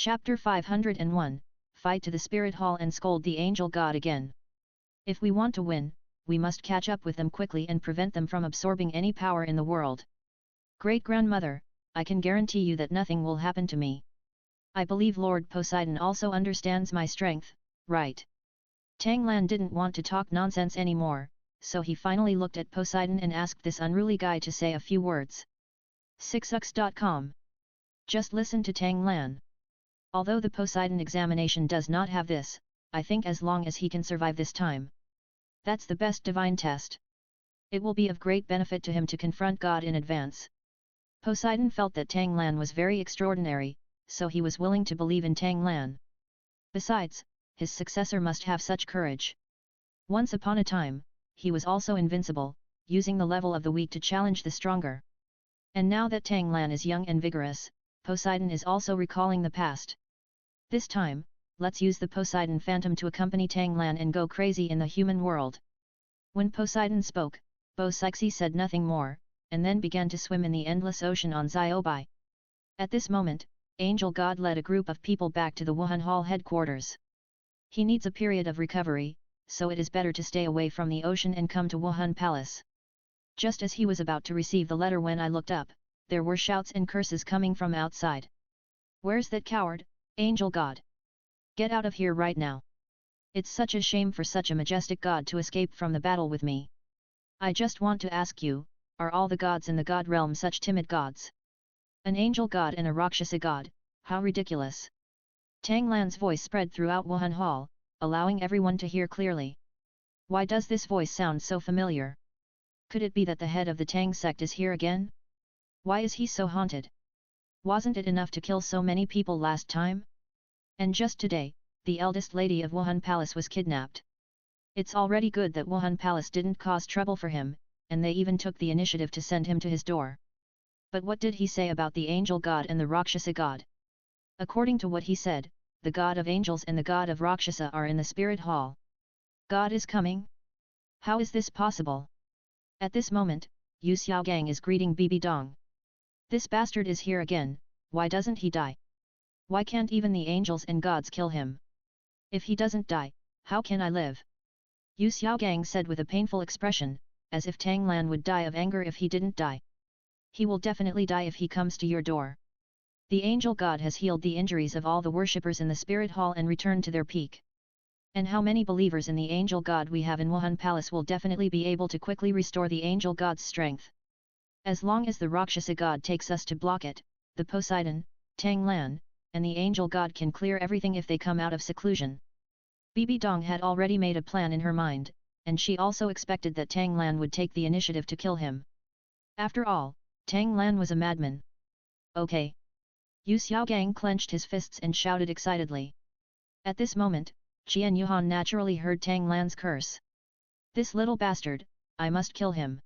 Chapter 501, Fight to the Spirit Hall and scold the Angel God again. If we want to win, we must catch up with them quickly and prevent them from absorbing any power in the world. Great-grandmother, I can guarantee you that nothing will happen to me. I believe Lord Poseidon also understands my strength, right? Tang Lan didn't want to talk nonsense anymore, so he finally looked at Poseidon and asked this unruly guy to say a few words. 6ux.com. Just listen to Tang Lan. Although the Poseidon examination does not have this, I think as long as he can survive this time, that's the best divine test. It will be of great benefit to him to confront God in advance. Poseidon felt that Tang Lan was very extraordinary, so he was willing to believe in Tang Lan. Besides, his successor must have such courage. Once upon a time, he was also invincible, using the level of the weak to challenge the stronger. And now that Tang Lan is young and vigorous, Poseidon is also recalling the past. This time, let's use the Poseidon Phantom to accompany Tang Lan and go crazy in the human world. When Poseidon spoke, Bo Sixi said nothing more, and then began to swim in the endless ocean on Xiaobai. At this moment, Angel God led a group of people back to the Wuhun Hall headquarters. He needs a period of recovery, so it is better to stay away from the ocean and come to Wuhun Palace. Just as he was about to receive the letter when I looked up, there were shouts and curses coming from outside. Where's that coward, Angel God? Get out of here right now. It's such a shame for such a majestic god to escape from the battle with me. I just want to ask you, are all the gods in the god realm such timid gods? An angel god and a Rakshasa god, how ridiculous. Tang Lan's voice spread throughout Wuhun Hall, allowing everyone to hear clearly. Why does this voice sound so familiar? Could it be that the head of the Tang sect is here again? Why is he so haunted? Wasn't it enough to kill so many people last time? And just today, the eldest lady of Wuhun Palace was kidnapped. It's already good that Wuhun Palace didn't cause trouble for him, and they even took the initiative to send him to his door. But what did he say about the angel god and the Rakshasa god? According to what he said, the god of angels and the god of Rakshasa are in the spirit hall. God is coming? How is this possible? At this moment, Yu Xiaogang is greeting Bibi Dong. This bastard is here again, why doesn't he die? Why can't even the angels and gods kill him? If he doesn't die, how can I live? Yu Xiaogang said with a painful expression, as if Tang Lan would die of anger if he didn't die. He will definitely die if he comes to your door. The angel god has healed the injuries of all the worshippers in the spirit hall and returned to their peak. And how many believers in the angel god we have in Wuhun Palace will definitely be able to quickly restore the angel god's strength. As long as the Rakshasa god takes us to block it, the Poseidon, Tang Lan, and the angel god can clear everything if they come out of seclusion. Bibi Dong had already made a plan in her mind, and she also expected that Tang Lan would take the initiative to kill him. After all, Tang Lan was a madman. Okay. Yu Xiaogang clenched his fists and shouted excitedly. At this moment, Qian Yuhan naturally heard Tang Lan's curse. This little bastard, I must kill him.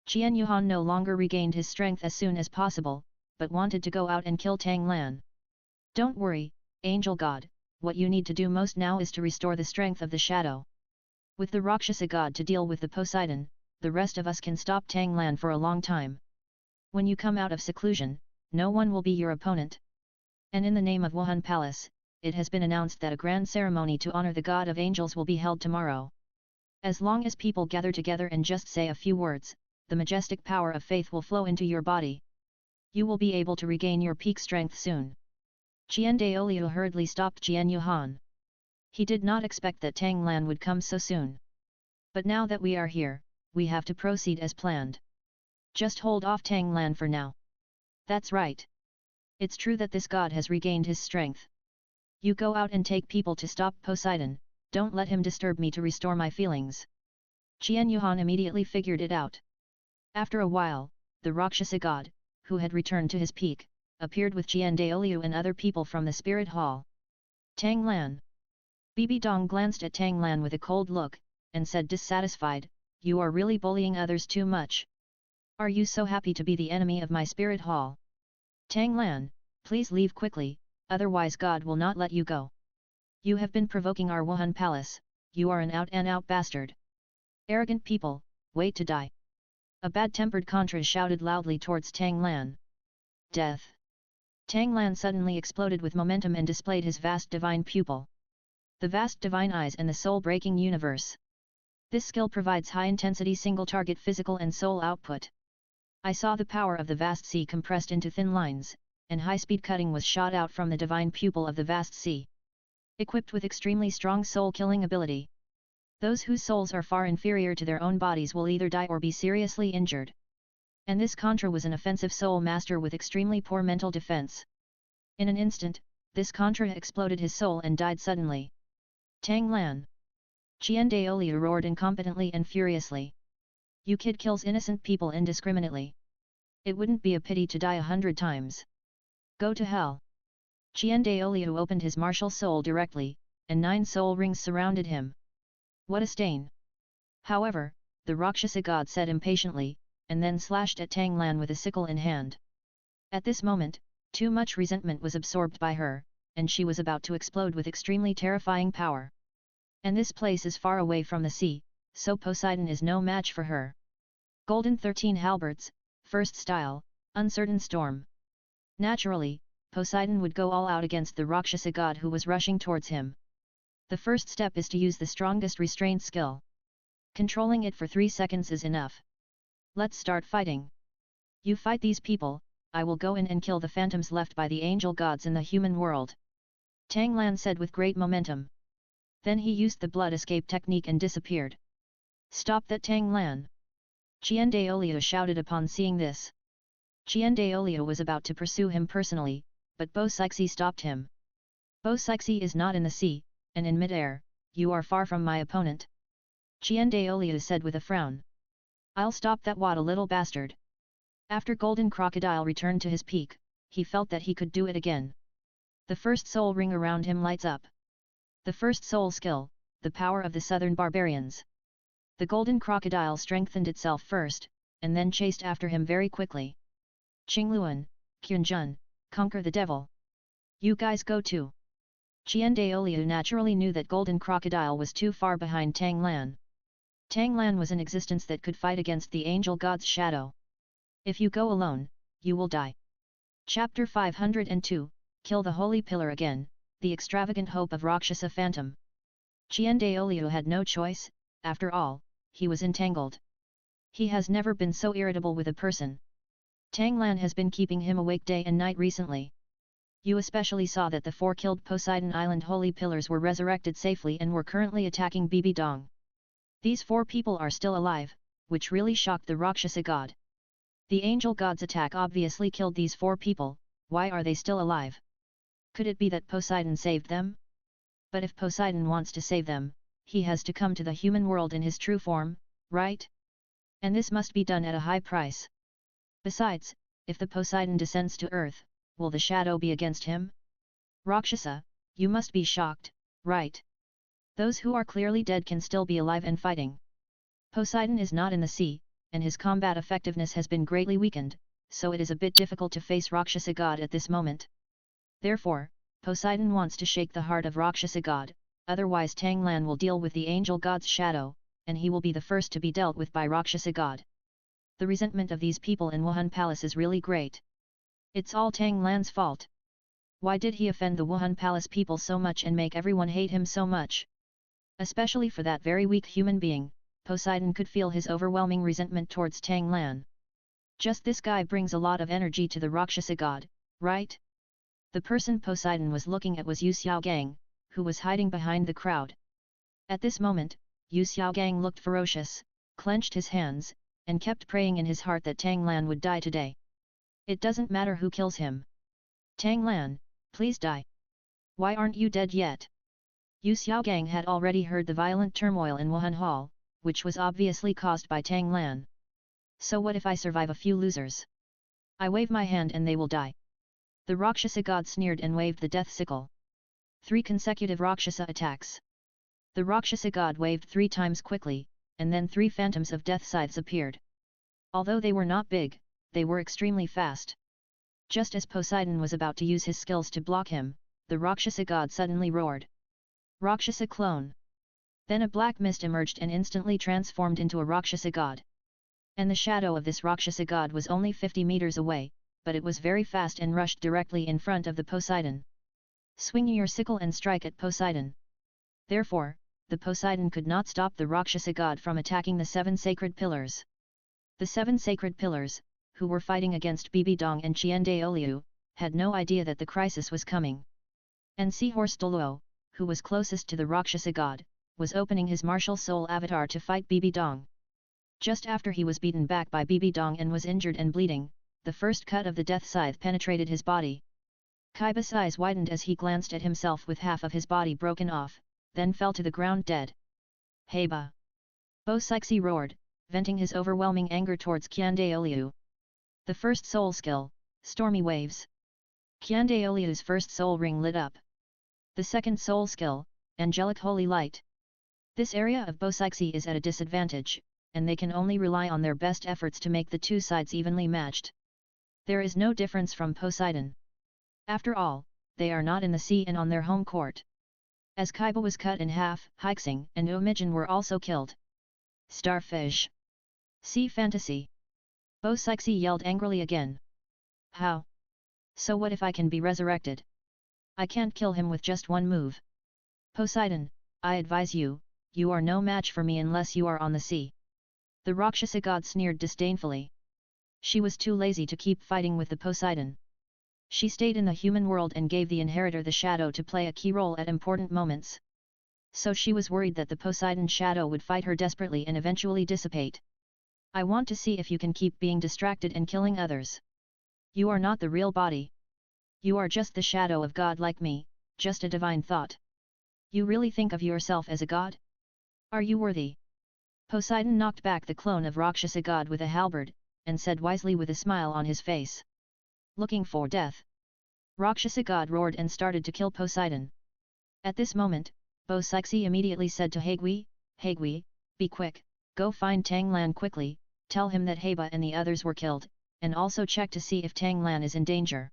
Qian Yuhan no longer regained his strength as soon as possible, but wanted to go out and kill Tang Lan. Don't worry, Angel God, what you need to do most now is to restore the strength of the shadow. With the Rakshasa God to deal with the Poseidon, the rest of us can stop Tang Lan for a long time. When you come out of seclusion, no one will be your opponent. And in the name of Wuhun Palace, it has been announced that a grand ceremony to honor the God of Angels will be held tomorrow. As long as people gather together and just say a few words, the majestic power of faith will flow into your body. You will be able to regain your peak strength soon. Qian Daoliu hurriedly stopped Qian Yuhan. He did not expect that Tang Lan would come so soon. But now that we are here, we have to proceed as planned. Just hold off Tang Lan for now. That's right. It's true that this god has regained his strength. You go out and take people to stop Poseidon, don't let him disturb me to restore my feelings. Qian Yuhan immediately figured it out. After a while, the Rakshasa god, who had returned to his peak, appeared with Qian Daoliu and other people from the spirit hall. Tang Lan. Bibi Dong glanced at Tang Lan with a cold look, and said dissatisfied, you are really bullying others too much. Are you so happy to be the enemy of my spirit hall? Tang Lan, please leave quickly, otherwise God will not let you go. You have been provoking our Wuhun Palace, you are an out-and-out bastard. Arrogant people, wait to die. A bad-tempered Contra shouted loudly towards Tang Lan. Death. Tang Lan suddenly exploded with momentum and displayed his vast divine pupil. The vast divine eyes and the soul-breaking universe. This skill provides high-intensity single-target physical and soul output. I saw the power of the vast sea compressed into thin lines, and high-speed cutting was shot out from the divine pupil of the vast sea. Equipped with extremely strong soul-killing ability. Those whose souls are far inferior to their own bodies will either die or be seriously injured. And this Contra was an offensive soul master with extremely poor mental defense. In an instant, this Contra exploded his soul and died suddenly. Tang Lan. Qian Renxue roared incompetently and furiously. You kid kills innocent people indiscriminately. It wouldn't be a pity to die 100 times. Go to hell. Qian Renxue opened his martial soul directly, and 9 soul rings surrounded him. What a stain! However, the Rakshasa god said impatiently, and then slashed at Tang Lan with a sickle in hand. At this moment, too much resentment was absorbed by her, and she was about to explode with extremely terrifying power. And this place is far away from the sea, so Poseidon is no match for her. Golden 13 halberds, first style, uncertain storm. Naturally, Poseidon would go all out against the Rakshasa god who was rushing towards him. The first step is to use the strongest restraint skill. Controlling it for 3 seconds is enough. Let's start fighting. You fight these people, I will go in and kill the phantoms left by the angel gods in the human world. Tang Lan said with great momentum. Then he used the blood escape technique and disappeared. Stop that, Tang Lan! Qian Renxue shouted upon seeing this. Qian Renxue was about to pursue him personally, but Bo Sixi stopped him. Bo Sixi is not in the sea, and in mid-air, you are far from my opponent. Qian Renxue said with a frown. I'll stop that little bastard. After Golden Crocodile returned to his peak, he felt that he could do it again. The first soul ring around him lights up. The first soul skill, the power of the southern barbarians. The Golden Crocodile strengthened itself first, and then chased after him very quickly. Qingluan, Qianjun, conquer the devil. You guys go too. Qian Renxue naturally knew that Golden Crocodile was too far behind Tang Lan. Tang Lan was an existence that could fight against the angel god's shadow. If you go alone, you will die. Chapter 502, Kill the Holy Pillar again, the extravagant hope of Rakshasa Phantom. Qian Renxue had no choice, after all, he was entangled. He has never been so irritable with a person. Tang Lan has been keeping him awake day and night recently. You especially saw that the 4 killed Poseidon Island Holy Pillars were resurrected safely and were currently attacking Bibi Dong. These 4 people are still alive, which really shocked the Rakshasa god. The angel god's attack obviously killed these 4 people, why are they still alive? Could it be that Poseidon saved them? But if Poseidon wants to save them, he has to come to the human world in his true form, right? And this must be done at a high price. Besides, if the Poseidon descends to earth, will the shadow be against him? Rakshasa, you must be shocked, right? Those who are clearly dead can still be alive and fighting. Poseidon is not in the sea, and his combat effectiveness has been greatly weakened, so it is a bit difficult to face Rakshasa god at this moment. Therefore, Poseidon wants to shake the heart of Rakshasa god, otherwise Tang Lan will deal with the angel god's shadow, and he will be the first to be dealt with by Rakshasa god. The resentment of these people in Wuhun Palace is really great. It's all Tang Lan's fault. Why did he offend the Wuhun Palace people so much and make everyone hate him so much? Especially for that very weak human being, Poseidon could feel his overwhelming resentment towards Tang Lan. Just this guy brings a lot of energy to the Rakshasa god, right? The person Poseidon was looking at was Yu Xiaogang, who was hiding behind the crowd. At this moment, Yu Xiaogang looked ferocious, clenched his hands, and kept praying in his heart that Tang Lan would die today. It doesn't matter who kills him. Tang Lan, please die. Why aren't you dead yet? Yu Xiaogang had already heard the violent turmoil in Wuhun Hall, which was obviously caused by Tang Lan. So what if I survive a few losers? I wave my hand and they will die. The Rakshasa god sneered and waved the death sickle. 3 consecutive Rakshasa attacks. The Rakshasa god waved 3 times quickly, and then 3 phantoms of death scythes appeared. Although they were not big, they were extremely fast. Just as Poseidon was about to use his skills to block him, the Rakshasa god suddenly roared. Rakshasa clone. Then a black mist emerged and instantly transformed into a Rakshasa god. And the shadow of this Rakshasa god was only 50 meters away, but it was very fast and rushed directly in front of the Poseidon. Swing your sickle and strike at Poseidon. Therefore, the Poseidon could not stop the Rakshasa god from attacking the 7 sacred pillars. The 7 sacred pillars, who were fighting against Bibi Dong and Qian Renxue, had no idea that the crisis was coming. And Seahorse Douluo, who was closest to the Rakshasa god, was opening his martial soul avatar to fight Bibi Dong. Just after he was beaten back by Bibi Dong and was injured and bleeding, the first cut of the death scythe penetrated his body. Kaiba's eyes widened as he glanced at himself with half of his body broken off, then fell to the ground dead. Heiba! Bosixi roared, venting his overwhelming anger towards Qian Renxue. The first soul skill, Stormy Waves. Qian Renxue's first soul ring lit up. The second soul skill, Angelic Holy Light. This area of Bosixi is at a disadvantage, and they can only rely on their best efforts to make the two sides evenly matched. There is no difference from Poseidon. After all, they are not in the sea and on their home court. As Kaiba was cut in half, Hixing and Umigen were also killed. Starfish! Sea Fantasy! Bosixi yelled angrily again. How? So what if I can be resurrected? I can't kill him with just one move. Poseidon, I advise you, you are no match for me unless you are on the sea. The Rakshasa god sneered disdainfully. She was too lazy to keep fighting with the Poseidon. She stayed in the human world and gave the inheritor the shadow to play a key role at important moments. So she was worried that the Poseidon shadow would fight her desperately and eventually dissipate. I want to see if you can keep being distracted and killing others. You are not the real body. You are just the shadow of God like me, just a divine thought. You really think of yourself as a god? Are you worthy? Poseidon knocked back the clone of Rakshasa god with a halberd, and said wisely with a smile on his face. Looking for death. Rakshasa god roared and started to kill Poseidon. At this moment, Bosixi immediately said to Haigui, Haigui, be quick, go find Tang Lan quickly, tell him that Heiba and the others were killed, and also check to see if Tang Lan is in danger.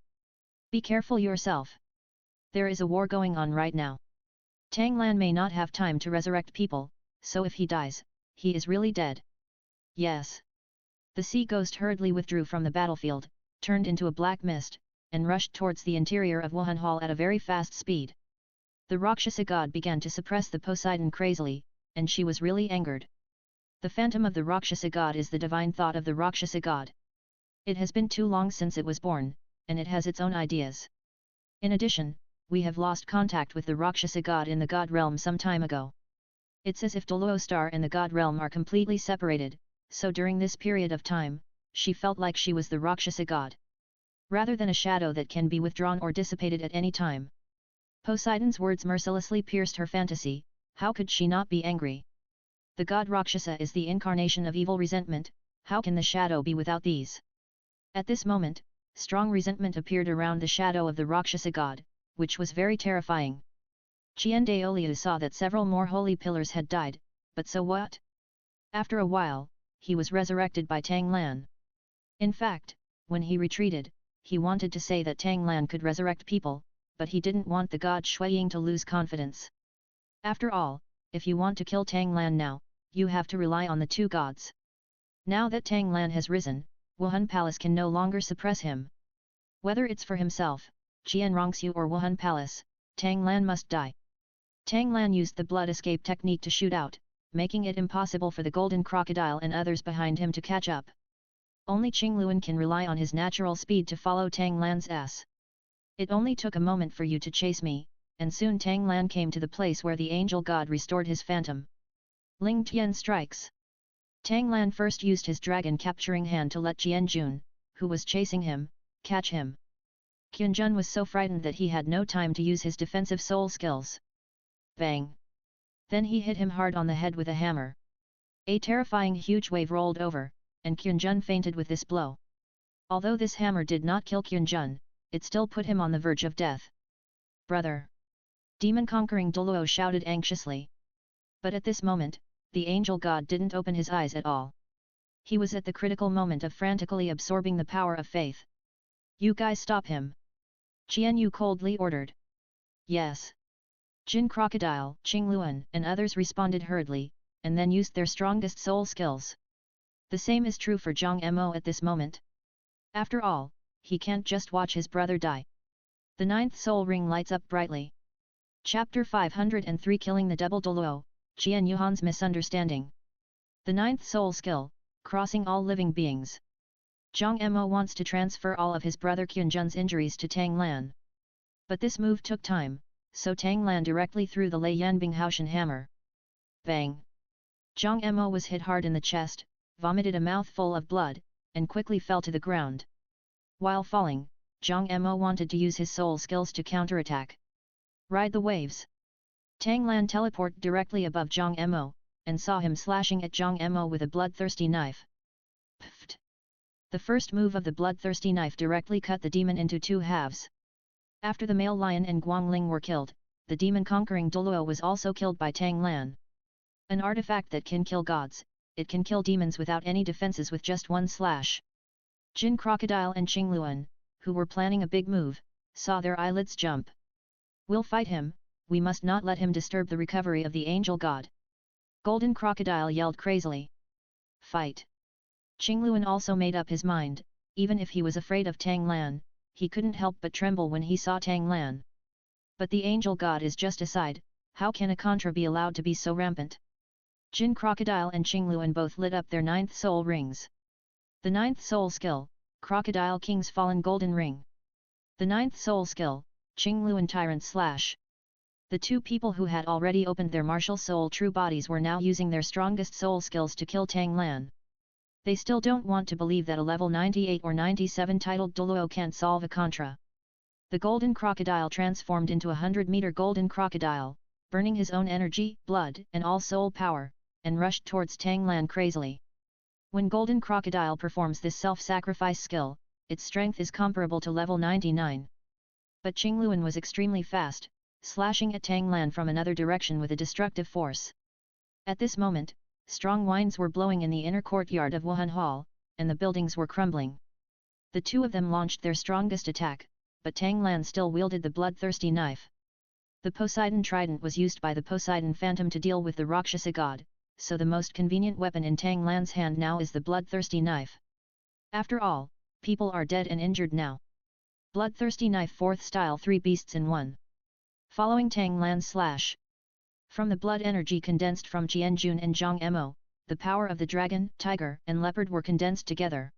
Be careful yourself. There is a war going on right now. Tang Lan may not have time to resurrect people, so if he dies, he is really dead. Yes. The sea ghost hurriedly withdrew from the battlefield, turned into a black mist, and rushed towards the interior of Wuhun Hall at a very fast speed. The Rakshasa god began to suppress the Poseidon crazily, and she was really angered. The phantom of the Rakshasa god is the divine thought of the Rakshasa god. It has been too long since it was born, and it has its own ideas. In addition, we have lost contact with the Rakshasa god in the god realm some time ago. It's as if Dulo star and the god realm are completely separated, so during this period of time, she felt like she was the Rakshasa god. Rather than a shadow that can be withdrawn or dissipated at any time. Poseidon's words mercilessly pierced her fantasy. How could she not be angry? The god Rakshasa is the incarnation of evil resentment, how can the shadow be without these? At this moment, strong resentment appeared around the shadow of the Rakshasa god, which was very terrifying. Qian Renxue saw that several more holy pillars had died, but so what? After a while, he was resurrected by Tang Lan. In fact, when he retreated, he wanted to say that Tang Lan could resurrect people, but he didn't want the god Shui Ying to lose confidence. After all, if you want to kill Tang Lan now, you have to rely on the two gods. Now that Tang Lan has risen, Wuhun Palace can no longer suppress him. Whether it's for himself, Qian Renxue or Wuhun Palace, Tang Lan must die. Tang Lan used the blood escape technique to shoot out, making it impossible for the golden crocodile and others behind him to catch up. Only Qingluan can rely on his natural speed to follow Tang Lan's ass. It only took a moment for you to chase me, and soon Tang Lan came to the place where the angel god restored his phantom. Ling Tian strikes. Tang Lan first used his dragon capturing hand to let Jian Jun, who was chasing him, catch him. Qian Jun was so frightened that he had no time to use his defensive soul skills. Bang! Then he hit him hard on the head with a hammer. A terrifying huge wave rolled over, and Qian Jun fainted with this blow. Although this hammer did not kill Qian Jun, it still put him on the verge of death. Brother! Demon-conquering Dulo shouted anxiously. But at this moment, the angel god didn't open his eyes at all. He was at the critical moment of frantically absorbing the power of faith. You guys stop him! Qian Yu coldly ordered. Yes. Jin Crocodile, Qingluan and others responded hurriedly, and then used their strongest soul skills. The same is true for Zhang Mo at this moment. After all, he can't just watch his brother die. The ninth soul ring lights up brightly. Chapter 503 Killing the Double Dulo, Qian Yuhan's Misunderstanding. The ninth soul skill, crossing all living beings. Zhang Emo wants to transfer all of his brother Qianzhen's injuries to Tang Lan. But this move took time, so Tang Lan directly threw the Lei Yanbing Haoshan hammer. Bang! Zhang Emo was hit hard in the chest, vomited a mouthful of blood, and quickly fell to the ground. While falling, Zhang Emo wanted to use his soul skills to counterattack. Ride the waves. Tang Lan teleported directly above Zhang Emo, and saw him slashing at Zhang Emo with a bloodthirsty knife. Pfft! The first move of the bloodthirsty knife directly cut the demon into two halves. After the male lion and Guangling were killed, the demon-conquering Douluo was also killed by Tang Lan. An artifact that can kill gods, it can kill demons without any defenses with just one slash. Jin Crocodile and Qingluan, who were planning a big move, saw their eyelids jump. We'll fight him, we must not let him disturb the recovery of the Angel God. Golden Crocodile yelled crazily. Fight! Qingluan also made up his mind, even if he was afraid of Tang Lan, he couldn't help but tremble when he saw Tang Lan. But the Angel God is just aside, how can a Contra be allowed to be so rampant? Jin Crocodile and Qingluan both lit up their ninth soul rings. The ninth soul skill, Crocodile King's Fallen Golden Ring. The ninth soul skill, Qingluan Tyrant Slash. The two people who had already opened their martial soul true bodies were now using their strongest soul skills to kill Tang Lan. They still don't want to believe that a level 98 or 97 titled Dulo can't solve a Contra. The Golden Crocodile transformed into a 100-meter Golden Crocodile, burning his own energy, blood, and all soul power, and rushed towards Tang Lan crazily. When Golden Crocodile performs this self-sacrifice skill, its strength is comparable to level 99. But Qingluan was extremely fast, slashing at Tang Lan from another direction with a destructive force. At this moment, strong winds were blowing in the inner courtyard of Wuhun Hall, and the buildings were crumbling. The two of them launched their strongest attack, but Tang Lan still wielded the bloodthirsty knife. The Poseidon trident was used by the Poseidon Phantom to deal with the Rakshasa god, so the most convenient weapon in Tang Lan's hand now is the bloodthirsty knife. After all, people are dead and injured now. Bloodthirsty knife 4th style 3 beasts in 1. Following Tang Lan's slash. From the blood energy condensed from Qianjun and Zhang Emo, the power of the dragon, tiger, and leopard were condensed together.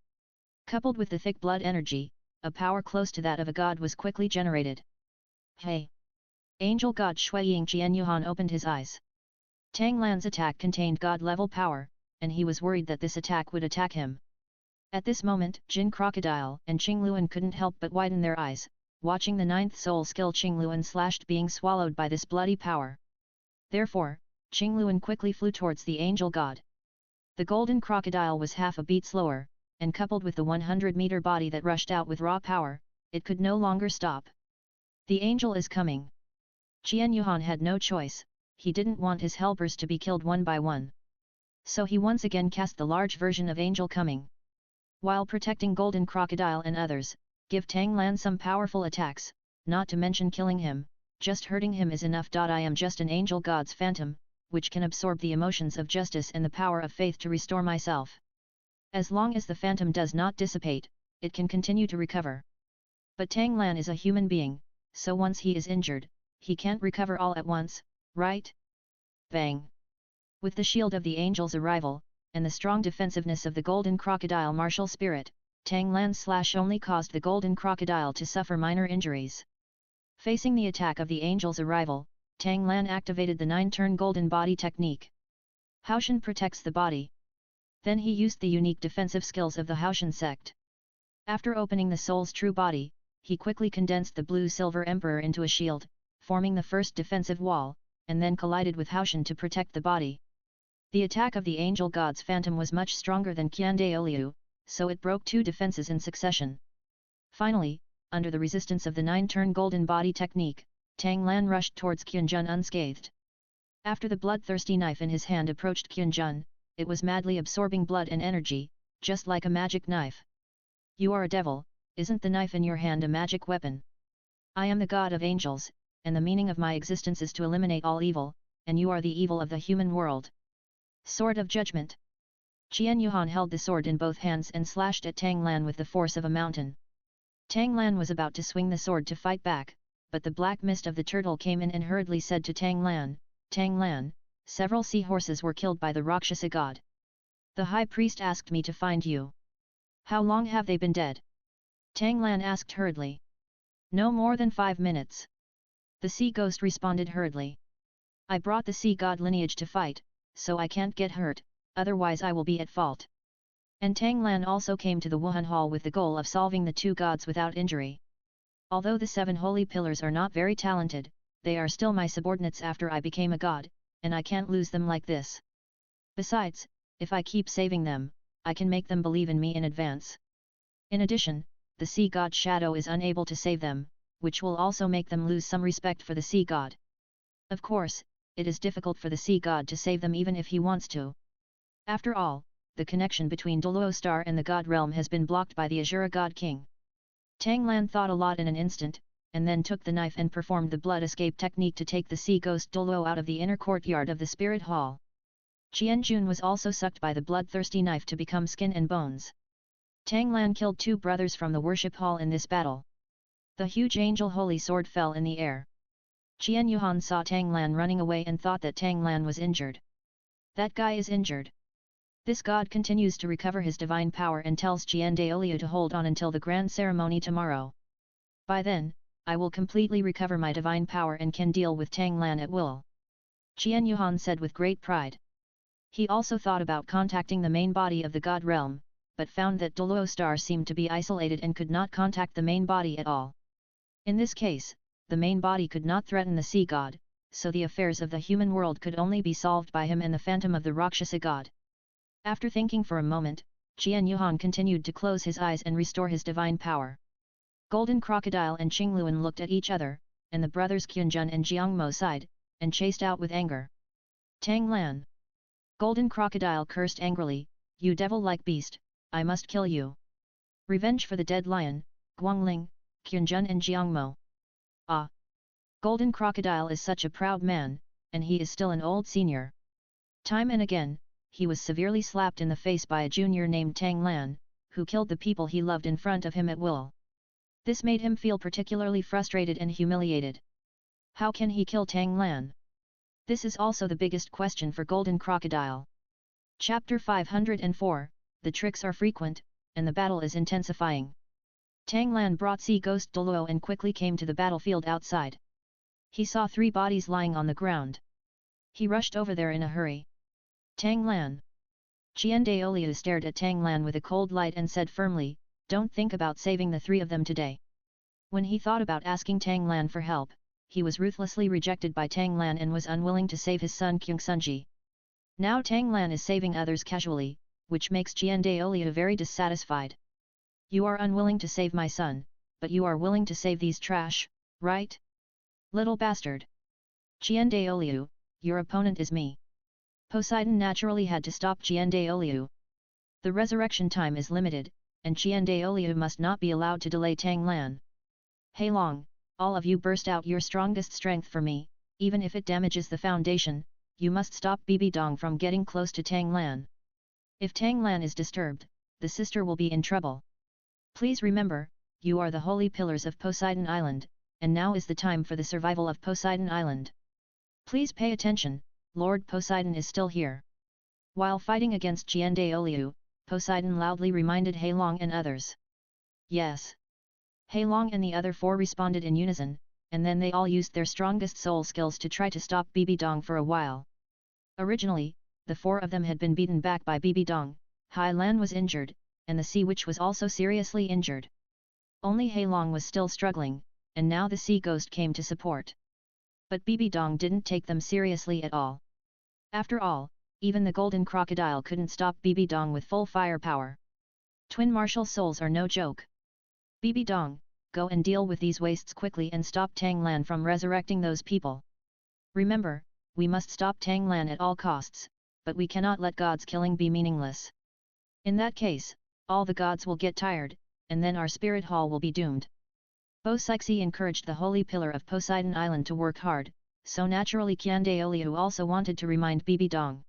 Coupled with the thick blood energy, a power close to that of a god was quickly generated. Hey! Angel God Shuiying Qian Yuhan opened his eyes. Tang Lan's attack contained god-level power, and he was worried that this attack would attack him. At this moment, Jin Crocodile and Qingluan couldn't help but widen their eyes, watching the ninth soul skill Qingluan slashed being swallowed by this bloody power. Therefore, Qingluan quickly flew towards the Angel God. The Golden Crocodile was half a beat slower, and coupled with the 100-meter body that rushed out with raw power, it could no longer stop. The angel is coming. Qian Yuhan had no choice, he didn't want his helpers to be killed one by one. So he once again cast the large version of Angel Coming. While protecting Golden Crocodile and others, give Tang Lan some powerful attacks, not to mention killing him, just hurting him is enough. I am just an angel god's phantom, which can absorb the emotions of justice and the power of faith to restore myself. As long as the phantom does not dissipate, it can continue to recover. But Tang Lan is a human being, so once he is injured, he can't recover all at once, right? Bang! With the shield of the angel's arrival, and the strong defensiveness of the Golden Crocodile martial spirit, Tang Lan's slash only caused the Golden Crocodile to suffer minor injuries. Facing the attack of the angel's arrival, Tang Lan activated the 9-turn golden body technique. Haoshan protects the body. Then he used the unique defensive skills of the Haoshan sect. After opening the soul's true body, he quickly condensed the blue-silver emperor into a shield, forming the first defensive wall, and then collided with Haoshan to protect the body. The attack of the angel god's phantom was much stronger than Qian Daoliu, so it broke 2 defenses in succession. Finally, under the resistance of the 9-turn golden body technique, Tang Lan rushed towards Qianjun unscathed. After the bloodthirsty knife in his hand approached Qianjun, it was madly absorbing blood and energy, just like a magic knife. You are a devil, isn't the knife in your hand a magic weapon? I am the god of angels, and the meaning of my existence is to eliminate all evil, and you are the evil of the human world. Sword of Judgment. Qian Yuhan held the sword in both hands and slashed at Tang Lan with the force of a mountain. Tang Lan was about to swing the sword to fight back, but the black mist of the turtle came in and hurriedly said to Tang Lan, several seahorses were killed by the Rakshasa god. The high priest asked me to find you. How long have they been dead? Tang Lan asked hurriedly. No more than 5 minutes. The sea ghost responded hurriedly. I brought the sea god lineage to fight, so I can't get hurt, otherwise I will be at fault. And Tang Lan also came to the Wuhun hall with the goal of solving the 2 gods without injury. Although the 7 holy pillars are not very talented, they are still my subordinates after I became a god, and I can't lose them like this. Besides, if I keep saving them, I can make them believe in me in advance. In addition, the sea god Shadow is unable to save them, which will also make them lose some respect for the sea god. Of course, it is difficult for the sea god to save them even if he wants to. After all, the connection between Dulo star and the god realm has been blocked by the Azura god king. Tang Lan thought a lot in an instant, and then took the knife and performed the blood escape technique to take the sea ghost Dulo out of the inner courtyard of the spirit hall. Qian Jun was also sucked by the bloodthirsty knife to become skin and bones. Tang Lan killed 2 brothers from the worship hall in this battle. The huge angel holy sword fell in the air. Qian Yuhan saw Tang Lan running away and thought that Tang Lan was injured. That guy is injured. This god continues to recover his divine power and tells Qian Daoliu to hold on until the grand ceremony tomorrow. By then, I will completely recover my divine power and can deal with Tang Lan at will. Qian Yuhan said with great pride. He also thought about contacting the main body of the god realm, but found that Dulo star seemed to be isolated and could not contact the main body at all. In this case, the main body could not threaten the sea god, so the affairs of the human world could only be solved by him and the phantom of the Rakshasa god. After thinking for a moment, Qian Yuhan continued to close his eyes and restore his divine power. Golden Crocodile and Qingluan looked at each other, and the brothers Qianjun and Jiangmo sighed, and chased out with anger. Tang Lan! Golden Crocodile cursed angrily, you devil-like beast, I must kill you. Revenge for the dead lion, Guangling, Qianjun and Jiangmo. Ah! Golden Crocodile is such a proud man, and he is still an old senior. Time and again, he was severely slapped in the face by a junior named Tang Lan, who killed the people he loved in front of him at will. This made him feel particularly frustrated and humiliated. How can he kill Tang Lan? This is also the biggest question for Golden Crocodile. Chapter 504, The tricks are frequent, and the battle is intensifying. Tang Lan brought Sea Ghost Douluo and quickly came to the battlefield outside. He saw 3 bodies lying on the ground. He rushed over there in a hurry. Tang Lan! Qian Daoliu stared at Tang Lan with a cold light and said firmly, don't think about saving the 3 of them today. When he thought about asking Tang Lan for help, he was ruthlessly rejected by Tang Lan and was unwilling to save his son Kyungsunji. Now Tang Lan is saving others casually, which makes Qian Daoliu very dissatisfied. You are unwilling to save my son, but you are willing to save these trash, right? Little bastard! Qian Daoliu, your opponent is me. Poseidon naturally had to stop Qian Daoliu. The resurrection time is limited, and Qian Daoliu must not be allowed to delay Tang Lan. Hey Long, all of you burst out your strongest strength for me, even if it damages the foundation, you must stop Bibi Dong from getting close to Tang Lan. If Tang Lan is disturbed, the sister will be in trouble. Please remember, you are the holy pillars of Poseidon Island, and now is the time for the survival of Poseidon Island. Please pay attention, Lord Poseidon is still here. While fighting against Qian Daoliu, Poseidon loudly reminded He Long and others. Yes. He Long and the other 4 responded in unison, and then they all used their strongest soul skills to try to stop Bibi Dong for a while. Originally, the 4 of them had been beaten back by Bibi Dong, Hai Lan was injured, and the Sea Witch was also seriously injured. Only He Long was still struggling, and now the Sea Ghost came to support. But Bibi Dong didn't take them seriously at all. After all, even the Golden Crocodile couldn't stop Bibi Dong with full firepower. Twin martial souls are no joke. Bibi Dong, go and deal with these wastes quickly and stop Tang Lan from resurrecting those people. Remember, we must stop Tang Lan at all costs, but we cannot let gods killing be meaningless. In that case, all the gods will get tired, and then our spirit hall will be doomed. Bo Sixi encouraged the holy pillar of Poseidon Island to work hard, so naturally Qian Daoliu also wanted to remind Bibi Dong.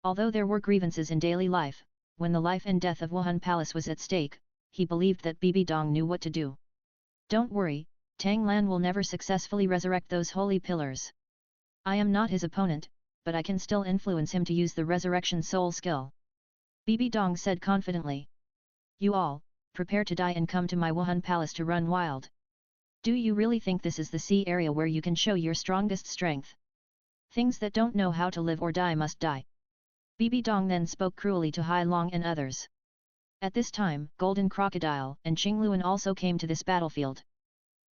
Although there were grievances in daily life, when the life and death of Wuhun Palace was at stake, he believed that Bibi Dong knew what to do. Don't worry, Tang Lan will never successfully resurrect those holy pillars. I am not his opponent, but I can still influence him to use the resurrection soul skill. Bibi Dong said confidently. You all, prepare to die and come to my Wuhun palace to run wild. Do you really think this is the sea area where you can show your strongest strength? Things that don't know how to live or die must die. Bibi Dong then spoke cruelly to Hai Long and others. At this time, Golden Crocodile and Qingluan also came to this battlefield.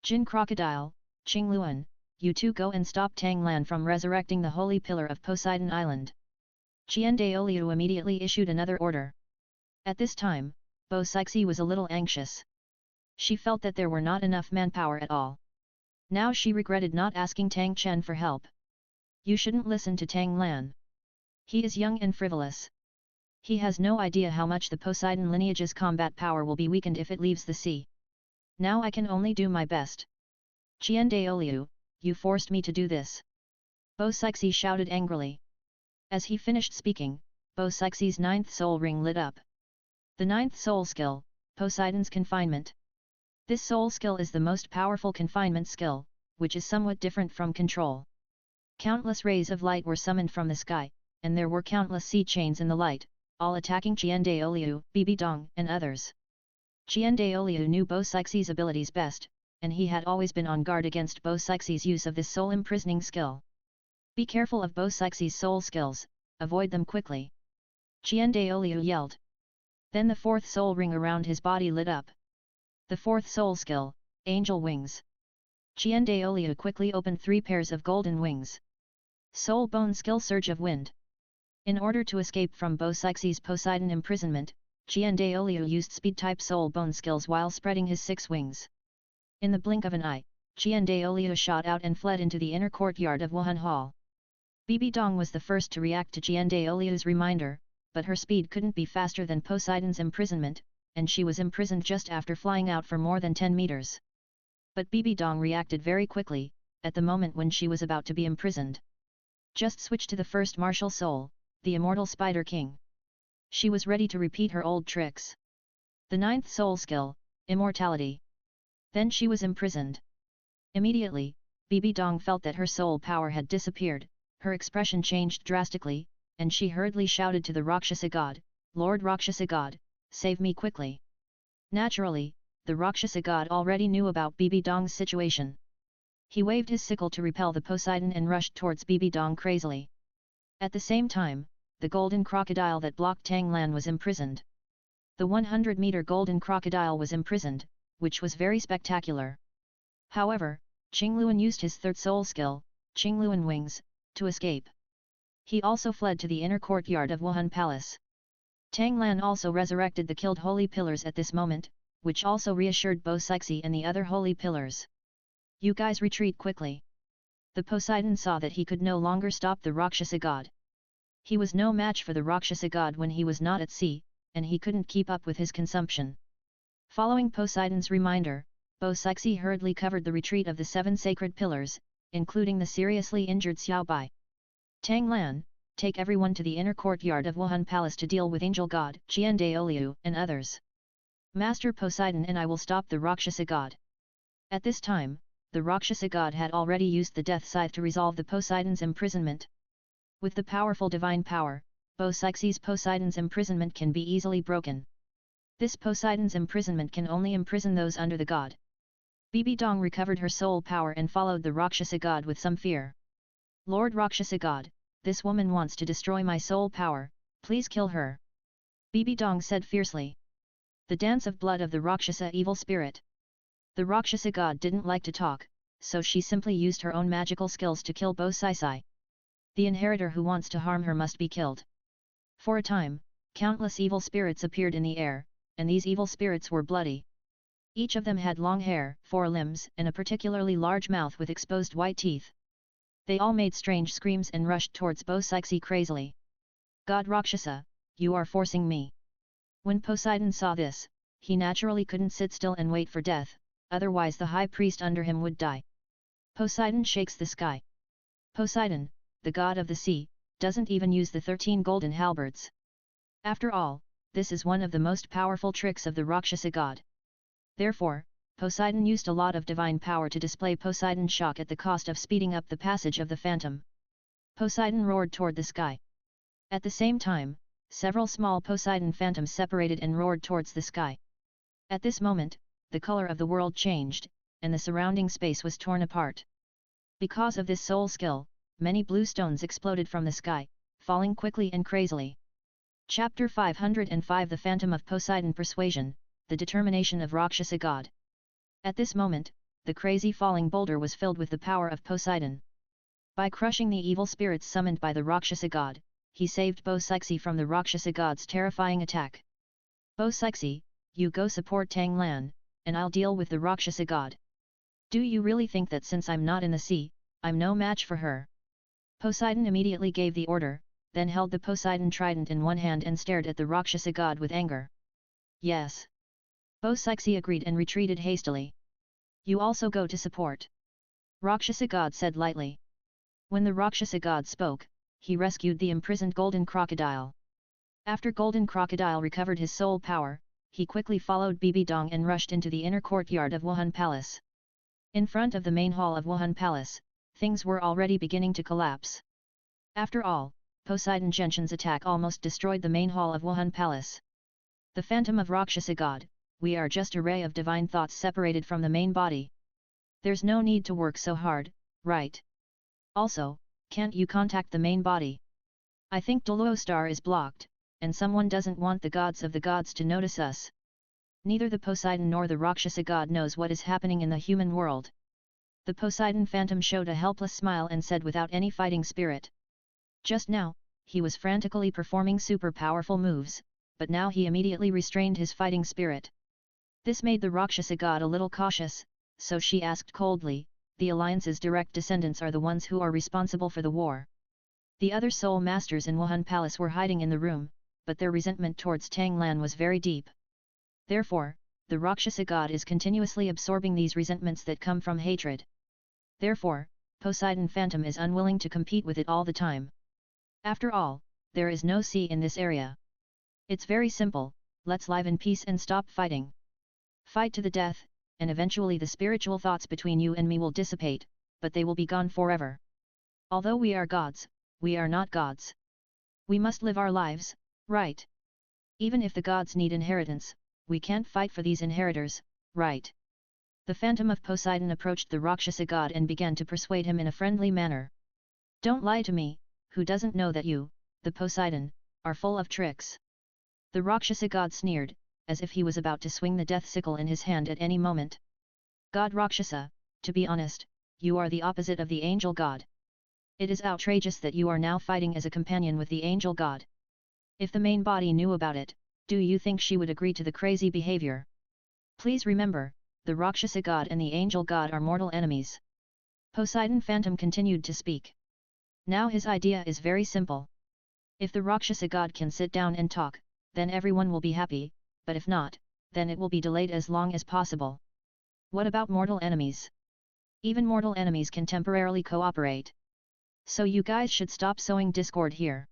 Jin Crocodile, Qingluan, you two go and stop Tang Lan from resurrecting the holy pillar of Poseidon Island. Qian Renxue immediately issued another order. At this time, Bo Sixi was a little anxious. She felt that there were not enough manpower at all. Now she regretted not asking Tang Chen for help. You shouldn't listen to Tang Lan. He is young and frivolous. He has no idea how much the Poseidon lineage's combat power will be weakened if it leaves the sea. Now I can only do my best. Qian Renxue, you forced me to do this. Bo Sixi shouted angrily. As he finished speaking, Bo Sixi's ninth soul ring lit up. The ninth soul skill, Poseidon's confinement. This soul skill is the most powerful confinement skill, which is somewhat different from control. Countless rays of light were summoned from the sky, and there were countless sea chains in the light, all attacking Qian Renxue, Bibi Dong, and others. Qian Renxue knew Bo Sixi's abilities best, and he had always been on guard against Bo Sixi's use of this soul imprisoning skill. Be careful of Bo Sixi's soul skills, avoid them quickly. Qian Renxue yelled. Then the fourth soul ring around his body lit up. The fourth soul skill, Angel Wings. Qian Renxue quickly opened 3 pairs of golden wings. Soul Bone Skill Surge of Wind. In order to escape from Bo Sixi's Poseidon imprisonment, Qian Renxue used speed-type Soul Bone skills while spreading his 6 wings. In the blink of an eye, Qian Renxue shot out and fled into the inner courtyard of Wuhun Hall. Bibi Dong was the first to react to Qian Renxue's reminder, but her speed couldn't be faster than Poseidon's imprisonment, and she was imprisoned just after flying out for more than 10 meters. But Bibi Dong reacted very quickly, at the moment when she was about to be imprisoned. Just switch to the first martial soul, the immortal Spider King. She was ready to repeat her old tricks. The ninth soul skill, Immortality. Then she was imprisoned. Immediately, Bibi Dong felt that her soul power had disappeared, her expression changed drastically, and she hurriedly shouted to the Rakshasa god, Lord Rakshasa god, save me quickly. Naturally, the Rakshasa god already knew about Bibi Dong's situation. He waved his sickle to repel the Poseidon and rushed towards Bibi Dong crazily. At the same time, the golden crocodile that blocked Tang Lan was imprisoned. The 100-meter golden crocodile was imprisoned, which was very spectacular. However, Qingluan used his third soul skill, Qingluan Wings, to escape. He also fled to the inner courtyard of Wuhun Palace. Tang Lan also resurrected the killed holy pillars at this moment, which also reassured Bo Sixi and the other holy pillars. You guys retreat quickly. The Poseidon saw that he could no longer stop the Rakshasa god. He was no match for the Rakshasa god when he was not at sea, and he couldn't keep up with his consumption. Following Poseidon's reminder, Bo Sixi hurriedly covered the retreat of the 7 sacred pillars, including the seriously injured Xiao Bai. Tang Lan, take everyone to the inner courtyard of Wuhun Palace to deal with Angel God, Qian Renxue, and others. Master Poseidon and I will stop the Rakshasa god. At this time, the Rakshasa god had already used the death scythe to resolve the Poseidon's imprisonment. With the powerful divine power, Bo Sixi's Poseidon's imprisonment can be easily broken. This Poseidon's imprisonment can only imprison those under the god. Bibi Dong recovered her soul power and followed the Rakshasa god with some fear. Lord Rakshasa god, this woman wants to destroy my soul power, please kill her. Bibi Dong said fiercely. The dance of blood of the Rakshasa evil spirit. The Rakshasa god didn't like to talk, so she simply used her own magical skills to kill Bo Sixi. The inheritor who wants to harm her must be killed. For a time, countless evil spirits appeared in the air, and these evil spirits were bloody. Each of them had long hair, 4 limbs, and a particularly large mouth with exposed white teeth. They all made strange screams and rushed towards Bo Sixi crazily. God Rakshasa, you are forcing me. When Poseidon saw this, he naturally couldn't sit still and wait for death, otherwise the high priest under him would die. Poseidon shakes the sky. Poseidon, the god of the sea, doesn't even use the 13 golden halberds. After all, this is one of the most powerful tricks of the Rakshasa god. Therefore, Poseidon used a lot of divine power to display Poseidon's shock at the cost of speeding up the passage of the phantom. Poseidon roared toward the sky. At the same time, several small Poseidon phantoms separated and roared towards the sky. At this moment, the color of the world changed, and the surrounding space was torn apart. Because of this soul skill, many blue stones exploded from the sky, falling quickly and crazily. Chapter 505 The Phantom of Poseidon Persuasion, the Determination of Rakshasa God. At this moment, the crazy falling boulder was filled with the power of Poseidon. By crushing the evil spirits summoned by the Rakshasa God, he saved Bo-Sixi from the Rakshasa God's terrifying attack. Bo-Sixi, you go support Tang Lan, and I'll deal with the Rakshasa God. Do you really think that since I'm not in the sea, I'm no match for her? Poseidon immediately gave the order, then held the Poseidon trident in one hand and stared at the Rakshasa God with anger. Yes. Bo-Sixi agreed and retreated hastily. You also go to support. Rakshasa God said lightly. When the Rakshasa God spoke, he rescued the imprisoned golden crocodile. After golden crocodile recovered his soul power, he quickly followed Bibi Dong and rushed into the inner courtyard of Wuhun Palace. In front of the main hall of Wuhun Palace, things were already beginning to collapse. After all, Poseidon Genshin's attack almost destroyed the main hall of Wuhun Palace. The phantom of Rakshasa God, we are just a ray of divine thoughts separated from the main body. There's no need to work so hard, right? Also, can't you contact the main body? I think Douluo star is blocked, and someone doesn't want the gods of the gods to notice us. Neither the Poseidon nor the Rakshasa God knows what is happening in the human world. The Poseidon phantom showed a helpless smile and said without any fighting spirit. Just now, he was frantically performing super powerful moves, but now he immediately restrained his fighting spirit. This made the Rakshasa God a little cautious, so she asked coldly, the Alliance's direct descendants are the ones who are responsible for the war. The other soul masters in Wuhun Palace were hiding in the room, but their resentment towards Tang Lan was very deep. Therefore, the Rakshasa God is continuously absorbing these resentments that come from hatred. Therefore, Poseidon Phantom is unwilling to compete with it all the time. After all, there is no sea in this area. It's very simple, let's live in peace and stop fighting. Fight to the death, and eventually the spiritual thoughts between you and me will dissipate, but they will be gone forever. Although we are gods, we are not gods. We must live our lives, right? Even if the gods need inheritance, we can't fight for these inheritors, right? The phantom of Poseidon approached the Rakshasa God and began to persuade him in a friendly manner. Don't lie to me, who doesn't know that you, the Poseidon, are full of tricks. The Rakshasa God sneered, as if he was about to swing the death sickle in his hand at any moment. God Rakshasa, to be honest, you are the opposite of the angel god. It is outrageous that you are now fighting as a companion with the angel god. If the main body knew about it, do you think she would agree to the crazy behavior? Please remember, the Rakshasa god and the angel god are mortal enemies. Poseidon Phantom continued to speak. Now his idea is very simple. If the Rakshasa god can sit down and talk, then everyone will be happy, but if not, then it will be delayed as long as possible. What about mortal enemies? Even mortal enemies can temporarily cooperate. So you guys should stop sowing discord here.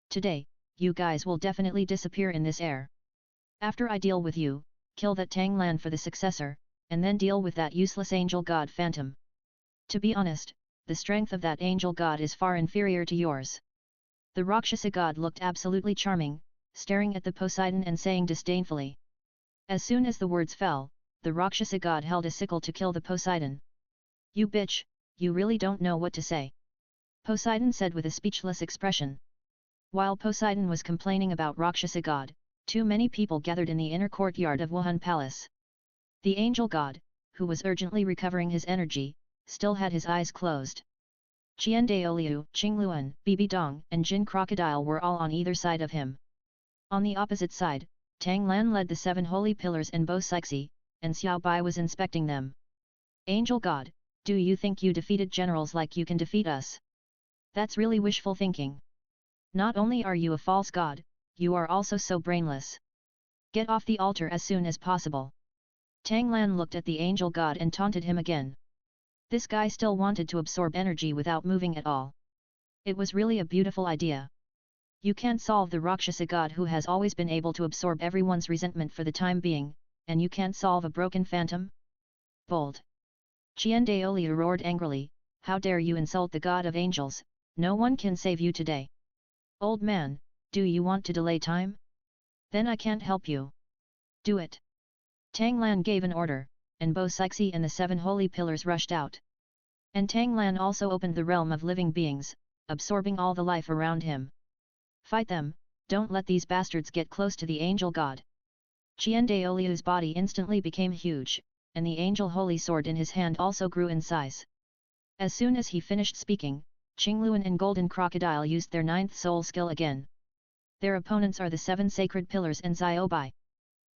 Today, you guys will definitely disappear in this air. After I deal with you, kill that Tang Lan for the successor, and then deal with that useless angel god phantom. To be honest, the strength of that angel god is far inferior to yours. The Rakshasa god looked absolutely charming, staring at the Poseidon and saying disdainfully. As soon as the words fell, the Rakshasa god held a sickle to kill the Poseidon. You bitch, you really don't know what to say. Poseidon said with a speechless expression. While Poseidon was complaining about Rakshasa god, too many people gathered in the inner courtyard of Wuhun Palace. The angel god, who was urgently recovering his energy, still had his eyes closed. Qian Renxue, Qingluan, Bibi Dong and Jin Crocodile were all on either side of him. On the opposite side, Tang Lan led the 7 holy pillars and Bo-Sixi, and Xiao Bai was inspecting them. Angel god, do you think you defeated generals like you can defeat us? That's really wishful thinking. Not only are you a false god, you are also so brainless. Get off the altar as soon as possible. Tang Lan looked at the angel god and taunted him again. This guy still wanted to absorb energy without moving at all. It was really a beautiful idea. You can't solve the Rakshasa god who has always been able to absorb everyone's resentment for the time being, and you can't solve a broken phantom? Bold! Qian Renxue roared angrily, how dare you insult the god of angels, no one can save you today. Old man, do you want to delay time? Then I can't help you. Do it. Tang Lan gave an order, and Bo Sixi and the 7 holy pillars rushed out. And Tang Lan also opened the realm of living beings, absorbing all the life around him. Fight them, don't let these bastards get close to the angel god. Qian Renxue's body instantly became huge, and the angel holy sword in his hand also grew in size. As soon as he finished speaking, Qingluan and Golden Crocodile used their 9th soul skill again. Their opponents are the 7 sacred pillars and Xiaobai.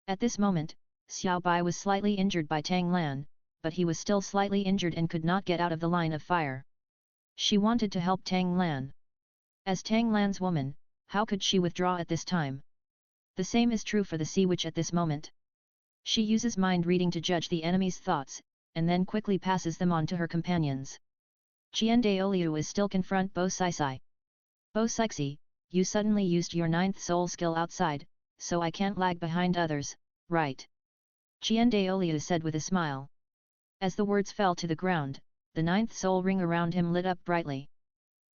At this moment, Xiaobai was slightly injured by Tang Lan, but he was still slightly injured and could not get out of the line of fire. She wanted to help Tang Lan. As Tang Lan's woman, how could she withdraw at this time? The same is true for the Sea Witch at this moment. She uses mind reading to judge the enemy's thoughts, and then quickly passes them on to her companions. Qian Renxue is still confront Bo Sixi. Bo Sixi, you suddenly used your 9th soul skill outside, so I can't lag behind others, right? Qian Renxue said with a smile. As the words fell to the ground, the 9th soul ring around him lit up brightly.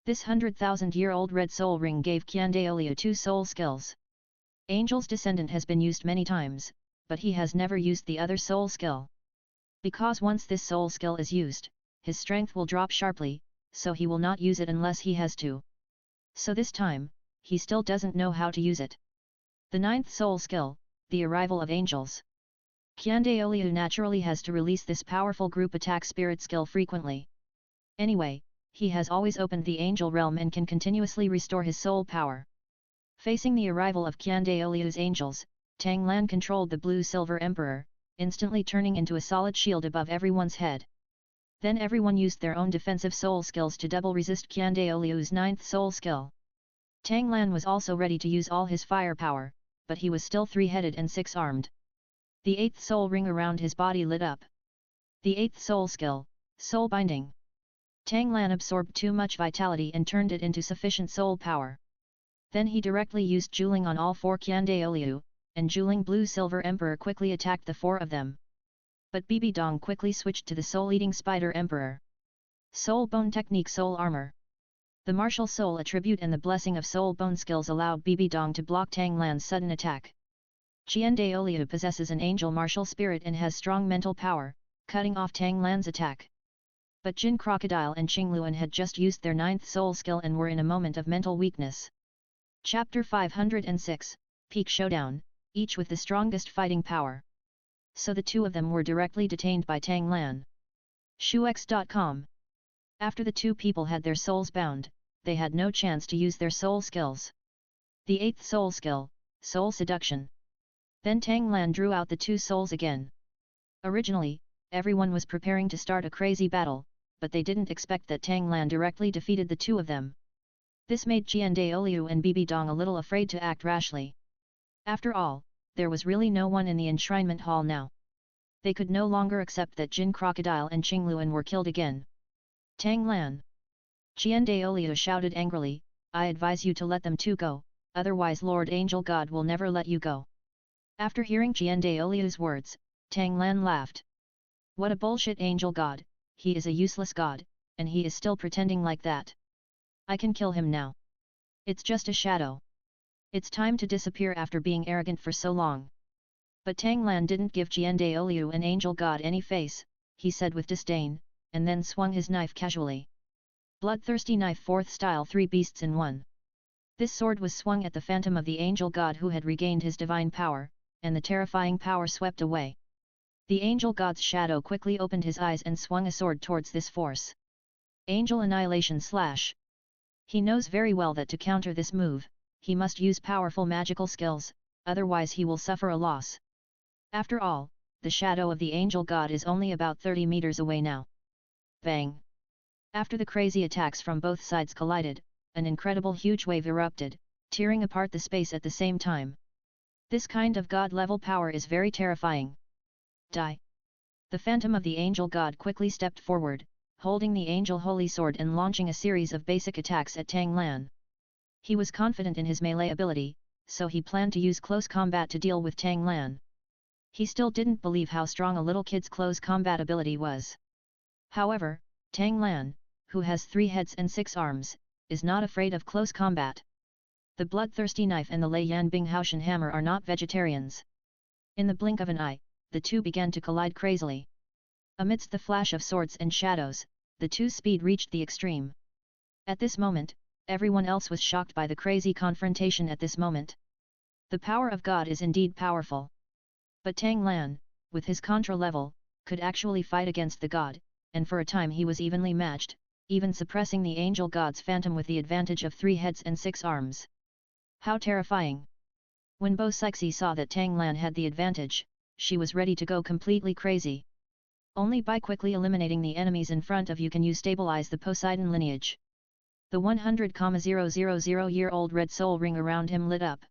This 100,000-year-old red soul ring gave Qian Renxue 2 soul skills. Angel's Descendant has been used many times, but he has never used the other soul skill. Because once this soul skill is used, his strength will drop sharply, so he will not use it unless he has to. So this time, he still doesn't know how to use it. The 9th soul skill, the arrival of angels. Qian Renxue naturally has to release this powerful group attack spirit skill frequently. Anyway, he has always opened the angel realm and can continuously restore his soul power. Facing the arrival of Qian Renxue's angels, Tang Lan controlled the Blue-Silver Emperor, instantly turning into a solid shield above everyone's head. Then everyone used their own defensive soul skills to double resist Qian Renxue's 9th soul skill. Tang Lan was also ready to use all his firepower, but he was still 3-headed and 6-armed. The 8th soul ring around his body lit up. The 8th soul skill, Soul Binding. Tang Lan absorbed too much vitality and turned it into sufficient soul power. Then he directly used Juling on all 4 Qian Renxue, and Juling Blue-Silver Emperor quickly attacked the 4 of them. But Bibi Dong quickly switched to the Soul-Eating Spider Emperor. Soul Bone Technique Soul Armor. The Martial Soul Attribute and the Blessing of Soul Bone skills allowed Bibi Dong to block Tang Lan's sudden attack. Qian Renxue possesses an angel martial spirit and has strong mental power, cutting off Tang Lan's attack. But Jin Crocodile and Qingluan had just used their 9th soul skill and were in a moment of mental weakness. Chapter 506, Peak Showdown, each with the strongest fighting power. So the 2 of them were directly detained by Tang Lan. Shuex.com. After the 2 people had their souls bound, they had no chance to use their soul skills. The 8th soul skill, Soul Seduction. Then Tang Lan drew out the 2 souls again. Originally, everyone was preparing to start a crazy battle, but they didn't expect that Tang Lan directly defeated the 2 of them. This made Qian Renxue and Bibi Dong a little afraid to act rashly. After all, there was really no one in the enshrinement hall now. They could no longer accept that Jin Crocodile and Qingluan were killed again. Tang Lan! Qian Renxue shouted angrily, I advise you to let them 2 go, otherwise Lord Angel God will never let you go. After hearing Qian Renxue's words, Tang Lan laughed. What a bullshit angel god, he is a useless god, and he is still pretending like that. I can kill him now. It's just a shadow. It's time to disappear after being arrogant for so long. But Tang Lan didn't give Qian Renxue an angel god any face, he said with disdain, and then swung his knife casually. Bloodthirsty knife 4th style 3 beasts in 1. This sword was swung at the phantom of the angel god who had regained his divine power, and the terrifying power swept away. The angel god's shadow quickly opened his eyes and swung a sword towards this force. Angel Annihilation Slash. He knows very well that to counter this move, he must use powerful magical skills, otherwise he will suffer a loss. After all, the shadow of the angel god is only about 30 meters away now. Bang! After the crazy attacks from both sides collided, an incredible huge wave erupted, tearing apart the space at the same time. This kind of god-level power is very terrifying. Die! The phantom of the angel god quickly stepped forward, holding the angel holy sword and launching a series of basic attacks at Tang Lan. He was confident in his melee ability, so he planned to use close combat to deal with Tang Lan. He still didn't believe how strong a little kid's close combat ability was. However, Tang Lan, who has 3 heads and 6 arms, is not afraid of close combat. The bloodthirsty knife and the Lei Yan Bing Haoshan hammer are not vegetarians. In the blink of an eye, the two began to collide crazily. Amidst the flash of swords and shadows, the two's speed reached the extreme. At this moment, everyone else was shocked by the crazy confrontation at this moment. The power of God is indeed powerful. But Tang Lan, with his contra level, could actually fight against the god, and for a time he was evenly matched, even suppressing the angel god's phantom with the advantage of 3 heads and 6 arms. How terrifying! When Bo Sixi saw that Tang Lan had the advantage, she was ready to go completely crazy. Only by quickly eliminating the enemies in front of you can you stabilize the Poseidon lineage. The 100,000-year-old red soul ring around him lit up.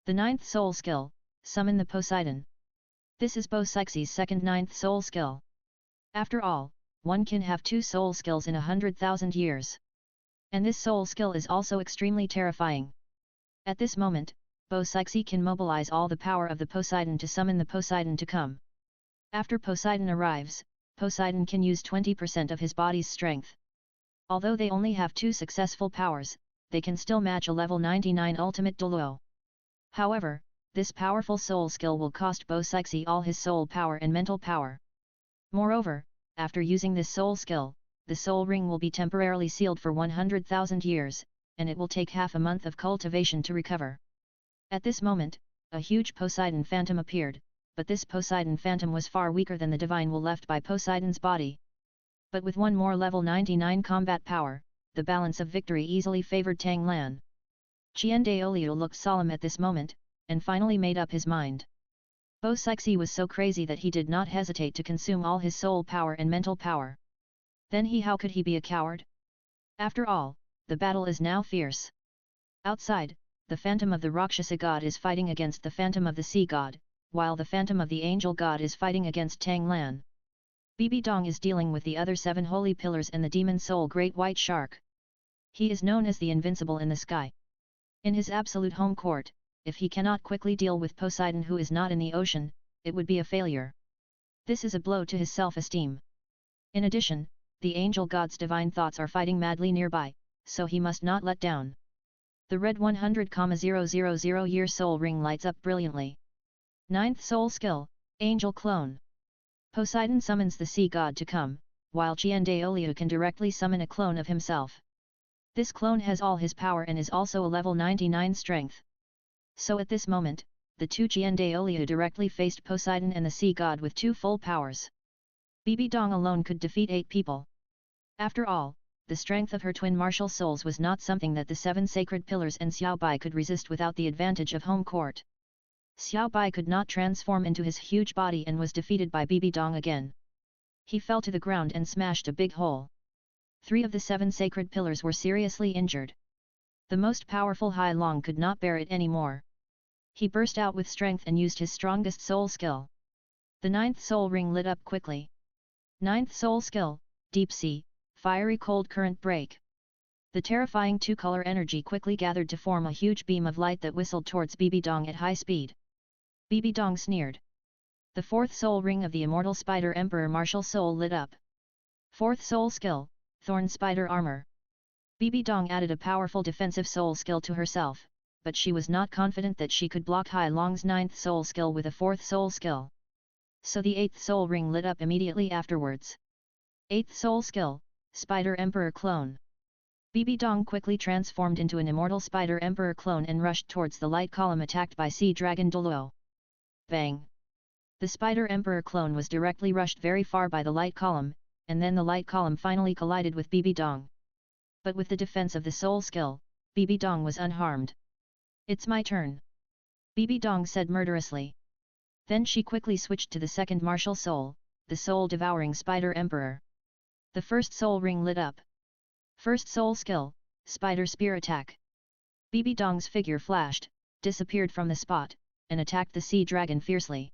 The 9th soul skill, Summon the Poseidon. This is Bo Sixi's second 9th soul skill. After all, one can have 2 soul skills in 100,000 years. And this soul skill is also extremely terrifying. At this moment, Bo Sixi can mobilize all the power of the Poseidon to summon the Poseidon to come. After Poseidon arrives, Poseidon can use 20% of his body's strength. Although they only have 2 successful powers, they can still match a level 99 ultimate Dulo. However, this powerful soul skill will cost Bo Sixi all his soul power and mental power. Moreover, after using this soul skill, the soul ring will be temporarily sealed for 100,000 years, and it will take half a month of cultivation to recover. At this moment, a huge Poseidon phantom appeared, but this Poseidon phantom was far weaker than the divine will left by Poseidon's body. But with one more level 99 combat power, the balance of victory easily favored Tang Lan. Qian Renxue looked solemn at this moment, and finally made up his mind. Bo Sixi was so crazy that he did not hesitate to consume all his soul power and mental power. Then how could he be a coward? After all, the battle is now fierce. Outside, the phantom of the Rakshasa god is fighting against the phantom of the sea god, while the phantom of the angel god is fighting against Tang Lan. Bibi Dong is dealing with the other 7 holy pillars and the demon soul great white shark. He is known as the invincible in the sky. In his absolute home court, if he cannot quickly deal with Poseidon who is not in the ocean, it would be a failure. This is a blow to his self-esteem. In addition, the angel god's divine thoughts are fighting madly nearby, so he must not let down. The red 100,000 year soul ring lights up brilliantly. 9th soul skill, Angel Clone. Poseidon summons the sea god to come, while Qian Renxue can directly summon a clone of himself. This clone has all his power and is also a level 99 strength. So at this moment, the 2 Qian Renxue directly faced Poseidon and the sea god with 2 full powers. Bibi Dong alone could defeat 8 people. After all, the strength of her twin martial souls was not something that the 7 sacred pillars and Xiao Bai could resist without the advantage of home court. Xiao Bai could not transform into his huge body and was defeated by Bibi Dong again. He fell to the ground and smashed a big hole. 3 of the 7 sacred pillars were seriously injured. The most powerful Hai Long could not bear it anymore. He burst out with strength and used his strongest soul skill. The 9th soul ring lit up quickly. 9th soul skill, Deep Sea, Fiery Cold Current Break. The terrifying 2-color energy quickly gathered to form a huge beam of light that whistled towards Bibi Dong at high speed. Bibi Dong sneered. The 4th soul ring of the immortal Spider Emperor martial soul lit up. 4th soul skill, Thorn Spider Armor. Bibi Dong added a powerful defensive soul skill to herself, but she was not confident that she could block Hai Long's 9th soul skill with a 4th soul skill. So the 8th soul ring lit up immediately afterwards. 8th soul skill, Spider Emperor Clone. Bibi Dong quickly transformed into an immortal Spider Emperor clone and rushed towards the light column attacked by Sea Dragon Dulo. Bang! The Spider Emperor clone was directly rushed very far by the light column, and then the light column finally collided with Bibi Dong. But with the defense of the soul skill, Bibi Dong was unharmed. It's my turn. Bibi Dong said murderously. Then she quickly switched to the second martial soul, the soul-devouring Spider Emperor. The 1st soul ring lit up. 1st soul skill, Spider Spear Attack. Bibi Dong's figure flashed, disappeared from the spot, and attacked the Sea Dragon fiercely.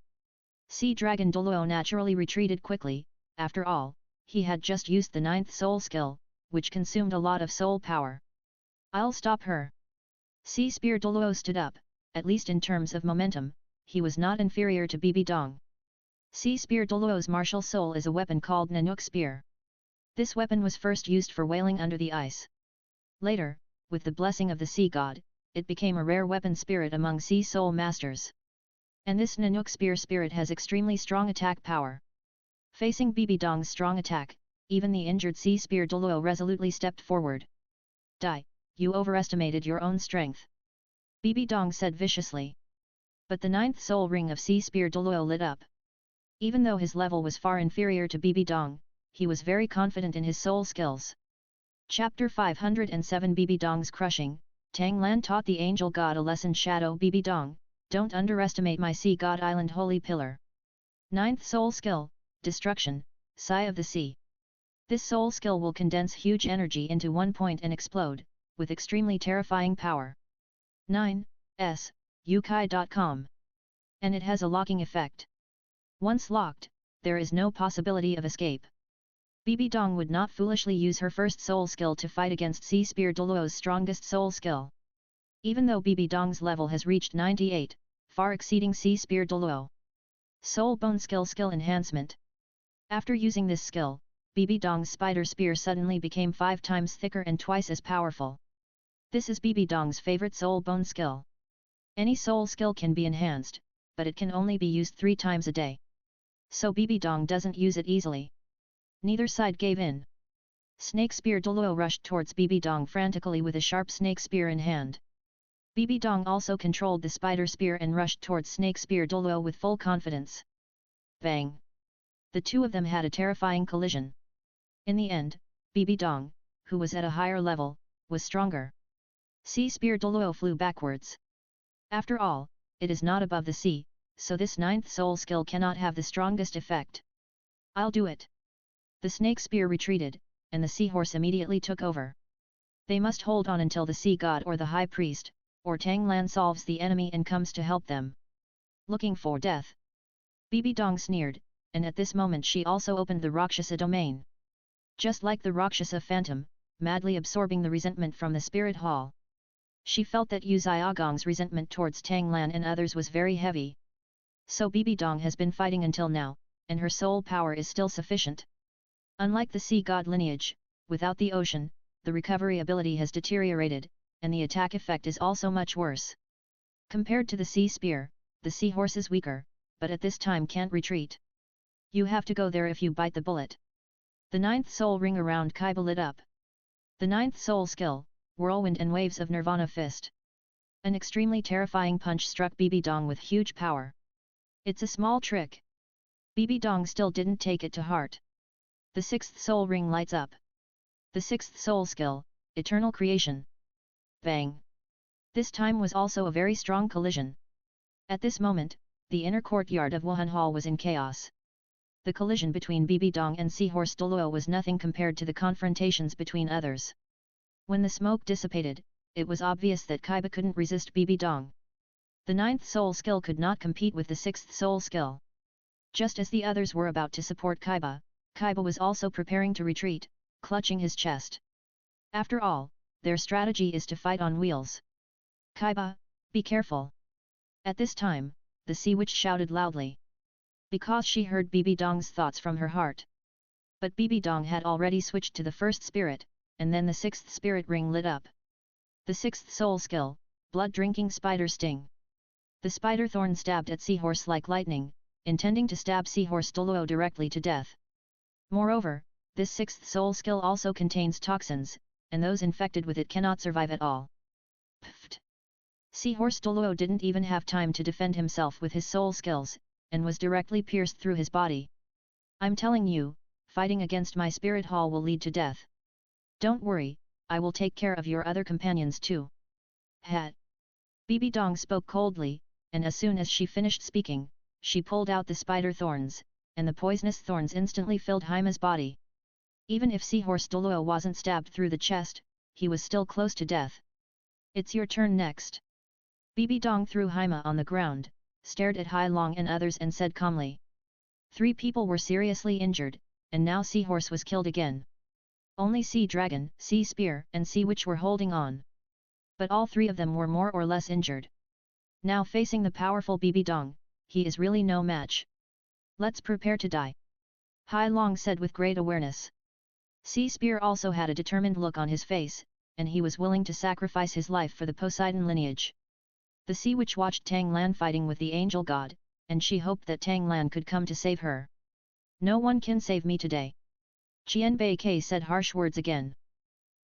Sea Dragon Douluo naturally retreated quickly, after all, he had just used the 9th soul skill, which consumed a lot of soul power. I'll stop her. Sea Spear Douluo stood up, at least in terms of momentum, he was not inferior to Bibi Dong. Sea Spear Douluo's martial soul is a weapon called Nanook Spear. This weapon was first used for whaling under the ice. Later, with the blessing of the sea god, it became a rare weapon spirit among sea soul masters. And this Nanook Spear spirit has extremely strong attack power. Facing Bibi Dong's strong attack, even the injured Sea Spear Douluo resolutely stepped forward. "Die, you overestimated your own strength," Bibi Dong said viciously. But the 9th soul ring of Sea Spear Douluo lit up. Even though his level was far inferior to Bibi Dong, he was very confident in his soul skills. Chapter 507 Bibi Dong's Crushing. Tang Lan taught the angel god a lesson. Shadow Bibi Dong, don't underestimate my sea god island holy pillar. 9th soul skill, Destruction, Sigh of the Sea. This soul skill will condense huge energy into one point and explode, with extremely terrifying power. 9s, Yukai.com. And it has a locking effect. Once locked, there is no possibility of escape. Bibi Dong would not foolishly use her first soul skill to fight against Sea Spear Douluo's strongest soul skill. Even though Bibi Dong's level has reached 98, far exceeding Sea Spear Douluo. Soul Bone Skill Enhancement. After using this skill, Bibi Dong's spider spear suddenly became 5 times thicker and twice as powerful. This is Bibi Dong's favorite soul bone skill. Any soul skill can be enhanced, but it can only be used 3 times a day. So Bibi Dong doesn't use it easily. Neither side gave in. Snake Spear Douluo rushed towards Bibi Dong frantically with a sharp snake spear in hand. Bibi Dong also controlled the spider spear and rushed towards Snake Spear Douluo with full confidence. Bang! The two of them had a terrifying collision. In the end, Bibi Dong, who was at a higher level, was stronger. Sea Spear Douluo flew backwards. After all, it is not above the sea, so this 9th soul skill cannot have the strongest effect. I'll do it. The snake spear retreated, and the seahorse immediately took over. They must hold on until the sea god or the high priest, or Tang Lan solves the enemy and comes to help them. Looking for death. Bibi Dong sneered, and at this moment she also opened the Rakshasa domain. Just like the Rakshasa phantom, madly absorbing the resentment from the spirit hall. She felt that Yu Xiaogang's resentment towards Tang Lan and others was very heavy. So Bibi Dong has been fighting until now, and her soul power is still sufficient. Unlike the sea god lineage, without the ocean, the recovery ability has deteriorated, and the attack effect is also much worse. Compared to the sea spear, the seahorse is weaker, but at this time can't retreat. You have to go there if you bite the bullet. The 9th soul ring around Kaiba lit up. The 9th soul skill, Whirlwind and Waves of Nirvana Fist. An extremely terrifying punch struck Bibi Dong with huge power. It's a small trick. Bibi Dong still didn't take it to heart. The 6th soul ring lights up. The 6th soul skill, Eternal Creation. Bang! This time was also a very strong collision. At this moment, the inner courtyard of Wuhun Hall was in chaos. The collision between Bibi Dong and Seahorse Douluo was nothing compared to the confrontations between others. When the smoke dissipated, it was obvious that Kaiba couldn't resist Bibi Dong. The 9th soul skill could not compete with the 6th soul skill. Just as the others were about to support Kaiba, Kaiba was also preparing to retreat, clutching his chest. After all, their strategy is to fight on wheels. Kaiba, be careful! At this time, the sea witch shouted loudly. Because she heard Bibi Dong's thoughts from her heart. But Bibi Dong had already switched to the first spirit, and then the 6th spirit ring lit up. The 6th soul skill, Blood-Drinking Spider Sting. The spider thorn stabbed at Seahorse like lightning, intending to stab Seahorse Douluo directly to death. Moreover, this 6th soul skill also contains toxins, and those infected with it cannot survive at all. Pfft! Seahorse Douluo didn't even have time to defend himself with his soul skills, and was directly pierced through his body. I'm telling you, fighting against my spirit hall will lead to death. Don't worry, I will take care of your other companions too. Hat. Bibi Dong spoke coldly, and as soon as she finished speaking, she pulled out the spider thorns, and the poisonous thorns instantly filled Haima's body. Even if Seahorse Douluo wasn't stabbed through the chest, he was still close to death. It's your turn next. Bibi Dong threw Haima on the ground, stared at Hai Long and others and said calmly. 3 people were seriously injured, and now Seahorse was killed again. Only Sea Dragon, Sea Spear and Sea Witch were holding on. But all 3 of them were more or less injured. Now facing the powerful Bibi Dong, he is really no match. Let's prepare to die. Hai Long said with great awareness. Sea Spear also had a determined look on his face, and he was willing to sacrifice his life for the Poseidon lineage. The Sea Witch watched Tang Lan fighting with the angel god, and she hoped that Tang Lan could come to save her. No one can save me today. Qian Bei said harsh words again.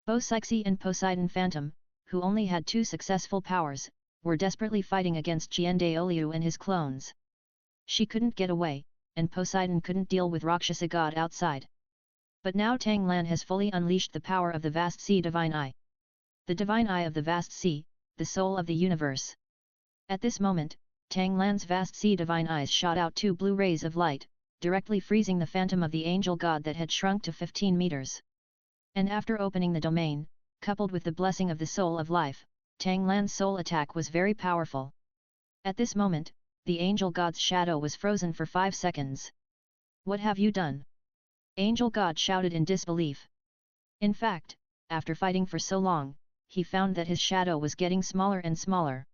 Bo Sixi and Poseidon Phantom, who only had 2 successful powers, were desperately fighting against Qian Daoliu and his clones. She couldn't get away, and Poseidon couldn't deal with Rakshasa god outside. But now Tang Lan has fully unleashed the power of the vast sea Divine Eye. The Divine Eye of the vast sea, the soul of the universe. At this moment, Tang Lan's vast sea Divine Eyes shot out 2 blue rays of light, directly freezing the phantom of the angel god that had shrunk to 15 meters. And after opening the domain, coupled with the blessing of the soul of life, Tang Lan's soul attack was very powerful. At this moment, the angel god's shadow was frozen for 5 seconds. What have you done? Angel god shouted in disbelief. In fact, after fighting for so long, he found that his shadow was getting smaller and smaller.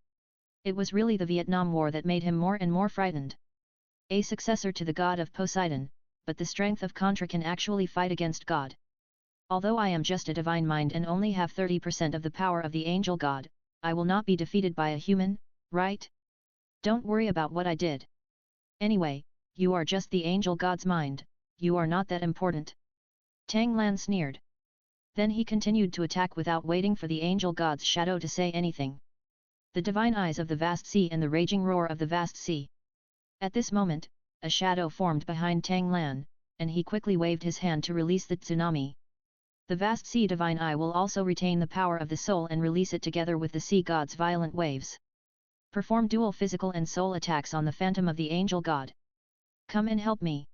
It was really the Vietnam War that made him more and more frightened. A successor to the god of Poseidon, but the strength of Contra can actually fight against God. Although I am just a divine mind and only have 30% of the power of the angel god, I will not be defeated by a human, right? Don't worry about what I did. Anyway, you are just the angel god's mind, you are not that important. Tang Lan sneered. Then he continued to attack without waiting for the angel god's shadow to say anything. The divine eyes of the vast sea and the raging roar of the vast sea. At this moment, a shadow formed behind Tang Lan, and he quickly waved his hand to release the tsunami. The vast sea divine eye will also retain the power of the soul and release it together with the sea god's violent waves. Perform dual physical and soul attacks on the phantom of the angel god. Come and help me.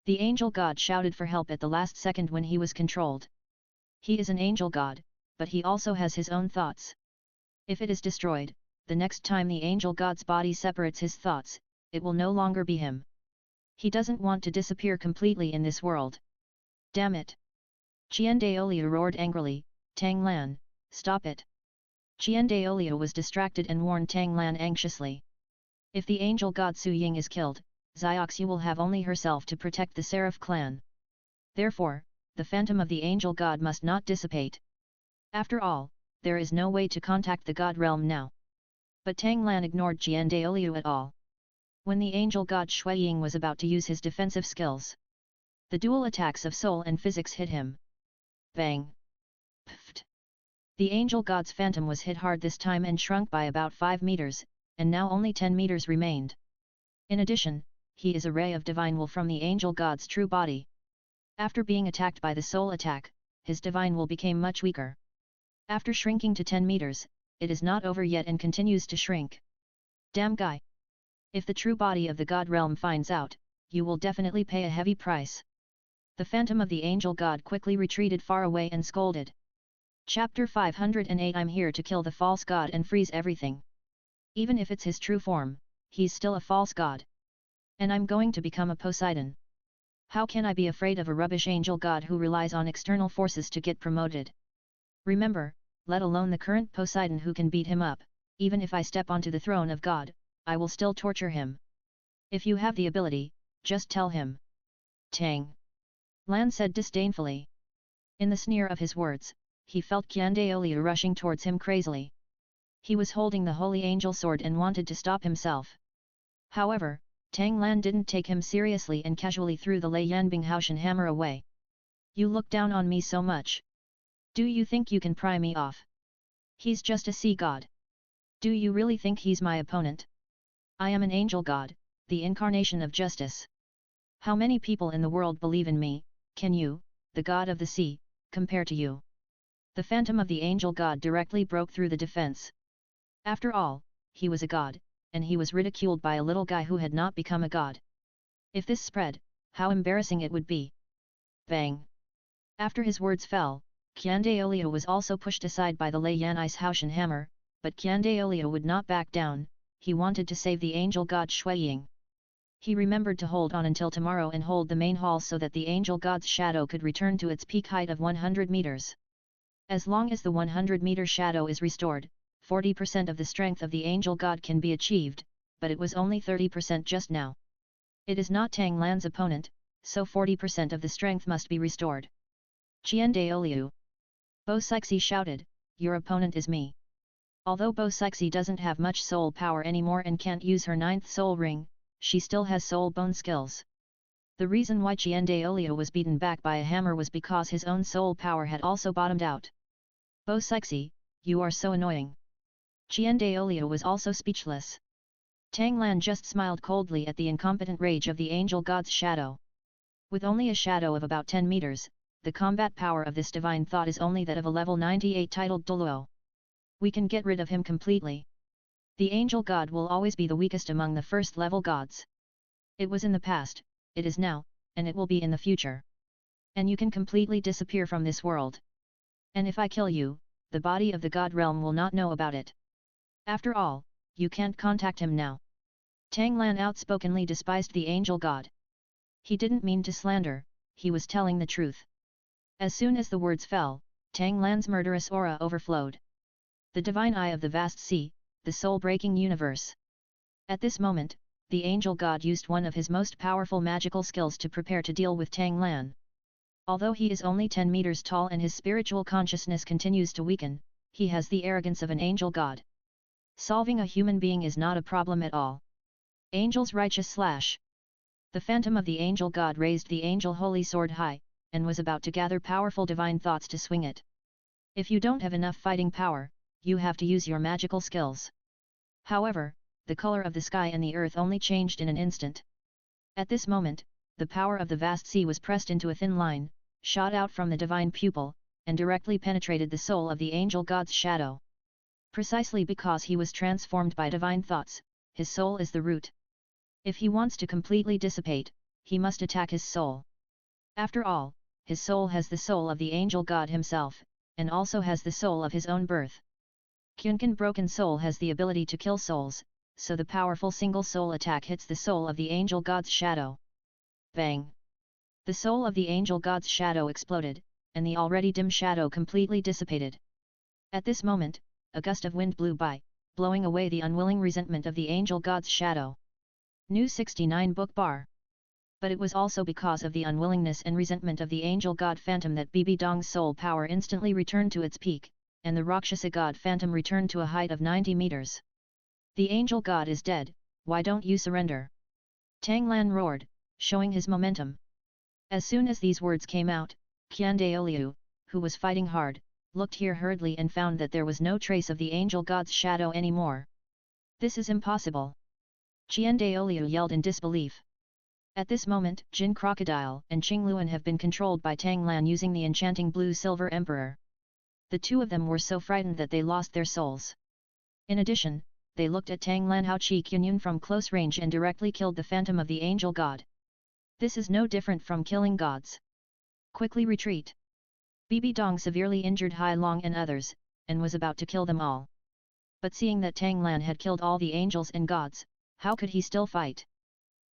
The angel god shouted for help at the last second when he was controlled. He is an angel god, but he also has his own thoughts. If it is destroyed, the next time the angel god's body separates his thoughts, it will no longer be him. He doesn't want to disappear completely in this world. Damn it! Qian Daoliu roared angrily, Tang Lan, stop it! Qian Daoliu was distracted and warned Tang Lan anxiously. If the angel god Su Ying is killed, Xioxu will have only herself to protect the Seraph clan. Therefore, the phantom of the angel god must not dissipate. After all, there is no way to contact the god realm now. But Tang Lan ignored Qian Daoliu at all. When the angel god Shui Ying was about to use his defensive skills, the dual attacks of soul and physics hit him. Bang! Pfft! The angel god's phantom was hit hard this time and shrunk by about 5 meters, and now only 10 meters remained. In addition, he is a ray of divine will from the angel god's true body. After being attacked by the soul attack, his divine will became much weaker. After shrinking to 10 meters, it is not over yet and continues to shrink. Damn guy! If the true body of the god realm finds out, you will definitely pay a heavy price. The phantom of the angel god quickly retreated far away and scolded. Chapter 508 I'm here to kill the false god and freeze everything. Even if it's his true form, he's still a false god. And I'm going to become a Poseidon. How can I be afraid of a rubbish angel god who relies on external forces to get promoted? Remember, let alone the current Poseidon who can beat him up, even if I step onto the throne of God, I will still torture him. If you have the ability, just tell him. Tang Lan said disdainfully. In the sneer of his words, he felt Qian Daoliu rushing towards him crazily. He was holding the holy angel sword and wanted to stop himself. However, Tang Lan didn't take him seriously and casually threw the Lei Yanbinghaoshan hammer away. You look down on me so much. Do you think you can pry me off? He's just a sea god. Do you really think he's my opponent? I am an angel god, the incarnation of justice. How many people in the world believe in me, can you, the god of the sea, compare to you? The phantom of the angel god directly broke through the defense. After all, he was a god, and he was ridiculed by a little guy who had not become a god. If this spread, how embarrassing it would be. Bang! After his words fell, Qian Daoliu was also pushed aside by the Lei Yanbinghaoshan hammer, but Qian Daoliu would not back down, he wanted to save the angel god Shui Ying. He remembered to hold on until tomorrow and hold the main hall so that the angel god's shadow could return to its peak height of 100 meters. As long as the 100-meter shadow is restored, 40% of the strength of the angel god can be achieved, but it was only 30% just now. It is not Tang Lan's opponent, so 40% of the strength must be restored. Qian Renxue. Bo Sixi shouted, your opponent is me. Although Bo Sixi doesn't have much soul power anymore and can't use her 9th soul ring, she still has soul bone skills. The reason why Qian Renxue was beaten back by a hammer was because his own soul power had also bottomed out. Bo Sixi, you are so annoying. Qian Renxue was also speechless. Tang Lan just smiled coldly at the incompetent rage of the angel god's shadow. With only a shadow of about 10 meters, the combat power of this divine thought is only that of a level 98 titled Dulo. We can get rid of him completely. The angel god will always be the weakest among the first level gods. It was in the past, it is now, and it will be in the future. And you can completely disappear from this world. And if I kill you, the body of the god realm will not know about it. After all, you can't contact him now. Tang Lan outspokenly despised the angel god. He didn't mean to slander, he was telling the truth. As soon as the words fell, Tang Lan's murderous aura overflowed. The divine eye of the vast sea, the soul-breaking universe. At this moment, the angel god used one of his most powerful magical skills to prepare to deal with Tang Lan. Although he is only 10 meters tall and his spiritual consciousness continues to weaken, he has the arrogance of an angel god. Solving a human being is not a problem at all. Angel's righteous slash. The phantom of the angel god raised the angel holy sword high, and was about to gather powerful divine thoughts to swing it. If you don't have enough fighting power, you have to use your magical skills. However, the color of the sky and the earth only changed in an instant. At this moment, the power of the vast sea was pressed into a thin line, shot out from the divine pupil, and directly penetrated the soul of the angel god's shadow. Precisely because he was transformed by divine thoughts, his soul is the root. If he wants to completely dissipate, he must attack his soul. After all, his soul has the soul of the angel god himself, and also has the soul of his own birth. Qian broken soul has the ability to kill souls, so the powerful single soul attack hits the soul of the angel god's shadow. Bang! The soul of the angel god's shadow exploded, and the already dim shadow completely dissipated. At this moment, a gust of wind blew by, blowing away the unwilling resentment of the angel god's shadow. New 69 book bar. But it was also because of the unwillingness and resentment of the angel god phantom that Bibi Dong's soul power instantly returned to its peak, and the Rakshasa god phantom returned to a height of 90 meters. The angel god is dead, why don't you surrender? Tang Lan roared, showing his momentum. As soon as these words came out, Qian Renxue, who was fighting hard, looked here hurriedly and found that there was no trace of the angel god's shadow anymore. This is impossible! Qian Renxue yelled in disbelief. At this moment, Jin Crocodile and Qingluan have been controlled by Tang Lan using the enchanting blue-silver emperor. The two of them were so frightened that they lost their souls. In addition, they looked at Tang Lan Hao Qi Qianyun from close range and directly killed the phantom of the angel god. This is no different from killing gods. Quickly retreat! Bibi Dong severely injured Hai Long and others, and was about to kill them all. But seeing that Tang Lan had killed all the angels and gods, how could he still fight?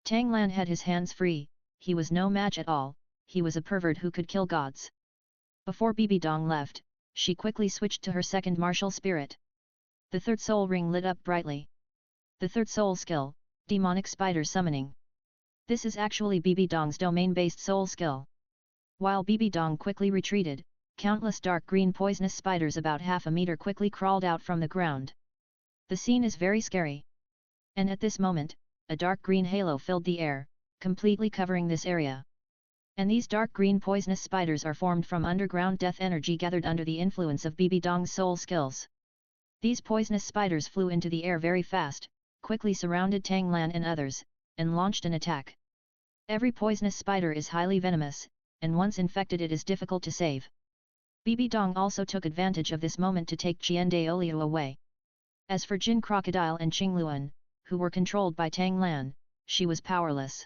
Tang Lan had his hands free, he was no match at all, he was a pervert who could kill gods. Before Bibi Dong left, she quickly switched to her second martial spirit. The third soul ring lit up brightly. The third soul skill, demonic spider summoning. This is actually Bibi Dong's domain-based soul skill. While Bibi Dong quickly retreated, countless dark green poisonous spiders about half a meter quickly crawled out from the ground. The scene is very scary. And at this moment, a dark green halo filled the air, completely covering this area. And these dark green poisonous spiders are formed from underground death energy gathered under the influence of Bibi Dong's soul skills. These poisonous spiders flew into the air very fast, quickly surrounded Tang Lan and others, and launched an attack. Every poisonous spider is highly venomous, and once infected it is difficult to save. Bibi Dong also took advantage of this moment to take Qian Renxue away. As for Jin Crocodile and Qingluan, who were controlled by Tang Lan, she was powerless.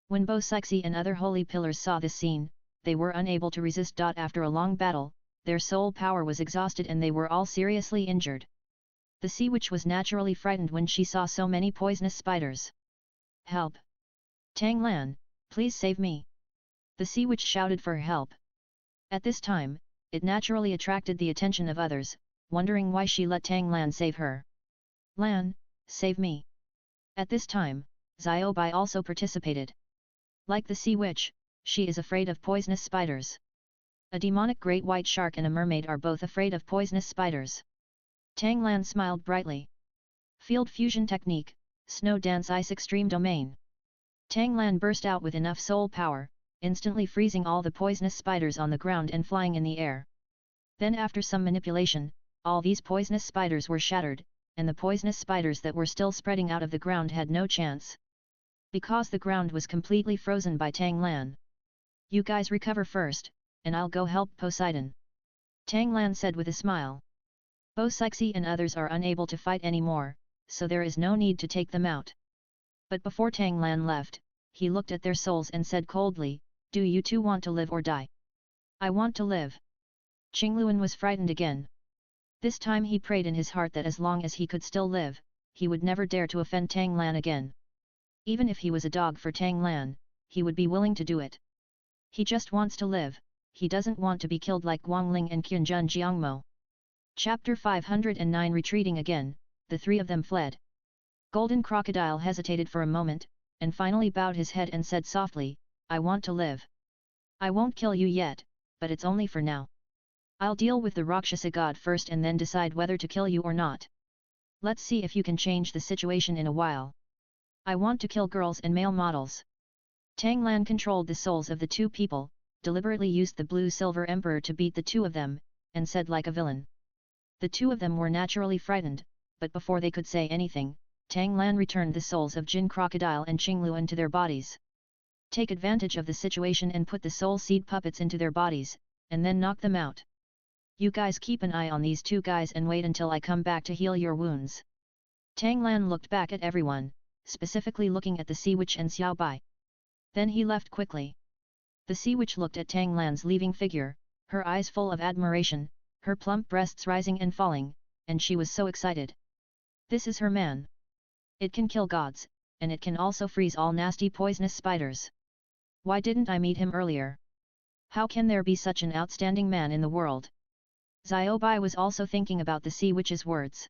When Bo Sixi and other holy pillars saw this scene, they were unable to resist. After a long battle, their soul power was exhausted and they were all seriously injured. The sea witch was naturally frightened when she saw so many poisonous spiders. Help! Tang Lan, please save me! The sea witch shouted for help. At this time, it naturally attracted the attention of others, wondering why she let Tang Lan save her. Lan, save me! At this time, Xiaobai also participated. Like the sea witch, she is afraid of poisonous spiders. A demonic great white shark and a mermaid are both afraid of poisonous spiders. Tang Lan smiled brightly. Field fusion technique, snow dance ice extreme domain. Tang Lan burst out with enough soul power, instantly freezing all the poisonous spiders on the ground and flying in the air. Then after some manipulation, all these poisonous spiders were shattered, and the poisonous spiders that were still spreading out of the ground had no chance. Because the ground was completely frozen by Tang Lan. You guys recover first, and I'll go help Poseidon. Tang Lan said with a smile. Bosixi and others are unable to fight anymore, so there is no need to take them out. But before Tang Lan left, he looked at their souls and said coldly, "Do you two want to live or die?" "I want to live." Qingluan was frightened again. This time he prayed in his heart that as long as he could still live, he would never dare to offend Tang Lan again. Even if he was a dog for Tang Lan, he would be willing to do it. He just wants to live, he doesn't want to be killed like Guangling and Qianjun Jiangmo. Chapter 509 Retreating again, the three of them fled. Golden Crocodile hesitated for a moment, and finally bowed his head and said softly, "I want to live. I won't kill you yet, but it's only for now. I'll deal with the Rakshasa god first and then decide whether to kill you or not. Let's see if you can change the situation in a while. I want to kill girls and male models." Tang Lan controlled the souls of the two people, deliberately used the Blue-Silver Emperor to beat the two of them, and said like a villain. The two of them were naturally frightened, but before they could say anything, Tang Lan returned the souls of Jin Crocodile and Qingluan to their bodies. Take advantage of the situation and put the soul seed puppets into their bodies, and then knock them out. You guys keep an eye on these two guys and wait until I come back to heal your wounds. Tang Lan looked back at everyone, specifically looking at the Sea Witch and Xiao Bai. Then he left quickly. The Sea Witch looked at Tang Lan's leaving figure, her eyes full of admiration, her plump breasts rising and falling, and she was so excited. This is her man. It can kill gods, and it can also freeze all nasty poisonous spiders. Why didn't I meet him earlier? How can there be such an outstanding man in the world? Xiaobai was also thinking about the Sea Witch's words.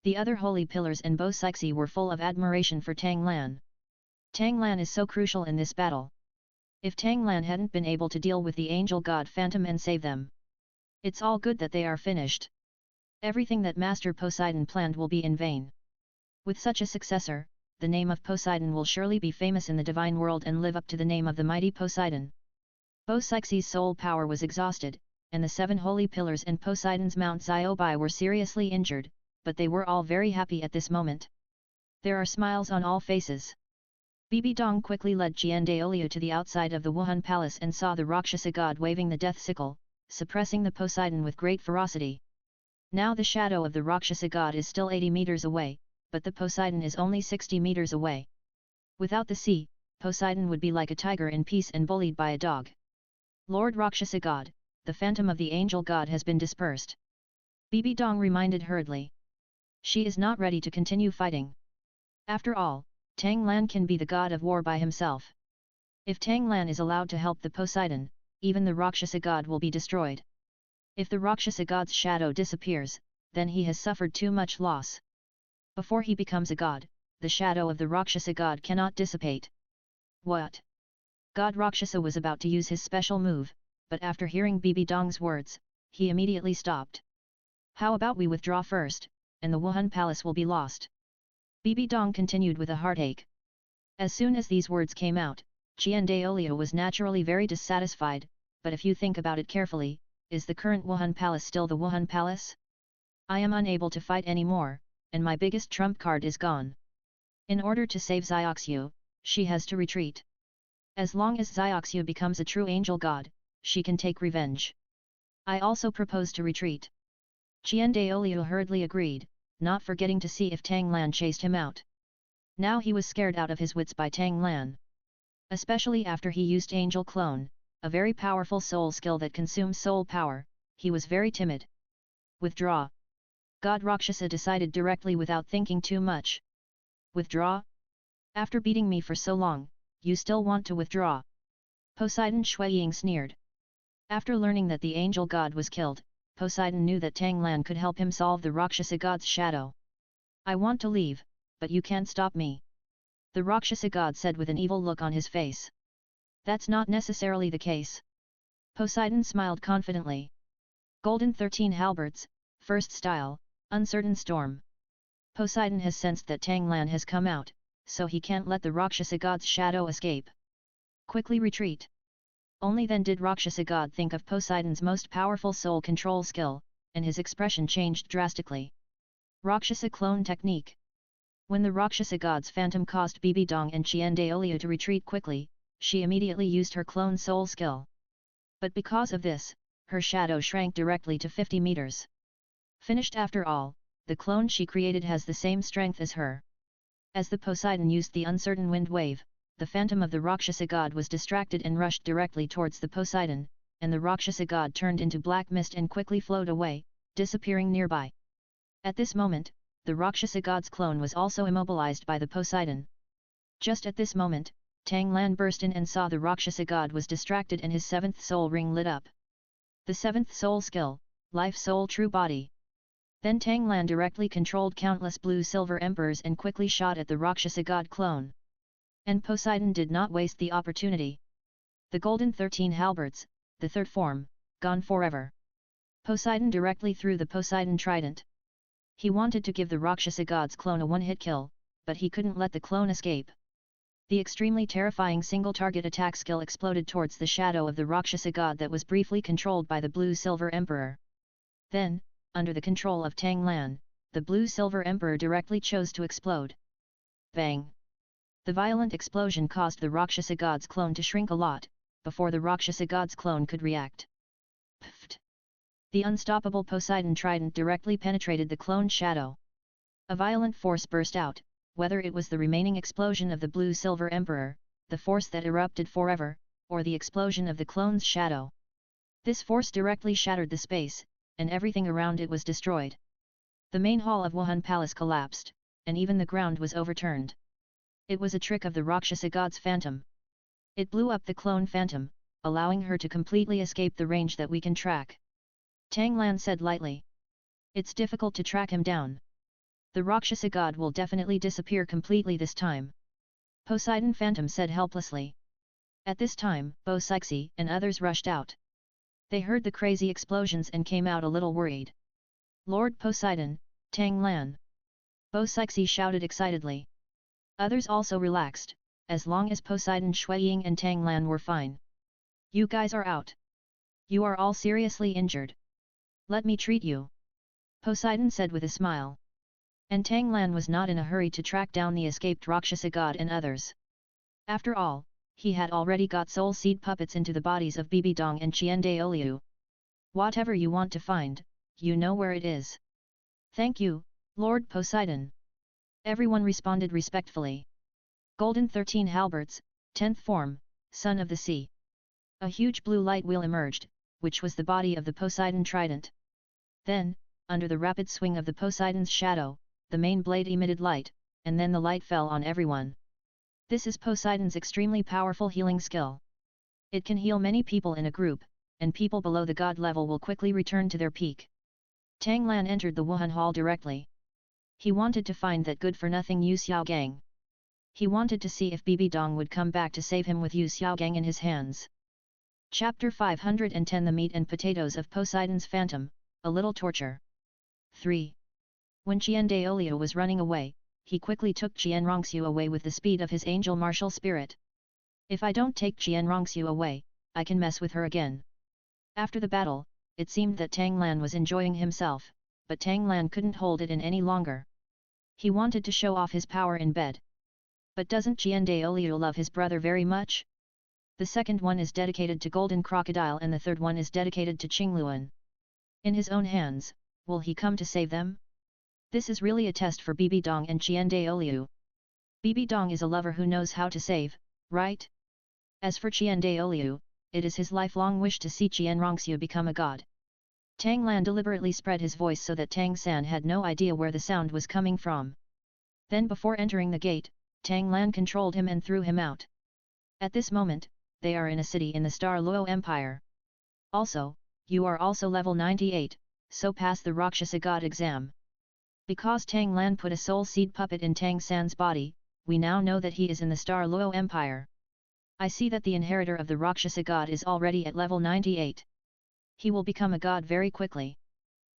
The other holy pillars and Bosixi were full of admiration for Tang Lan. Tang Lan is so crucial in this battle. If Tang Lan hadn't been able to deal with the angel god Phantom and save them, it's all good that they are finished. Everything that Master Poseidon planned will be in vain. With such a successor, the name of Poseidon will surely be famous in the divine world and live up to the name of the mighty Poseidon. Bosixi's soul power was exhausted, and the 7 holy pillars and Poseidon's Mount Xiaobai were seriously injured, but they were all very happy at this moment. There are smiles on all faces. Bibi Dong quickly led Qian Renxue to the outside of the Wuhun palace and saw the Rakshasa god waving the death sickle, suppressing the Poseidon with great ferocity. Now the shadow of the Rakshasa god is still 80 meters away, but the Poseidon is only 60 meters away. Without the sea, Poseidon would be like a tiger in peace and bullied by a dog. Lord Rakshasa god, the phantom of the angel god has been dispersed. Bibi Dong reminded hurriedly. She is not ready to continue fighting. After all, Tang Lan can be the god of war by himself. If Tang Lan is allowed to help the Poseidon, even the Rakshasa god will be destroyed. If the Rakshasa god's shadow disappears, then he has suffered too much loss. Before he becomes a god, the shadow of the Rakshasa god cannot dissipate. What? God Rakshasa was about to use his special move, but after hearing Bibi Dong's words, he immediately stopped. How about we withdraw first, and the Wuhun palace will be lost? Bibi Dong continued with a heartache. As soon as these words came out, Qian Renxue was naturally very dissatisfied, but if you think about it carefully, is the current Wuhun palace still the Wuhun palace? I am unable to fight anymore, and my biggest trump card is gone. In order to save Xiaoxue, she has to retreat. As long as Xiaoxue becomes a true angel god, she can take revenge. I also propose to retreat. Qian Renxue hurriedly agreed, not forgetting to see if Tang Lan chased him out. Now he was scared out of his wits by Tang Lan. Especially after he used Angel Clone, a very powerful soul skill that consumes soul power, he was very timid. Withdraw. God Rakshasa decided directly without thinking too much. Withdraw? After beating me for so long, you still want to withdraw? Poseidon Shuiying sneered. After learning that the angel god was killed, Poseidon knew that Tang Lan could help him solve the Rakshasa god's shadow. I want to leave, but you can't stop me," the Rakshasa god said with an evil look on his face. "That's not necessarily the case." Poseidon smiled confidently. Golden 13 halberds, first style, uncertain storm. Poseidon has sensed that Tang Lan has come out, so he can't let the Rakshasa god's shadow escape. Quickly retreat. Only then did Rakshasa god think of Poseidon's most powerful soul control skill, and his expression changed drastically. Rakshasa clone technique. When the Rakshasa god's phantom caused Bibi Dong and Qian Renxue to retreat quickly, she immediately used her clone soul skill. But because of this, her shadow shrank directly to 50 meters. Finished after all, the clone she created has the same strength as her. As the Poseidon used the uncertain wind wave, the phantom of the Rakshasa god was distracted and rushed directly towards the Poseidon, and the Rakshasa god turned into black mist and quickly flowed away, disappearing nearby. At this moment, the Rakshasa god's clone was also immobilized by the Poseidon. Just at this moment, Tang Lan burst in and saw the Rakshasa god was distracted and his seventh soul ring lit up. The seventh soul skill, Life Soul True Body. Then Tang Lan directly controlled countless blue-silver emperors and quickly shot at the Rakshasa god clone. And Poseidon did not waste the opportunity. The golden 13 halberds, the third form, gone forever. Poseidon directly threw the Poseidon trident. He wanted to give the Rakshasa god's clone a one-hit kill, but he couldn't let the clone escape. The extremely terrifying single-target attack skill exploded towards the shadow of the Rakshasa god that was briefly controlled by the blue-silver emperor. Then, under the control of Tang Lan, the blue-silver emperor directly chose to explode. Bang! The violent explosion caused the Rakshasa god's clone to shrink a lot, before the Rakshasa god's clone could react. Pfft! The unstoppable Poseidon trident directly penetrated the clone's shadow. A violent force burst out, whether it was the remaining explosion of the blue-silver emperor, the force that erupted forever, or the explosion of the clone's shadow. This force directly shattered the space, and everything around it was destroyed. The main hall of Wuhun Palace collapsed, and even the ground was overturned. It was a trick of the Rakshasa god's phantom. It blew up the clone phantom, allowing her to completely escape the range that we can track. Tang Lan said lightly. It's difficult to track him down. The Rakshasa god will definitely disappear completely this time. Poseidon phantom said helplessly. At this time, Bo Sixi and others rushed out. They heard the crazy explosions and came out a little worried. Lord Poseidon, Tang Lan! Bo Sixi shouted excitedly. Others also relaxed, as long as Poseidon Shuiying and Tang Lan were fine. You guys are out. You are all seriously injured. Let me treat you. Poseidon said with a smile. And Tang Lan was not in a hurry to track down the escaped Rakshasa god and others. After all, he had already got soul seed puppets into the bodies of Bibi Dong and Qian Renxue. Whatever you want to find, you know where it is. Thank you, Lord Poseidon. Everyone responded respectfully. Golden 13 halberds, 10th form, Son of the Sea. A huge blue light wheel emerged, which was the body of the Poseidon trident. Then, under the rapid swing of the Poseidon's shadow, the main blade emitted light, and then the light fell on everyone. This is Poseidon's extremely powerful healing skill. It can heal many people in a group, and people below the god level will quickly return to their peak. Tang Lan entered the Wuhun hall directly. He wanted to find that good-for-nothing Yu Xiaogang. He wanted to see if Bibi Dong would come back to save him with Yu Xiaogang in his hands. Chapter 510 The Meat and Potatoes of Poseidon's Phantom, A Little Torture. 3. When Qian Renxue was running away, he quickly took Qian Renxue away with the speed of his angel martial spirit. If I don't take Qian Renxue away, I can mess with her again. After the battle, it seemed that Tang Lan was enjoying himself, but Tang Lan couldn't hold it in any longer. He wanted to show off his power in bed. But doesn't Qian Renxue love his brother very much? The second one is dedicated to Golden Crocodile and the third one is dedicated to Qingluan. In his own hands, will he come to save them? This is really a test for Bibi Dong and Qian Renxue. Bibi Dong is a lover who knows how to save, right? As for Qian Renxue, it is his lifelong wish to see Qian Renxue become a god. Tang Lan deliberately spread his voice so that Tang San had no idea where the sound was coming from. Then before entering the gate, Tang Lan controlled him and threw him out. At this moment, they are in a city in the Star Luo Empire. Also, you are also level 98, so pass the Rakshasa God exam. Because Tang Lan put a soul seed puppet in Tang San's body, we now know that he is in the Star Luo Empire. I see that the inheritor of the Rakshasa god is already at level 98. He will become a god very quickly.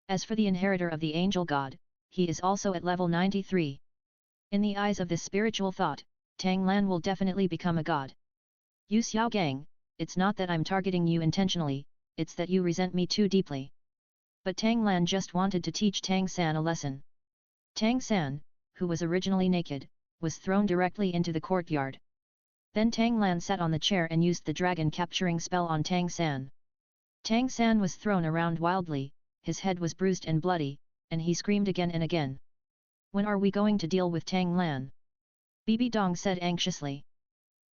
As for the inheritor of the Angel God, he is also at level 93. In the eyes of this spiritual thought, Tang Lan will definitely become a god. Yu Xiaogang, it's not that I'm targeting you intentionally, it's that you resent me too deeply. But Tang Lan just wanted to teach Tang San a lesson. Tang San, who was originally naked, was thrown directly into the courtyard. Then Tang Lan sat on the chair and used the dragon capturing spell on Tang San. Tang San was thrown around wildly, his head was bruised and bloody, and he screamed again and again. When are we going to deal with Tang Lan? Bibi Dong said anxiously.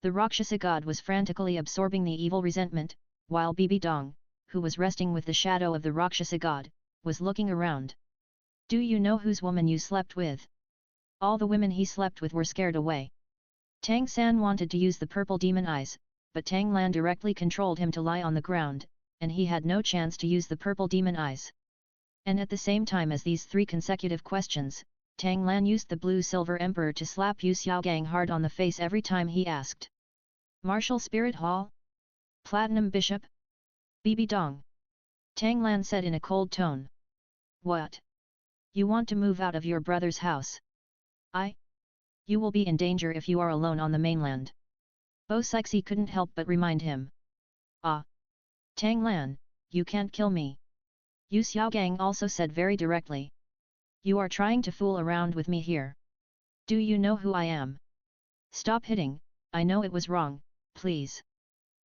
The Rakshasa god was frantically absorbing the evil resentment, while Bibi Dong, who was resting with the shadow of the Rakshasa god, was looking around. Do you know whose woman you slept with? All the women he slept with were scared away. Tang San wanted to use the purple demon eyes, but Tang Lan directly controlled him to lie on the ground, and he had no chance to use the purple demon eyes. And at the same time as these three consecutive questions, Tang Lan used the blue silver emperor to slap Yu Xiaogang hard on the face every time he asked. Martial Spirit Hall? Platinum Bishop? Bibi Dong. Tang Lan said in a cold tone. What? You want to move out of your brother's house? You will be in danger if you are alone on the mainland. Bo Sixi couldn't help but remind him. Ah! Tang Lan, you can't kill me. Yu Xiaogang also said very directly. You are trying to fool around with me here. Do you know who I am? Stop hitting, I know it was wrong, please.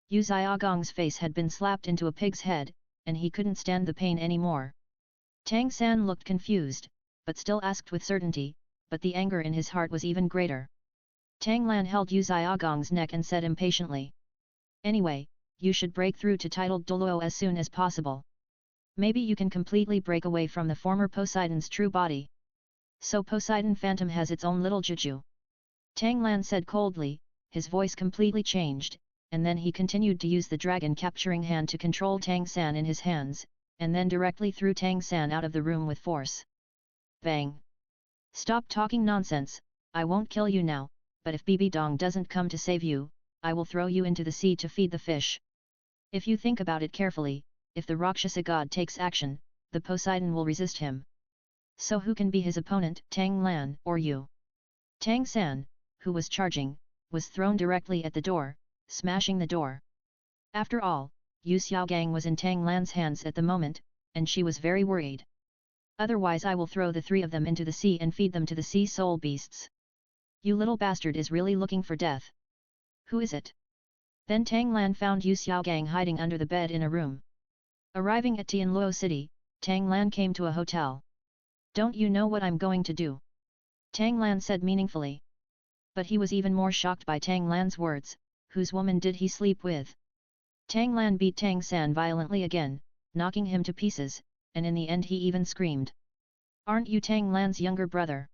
Yu Xiaogang's face had been slapped into a pig's head, and he couldn't stand the pain anymore. Tang San looked confused, but still asked with certainty, but the anger in his heart was even greater. Tang Lan held Yu Xiaogang's neck and said impatiently. Anyway, you should break through to titled Dulo as soon as possible. Maybe you can completely break away from the former Poseidon's true body. So Poseidon Phantom has its own little juju. Tang Lan said coldly, his voice completely changed, and then he continued to use the dragon capturing hand to control Tang San in his hands, and then directly threw Tang San out of the room with force. Bang! Stop talking nonsense, I won't kill you now, but if Bibi Dong doesn't come to save you, I will throw you into the sea to feed the fish. If you think about it carefully, if the Rakshasa god takes action, the Poseidon will resist him. So who can be his opponent, Tang Lan or you? Tang San, who was charging, was thrown directly at the door, smashing the door. After all, Yu Xiaogang was in Tang Lan's hands at the moment, and she was very worried. Otherwise I will throw the three of them into the sea and feed them to the sea soul beasts. You little bastard is really looking for death. Who is it? Then Tang Lan found Yu Xiaogang hiding under the bed in a room. Arriving at Tianluo City, Tang Lan came to a hotel. Don't you know what I'm going to do? Tang Lan said meaningfully. But he was even more shocked by Tang Lan's words, whose woman did he sleep with? Tang Lan beat Tang San violently again, knocking him to pieces, and in the end he even screamed. Aren't you Tang Lan's younger brother?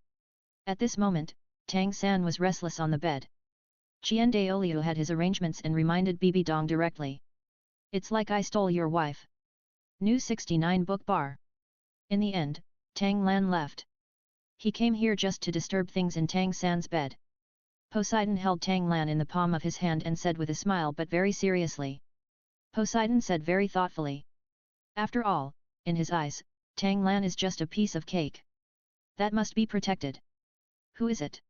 At this moment, Tang San was restless on the bed. Qian Renxue had his arrangements and reminded Bibi Dong directly. It's like I stole your wife. New 69 book bar. In the end, Tang Lan left. He came here just to disturb things in Tang San's bed. Poseidon held Tang Lan in the palm of his hand and said with a smile but very seriously. Poseidon said very thoughtfully. After all, in his eyes, Tang Lan is just a piece of cake. That must be protected. Who is it?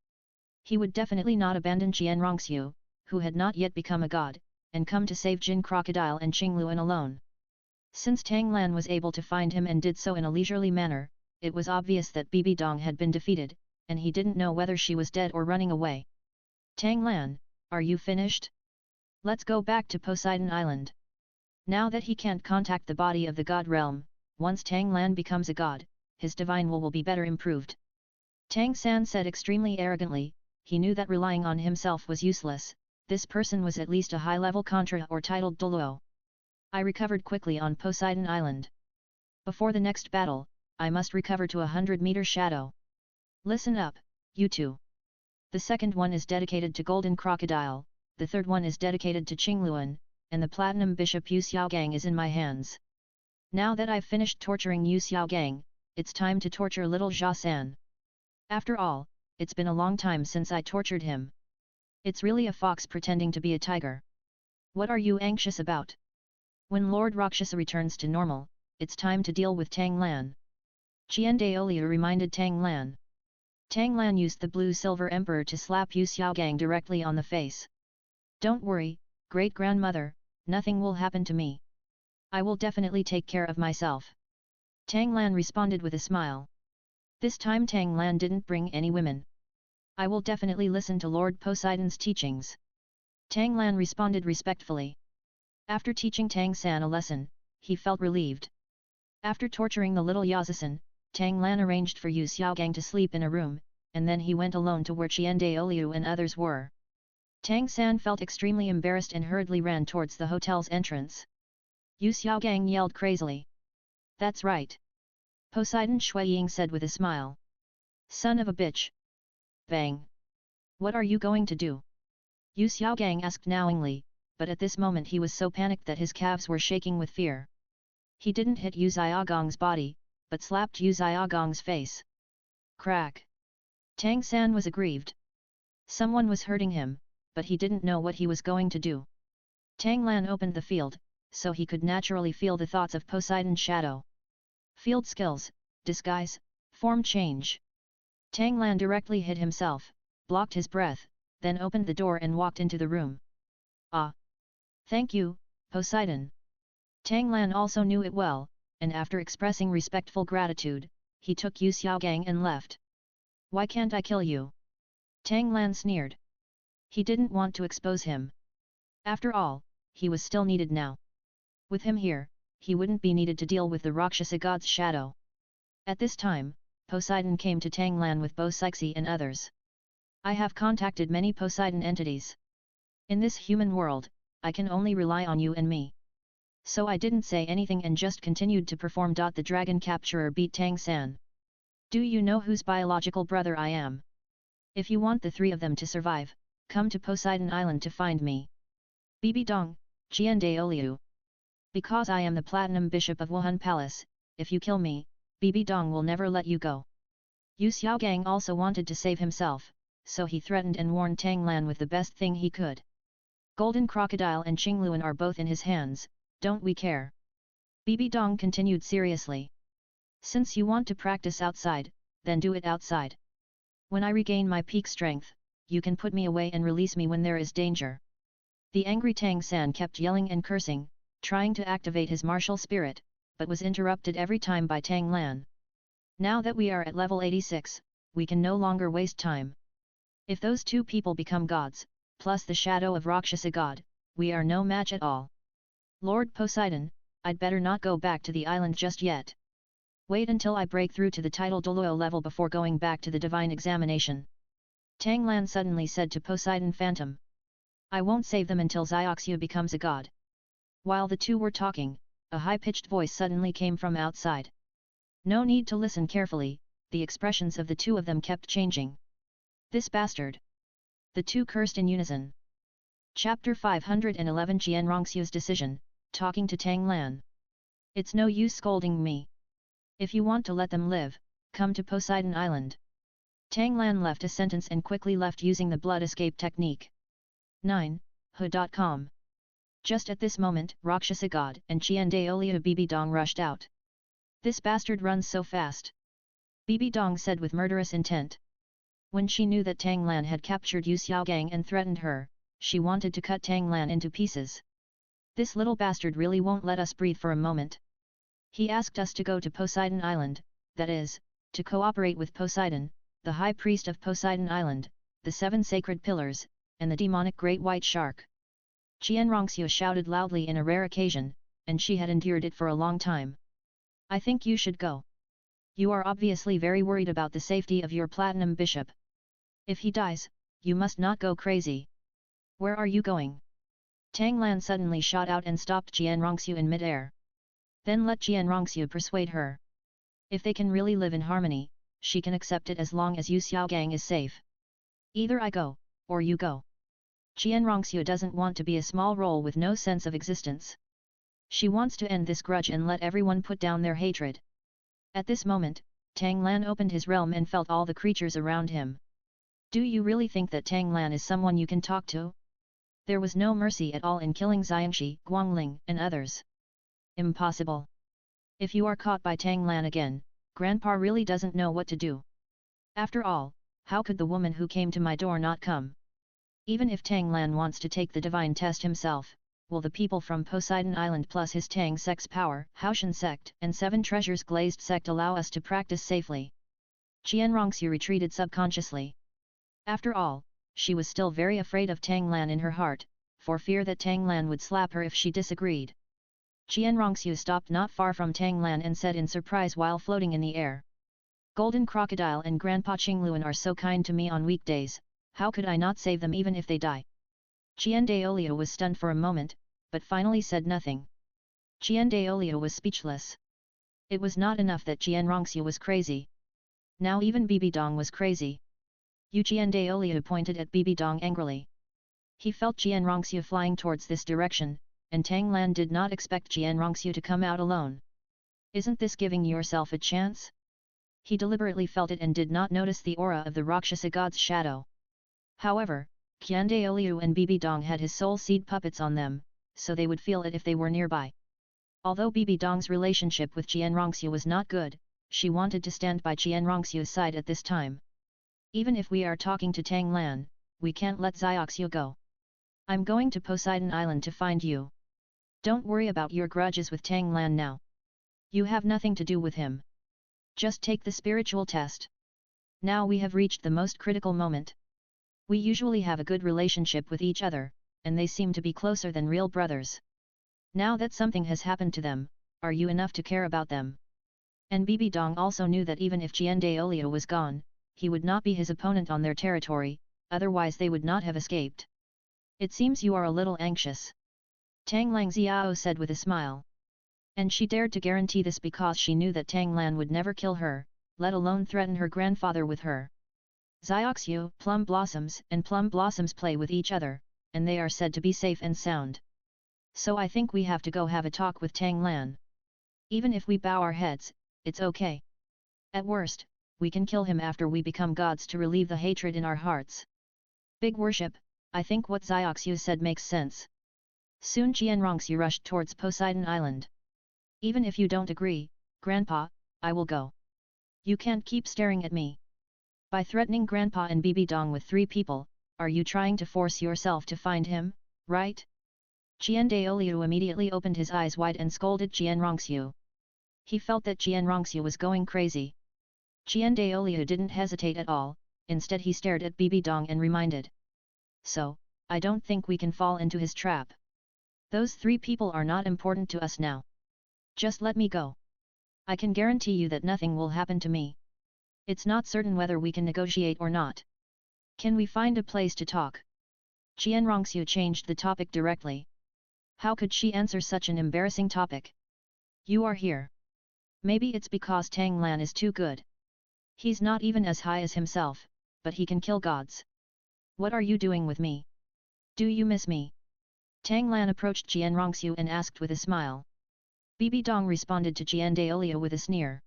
He would definitely not abandon Qian Renxue, who had not yet become a god, and come to save Jin Crocodile and Qingluan alone. Since Tang Lan was able to find him and did so in a leisurely manner, it was obvious that Bibi Dong had been defeated, and he didn't know whether she was dead or running away. Tang Lan, are you finished? Let's go back to Poseidon Island. Now that he can't contact the body of the god realm, once Tang Lan becomes a god, his divine will be better improved. Tang San said extremely arrogantly, he knew that relying on himself was useless, this person was at least a high-level contra or titled Douluo. I recovered quickly on Poseidon Island. Before the next battle, I must recover to 100-meter shadow. Listen up, you two. The second one is dedicated to Golden Crocodile, the third one is dedicated to Qingluan, and the Platinum Bishop Yu Xiaogang is in my hands. Now that I've finished torturing Yu Xiaogang, it's time to torture little Jia-san. After all, it's been a long time since I tortured him. It's really a fox pretending to be a tiger. What are you anxious about? When Lord Rakshasa returns to normal, it's time to deal with Tang Lan. Qian Renxue reminded Tang Lan. Tang Lan used the blue silver emperor to slap Yu Xiaogang directly on the face. Don't worry, great-grandmother, nothing will happen to me. I will definitely take care of myself. Tang Lan responded with a smile. This time Tang Lan didn't bring any women. I will definitely listen to Lord Poseidon's teachings. Tang Lan responded respectfully. After teaching Tang San a lesson, he felt relieved. After torturing the little Yazasan, Tang Lan arranged for Yu Xiaogang to sleep in a room, and then he went alone to where Qian Renxue and others were. Tang San felt extremely embarrassed and hurriedly ran towards the hotel's entrance. Yu Xiaogang yelled crazily. That's right. Poseidon Shuiying said with a smile. Son of a bitch. Bang. What are you going to do? Yu Xiaogang asked knowingly, but at this moment he was so panicked that his calves were shaking with fear. He didn't hit Yu Xiaogang's body, but slapped Yu Xiaogang's face. Crack. Tang San was aggrieved. Someone was hurting him, but he didn't know what he was going to do. Tang Lan opened the field, so he could naturally feel the thoughts of Poseidon's shadow. Field skills, disguise, form change. Tang Lan directly hid himself, blocked his breath, then opened the door and walked into the room. Ah! Thank you, Poseidon. Tang Lan also knew it well, and after expressing respectful gratitude, he took Yu Xiaogang and left. Why can't I kill you? Tang Lan sneered. He didn't want to expose him. After all, he was still needed now. With him here, he wouldn't be needed to deal with the Rakshasa god's shadow. At this time, Poseidon came to Tang Lan with Bo Sixi and others. I have contacted many Poseidon entities. In this human world, I can only rely on you and me. So I didn't say anything and just continued to perform. The dragon capturer beat Tang San. Do you know whose biological brother I am? If you want the three of them to survive, come to Poseidon Island to find me. Bibi Dong, Qian Renxue. Because I am the Platinum Bishop of Wuhun Palace, if you kill me, Bibi Dong will never let you go. Yu Xiaogang also wanted to save himself, so he threatened and warned Tang Lan with the best thing he could. Golden Crocodile and Qingluan are both in his hands, don't we care? Bibi Dong continued seriously. Since you want to practice outside, then do it outside. When I regain my peak strength, you can put me away and release me when there is danger. The angry Tang San kept yelling and cursing, trying to activate his martial spirit, but was interrupted every time by Tang Lan. Now that we are at level 86, we can no longer waste time. If those two people become gods, plus the shadow of Rakshasa god, we are no match at all. Lord Poseidon, I'd better not go back to the island just yet. Wait until I break through to the title Douluo level before going back to the divine examination. Tang Lan suddenly said to Poseidon Phantom. I won't save them until Xiaoxia becomes a god. While the two were talking, a high-pitched voice suddenly came from outside. No need to listen carefully, the expressions of the two of them kept changing. This bastard! The two cursed in unison. Chapter 511 Qian Renxue's decision, talking to Tang Lan. It's no use scolding me. If you want to let them live, come to Poseidon Island. Tang Lan left a sentence and quickly left using the blood escape technique. 9. Hu.com. Just at this moment, Rakshasa God and Qian Renxue Bibi Dong rushed out. This bastard runs so fast. Bibi Dong said with murderous intent. When she knew that Tang Lan had captured Yu Xiaogang and threatened her, she wanted to cut Tang Lan into pieces. This little bastard really won't let us breathe for a moment. He asked us to go to Poseidon Island, that is, to cooperate with Poseidon, the High Priest of Poseidon Island, the 7 sacred pillars, and the demonic Great White Shark. Qian Renxue shouted loudly in a rare occasion, and she had endured it for a long time. I think you should go. You are obviously very worried about the safety of your Platinum Bishop. If he dies, you must not go crazy. Where are you going? Tang Lan suddenly shot out and stopped Qian Renxue in mid-air. Then let Qian Renxue persuade her. If they can really live in harmony, she can accept it as long as Yu Xiaogang is safe. Either I go, or you go. Qian Renxue doesn't want to be a small role with no sense of existence. She wants to end this grudge and let everyone put down their hatred. At this moment, Tang Lan opened his realm and felt all the creatures around him. Do you really think that Tang Lan is someone you can talk to? There was no mercy at all in killing Xiangxi, Guangling, and others. Impossible. If you are caught by Tang Lan again, Grandpa really doesn't know what to do. After all, how could the woman who came to my door not come? Even if Tang Lan wants to take the divine test himself, will the people from Poseidon Island plus his Tang sect's power, Haoshan sect, and 7 treasures glazed sect allow us to practice safely? Qian Renxue retreated subconsciously. After all, she was still very afraid of Tang Lan in her heart, for fear that Tang Lan would slap her if she disagreed. Qian Renxue stopped not far from Tang Lan and said in surprise while floating in the air. Golden Crocodile and Grandpa Qingluan are so kind to me on weekdays, how could I not save them even if they die? Qian Daolio was stunned for a moment, but finally said nothing. Qian Daolio was speechless. It was not enough that Qian Renxue was crazy. Now even Bibi Dong was crazy. Qian Daolio pointed at Bibi Dong angrily. He felt Qian Renxue flying towards this direction, and Tang Lan did not expect Qian Renxue to come out alone. Isn't this giving yourself a chance? He deliberately felt it and did not notice the aura of the Rakshasa god's shadow. However, Qian Daoliu and Bibi Dong had his soul seed puppets on them, so they would feel it if they were nearby. Although Bibi Dong's relationship with Qian Renxue was not good, she wanted to stand by Qian Renxue's side at this time. Even if we are talking to Tang Lan, we can't let Xiaoxue go. I'm going to Poseidon Island to find you. Don't worry about your grudges with Tang Lan now. You have nothing to do with him. Just take the spiritual test. Now we have reached the most critical moment. We usually have a good relationship with each other, and they seem to be closer than real brothers. Now that something has happened to them, are you enough to care about them? And Bibi Dong also knew that even if Qian Daolio was gone, he would not be his opponent on their territory, otherwise they would not have escaped. It seems you are a little anxious. Tang Lang Xiao said with a smile. And she dared to guarantee this because she knew that Tang Lan would never kill her, let alone threaten her grandfather with her. Xiaoxue, plum blossoms and plum blossoms play with each other, and they are said to be safe and sound. So I think we have to go have a talk with Tang Lan. Even if we bow our heads, it's okay. At worst, we can kill him after we become gods to relieve the hatred in our hearts. Big worship, I think what Xiaoxue said makes sense. Soon Qian Renxue rushed towards Poseidon Island. Even if you don't agree, Grandpa, I will go. You can't keep staring at me. By threatening Grandpa and Bibi Dong with 3 people, are you trying to force yourself to find him, right? Qian Daoliu immediately opened his eyes wide and scolded Qian Renxue. He felt that Qian Renxue was going crazy. Qian Daoliu didn't hesitate at all, instead he stared at Bibi Dong and reminded. So, I don't think we can fall into his trap. Those 3 people are not important to us now. Just let me go. I can guarantee you that nothing will happen to me. It's not certain whether we can negotiate or not. Can we find a place to talk? Qian Renxue changed the topic directly. How could she answer such an embarrassing topic? You are here. Maybe it's because Tang Lan is too good. He's not even as high as himself, but he can kill gods. What are you doing with me? Do you miss me? Tang Lan approached Qian Renxue and asked with a smile. Bibi Dong responded to Qian Daolio with a sneer.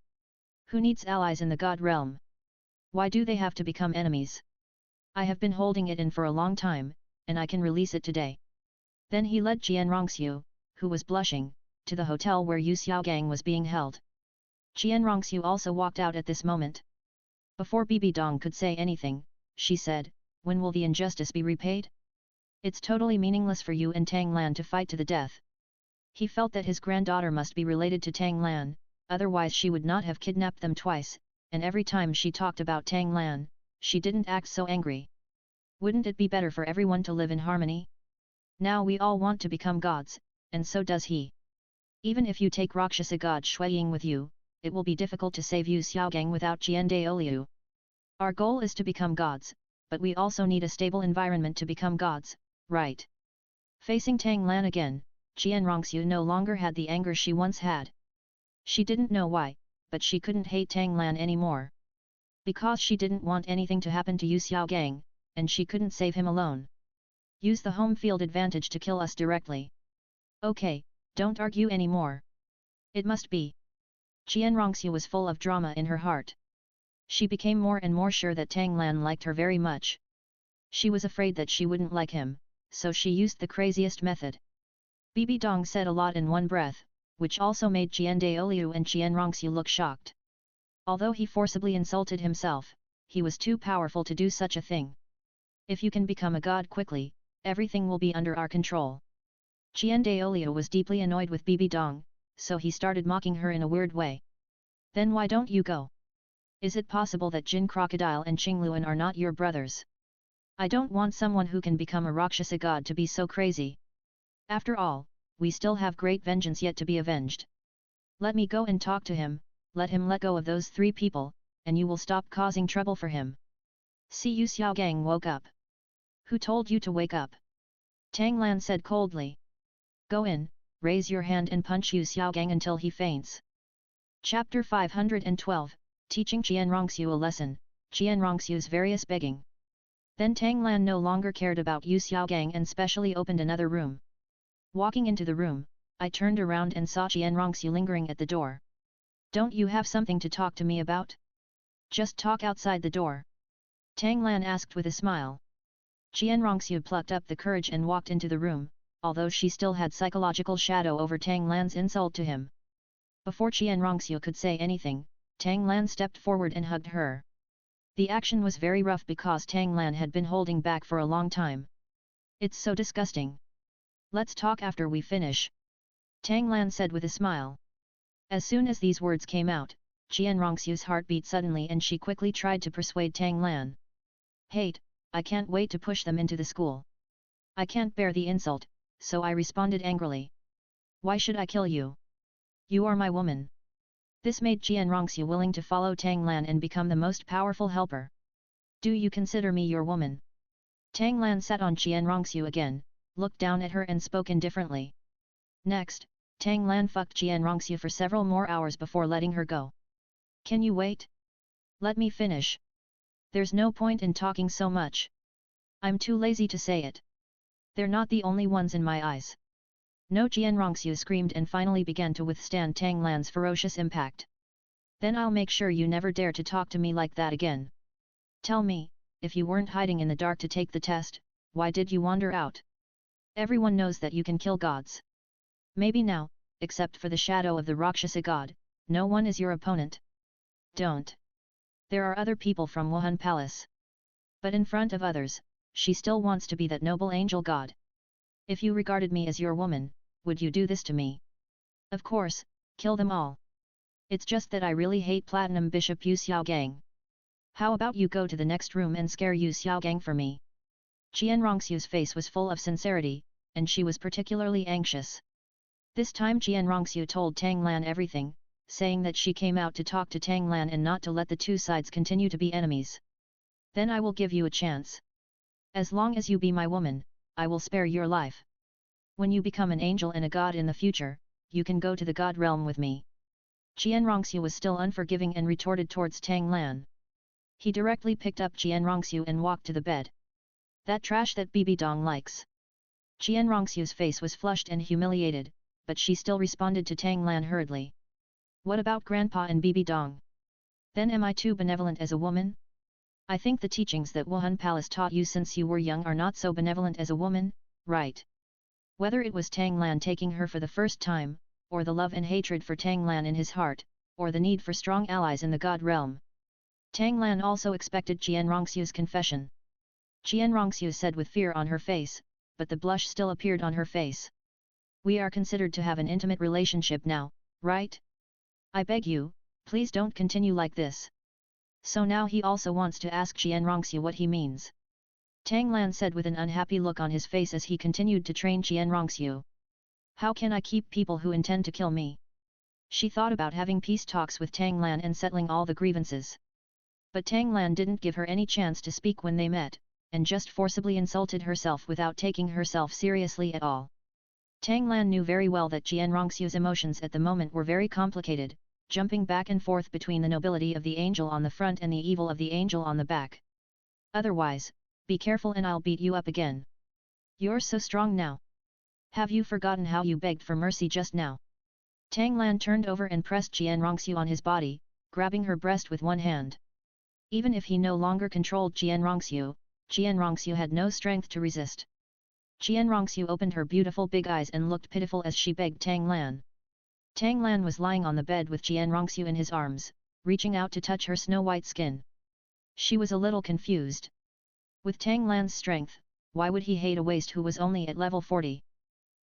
Who needs allies in the god realm? Why do they have to become enemies? I have been holding it in for a long time, and I can release it today. Then he led Qian Renxue, who was blushing, to the hotel where Yu Xiaogang was being held. Qian Renxue also walked out at this moment. Before Bibi Dong could say anything, she said, when will the injustice be repaid? It's totally meaningless for you and Tang Lan to fight to the death. He felt that his granddaughter must be related to Tang Lan, otherwise she would not have kidnapped them twice, and every time she talked about Tang Lan, she didn't act so angry. Wouldn't it be better for everyone to live in harmony? Now we all want to become gods, and so does he. Even if you take Rakshasa god Shuiying with you, it will be difficult to save Yu Xiaogang without Qian Daoliu. Our goal is to become gods, but we also need a stable environment to become gods, right? Facing Tang Lan again, Qian Renxue no longer had the anger she once had. She didn't know why, but she couldn't hate Tang Lan anymore. Because she didn't want anything to happen to Yu Xiaogang, and she couldn't save him alone. Use the home field advantage to kill us directly. Okay, don't argue anymore. It must be. Qian Renxue was full of drama in her heart. She became more and more sure that Tang Lan liked her very much. She was afraid that she wouldn't like him, so she used the craziest method. Bibi Dong said a lot in one breath, which also made Qian Daoliu and Qian Renxue look shocked. Although he forcibly insulted himself, he was too powerful to do such a thing. If you can become a god quickly, everything will be under our control. Qian Daoliu was deeply annoyed with Bibi Dong, so he started mocking her in a weird way. Then why don't you go? Is it possible that Jin Crocodile and Qingluan are not your brothers? I don't want someone who can become a Rakshasa god to be so crazy. After all, we still have great vengeance yet to be avenged. Let me go and talk to him, let him let go of those 3 people, and you will stop causing trouble for him. Yu Xiaogang woke up. Who told you to wake up? Tang Lan said coldly. Go in, raise your hand and punch Yu Xiaogang until he faints. Chapter 512, Teaching Qian Renxue a Lesson, Qian Renxue's various begging. Then Tang Lan no longer cared about Yu Xiaogang and specially opened another room. Walking into the room, I turned around and saw Qian Renxue lingering at the door. Don't you have something to talk to me about? Just talk outside the door. Tang Lan asked with a smile. Qian Renxue plucked up the courage and walked into the room, although she still had psychological shadow over Tang Lan's insult to him. Before Qian Renxue could say anything, Tang Lan stepped forward and hugged her. The action was very rough because Tang Lan had been holding back for a long time. It's so disgusting. Let's talk after we finish. Tang Lan said with a smile. As soon as these words came out, Qian Renxue's heart beat suddenly and she quickly tried to persuade Tang Lan. Hate, I can't wait to push them into the school. I can't bear the insult, so I responded angrily. Why should I kill you? You are my woman. This made Qian Renxue willing to follow Tang Lan and become the most powerful helper. Do you consider me your woman? Tang Lan sat on Qian Renxue again, looked down at her and spoke indifferently. Next, Tang Lan fucked Qian Renxue for several more hours before letting her go. Can you wait? Let me finish. There's no point in talking so much. I'm too lazy to say it. They're not the only ones in my eyes. No, Qian Renxue screamed and finally began to withstand Tang Lan's ferocious impact. Then I'll make sure you never dare to talk to me like that again. Tell me, if you weren't hiding in the dark to take the test, why did you wander out? Everyone knows that you can kill gods. Maybe now, except for the shadow of the Rakshasa god, no one is your opponent. Don't. There are other people from Wuhun Palace. But in front of others, she still wants to be that noble angel god. If you regarded me as your woman, would you do this to me? Of course, kill them all. It's just that I really hate Platinum Bishop Yu Xiaogang. How about you go to the next room and scare Yu Xiaogang for me? Qian Renxue's face was full of sincerity, and she was particularly anxious. This time Qian Renxue told Tang Lan everything, saying that she came out to talk to Tang Lan and not to let the 2 sides continue to be enemies. Then I will give you a chance. As long as you be my woman, I will spare your life. When you become an angel and a god in the future, you can go to the god realm with me. Qian Renxue was still unforgiving and retorted towards Tang Lan. He directly picked up Qian Renxue and walked to the bed. That trash that Bibi Dong likes. Qian Renxue's face was flushed and humiliated, but she still responded to Tang Lan hurriedly. What about Grandpa and Bibi Dong? Then am I too benevolent as a woman? I think the teachings that Wuhun Palace taught you since you were young are not so benevolent as a woman, right? Whether it was Tang Lan taking her for the first time, or the love and hatred for Tang Lan in his heart, or the need for strong allies in the god realm. Tang Lan also expected Qian Renxue's confession. Qian Renxue said with fear on her face, but the blush still appeared on her face. We are considered to have an intimate relationship now, right? I beg you, please don't continue like this. So now he also wants to ask Qian Renxue what he means. Tang Lan said with an unhappy look on his face as he continued to train Qian Renxue. How can I keep people who intend to kill me? She thought about having peace talks with Tang Lan and settling all the grievances. But Tang Lan didn't give her any chance to speak when they met, and just forcibly insulted herself without taking herself seriously at all. Tang Lan knew very well that Qian Renxue's emotions at the moment were very complicated, jumping back and forth between the nobility of the angel on the front and the evil of the angel on the back. Otherwise, be careful and I'll beat you up again. You're so strong now. Have you forgotten how you begged for mercy just now? Tang Lan turned over and pressed Qian Renxue on his body, grabbing her breast with one hand. Even if he no longer controlled Qian Renxue had no strength to resist. Qian Renxue opened her beautiful big eyes and looked pitiful as she begged Tang Lan. Tang Lan was lying on the bed with Qian Renxue in his arms, reaching out to touch her snow-white skin. She was a little confused. With Tang Lan's strength, why would he hate a waste who was only at level 40?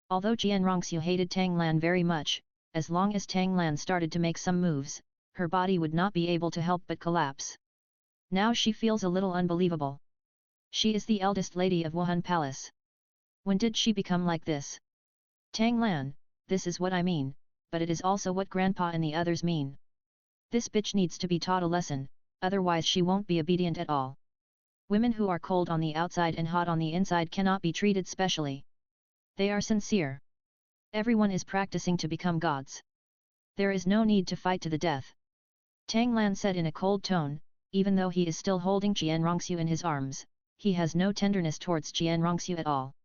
Although Qian Renxue hated Tang Lan very much, as long as Tang Lan started to make some moves, her body would not be able to help but collapse. Now she feels a little unbelievable. She is the eldest lady of Wuhun Palace. When did she become like this? Tang Lan, this is what I mean, but it is also what Grandpa and the others mean. This bitch needs to be taught a lesson, otherwise she won't be obedient at all. Women who are cold on the outside and hot on the inside cannot be treated specially. They are sincere. Everyone is practicing to become gods. There is no need to fight to the death. Tang Lan said in a cold tone, even though he is still holding Qian Renxue in his arms, he has no tenderness towards Qian Renxue at all.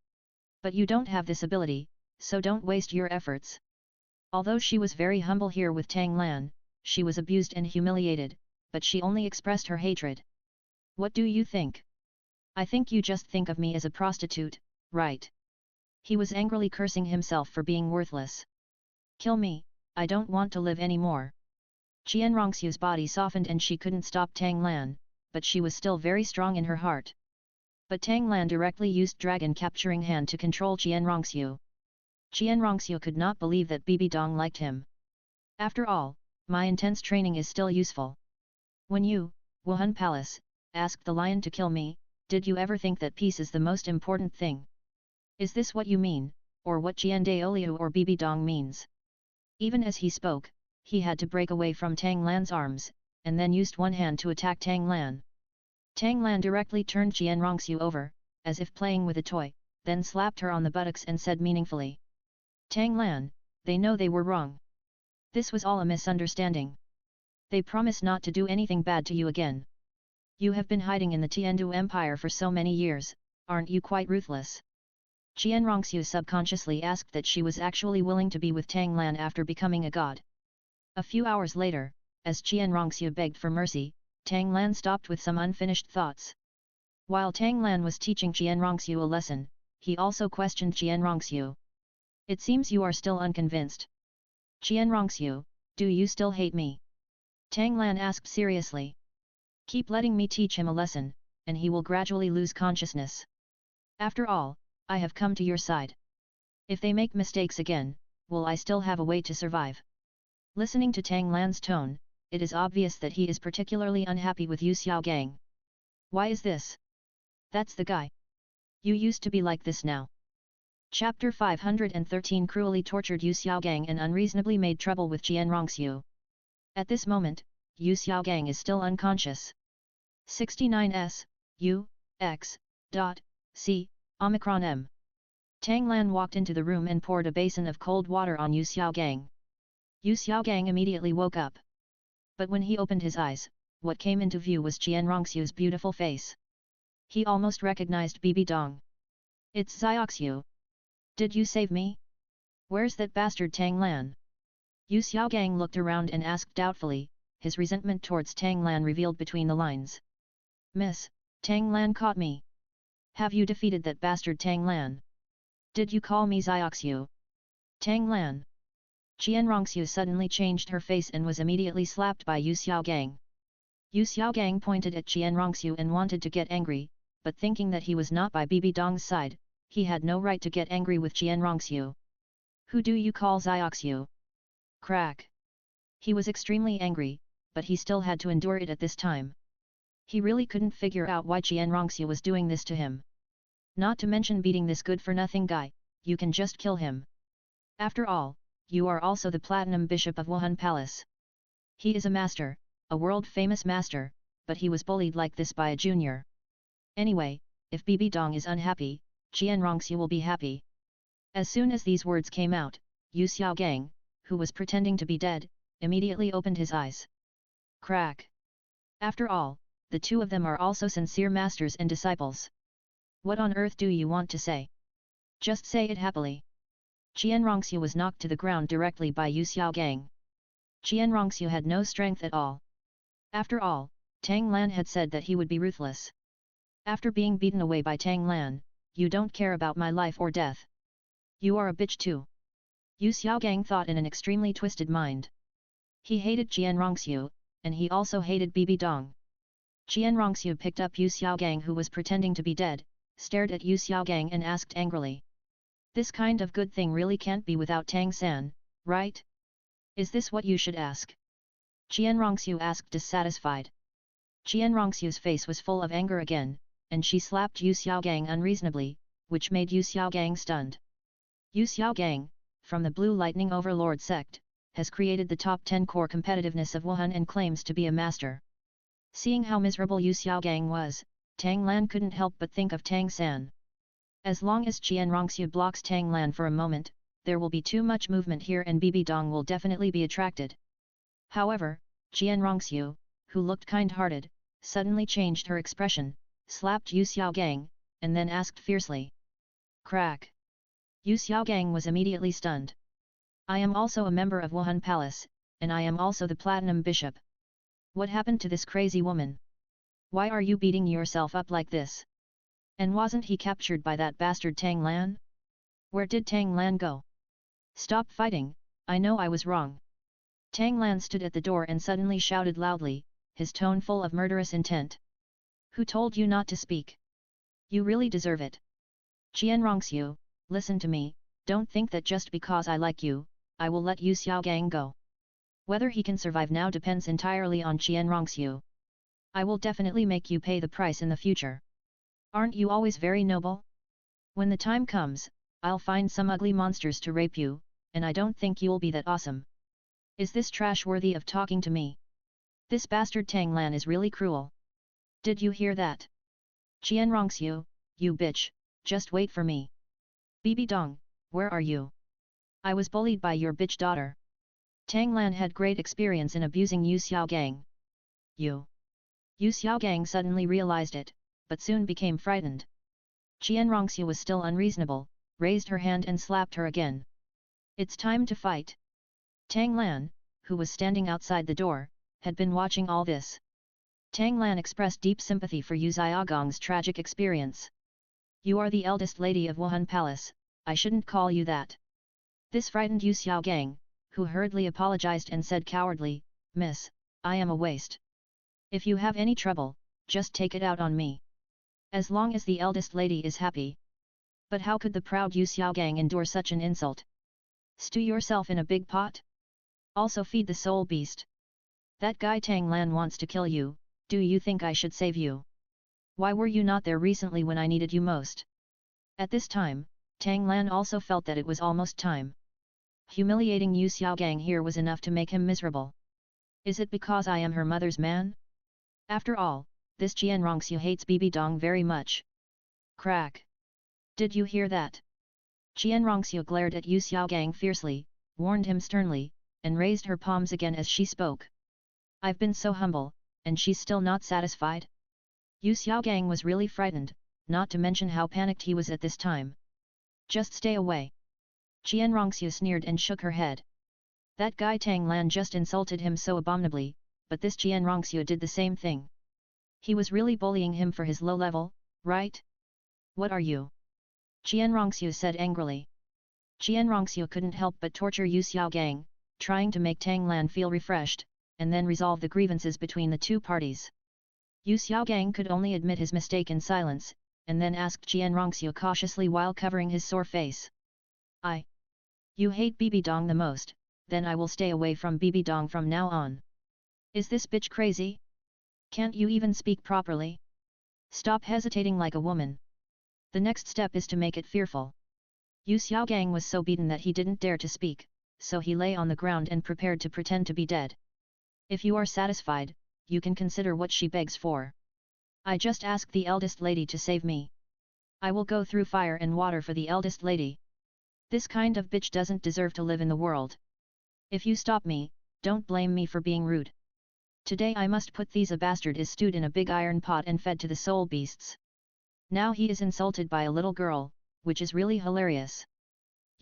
But you don't have this ability, so don't waste your efforts. Although she was very humble here with Tang Lan, she was abused and humiliated, but she only expressed her hatred. What do you think? I think you just think of me as a prostitute, right? He was angrily cursing himself for being worthless. Kill me, I don't want to live anymore. Qian Renxue's body softened and she couldn't stop Tang Lan, but she was still very strong in her heart. But Tang Lan directly used Dragon Capturing Hand to control Qian Renxue. Qian Renxue could not believe that Bibi Dong liked him. After all, my intense training is still useful. When you, Wuhun Palace, asked the lion to kill me, did you ever think that peace is the most important thing? Is this what you mean, or what Qian Daoliu or Bibi Dong means? Even as he spoke, he had to break away from Tang Lan's arms, and then used one hand to attack Tang Lan. Tang Lan directly turned Qian Renxue over, as if playing with a toy, then slapped her on the buttocks and said meaningfully. Tang Lan, they know they were wrong. This was all a misunderstanding. They promise not to do anything bad to you again. You have been hiding in the Tiandu Empire for so many years, aren't you quite ruthless? Qian Renxue subconsciously asked that she was actually willing to be with Tang Lan after becoming a god. A few hours later, as Qian Renxue begged for mercy, Tang Lan stopped with some unfinished thoughts. While Tang Lan was teaching Qian Renxue a lesson, he also questioned Qian Renxue. It seems you are still unconvinced. Qian Renxue, do you still hate me? Tang Lan asked seriously. Keep letting me teach him a lesson, and he will gradually lose consciousness. After all, I have come to your side. If they make mistakes again, will I still have a way to survive? Listening to Tang Lan's tone, it is obvious that he is particularly unhappy with Yu Xiaogang. Why is this? That's the guy. You used to be like this now. Chapter 513 cruelly tortured Yu Xiaogang and unreasonably made trouble with Qian Renxue. At this moment, Yu Xiaogang is still unconscious. 69s, U, X, dot, C, Omicron M. Tang Lan walked into the room and poured a basin of cold water on Yu Xiaogang. Yu Xiaogang immediately woke up. But when he opened his eyes, what came into view was Qian Renxue's beautiful face. He almost recognized Bibi Dong. It's Xiaoxue. Did you save me? Where's that bastard Tang Lan? Yu Xiaogang looked around and asked doubtfully, his resentment towards Tang Lan revealed between the lines. Miss, Tang Lan caught me. Have you defeated that bastard Tang Lan? Did you call me Xiaoxue? Tang Lan. Qian Renxue suddenly changed her face and was immediately slapped by Yu Xiaogang. Yu Xiaogang pointed at Qian Renxue and wanted to get angry, but thinking that he was not by Bibi Dong's side, he had no right to get angry with Qian Renxue. Who do you call Xiaoxue? Crack. He was extremely angry, but he still had to endure it at this time. He really couldn't figure out why Qian Renxue was doing this to him. Not to mention beating this good-for-nothing guy, you can just kill him. After all, you are also the Platinum Bishop of Wuhun Palace. He is a master, a world-famous master, but he was bullied like this by a junior. Anyway, if Bibi Dong is unhappy, Qian Renxue will be happy. As soon as these words came out, Yu Xiaogang, who was pretending to be dead, immediately opened his eyes. Crack. After all, the two of them are also sincere masters and disciples. What on earth do you want to say? Just say it happily. Qian Renxue was knocked to the ground directly by Yu Xiaogang. Qian Renxue had no strength at all. After all, Tang Lan had said that he would be ruthless. After being beaten away by Tang Lan, you don't care about my life or death. You are a bitch too. Yu Xiaogang thought in an extremely twisted mind. He hated Qian Renxue, and he also hated Bibi Dong. Qian Renxue picked up Yu Xiaogang, who was pretending to be dead, stared at Yu Xiaogang and asked angrily. This kind of good thing really can't be without Tang-san, right? Is this what you should ask? Qian Renxue asked, dissatisfied. Qian Renxue's face was full of anger again, and she slapped Yu Xiaogang unreasonably, which made Yu Xiaogang stunned. Yu Xiaogang, from the Blue Lightning Overlord sect, has created the top 10 core competitiveness of Wuhun and claims to be a master. Seeing how miserable Yu Xiaogang was, Tang Lan couldn't help but think of Tang San. As long as Qian Renxue blocks Tang Lan for a moment, there will be too much movement here and Bibi Dong will definitely be attracted. However, Qian Renxue, who looked kind-hearted, suddenly changed her expression, slapped Yu Xiaogang, and then asked fiercely. Crack! Yu Xiaogang was immediately stunned. I am also a member of Wuhun Palace, and I am also the Platinum Bishop. What happened to this crazy woman? Why are you beating yourself up like this? And wasn't he captured by that bastard Tang Lan? Where did Tang Lan go? Stop fighting, I know I was wrong. Tang Lan stood at the door and suddenly shouted loudly, his tone full of murderous intent. Who told you not to speak? You really deserve it. Qian Renxue, listen to me, don't think that just because I like you, I will let Yu Xiaogang go. Whether he can survive now depends entirely on Qian Renxue. I will definitely make you pay the price in the future. Aren't you always very noble? When the time comes, I'll find some ugly monsters to rape you, and I don't think you'll be that awesome. Is this trash worthy of talking to me? This bastard Tang Lan is really cruel. Did you hear that? Qian Renxue, you bitch, just wait for me. Bibi Dong, where are you? I was bullied by your bitch daughter. Tang Lan had great experience in abusing Yu Xiaogang. Yu Xiaogang suddenly realized it, but soon became frightened. Qian Renxue was still unreasonable, raised her hand and slapped her again. It's time to fight. Tang Lan, who was standing outside the door, had been watching all this. Tang Lan expressed deep sympathy for Yu Xiaogang's tragic experience. You are the eldest lady of Wuhun Palace, I shouldn't call you that. This frightened Yu Xiaogang, who hurriedly apologized and said cowardly, Miss, I am a waste. If you have any trouble, just take it out on me. As long as the eldest lady is happy. But how could the proud Yu Xiaogang endure such an insult? Stew yourself in a big pot? Also feed the soul beast. That guy Tang Lan wants to kill you, do you think I should save you? Why were you not there recently when I needed you most? At this time, Tang Lan also felt that it was almost time. Humiliating Yu Xiaogang here was enough to make him miserable. Is it because I am her mother's man? After all, this Qian Renxue hates Bibi Dong very much. Crack! Did you hear that? Qian Renxue glared at Yu Xiaogang fiercely, warned him sternly, and raised her palms again as she spoke. I've been so humble, and she's still not satisfied? Yu Xiaogang was really frightened, not to mention how panicked he was at this time. Just stay away. Qian Renxue sneered and shook her head. That guy Tang Lan just insulted him so abominably, but this Qian Renxue did the same thing. He was really bullying him for his low level, right? What are you? Qian Renxue said angrily. Qian Renxue couldn't help but torture Yu Xiaogang, trying to make Tang Lan feel refreshed, and then resolve the grievances between the two parties. Yu Xiaogang could only admit his mistake in silence, and then asked Qian Renxue cautiously while covering his sore face. You hate Bibi Dong the most, then I will stay away from Bibi Dong from now on. Is this bitch crazy? Can't you even speak properly? Stop hesitating like a woman. The next step is to make it fearful. Yu Xiaogang was so beaten that he didn't dare to speak, so he lay on the ground and prepared to pretend to be dead. If you are satisfied, you can consider what she begs for. I just ask the eldest lady to save me. I will go through fire and water for the eldest lady. This kind of bitch doesn't deserve to live in the world. If you stop me, don't blame me for being rude. Today I must put these a bastard is stewed in a big iron pot and fed to the soul beasts. Now he is insulted by a little girl, which is really hilarious.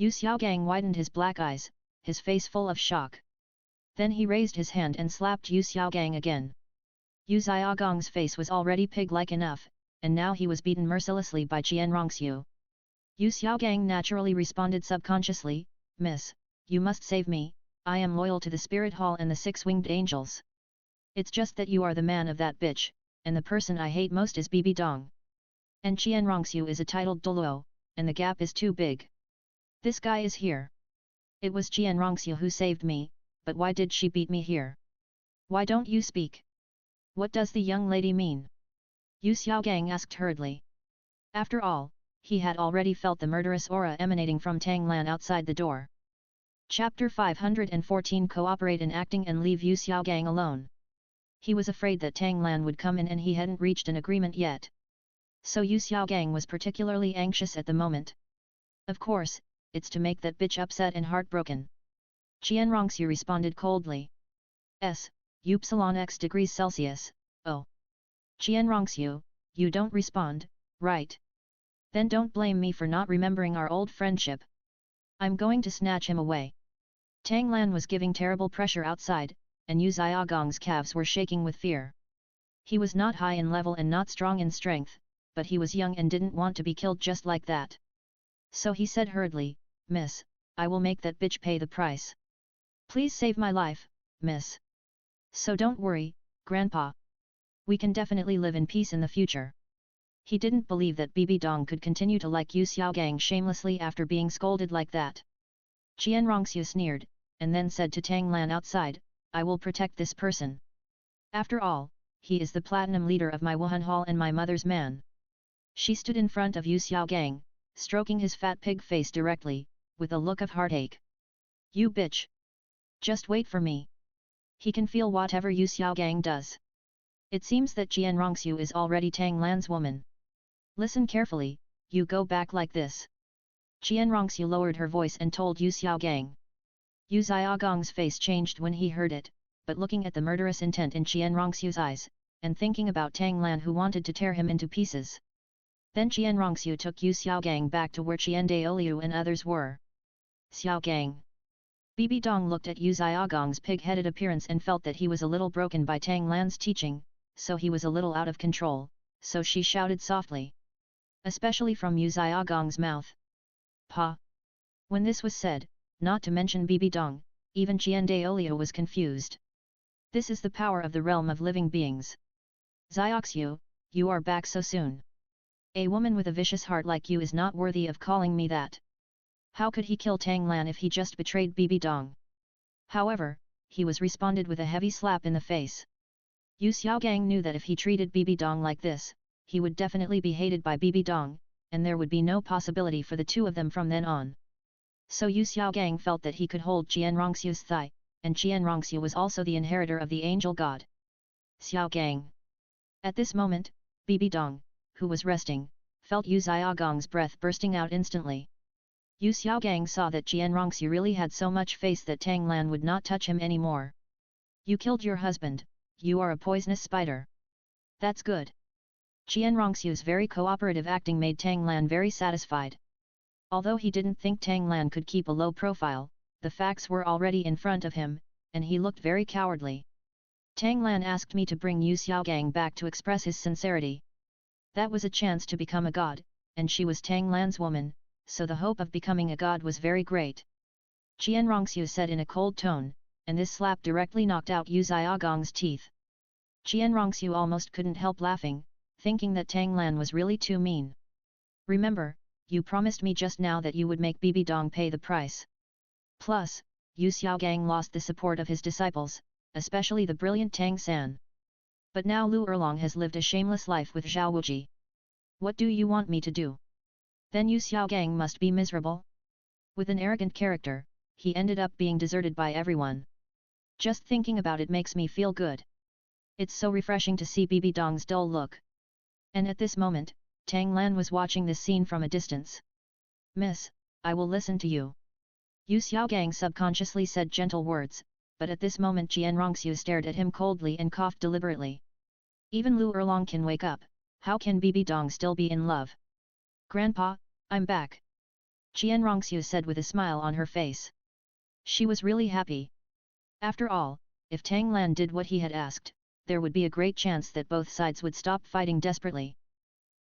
Yu Xiaogang widened his black eyes, his face full of shock. Then he raised his hand and slapped Yu Xiaogang again. Yu Xiaogang's face was already pig-like enough, and now he was beaten mercilessly by Qian Renxue. Yu Xiaogang naturally responded subconsciously, "Miss, you must save me, I am loyal to the Spirit Hall and the Six-Winged Angels. It's just that you are the man of that bitch, and the person I hate most is Bibi Dong. And Qian Renxue is a titled Douluo, and the gap is too big. This guy is here. It was Qian Renxue who saved me, but why did she beat me here? Why don't you speak? What does the young lady mean?" Yu Xiaogang asked hurriedly. After all, he had already felt the murderous aura emanating from Tang Lan outside the door. Chapter 514 Cooperate in acting and leave Yu Xiaogang alone. He was afraid that Tang Lan would come in and he hadn't reached an agreement yet. So Yu Xiaogang was particularly anxious at the moment. Of course, it's to make that bitch upset and heartbroken. Qian Renxue responded coldly. Upsilon x degrees Celsius, oh. Qian Renxue, you don't respond, right? Then don't blame me for not remembering our old friendship. I'm going to snatch him away. Tang Lan was giving terrible pressure outside, and Yu Xiaogang's calves were shaking with fear. He was not high in level and not strong in strength, but he was young and didn't want to be killed just like that. So he said hurriedly, "Miss, I will make that bitch pay the price. Please save my life, miss. So don't worry, Grandpa. We can definitely live in peace in the future." He didn't believe that Bibi Dong could continue to like Yu Xiaogang shamelessly after being scolded like that. Qian Renxue sneered, and then said to Tang Lan outside, "I will protect this person. After all, he is the platinum leader of my Wuhun Hall and my mother's man." She stood in front of Yu Xiaogang, stroking his fat pig face directly, with a look of heartache. "You bitch! Just wait for me. He can feel whatever Yu Xiaogang does." It seems that Qian Renxue is already Tang Lan's woman. Listen carefully, you go back like this. Qian Renxue lowered her voice and told Yu Xiaogang. Yu Xiaogang's face changed when he heard it, but looking at the murderous intent in Qian Renxue's eyes, and thinking about Tang Lan who wanted to tear him into pieces. Then Qian Renxue took Yu Xiaogang back to where Qian Daoliu and others were. Xiaogang. Bibi Dong looked at Yu Xiaogang's pig-headed appearance and felt that he was a little broken by Tang Lan's teaching, so he was a little out of control, so she shouted softly. Especially from Yu Xiaogang's mouth. "Pa!" When this was said, not to mention Bibi Dong, even Qian Daoliu was confused. This is the power of the realm of living beings. "Xiaoxu, you are back so soon. A woman with a vicious heart like you is not worthy of calling me that. How could he kill Tang Lan if he just betrayed Bibi Dong?" However, he was responded with a heavy slap in the face. Yu Xiaogang knew that if he treated Bibi Dong like this, he would definitely be hated by Bibi Dong, and there would be no possibility for the two of them from then on. So Yu Xiaogang felt that he could hold Qian Renxue's thigh, and Qian Renxue was also the inheritor of the Angel God. Xiaogang. At this moment, Bibi Dong, who was resting, felt Yu Xiaogang's breath bursting out instantly. Yu Xiaogang saw that Qian Renxue really had so much face that Tang Lan would not touch him anymore. "You killed your husband, you are a poisonous spider. That's good." Qian Renxue's very cooperative acting made Tang Lan very satisfied. Although he didn't think Tang Lan could keep a low profile, the facts were already in front of him, and he looked very cowardly. "Tang Lan asked me to bring Yu Xiaogang back to express his sincerity. That was a chance to become a god, and she was Tang Lan's woman, so the hope of becoming a god was very great." Qian Renxue said in a cold tone, and this slap directly knocked out Yu Xiaogang's teeth. Qian Renxue almost couldn't help laughing, thinking that Tang Lan was really too mean. "Remember, you promised me just now that you would make Bibi Dong pay the price. Plus, Yu Xiaogang lost the support of his disciples, especially the brilliant Tang San. But now Lu Erlong has lived a shameless life with Zhao Wuji. What do you want me to do? Then Yu Xiaogang must be miserable?" With an arrogant character, he ended up being deserted by everyone. Just thinking about it makes me feel good. It's so refreshing to see Bibi Dong's dull look. And at this moment, Tang Lan was watching this scene from a distance. "Miss, I will listen to you." Yu Xiaogang subconsciously said gentle words, but at this moment Qian Renxue stared at him coldly and coughed deliberately. Even Lu Erlong can wake up, how can Bibi Dong still be in love? "Grandpa, I'm back." Qian Renxue said with a smile on her face. She was really happy. After all, if Tang Lan did what he had asked, there would be a great chance that both sides would stop fighting desperately.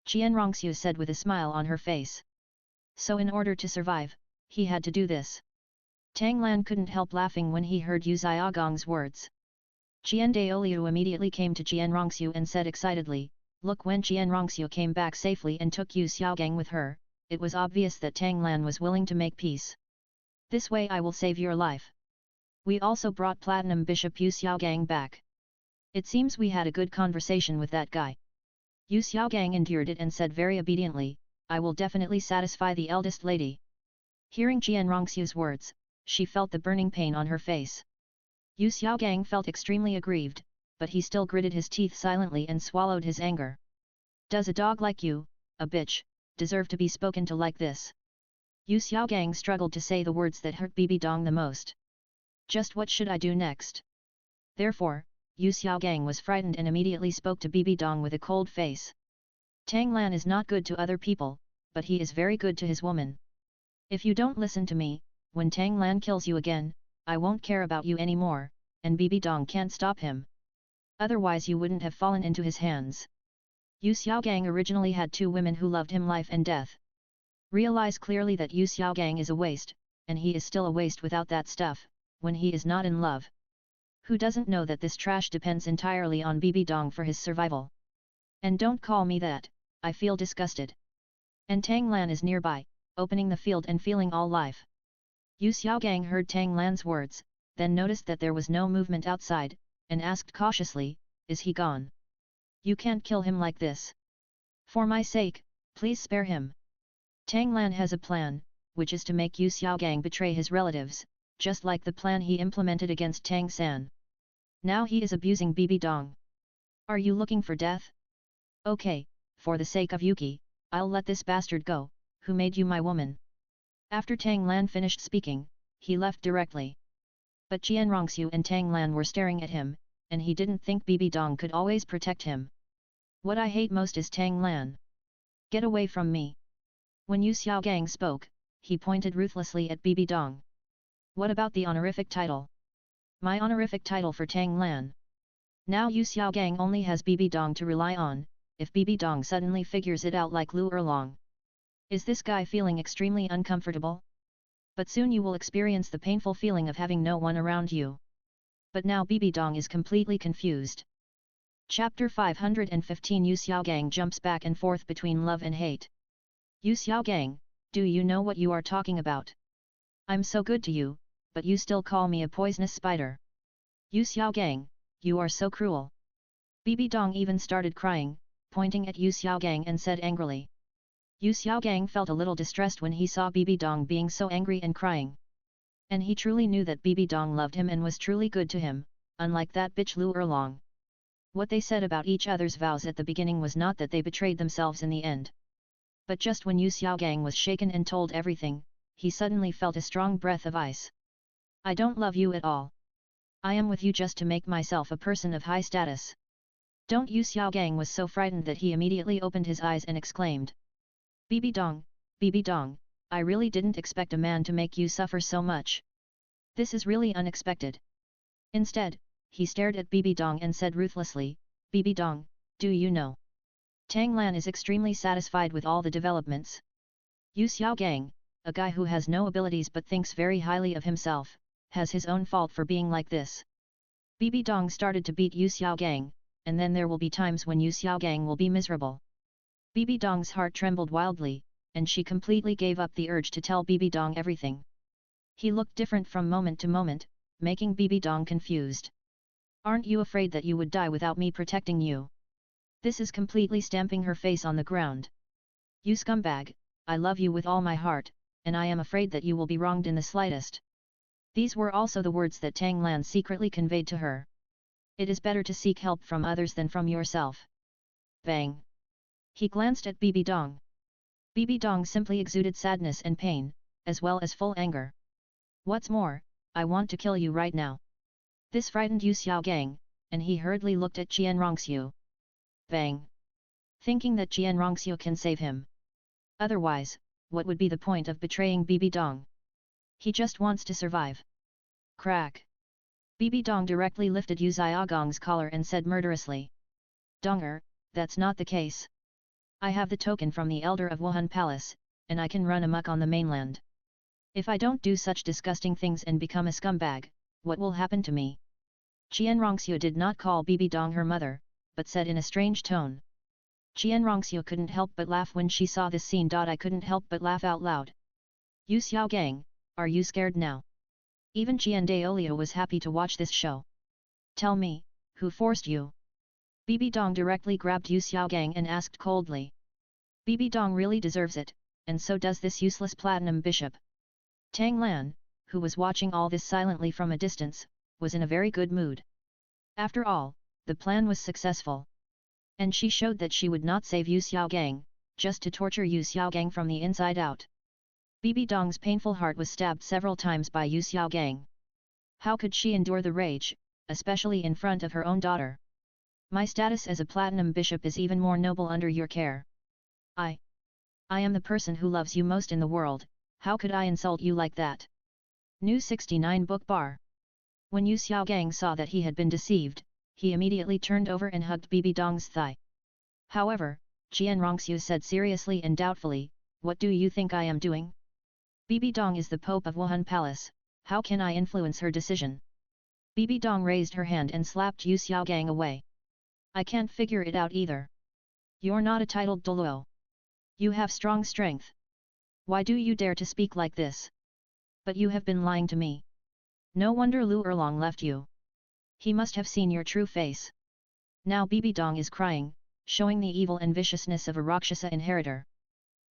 Qian Renxue said with a smile on her face. So in order to survive, he had to do this. Tang Lan couldn't help laughing when he heard Yu Xiaogang's words. Qian Daoliu immediately came to Qian Renxue and said excitedly, "Look!" When Qian Renxue came back safely and took Yu Xiaogang with her, it was obvious that Tang Lan was willing to make peace. "This way I will save your life. We also brought Platinum Bishop Yu Xiaogang back. It seems we had a good conversation with that guy." Yu Xiaogang endured it and said very obediently, "I will definitely satisfy the eldest lady." Hearing Qian Renxue's words, she felt the burning pain on her face. Yu Xiaogang felt extremely aggrieved, but he still gritted his teeth silently and swallowed his anger. "Does a dog like you, a bitch, deserve to be spoken to like this?" Yu Xiaogang struggled to say the words that hurt Bibi Dong the most. "Just what should I do next?" Therefore, Yu Xiaogang was frightened and immediately spoke to Bibi Dong with a cold face. "Tang Lan is not good to other people, but he is very good to his woman. If you don't listen to me, when Tang Lan kills you again, I won't care about you anymore, and Bibi Dong can't stop him. Otherwise you wouldn't have fallen into his hands." Yu Xiaogang originally had two women who loved him life and death. Realize clearly that Yu Xiaogang is a waste, and he is still a waste without that stuff, when he is not in love. Who doesn't know that this trash depends entirely on Bibi Dong for his survival? And don't call me that, I feel disgusted. And Tang Lan is nearby, opening the field and feeling all life. Yu Xiaogang heard Tang Lan's words, then noticed that there was no movement outside, and asked cautiously, "Is he gone? You can't kill him like this. For my sake, please spare him." Tang Lan has a plan, which is to make Yu Xiaogang betray his relatives, just like the plan he implemented against Tang San. Now he is abusing Bibi Dong. "Are you looking for death? Okay, for the sake of Yuki, I'll let this bastard go, who made you my woman." After Tang Lan finished speaking, he left directly. But Qian Renxue and Tang Lan were staring at him, and he didn't think Bibi Dong could always protect him. "What I hate most is Tang Lan. Get away from me." When Yu Xiaogang spoke, he pointed ruthlessly at Bibi Dong. "What about the honorific title? My honorific title for Tang Lan. Now Yu Xiaogang only has Bibi Dong to rely on, if Bibi Dong suddenly figures it out like Lu Erlong. Is this guy feeling extremely uncomfortable? But soon you will experience the painful feeling of having no one around you." But now Bibi Dong is completely confused. Chapter 515 Yu Xiaogang jumps back and forth between love and hate. "Yu Xiaogang, do you know what you are talking about? I'm so good to you, but you still call me a poisonous spider. Yu Xiaogang, you are so cruel." Bibi Dong even started crying, pointing at Yu Xiaogang and said angrily. Yu Xiaogang felt a little distressed when he saw Bibi Dong being so angry and crying. And he truly knew that Bibi Dong loved him and was truly good to him, unlike that bitch Lu Erlong. What they said about each other's vows at the beginning was not that they betrayed themselves in the end. But just when Yu Xiaogang was shaken and told everything, he suddenly felt a strong breath of ice. "I don't love you at all. I am with you just to make myself a person of high status." Don't Yu Xiaogang was so frightened that he immediately opened his eyes and exclaimed. Bibi Dong, I really didn't expect a man to make you suffer so much. This is really unexpected." Instead, he stared at Bibi Dong and said ruthlessly, "Bibi Dong, do you know? Tang Lan is extremely satisfied with all the developments. Yu Xiaogang, a guy who has no abilities but thinks very highly of himself, has his own fault for being like this." Bibi Dong started to beat Yu Xiaogang, and then there will be times when Yu Xiaogang will be miserable. Bibi Dong's heart trembled wildly, and she completely gave up the urge to tell Bibi Dong everything. He looked different from moment to moment, making Bibi Dong confused. "Aren't you afraid that you would die without me protecting you?" This is completely stamping her face on the ground. "You scumbag, I love you with all my heart, and I am afraid that you will be wronged in the slightest." These were also the words that Tang Lan secretly conveyed to her. "It is better to seek help from others than from yourself." Bang! He glanced at Bibi Dong. Bibi Dong simply exuded sadness and pain, as well as full anger. "What's more, I want to kill you right now." This frightened Yu Xiaogang, and he hurriedly looked at Qian Renxue. Bang! Thinking that Qian Renxue can save him. Otherwise, what would be the point of betraying Bibi Dong? He just wants to survive. Crack! Bibi Dong directly lifted Yu Xiaogang's collar and said murderously. Donger, that's not the case. I have the token from the elder of Wuhun Palace, and I can run amok on the mainland. If I don't do such disgusting things and become a scumbag, what will happen to me? Qian Renxue did not call Bibi Dong her mother, but said in a strange tone. Qian Renxue couldn't help but laugh when she saw this scene. I couldn't help but laugh out loud. Yu Xiaogang, are you scared now? Even Qian Dulo was happy to watch this show. Tell me, who forced you? Bibi Dong directly grabbed Yu Xiaogang and asked coldly. Bibi Dong really deserves it, and so does this useless platinum bishop. Tang Lan, who was watching all this silently from a distance, was in a very good mood. After all, the plan was successful. And she showed that she would not save Yu Xiaogang, just to torture Yu Xiaogang from the inside out. Bibi Dong's painful heart was stabbed several times by Yu Xiaogang. How could she endure the rage, especially in front of her own daughter? My status as a platinum bishop is even more noble under your care. I am the person who loves you most in the world, how could I insult you like that? New 69 Book Bar. When Yu Xiaogang saw that he had been deceived, he immediately turned over and hugged Bibi Dong's thigh. However, Qian Renxue said seriously and doubtfully, what do you think I am doing? Bibi Dong is the Pope of Wuhun Palace, how can I influence her decision? Bibi Dong raised her hand and slapped Yu Xiaogang away. I can't figure it out either. You're not a titled Douluo. You have strong strength. Why do you dare to speak like this? But you have been lying to me. No wonder Lu Erlong left you. He must have seen your true face. Now Bibi Dong is crying, showing the evil and viciousness of a Rakshasa inheritor.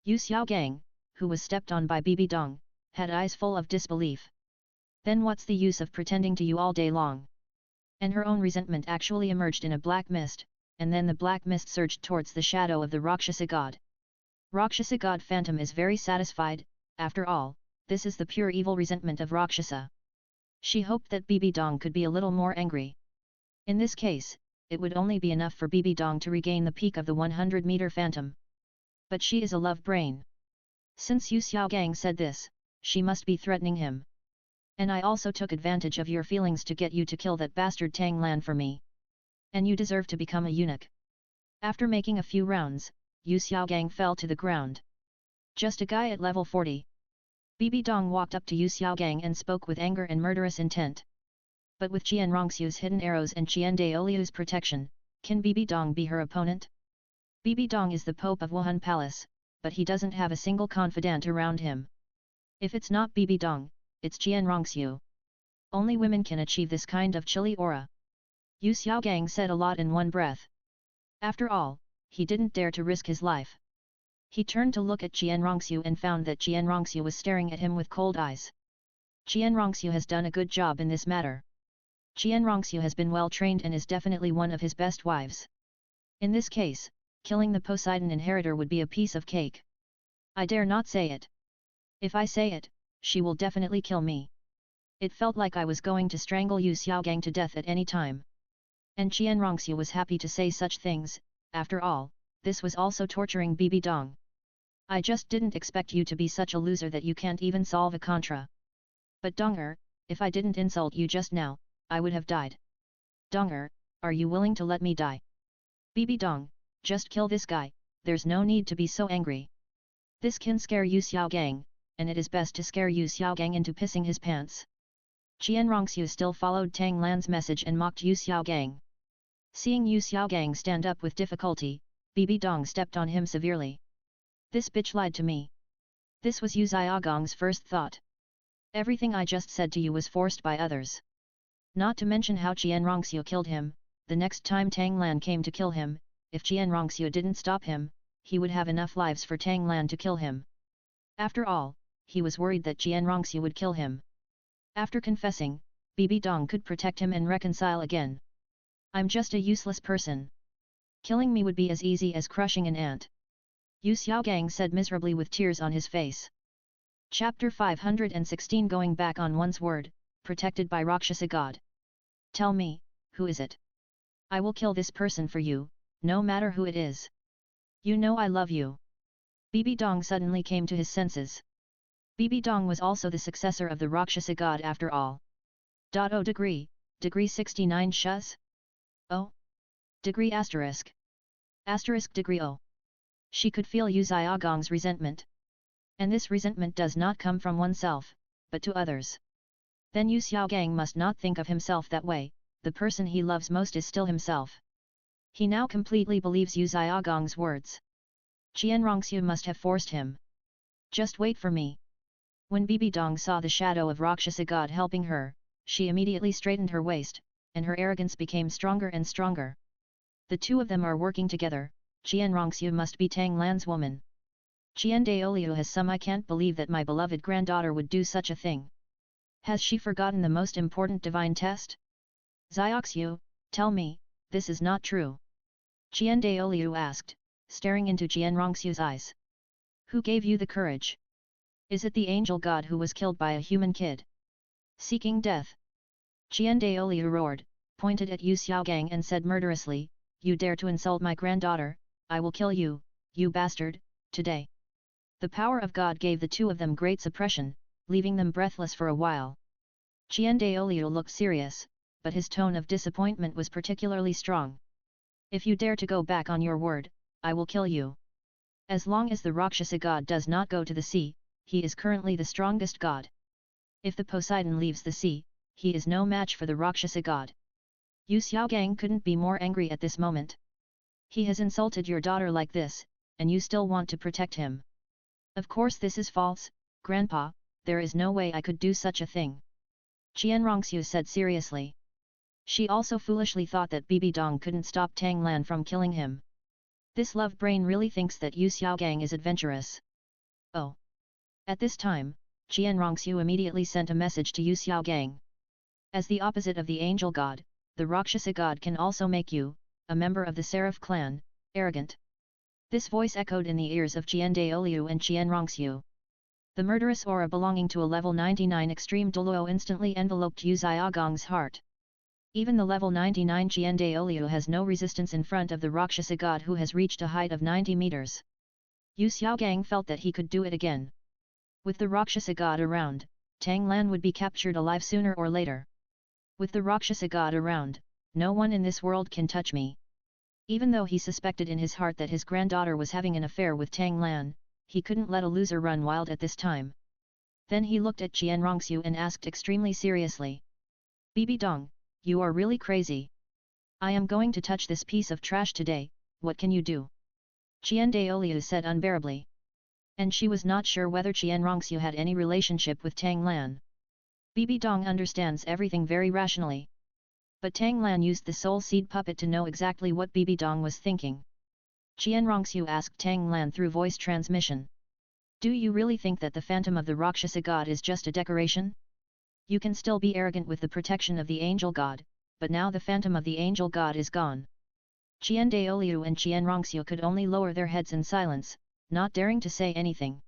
Yu Xiaogang, who was stepped on by Bibi Dong, had eyes full of disbelief. Then what's the use of pretending to you all day long? And her own resentment actually emerged in a black mist, and then the black mist surged towards the shadow of the Rakshasa god. Rakshasa god Phantom is very satisfied, after all, this is the pure evil resentment of Rakshasa. She hoped that Bibi Dong could be a little more angry. In this case, it would only be enough for Bibi Dong to regain the peak of the 100-meter Phantom. But she is a love brain. Since Yu Xiaogang said this, she must be threatening him. And I also took advantage of your feelings to get you to kill that bastard Tang Lan for me. And you deserve to become a eunuch. After making a few rounds, Yu Xiaogang fell to the ground. Just a guy at level 40. Bibi Dong walked up to Yu Xiaogang and spoke with anger and murderous intent. But with Qian Renxue's hidden arrows and Qian Dulo's protection, can Bibi Dong be her opponent? Bibi Dong is the Pope of Wuhun Palace, but he doesn't have a single confidant around him. If it's not Bibi Dong, it's Qian Renxue. Only women can achieve this kind of chilly aura. Yu Xiaogang said a lot in one breath. After all, he didn't dare to risk his life. He turned to look at Qian Renxue and found that Qian Renxue was staring at him with cold eyes. Qian Renxue has done a good job in this matter. Qian Renxue has been well trained and is definitely one of his best wives. In this case, killing the Poseidon inheritor would be a piece of cake. I dare not say it. If I say it, she will definitely kill me. It felt like I was going to strangle Yu Xiaogang to death at any time. And Qian Renxue was happy to say such things, after all, this was also torturing Bibi Dong. I just didn't expect you to be such a loser that you can't even solve a contra. But Donger, if I didn't insult you just now, I would have died. Donger, are you willing to let me die? Bibi Dong, just kill this guy, there's no need to be so angry. This can scare Yu Xiaogang, and it is best to scare Yu Xiaogang into pissing his pants. Qian Renxue still followed Tang Lan's message and mocked Yu Xiaogang. Seeing Yu Xiaogang stand up with difficulty, Bibi Dong stepped on him severely. This bitch lied to me. This was Yu Xiaogang's first thought. Everything I just said to you was forced by others. Not to mention how Qian Renxue killed him, the next time Tang Lan came to kill him, if Qian Renxue didn't stop him, he would have enough lives for Tang Lan to kill him. After all, he was worried that Qian Renxue would kill him. After confessing, Bibi Dong could protect him and reconcile again. I'm just a useless person. Killing me would be as easy as crushing an ant. Yu Xiaogang said miserably with tears on his face. Chapter 516 Going back on one's word, protected by Rakshasa God. Tell me, who is it? I will kill this person for you, no matter who it is. You know I love you. Bibi Dong suddenly came to his senses. Bibi Dong was also the successor of the Rakshasa god after all. O degree 69 shus? Oh? Degree asterisk. Asterisk degree O. She could feel Yu Xiaogang's resentment. And this resentment does not come from oneself, but to others. Then Yu Xiaogang must not think of himself that way, the person he loves most is still himself. He now completely believes Yu Xiaogang's words. Qian Renxue must have forced him. Just wait for me. When Bibi Dong saw the shadow of Rakshasa god helping her, she immediately straightened her waist, and her arrogance became stronger and stronger. The two of them are working together, Qian Renxue must be Tang Lan's woman. Qian Daoliu has some I can't believe that my beloved granddaughter would do such a thing. Has she forgotten the most important divine test? Xiaoxiu, tell me, this is not true. Qian Daoliu asked, staring into Qian Renxue's eyes. Who gave you the courage? Is it the angel god who was killed by a human kid? Seeking death? Qian Daoliu roared, pointed at Yu Xiaogang and said murderously, you dare to insult my granddaughter, I will kill you, you bastard, today. The power of God gave the two of them great suppression, leaving them breathless for a while. Qian Daoliu looked serious, but his tone of disappointment was particularly strong. If you dare to go back on your word, I will kill you. As long as the Rakshasa god does not go to the sea, he is currently the strongest god. If the Poseidon leaves the sea, he is no match for the Rakshasa god. Yu Xiaogang couldn't be more angry at this moment. He has insulted your daughter like this, and you still want to protect him. Of course this is false, Grandpa, there is no way I could do such a thing. Qian Renxue said seriously. She also foolishly thought that Bibi Dong couldn't stop Tang Lan from killing him. This love brain really thinks that Yu Xiaogang is adventurous. Oh! At this time, Qian Renxue immediately sent a message to Yu Xiaogang. As the opposite of the angel god, the Rakshasa god can also make you, a member of the Seraph clan, arrogant. This voice echoed in the ears of Qian Daoliu and Qian Renxue. The murderous aura belonging to a level 99 extreme Dulo instantly enveloped Yu Xiaogang's heart. Even the level 99 Qian Daoliu has no resistance in front of the Rakshasa god who has reached a height of 90 meters. Yu Xiaogang felt that he could do it again. With the Rakshasa god around, Tang Lan would be captured alive sooner or later. With the Rakshasa god around, no one in this world can touch me. Even though he suspected in his heart that his granddaughter was having an affair with Tang Lan, he couldn't let a loser run wild at this time. Then he looked at Qian Renxue and asked extremely seriously. Bibi Dong, you are really crazy. I am going to touch this piece of trash today, what can you do? Qian Daoliu said unbearably. And she was not sure whether Qian Renxue had any relationship with Tang Lan. Bibi Dong understands everything very rationally. But Tang Lan used the soul seed puppet to know exactly what Bibi Dong was thinking. Qian Renxue asked Tang Lan through voice transmission. Do you really think that the phantom of the Rakshasa god is just a decoration? You can still be arrogant with the protection of the angel god, but now the phantom of the angel god is gone. Qian Daoliu and Qian Renxue could only lower their heads in silence, not daring to say anything.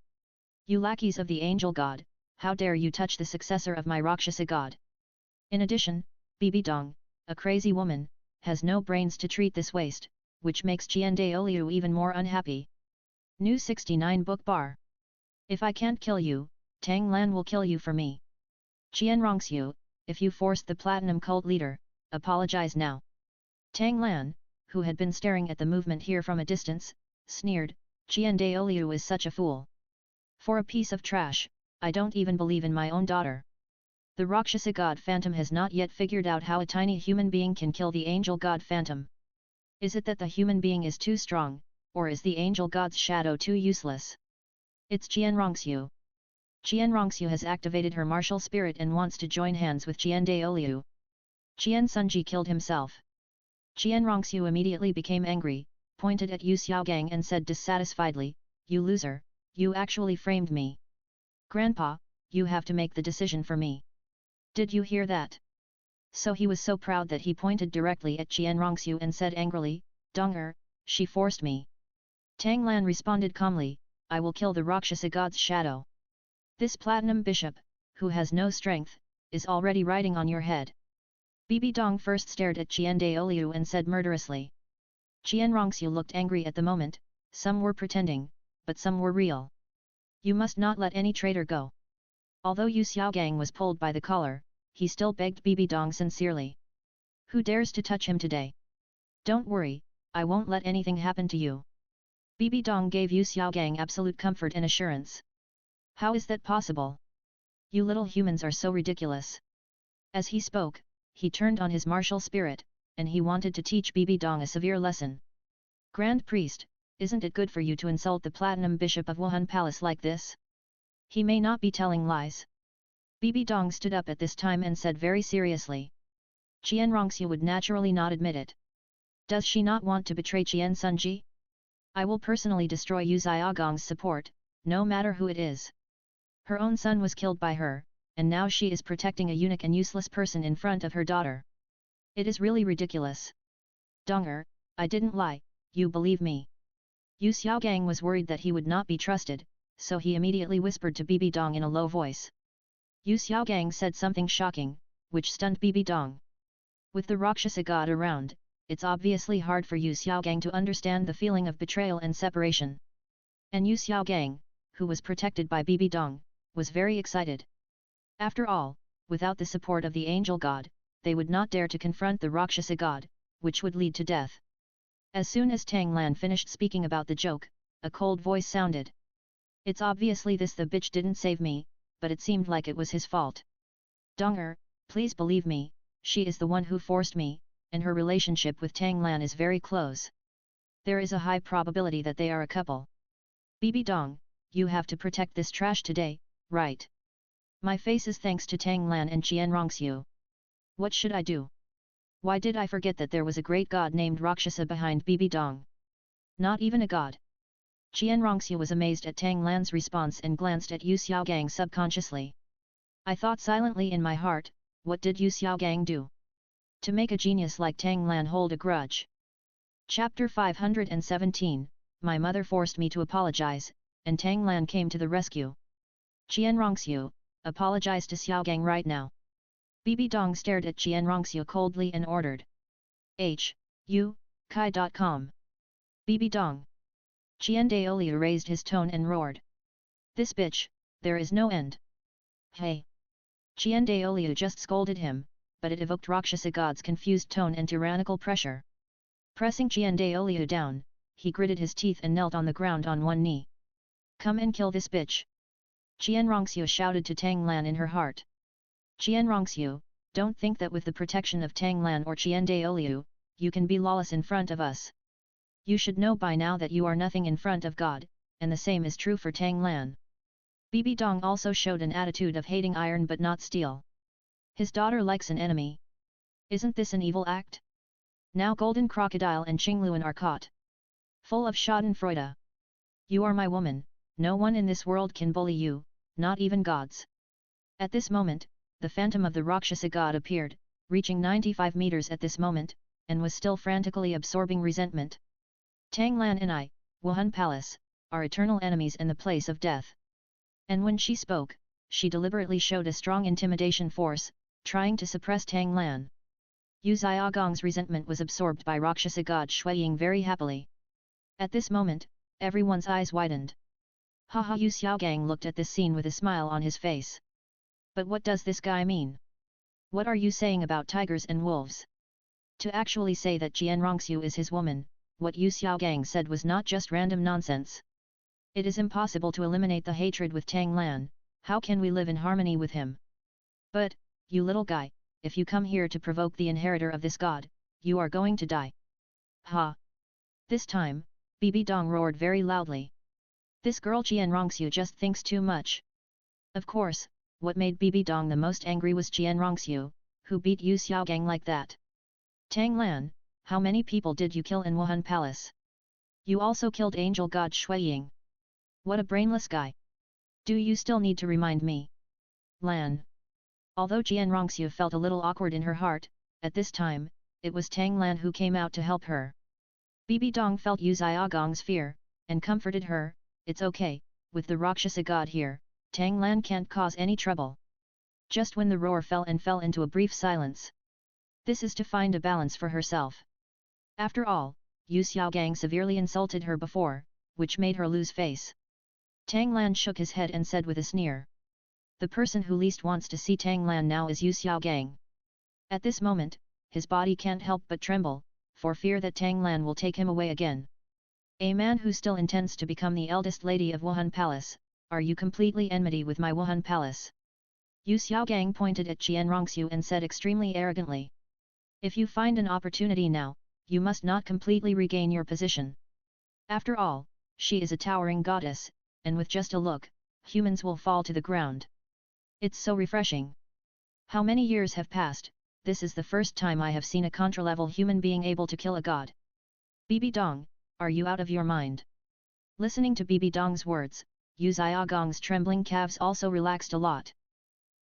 You lackeys of the angel god, how dare you touch the successor of my Rakshasa god? In addition, Bibi Dong, a crazy woman, has no brains to treat this waste, which makes Qian Daoliu even more unhappy. New 69 Book Bar. If I can't kill you, Tang Lan will kill you for me. Qian Renxue, if you forced the Platinum Cult leader, apologize now. Tang Lan, who had been staring at the movement here from a distance, sneered, Qian Daoliu is such a fool. For a piece of trash, I don't even believe in my own daughter. The Rakshasa god phantom has not yet figured out how a tiny human being can kill the angel god phantom. Is it that the human being is too strong, or is the angel god's shadow too useless? It's Qian Renxue. Qian Renxue has activated her martial spirit and wants to join hands with Qian Daoliu. Qian Sunji killed himself. Qian Renxue immediately became angry, pointed at Yu Xiaogang and said dissatisfiedly, you loser, you actually framed me. Grandpa, you have to make the decision for me. Did you hear that? So he was so proud that he pointed directly at Qian Renxue and said angrily, Donger, she forced me. Tang Lan responded calmly, I will kill the Rakshasa god's shadow. This platinum bishop, who has no strength, is already riding on your head. Bibi Dong first stared at Qian Daoliu and said murderously. Qian Renxue looked angry at the moment, some were pretending, but some were real. You must not let any traitor go. Although Yu Xiaogang was pulled by the collar, he still begged Bibi Dong sincerely. Who dares to touch him today? Don't worry, I won't let anything happen to you. Bibi Dong gave Yu Xiaogang absolute comfort and assurance. How is that possible? You little humans are so ridiculous. As he spoke, he turned on his martial spirit, and he wanted to teach Bibi Dong a severe lesson. Grand Priest, isn't it good for you to insult the Platinum Bishop of Wuhun Palace like this? He may not be telling lies. Bibi Dong stood up at this time and said very seriously. Qian Renxue would naturally not admit it. Does she not want to betray Qian Sunji? I will personally destroy Yu Xiaogang's support, no matter who it is. Her own son was killed by her, and now she is protecting a eunuch and useless person in front of her daughter. It is really ridiculous. Donger, I didn't lie, you believe me. Yu Xiaogang was worried that he would not be trusted, so he immediately whispered to Bibi Dong in a low voice. Yu Xiaogang said something shocking, which stunned Bibi Dong. With the Rakshasa god around, it's obviously hard for Yu Xiaogang to understand the feeling of betrayal and separation. And Yu Xiaogang, who was protected by Bibi Dong, was very excited. After all, without the support of the angel god, they would not dare to confront the Rakshasa god, which would lead to death. As soon as Tang Lan finished speaking about the joke, a cold voice sounded. It's obviously this the bitch didn't save me, but it seemed like it was his fault. Donger, please believe me, she is the one who forced me, and her relationship with Tang Lan is very close. There is a high probability that they are a couple. Bibi Dong, you have to protect this trash today, right? My face is thanks to Tang Lan and Qian Renxue. What should I do? Why did I forget that there was a great god named Rakshasa behind Bibi Dong? Not even a god. Qian Renxue was amazed at Tang Lan's response and glanced at Yu Xiaogang subconsciously. I thought silently in my heart, what did Yu Xiaogang do? To make a genius like Tang Lan hold a grudge. Chapter 517, My mother forced me to apologize, and Tang Lan came to the rescue. Qian Renxue, apologize to Xiaogang right now. Bibi Dong stared at Qian Renxue coldly and ordered. Kai.com. Bibi Dong. Qian Daoliu raised his tone and roared. This bitch, there is no end. Hey! Qian Daoliu just scolded him, but it evoked Rakshasa god's confused tone and tyrannical pressure. Pressing Qian Daoliu down, he gritted his teeth and knelt on the ground on one knee. Come and kill this bitch! Qian Renxue shouted to Tang Lan in her heart. Qian Renxue, don't think that with the protection of Tang Lan or Qian Daoliu, you can be lawless in front of us. You should know by now that you are nothing in front of God, and the same is true for Tang Lan. Bibi Dong also showed an attitude of hating iron but not steel. His daughter likes an enemy. Isn't this an evil act? Now Golden Crocodile and Qingluan are caught. Full of schadenfreude. You are my woman, no one in this world can bully you, not even gods. At this moment, the phantom of the Rakshasa god appeared, reaching 95 meters at this moment, and was still frantically absorbing resentment. Tang Lan and I, Wuhun Palace, are eternal enemies in the place of death. And when she spoke, she deliberately showed a strong intimidation force, trying to suppress Tang Lan. Yu Xiaogang's resentment was absorbed by Rakshasa god Shuiying very happily. At this moment, everyone's eyes widened. Haha, Yu Xiaogang looked at this scene with a smile on his face. But what does this guy mean? What are you saying about tigers and wolves? To actually say that Qian Renxue is his woman, what Yu Xiaogang said was not just random nonsense. It is impossible to eliminate the hatred with Tang Lan, how can we live in harmony with him? But, you little guy, if you come here to provoke the inheritor of this god, you are going to die. Ha! This time, Bibi Dong roared very loudly. This girl Qian Renxue just thinks too much. Of course, what made Bibi Dong the most angry was Qian Renxue, who beat Yu Xiaogang like that. Tang Lan, how many people did you kill in Wuhun Palace? You also killed Angel God Shuiying. What a brainless guy. Do you still need to remind me? Lan. Although Qian Renxue felt a little awkward in her heart, at this time, it was Tang Lan who came out to help her. Bibi Dong felt Yu Xiaogang's fear, and comforted her, it's okay, with the Rakshasa god here, Tang Lan can't cause any trouble. Just when the roar fell into a brief silence. This is to find a balance for herself. After all, Yu Xiaogang severely insulted her before, which made her lose face. Tang Lan shook his head and said with a sneer. The person who least wants to see Tang Lan now is Yu Xiaogang. At this moment, his body can't help but tremble, for fear that Tang Lan will take him away again. A man who still intends to become the eldest lady of Wuhun Palace, are you completely enmity with my Wuhun Palace? Yu Xiaogang pointed at Qian Renxue and said extremely arrogantly. If you find an opportunity now, you must not completely regain your position. After all, she is a towering goddess, and with just a look, humans will fall to the ground. It's so refreshing. How many years have passed, this is the first time I have seen a contra-level human being able to kill a god. Bibi Dong, are you out of your mind? Listening to Bibi Dong's words, Yu Xiaogang's trembling calves also relaxed a lot.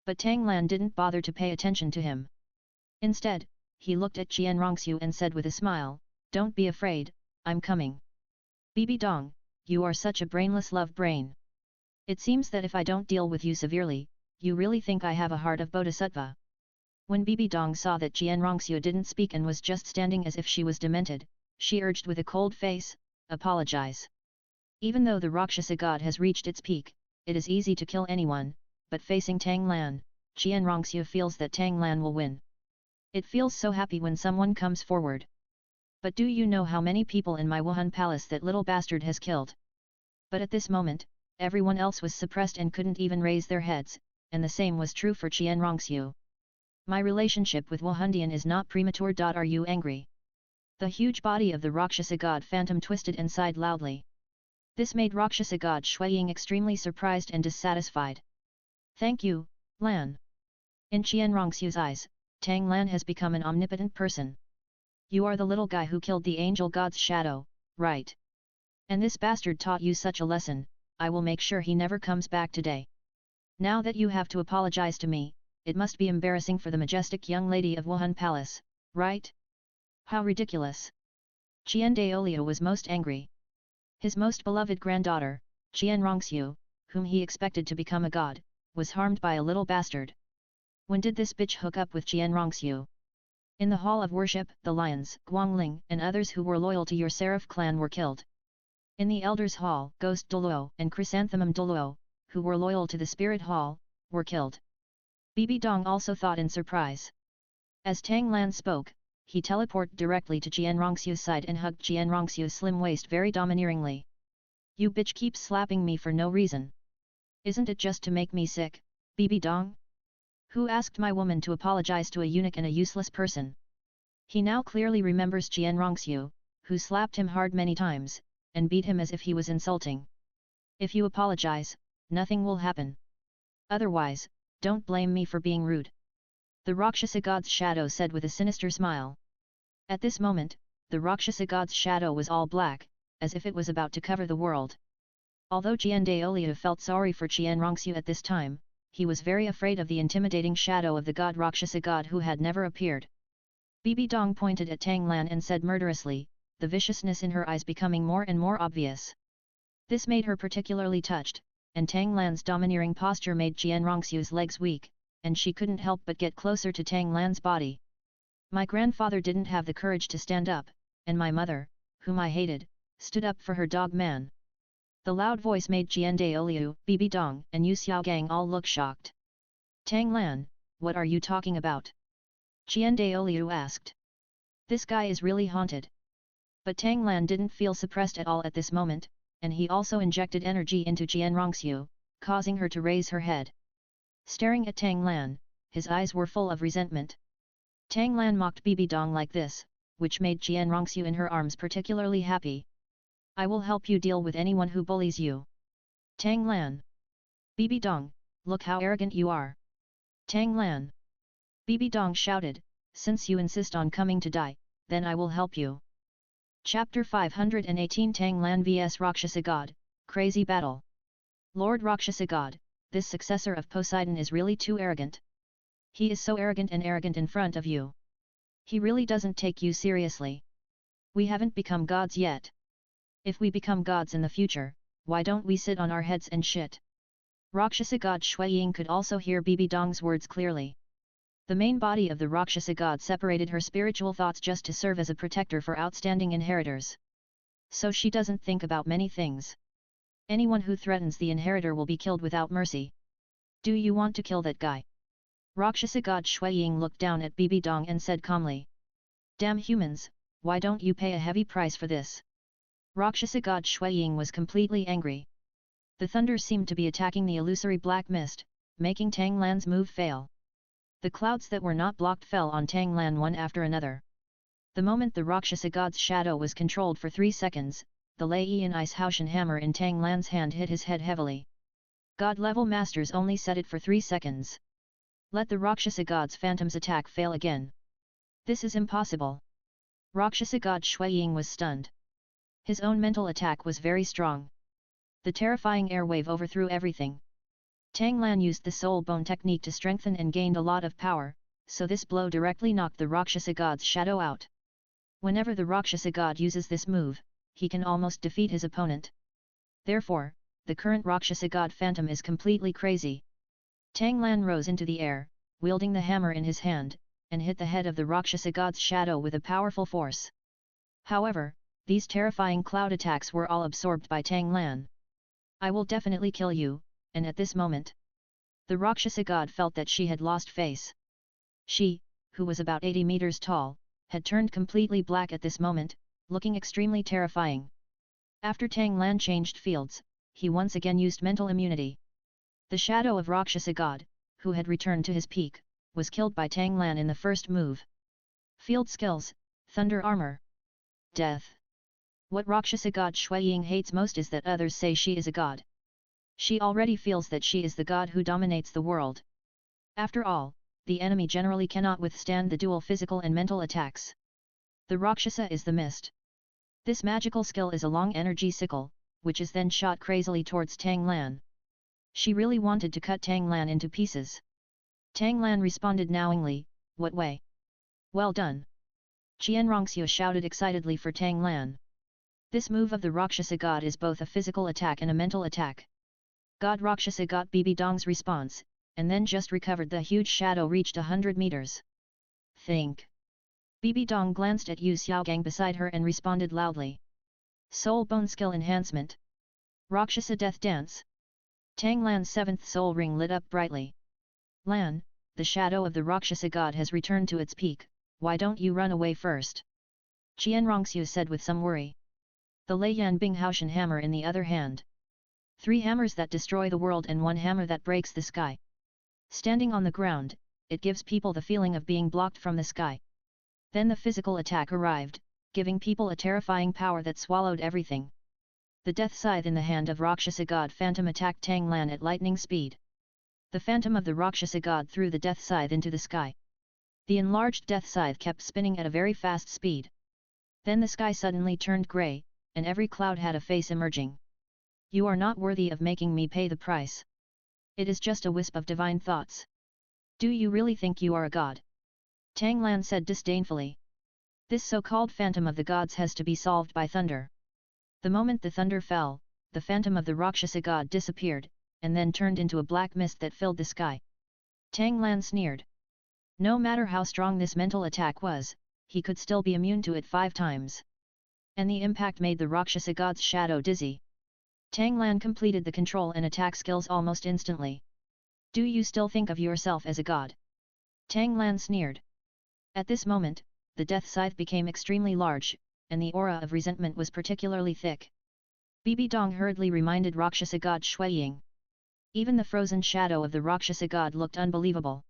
But Tang Lan didn't bother to pay attention to him. Instead, he looked at Qian Renxue and said with a smile, "Don't be afraid, I'm coming." Bibi Dong, you are such a brainless love brain. It seems that if I don't deal with you severely, you really think I have a heart of bodhisattva. When Bibi Dong saw that Qian Renxue didn't speak and was just standing as if she was demented, she urged with a cold face, "Apologize." Even though the Rakshasa god has reached its peak, it is easy to kill anyone, but facing Tang Lan, Qian Renxue feels that Tang Lan will win. It feels so happy when someone comes forward. But do you know how many people in my Wuhun palace that little bastard has killed? But at this moment, everyone else was suppressed and couldn't even raise their heads, and the same was true for Qian Renxue. My relationship with Wuhundian is not premature. Are you angry? The huge body of the Rakshasa god phantom twisted and sighed loudly. This made Rakshasa god Shuiying extremely surprised and dissatisfied. Thank you, Lan. In Qian Renxue's eyes, Tang Lan has become an omnipotent person. You are the little guy who killed the angel god's shadow, right? And this bastard taught you such a lesson, I will make sure he never comes back today. Now that you have to apologize to me, it must be embarrassing for the majestic young lady of Wuhun Palace, right? How ridiculous! Qian Daolio was most angry. His most beloved granddaughter, Qian Renxue, whom he expected to become a god, was harmed by a little bastard. When did this bitch hook up with Qian Renxue? In the hall of worship, the lions, Guangling, and others who were loyal to your Seraph clan were killed. In the elders' hall, Ghost Dulo and Chrysanthemum Dulo, who were loyal to the spirit hall, were killed. Bibi Dong also thought in surprise. As Tang Lan spoke, he teleported directly to Qian Renxue's side and hugged Qian Renxue's slim waist very domineeringly. You bitch keeps slapping me for no reason. Isn't it just to make me sick, Bibi Dong? Who asked my woman to apologize to a eunuch and a useless person? He now clearly remembers Qian Renxue, who slapped him hard many times, and beat him as if he was insulting. If you apologize, nothing will happen. Otherwise, don't blame me for being rude. The Rakshasa god's shadow said with a sinister smile. At this moment, the Rakshasa god's shadow was all black, as if it was about to cover the world. Although Qian Daolio felt sorry for Qian Renxue at this time, he was very afraid of the intimidating shadow of the god Rakshasa god who had never appeared. Bibi Dong pointed at Tang Lan and said murderously, the viciousness in her eyes becoming more and more obvious. This made her particularly touched, and Tang Lan's domineering posture made Qian Renxue's legs weak, and she couldn't help but get closer to Tang Lan's body. My grandfather didn't have the courage to stand up, and my mother, whom I hated, stood up for her dog man. The loud voice made Qian Daolio, Bibi Dong, and Yu Xiaogang all look shocked. Tang Lan, what are you talking about? Qian Daolio asked. This guy is really haunted. But Tang Lan didn't feel suppressed at all at this moment, and he also injected energy into Qian Renxue, causing her to raise her head. Staring at Tang Lan, his eyes were full of resentment. Tang Lan mocked Bibi Dong like this, which made Qian Renxue in her arms particularly happy. I will help you deal with anyone who bullies you. Tang Lan. Bibi Dong, look how arrogant you are. Tang Lan. Bibi Dong shouted, since you insist on coming to die, then I will help you. Chapter 518 Tang Lan vs Rakshasa God, Crazy Battle. Lord Rakshasa God, this successor of Poseidon is really too arrogant. He is so arrogant and arrogant in front of you. He really doesn't take you seriously. We haven't become gods yet. If we become gods in the future, why don't we sit on our heads and shit? Rakshasa god Shuiying could also hear Bibi Dong's words clearly. The main body of the Rakshasa god separated her spiritual thoughts just to serve as a protector for outstanding inheritors. So she doesn't think about many things. Anyone who threatens the inheritor will be killed without mercy. Do you want to kill that guy? Rakshasa god Shuiying looked down at Bibi Dong and said calmly. Damn humans, why don't you pay a heavy price for this? Rakshasa god Shuiying was completely angry. The thunder seemed to be attacking the illusory black mist, making Tang Lan's move fail. The clouds that were not blocked fell on Tang Lan one after another. The moment the Rakshasa god's shadow was controlled for 3 seconds, the Lei Ice Haoshan hammer in Tang Lan's hand hit his head heavily. God-level masters only set it for 3 seconds. Let the Rakshasa god's phantom's attack fail again. This is impossible. Rakshasa god Shuiying was stunned. His own mental attack was very strong. The terrifying airwave overthrew everything. Tang Lan used the soul bone technique to strengthen and gained a lot of power, so this blow directly knocked the Rakshasa god's shadow out. Whenever the Rakshasa god uses this move, he can almost defeat his opponent. Therefore, the current Rakshasa god phantom is completely crazy. Tang Lan rose into the air, wielding the hammer in his hand, and hit the head of the Rakshasa god's shadow with a powerful force. However, these terrifying cloud attacks were all absorbed by Tang Lan. I will definitely kill you, and at this moment, the Rakshasa god felt that she had lost face. She, who was about 80 meters tall, had turned completely black at this moment, looking extremely terrifying. After Tang Lan changed fields, he once again used mental immunity. The shadow of Rakshasa god, who had returned to his peak, was killed by Tang Lan in the first move. Field skills, thunder armor. Death. What Rakshasa god Shuiying hates most is that others say she is a god. She already feels that she is the god who dominates the world. After all, the enemy generally cannot withstand the dual physical and mental attacks. The Rakshasa is the mist. This magical skill is a long energy sickle, which is then shot crazily towards Tang Lan. She really wanted to cut Tang Lan into pieces. Tang Lan responded knowingly, what way? Well done. Qian Renxue shouted excitedly for Tang Lan. This move of the Rakshasa god is both a physical attack and a mental attack. God Rakshasa got Bibi Dong's response, and then just recovered. The huge shadow reached 100 meters. Think. Bibi Dong glanced at Yu Xiaogang beside her and responded loudly. Soul bone skill enhancement. Rakshasa death dance. Tang Lan's 7th soul ring lit up brightly. Lan, the shadow of the Rakshasa god has returned to its peak, why don't you run away first? Qian Renxue said with some worry. The Lei Yanbing Haoshan hammer in the other hand. 3 hammers that destroy the world and 1 hammer that breaks the sky. Standing on the ground, it gives people the feeling of being blocked from the sky. Then the physical attack arrived, giving people a terrifying power that swallowed everything. The death scythe in the hand of Rakshasa god Phantom attacked Tang Lan at lightning speed. The phantom of the Rakshasa god threw the death scythe into the sky. The enlarged death scythe kept spinning at a very fast speed. Then the sky suddenly turned grey, and every cloud had a face emerging. You are not worthy of making me pay the price. It is just a wisp of divine thoughts. Do you really think you are a god? Tang Lan said disdainfully. This so-called phantom of the gods has to be solved by thunder. The moment the thunder fell, the phantom of the Rakshasa god disappeared, and then turned into a black mist that filled the sky. Tang Lan sneered. No matter how strong this mental attack was, he could still be immune to it 5 times. And the impact made the Rakshasa god's shadow dizzy. Tang Lan completed the control and attack skills almost instantly. Do you still think of yourself as a god? Tang Lan sneered. At this moment, the death scythe became extremely large, and the aura of resentment was particularly thick. Bibi Dong hurriedly reminded Rakshasa god Shuiying. Even the frozen shadow of the Rakshasa god looked unbelievable.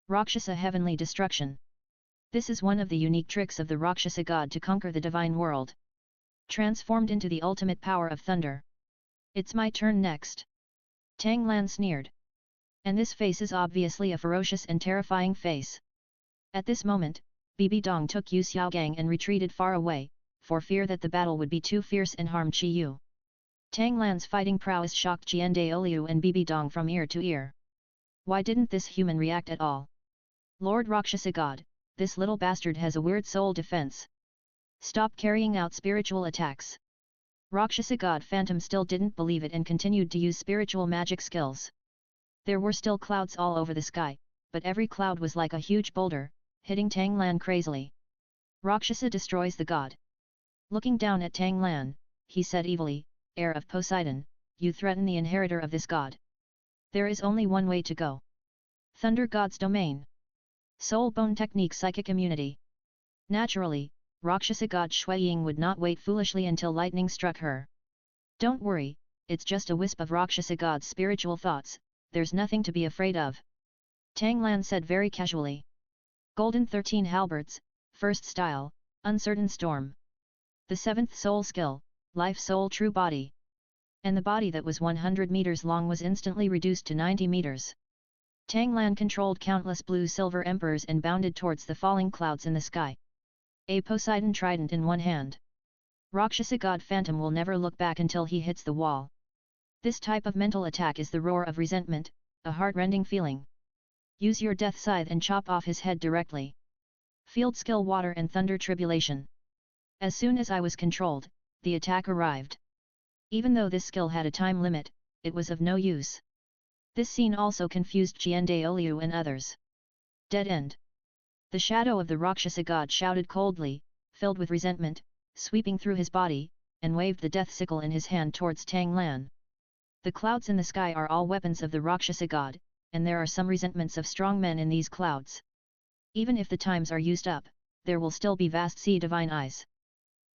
Rakshasa heavenly destruction. This is one of the unique tricks of the Rakshasa god to conquer the divine world. Transformed into the ultimate power of thunder. It's my turn next. Tang Lan sneered. And this face is obviously a ferocious and terrifying face. At this moment, Bibi Dong took Yu Xiaogang and retreated far away, for fear that the battle would be too fierce and harm Qi Yu. Tang Lan's fighting prowess shocked Jian Daoliu and Bibi Dong from ear to ear. Why didn't this human react at all? Lord Rakshasa god, this little bastard has a weird soul defense. Stop carrying out spiritual attacks. Rakshasa god Phantom still didn't believe it and continued to use spiritual magic skills. There were still clouds all over the sky, but every cloud was like a huge boulder, hitting Tang Lan crazily. Rakshasa destroys the god. Looking down at Tang Lan, he said evilly, "Heir of Poseidon, you threaten the inheritor of this god. There is only one way to go. Thunder God's domain. Soul Bone Technique Psychic Immunity." Naturally, Rakshasa god Shui Ying would not wait foolishly until lightning struck her. "Don't worry, it's just a wisp of Rakshasa god's spiritual thoughts, there's nothing to be afraid of," Tang Lan said very casually. Golden 13 Halberds, First Style, Uncertain Storm. The 7th Soul Skill, Life Soul True Body. And the body that was 100 meters long was instantly reduced to 90 meters. Tang Lan controlled countless blue-silver emperors and bounded towards the falling clouds in the sky. A Poseidon trident in one hand. Rakshasa god Phantom will never look back until he hits the wall. This type of mental attack is the roar of resentment, a heart-rending feeling. Use your death scythe and chop off his head directly. Field Skill Water and Thunder Tribulation. As soon as I was controlled, the attack arrived. Even though this skill had a time limit, it was of no use. This scene also confused Qian Renxue and others. Dead end. The shadow of the Rakshasa god shouted coldly, filled with resentment, sweeping through his body, and waved the death sickle in his hand towards Tang Lan. The clouds in the sky are all weapons of the Rakshasa god, and there are some resentments of strong men in these clouds. Even if the times are used up, there will still be vast sea divine eyes.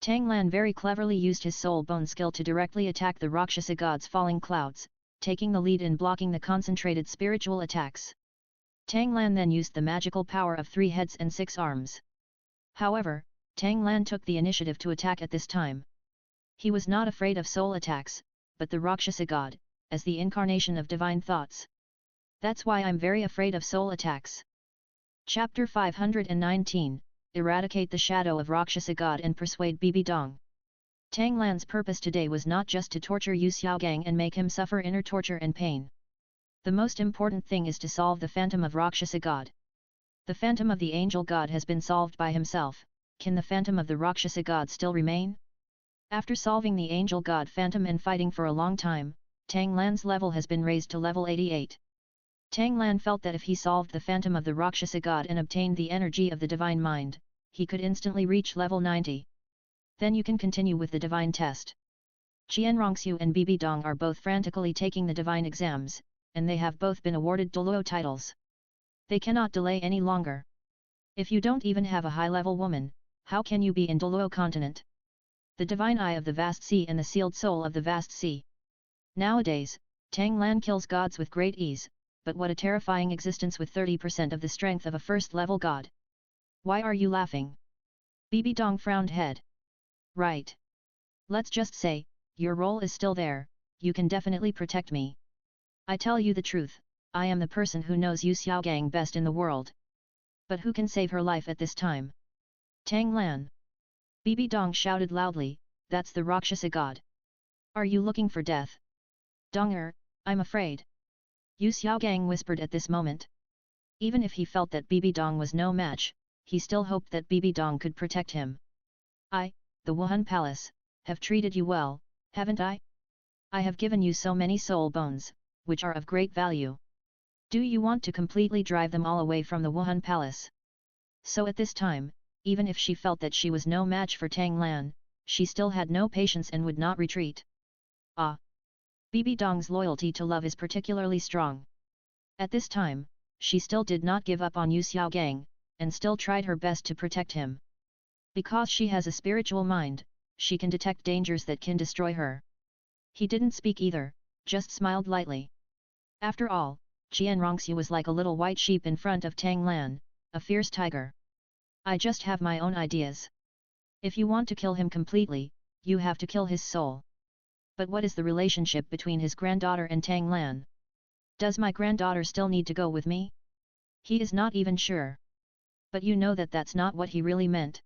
Tang Lan very cleverly used his soul bone skill to directly attack the Rakshasa god's falling clouds, taking the lead in blocking the concentrated spiritual attacks. Tang Lan then used the magical power of 3 heads and 6 arms. However, Tang Lan took the initiative to attack at this time. He was not afraid of soul attacks, but the Rakshasa god, as the incarnation of divine thoughts. That's why I'm very afraid of soul attacks. Chapter 519, Eradicate the Shadow of Rakshasa God and Persuade Bibi Dong. Tang Lan's purpose today was not just to torture Yu Xiaogang and make him suffer inner torture and pain. The most important thing is to solve the phantom of Rakshasa God. The phantom of the angel god has been solved by himself, can the phantom of the Rakshasa god still remain? After solving the angel god phantom and fighting for a long time, Tang Lan's level has been raised to level 88. Tang Lan felt that if he solved the phantom of the Rakshasa god and obtained the energy of the divine mind, he could instantly reach level 90. Then you can continue with the divine test. Qian Renxue and Bibi Dong are both frantically taking the divine exams, and they have both been awarded Dulo titles. They cannot delay any longer. If you don't even have a high-level woman, how can you be in Dulo continent? The divine eye of the vast sea and the sealed soul of the vast sea. Nowadays, Tang Lan kills gods with great ease, but what a terrifying existence with 30% of the strength of a first-level god. Why are you laughing? Bibi Dong frowned head. Right. Let's just say, your role is still there, you can definitely protect me. I tell you the truth, I am the person who knows Yu Xiaogang best in the world. But who can save her life at this time? Tang Lan. Bibi Dong shouted loudly, that's the Rakshasa god. Are you looking for death? Donger, I'm afraid. Yu Xiaogang whispered at this moment. Even if he felt that Bibi Dong was no match, he still hoped that Bibi Dong could protect him. I, the Wuhun Palace, have treated you well, haven't I? I have given you so many soul bones, which are of great value. Do you want to completely drive them all away from the Wuhun Palace? So at this time, even if she felt that she was no match for Tang Lan, she still had no patience and would not retreat. Ah! Bibi Dong's loyalty to love is particularly strong. At this time, she still did not give up on Yu Xiaogang, and still tried her best to protect him. Because she has a spiritual mind, she can detect dangers that can destroy her. He didn't speak either, just smiled lightly. After all, Qian Renxue was like a little white sheep in front of Tang Lan, a fierce tiger. I just have my own ideas. If you want to kill him completely, you have to kill his soul. But what is the relationship between his granddaughter and Tang Lan? Does my granddaughter still need to go with me? He is not even sure. But you know that that's not what he really meant.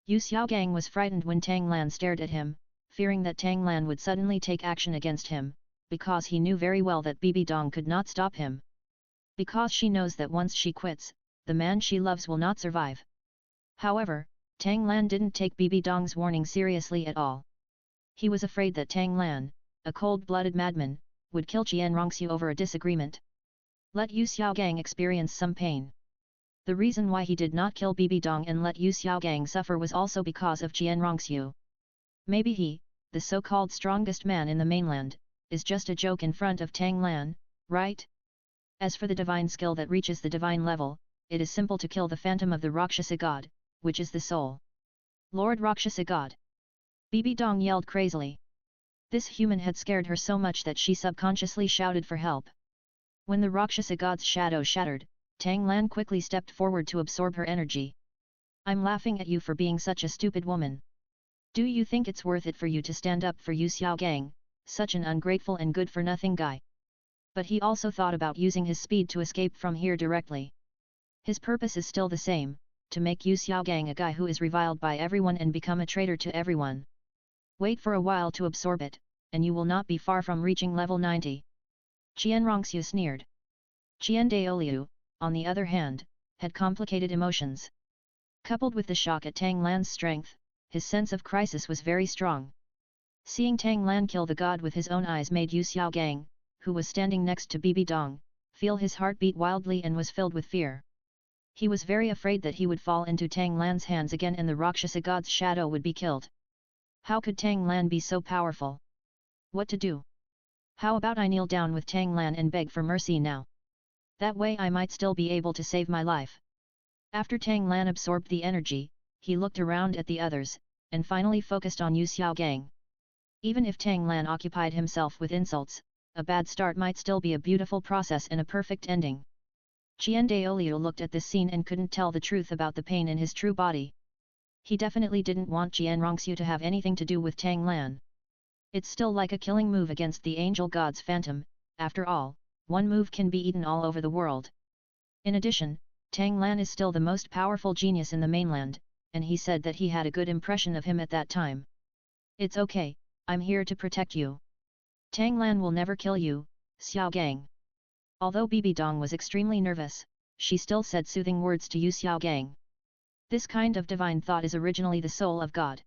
Yu Xiaogang was frightened when Tang Lan stared at him, fearing that Tang Lan would suddenly take action against him, because he knew very well that Bibi Dong could not stop him. Because she knows that once she quits, the man she loves will not survive. However, Tang Lan didn't take Bibi Dong's warning seriously at all. He was afraid that Tang Lan, a cold-blooded madman, would kill Qian Renxue over a disagreement. Let Yu Xiaogang experience some pain. The reason why he did not kill Bibi Dong and let Yu Xiaogang suffer was also because of Qian Renxue. Maybe he, the so-called strongest man in the mainland, is just a joke in front of Tang Lan, right? As for the divine skill that reaches the divine level, it is simple to kill the phantom of the Rakshasa god, which is the soul. Lord Rakshasa god! Bibi Dong yelled crazily. This human had scared her so much that she subconsciously shouted for help. When the Rakshasa god's shadow shattered, Tang Lan quickly stepped forward to absorb her energy. I'm laughing at you for being such a stupid woman. Do you think it's worth it for you to stand up for Yu Xiaogang, such an ungrateful and good-for-nothing guy? But he also thought about using his speed to escape from here directly. His purpose is still the same, to make Yu Xiaogang a guy who is reviled by everyone and become a traitor to everyone. Wait for a while to absorb it, and you will not be far from reaching level 90. Qian Renxue sneered. Qian Daoliu, on the other hand, had complicated emotions. Coupled with the shock at Tang Lan's strength, his sense of crisis was very strong. Seeing Tang Lan kill the god with his own eyes made Yu Xiaogang, who was standing next to Bibi Dong, feel his heart beat wildly and was filled with fear. He was very afraid that he would fall into Tang Lan's hands again and the Rakshasa god's shadow would be killed. How could Tang Lan be so powerful? What to do? How about I kneel down with Tang Lan and beg for mercy now? That way I might still be able to save my life. After Tang Lan absorbed the energy, he looked around at the others, and finally focused on Yu Xiaogang. Even if Tang Lan occupied himself with insults, a bad start might still be a beautiful process and a perfect ending. Qian Daoliu looked at this scene and couldn't tell the truth about the pain in his true body. He definitely didn't want Qian Renxue to have anything to do with Tang Lan. It's still like a killing move against the angel god's phantom, after all, one move can be eaten all over the world. In addition, Tang Lan is still the most powerful genius in the mainland, and he said that he had a good impression of him at that time. It's okay, I'm here to protect you. Tang Lan will never kill you, Xiaogang. Although Bibi Dong was extremely nervous, she still said soothing words to Yu Xiaogang. This kind of divine thought is originally the soul of God.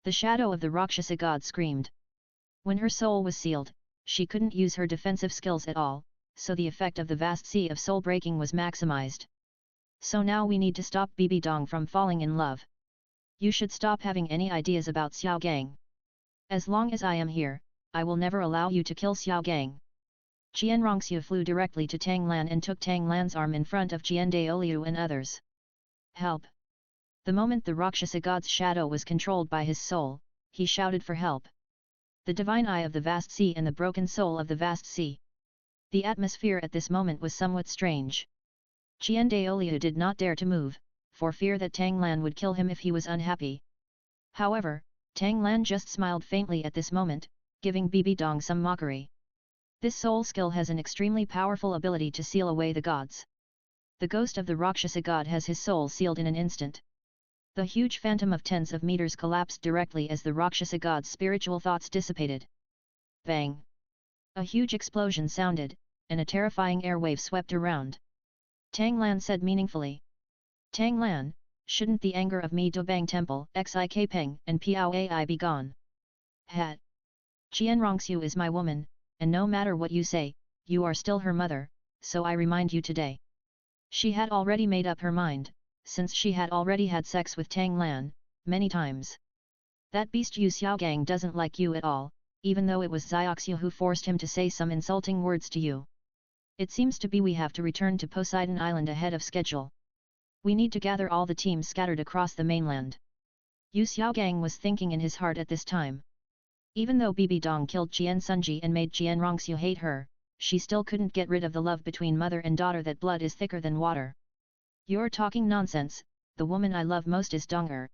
The shadow of the Rakshasa god screamed. When her soul was sealed, she couldn't use her defensive skills at all, so the effect of the vast sea of soul breaking was maximized. So now we need to stop Bibi Dong from falling in love. You should stop having any ideas about Xiaogang. As long as I am here, I will never allow you to kill Xiaogang. Qian Renxue flew directly to Tang Lan and took Tang Lan's arm in front of Qian Daoliu and others. Help! The moment the Rakshasa god's shadow was controlled by his soul, he shouted for help. The divine eye of the vast sea and the broken soul of the vast sea. The atmosphere at this moment was somewhat strange. Qian Daoliu did not dare to move, for fear that Tang Lan would kill him if he was unhappy. However, Tang Lan just smiled faintly at this moment, giving Bibi Dong some mockery. This soul skill has an extremely powerful ability to seal away the gods. The ghost of the Rakshasa god has his soul sealed in an instant. The huge phantom of tens of meters collapsed directly as the Rakshasa god's spiritual thoughts dissipated. Bang! A huge explosion sounded, and a terrifying airwave swept around. Tang Lan said meaningfully. Tang Lan, shouldn't the anger of Mi Dobang Temple, Xik Peng and Piao Ai be gone? Het! Qian Renxue is my woman, and no matter what you say, you are still her mother, so I remind you today. She had already made up her mind, since she had already had sex with Tang Lan, many times. That beast Yu Xiaogang doesn't like you at all, even though it was Xiaoxiu who forced him to say some insulting words to you. It seems to be we have to return to Poseidon Island ahead of schedule. We need to gather all the teams scattered across the mainland. Yu Xiaogang was thinking in his heart at this time. Even though Bibi Dong killed Qian Sunji and made Qian Renxue hate her, she still couldn't get rid of the love between mother and daughter that blood is thicker than water. You're talking nonsense, the woman I love most is Dong.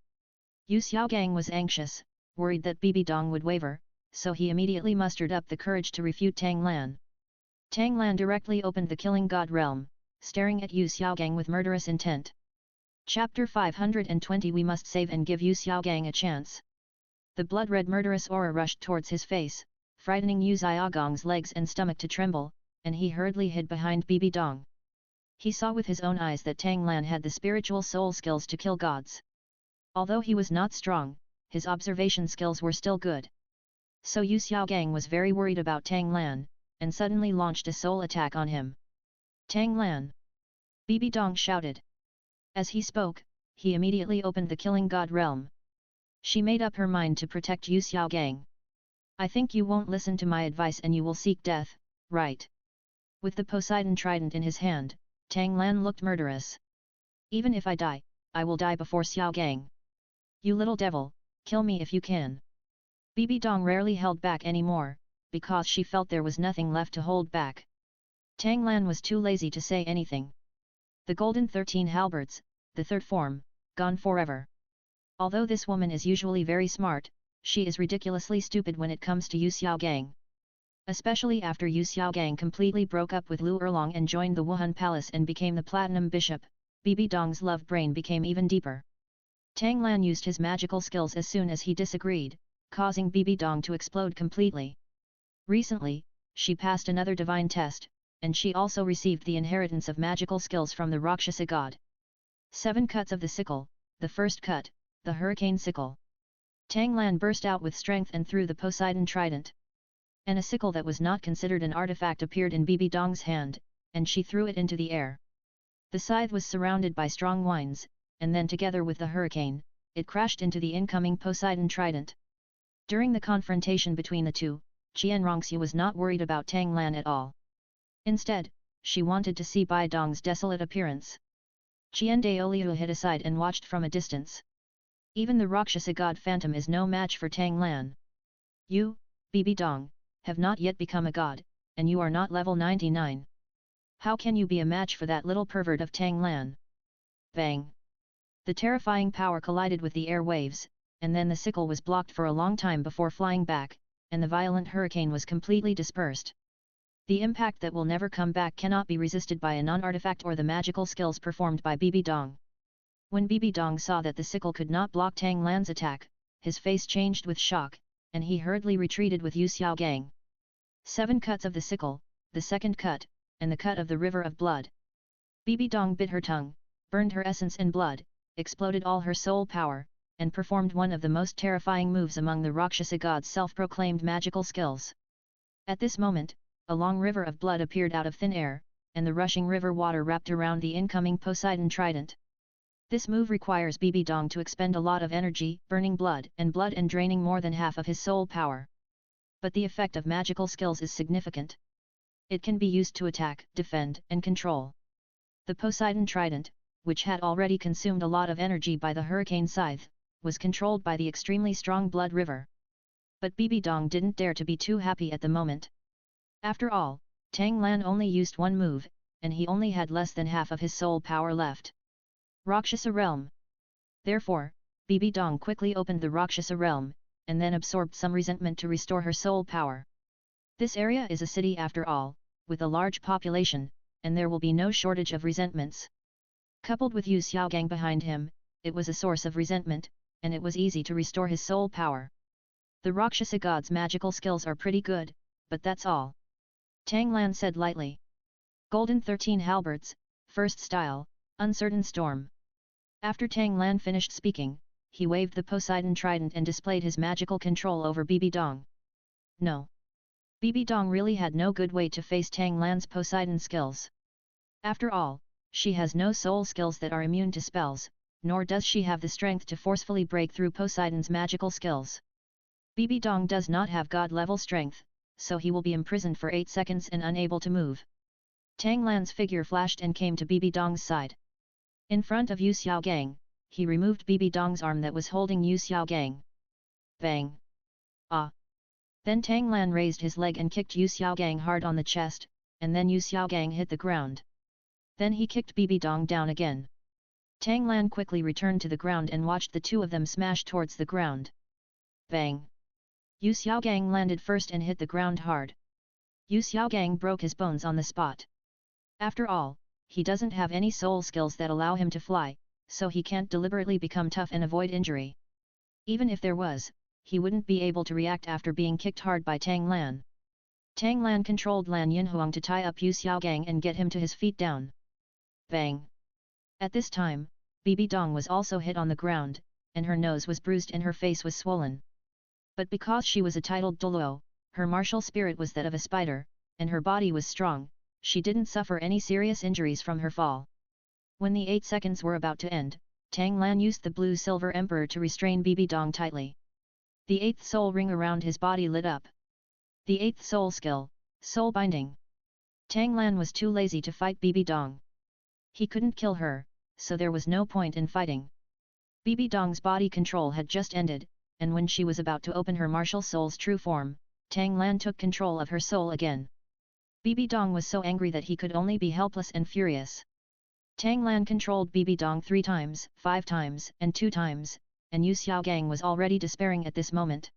Yu Xiaogang was anxious, worried that Bibi Dong would waver, so he immediately mustered up the courage to refute Tang Lan. Tang Lan directly opened the killing god realm, staring at Yu Xiaogang with murderous intent. Chapter 520 We must save and give Yu Xiaogang a chance. The blood-red murderous aura rushed towards his face, frightening Yu Xiaogang's legs and stomach to tremble, and he hurriedly hid behind Bibi Dong. He saw with his own eyes that Tang Lan had the spiritual soul skills to kill gods. Although he was not strong, his observation skills were still good. So Yu Xiaogang was very worried about Tang Lan, and suddenly launched a soul attack on him. Tang Lan! Bibi Dong shouted. As he spoke, he immediately opened the killing god realm. She made up her mind to protect Yu Xiaogang. I think you won't listen to my advice and you will seek death, right? With the Poseidon trident in his hand, Tang Lan looked murderous. Even if I die, I will die before Xiaogang. You little devil, kill me if you can. Bibi Dong rarely held back anymore, because she felt there was nothing left to hold back. Tang Lan was too lazy to say anything. The golden 13 halberds, the third form, gone forever. Although this woman is usually very smart, she is ridiculously stupid when it comes to Yu Xiaogang. Especially after Yu Xiaogang completely broke up with Lu Erlong and joined the Wuhun palace and became the Platinum Bishop, Bibi Dong's love brain became even deeper. Tang Lan used his magical skills as soon as he disagreed, causing Bibi Dong to explode completely. Recently, she passed another divine test, and she also received the inheritance of magical skills from the Rakshasa god. 7 cuts of the sickle, the first cut, the hurricane sickle. Tang Lan burst out with strength and threw the Poseidon trident. And a sickle that was not considered an artifact appeared in Bibi Dong's hand, and she threw it into the air. The scythe was surrounded by strong winds, and then together with the hurricane, it crashed into the incoming Poseidon trident. During the confrontation between the two, Qian Renxue was not worried about Tang Lan at all. Instead, she wanted to see Bibi Dong's desolate appearance. Qian Daoliu hid aside and watched from a distance. Even the Rakshasa god Phantom is no match for Tang Lan. You, Bibi Dong, have not yet become a god, and you are not level 99. How can you be a match for that little pervert of Tang Lan? Bang! The terrifying power collided with the air waves, and then the sickle was blocked for a long time before flying back, and the violent hurricane was completely dispersed. The impact that will never come back cannot be resisted by a non-artifact or the magical skills performed by Bibi Dong. When Bibi Dong saw that the sickle could not block Tang Lan's attack, his face changed with shock, and he hurriedly retreated with Yu Xiaogang. 7 cuts of the sickle, the second cut, and the cut of the river of blood. Bibi Dong bit her tongue, burned her essence and blood, exploded all her soul power, and performed one of the most terrifying moves among the Rakshasa god's self-proclaimed magical skills. At this moment, a long river of blood appeared out of thin air, and the rushing river water wrapped around the incoming Poseidon trident. This move requires Bibi Dong to expend a lot of energy, burning blood and draining more than half of his soul power. But the effect of magical skills is significant. It can be used to attack, defend, and control. The Poseidon trident, which had already consumed a lot of energy by the hurricane scythe, was controlled by the extremely strong blood river. But Bibi Dong didn't dare to be too happy at the moment. After all, Tang Lan only used one move, and he only had less than half of his soul power left. Rakshasa realm. Therefore, Bibi Dong quickly opened the Rakshasa realm, and then absorbed some resentment to restore her soul power. This area is a city after all, with a large population, and there will be no shortage of resentments. Coupled with Yu Xiaogang behind him, it was a source of resentment, and it was easy to restore his soul power. The Rakshasa god's magical skills are pretty good, but that's all. Tang Lan said lightly. Golden 13 halberds, first style, uncertain storm. After Tang Lan finished speaking, he waved the Poseidon trident and displayed his magical control over Bibi Dong. No. Bibi Dong really had no good way to face Tang Lan's Poseidon skills. After all, she has no soul skills that are immune to spells, nor does she have the strength to forcefully break through Poseidon's magical skills. Bibi Dong does not have god-level strength, so he will be imprisoned for 8 seconds and unable to move. Tang Lan's figure flashed and came to Bibi Dong's side. In front of Yu Xiaogang, he removed Bibi Dong's arm that was holding Yu Xiaogang. Bang! Ah! Then Tang Lan raised his leg and kicked Yu Xiaogang hard on the chest, and then Yu Xiaogang hit the ground. Then he kicked Bibi Dong down again. Tang Lan quickly returned to the ground and watched the two of them smash towards the ground. Bang! Yu Xiaogang landed first and hit the ground hard. Yu Xiaogang broke his bones on the spot. After all, he doesn't have any soul skills that allow him to fly, so he can't deliberately become tough and avoid injury. Even if there was, he wouldn't be able to react after being kicked hard by Tang Lan. Tang Lan controlled Lan Yinhuang to tie up Yu Xiaogang and get him to his feet down. Bang! At this time, Bibi Dong was also hit on the ground, and her nose was bruised and her face was swollen. But because she was a titled Dulo, her martial spirit was that of a spider, and her body was strong, she didn't suffer any serious injuries from her fall. When the 8 seconds were about to end, Tang Lan used the blue-silver emperor to restrain Bibi Dong tightly. The 8th soul ring around his body lit up. The 8th soul skill, soul binding. Tang Lan was too lazy to fight Bibi Dong. He couldn't kill her, so there was no point in fighting. Bibi Dong's body control had just ended, and when she was about to open her martial soul's true form, Tang Lan took control of her soul again. Bibi Dong was so angry that he could only be helpless and furious. Tang Lan controlled Bibi Dong 3 times, 5 times, and 2 times, and Yu Xiaogang was already despairing at this moment.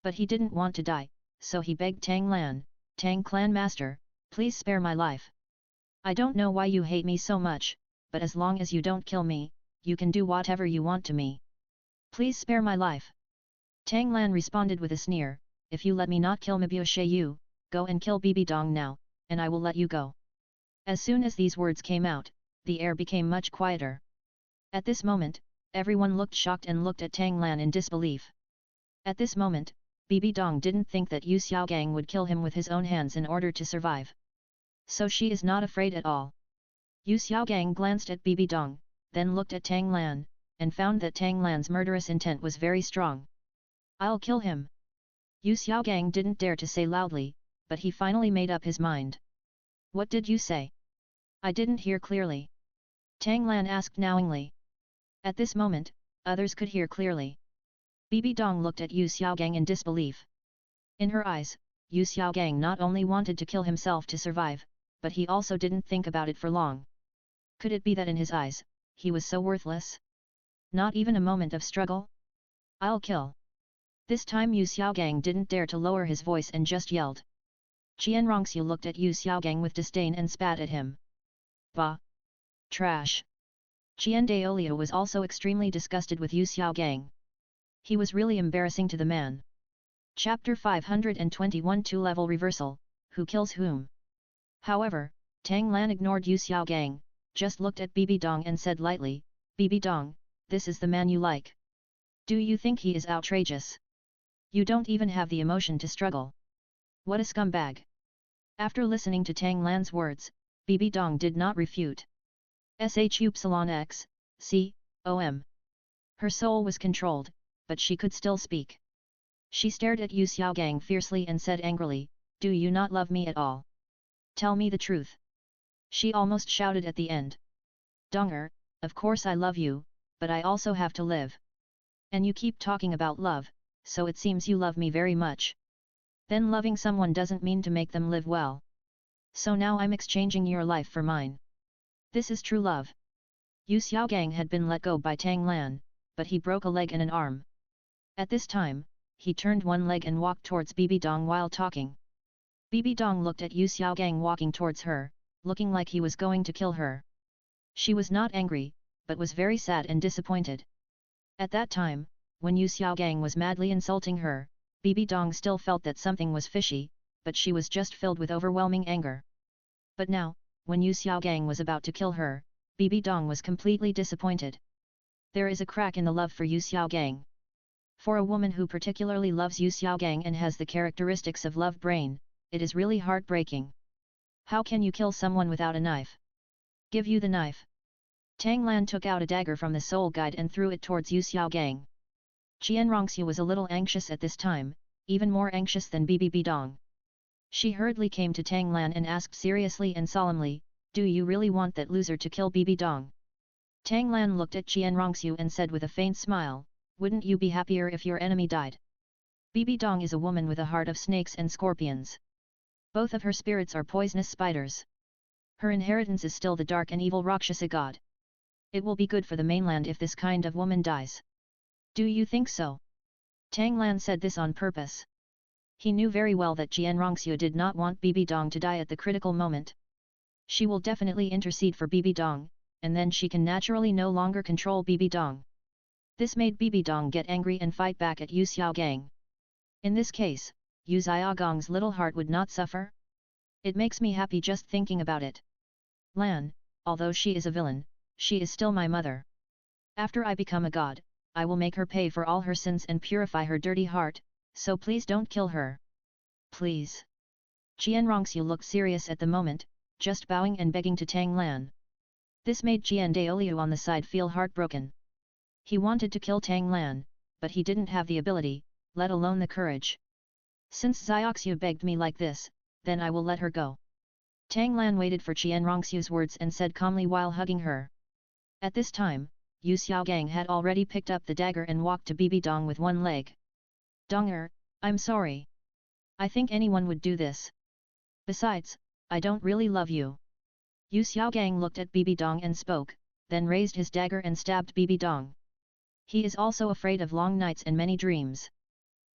But he didn't want to die, so he begged Tang Lan, "Tang Clan Master, please spare my life. I don't know why you hate me so much, but as long as you don't kill me, you can do whatever you want to me. Please spare my life." Tang Lan responded with a sneer, "If you let me not kill Mibo Yu, go and kill Bibi Dong now, and I will let you go." As soon as these words came out, the air became much quieter. At this moment, everyone looked shocked and looked at Tang Lan in disbelief. At this moment, Bibi Dong didn't think that Yu Xiaogang would kill him with his own hands in order to survive. So she is not afraid at all. Yu Xiaogang glanced at Bibi Dong, then looked at Tang Lan, and found that Tang Lan's murderous intent was very strong. "I'll kill him." Yu Xiaogang didn't dare to say loudly, but he finally made up his mind. "What did you say? I didn't hear clearly." Tang Lan asked knowingly. At this moment, others could hear clearly. Bibi Dong looked at Yu Xiaogang in disbelief. In her eyes, Yu Xiaogang not only wanted to kill himself to survive, but he also didn't think about it for long. Could it be that in his eyes, he was so worthless? Not even a moment of struggle? "I'll kill." This time Yu Xiaogang didn't dare to lower his voice and just yelled. Qian Renxue looked at Yu Xiaogang with disdain and spat at him. "Bah! Trash!" Qian Daolio was also extremely disgusted with Yu Xiaogang. He was really embarrassing to the man. Chapter 521 2-level reversal, who kills whom? However, Tang Lan ignored Yu Xiaogang, just looked at Bibi Dong and said lightly, "Bibi Dong, this is the man you like. Do you think he is outrageous? You don't even have the emotion to struggle. What a scumbag." After listening to Tang Lan's words, Bibi Dong did not refute. Shupsilon Her soul was controlled, but she could still speak. She stared at Yu Xiaogang fiercely and said angrily, "Do you not love me at all? Tell me the truth." She almost shouted at the end. "Donger, of course I love you, but I also have to live. And you keep talking about love, so it seems you love me very much. Then loving someone doesn't mean to make them live well. So now I'm exchanging your life for mine. This is true love." Yu Xiaogang had been let go by Tang Lan, but he broke a leg and an arm. At this time, he turned one leg and walked towards Bibi Dong while talking. Bibi Dong looked at Yu Xiaogang walking towards her, looking like he was going to kill her. She was not angry, but was very sad and disappointed. At that time, when Yu Xiaogang was madly insulting her, Bibi Dong still felt that something was fishy, but she was just filled with overwhelming anger. But now, when Yu Xiaogang was about to kill her, Bibi Dong was completely disappointed. There is a crack in the love for Yu Xiaogang. For a woman who particularly loves Yu Xiaogang and has the characteristics of love brain, it is really heartbreaking. How can you kill someone without a knife? Give you the knife. Tang Lan took out a dagger from the soul guide and threw it towards Yu Xiaogang. Qian Renxue was a little anxious at this time, even more anxious than Bibi Dong. She hurriedly came to Tang Lan and asked seriously and solemnly, "Do you really want that loser to kill Bibi Dong?" Tang Lan looked at Qian Renxue and said with a faint smile, "Wouldn't you be happier if your enemy died?" Bibi Dong is a woman with a heart of snakes and scorpions. Both of her spirits are poisonous spiders. Her inheritance is still the dark and evil Rakshasa god. It will be good for the mainland if this kind of woman dies. Do you think so? Tang Lan said this on purpose. He knew very well that Qian Renxue did not want Bibi Dong to die at the critical moment. She will definitely intercede for Bibi Dong, and then she can naturally no longer control Bibi Dong. This made Bibi Dong get angry and fight back at Yu Xiaogang. In this case, Yu Xiaogang's little heart would not suffer. It makes me happy just thinking about it. Lan, although she is a villain, she is still my mother. After I become a god, I will make her pay for all her sins and purify her dirty heart, so please don't kill her. Please. Qian Renxue looked serious at the moment, just bowing and begging to Tang Lan. This made Qian Daolio on the side feel heartbroken. He wanted to kill Tang Lan, but he didn't have the ability, let alone the courage. Since Xiaoxue begged me like this, then I will let her go. Tang Lan waited for Qian Renxue's words and said calmly while hugging her. At this time, Yu Xiaogang had already picked up the dagger and walked to Bibi Dong with one leg. Donger, I'm sorry. I think anyone would do this. Besides, I don't really love you. Yu Xiaogang looked at Bibi Dong and spoke, then raised his dagger and stabbed Bibi Dong. He is also afraid of long nights and many dreams.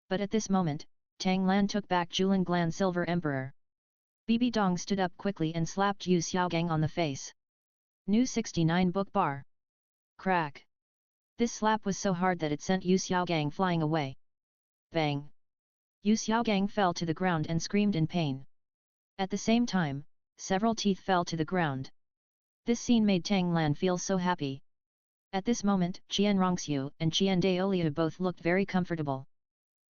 But at this moment, Tang Lan took back Julan Glan Silver Emperor. Bibi Dong stood up quickly and slapped Yu Xiaogang on the face. New 69 book bar. Crack. This slap was so hard that it sent Yu Xiaogang flying away. Bang. Yu Xiaogang fell to the ground and screamed in pain. At the same time, several teeth fell to the ground. This scene made Tang Lan feel so happy. At this moment, Qian Renxue and Qian Daoliu both looked very comfortable.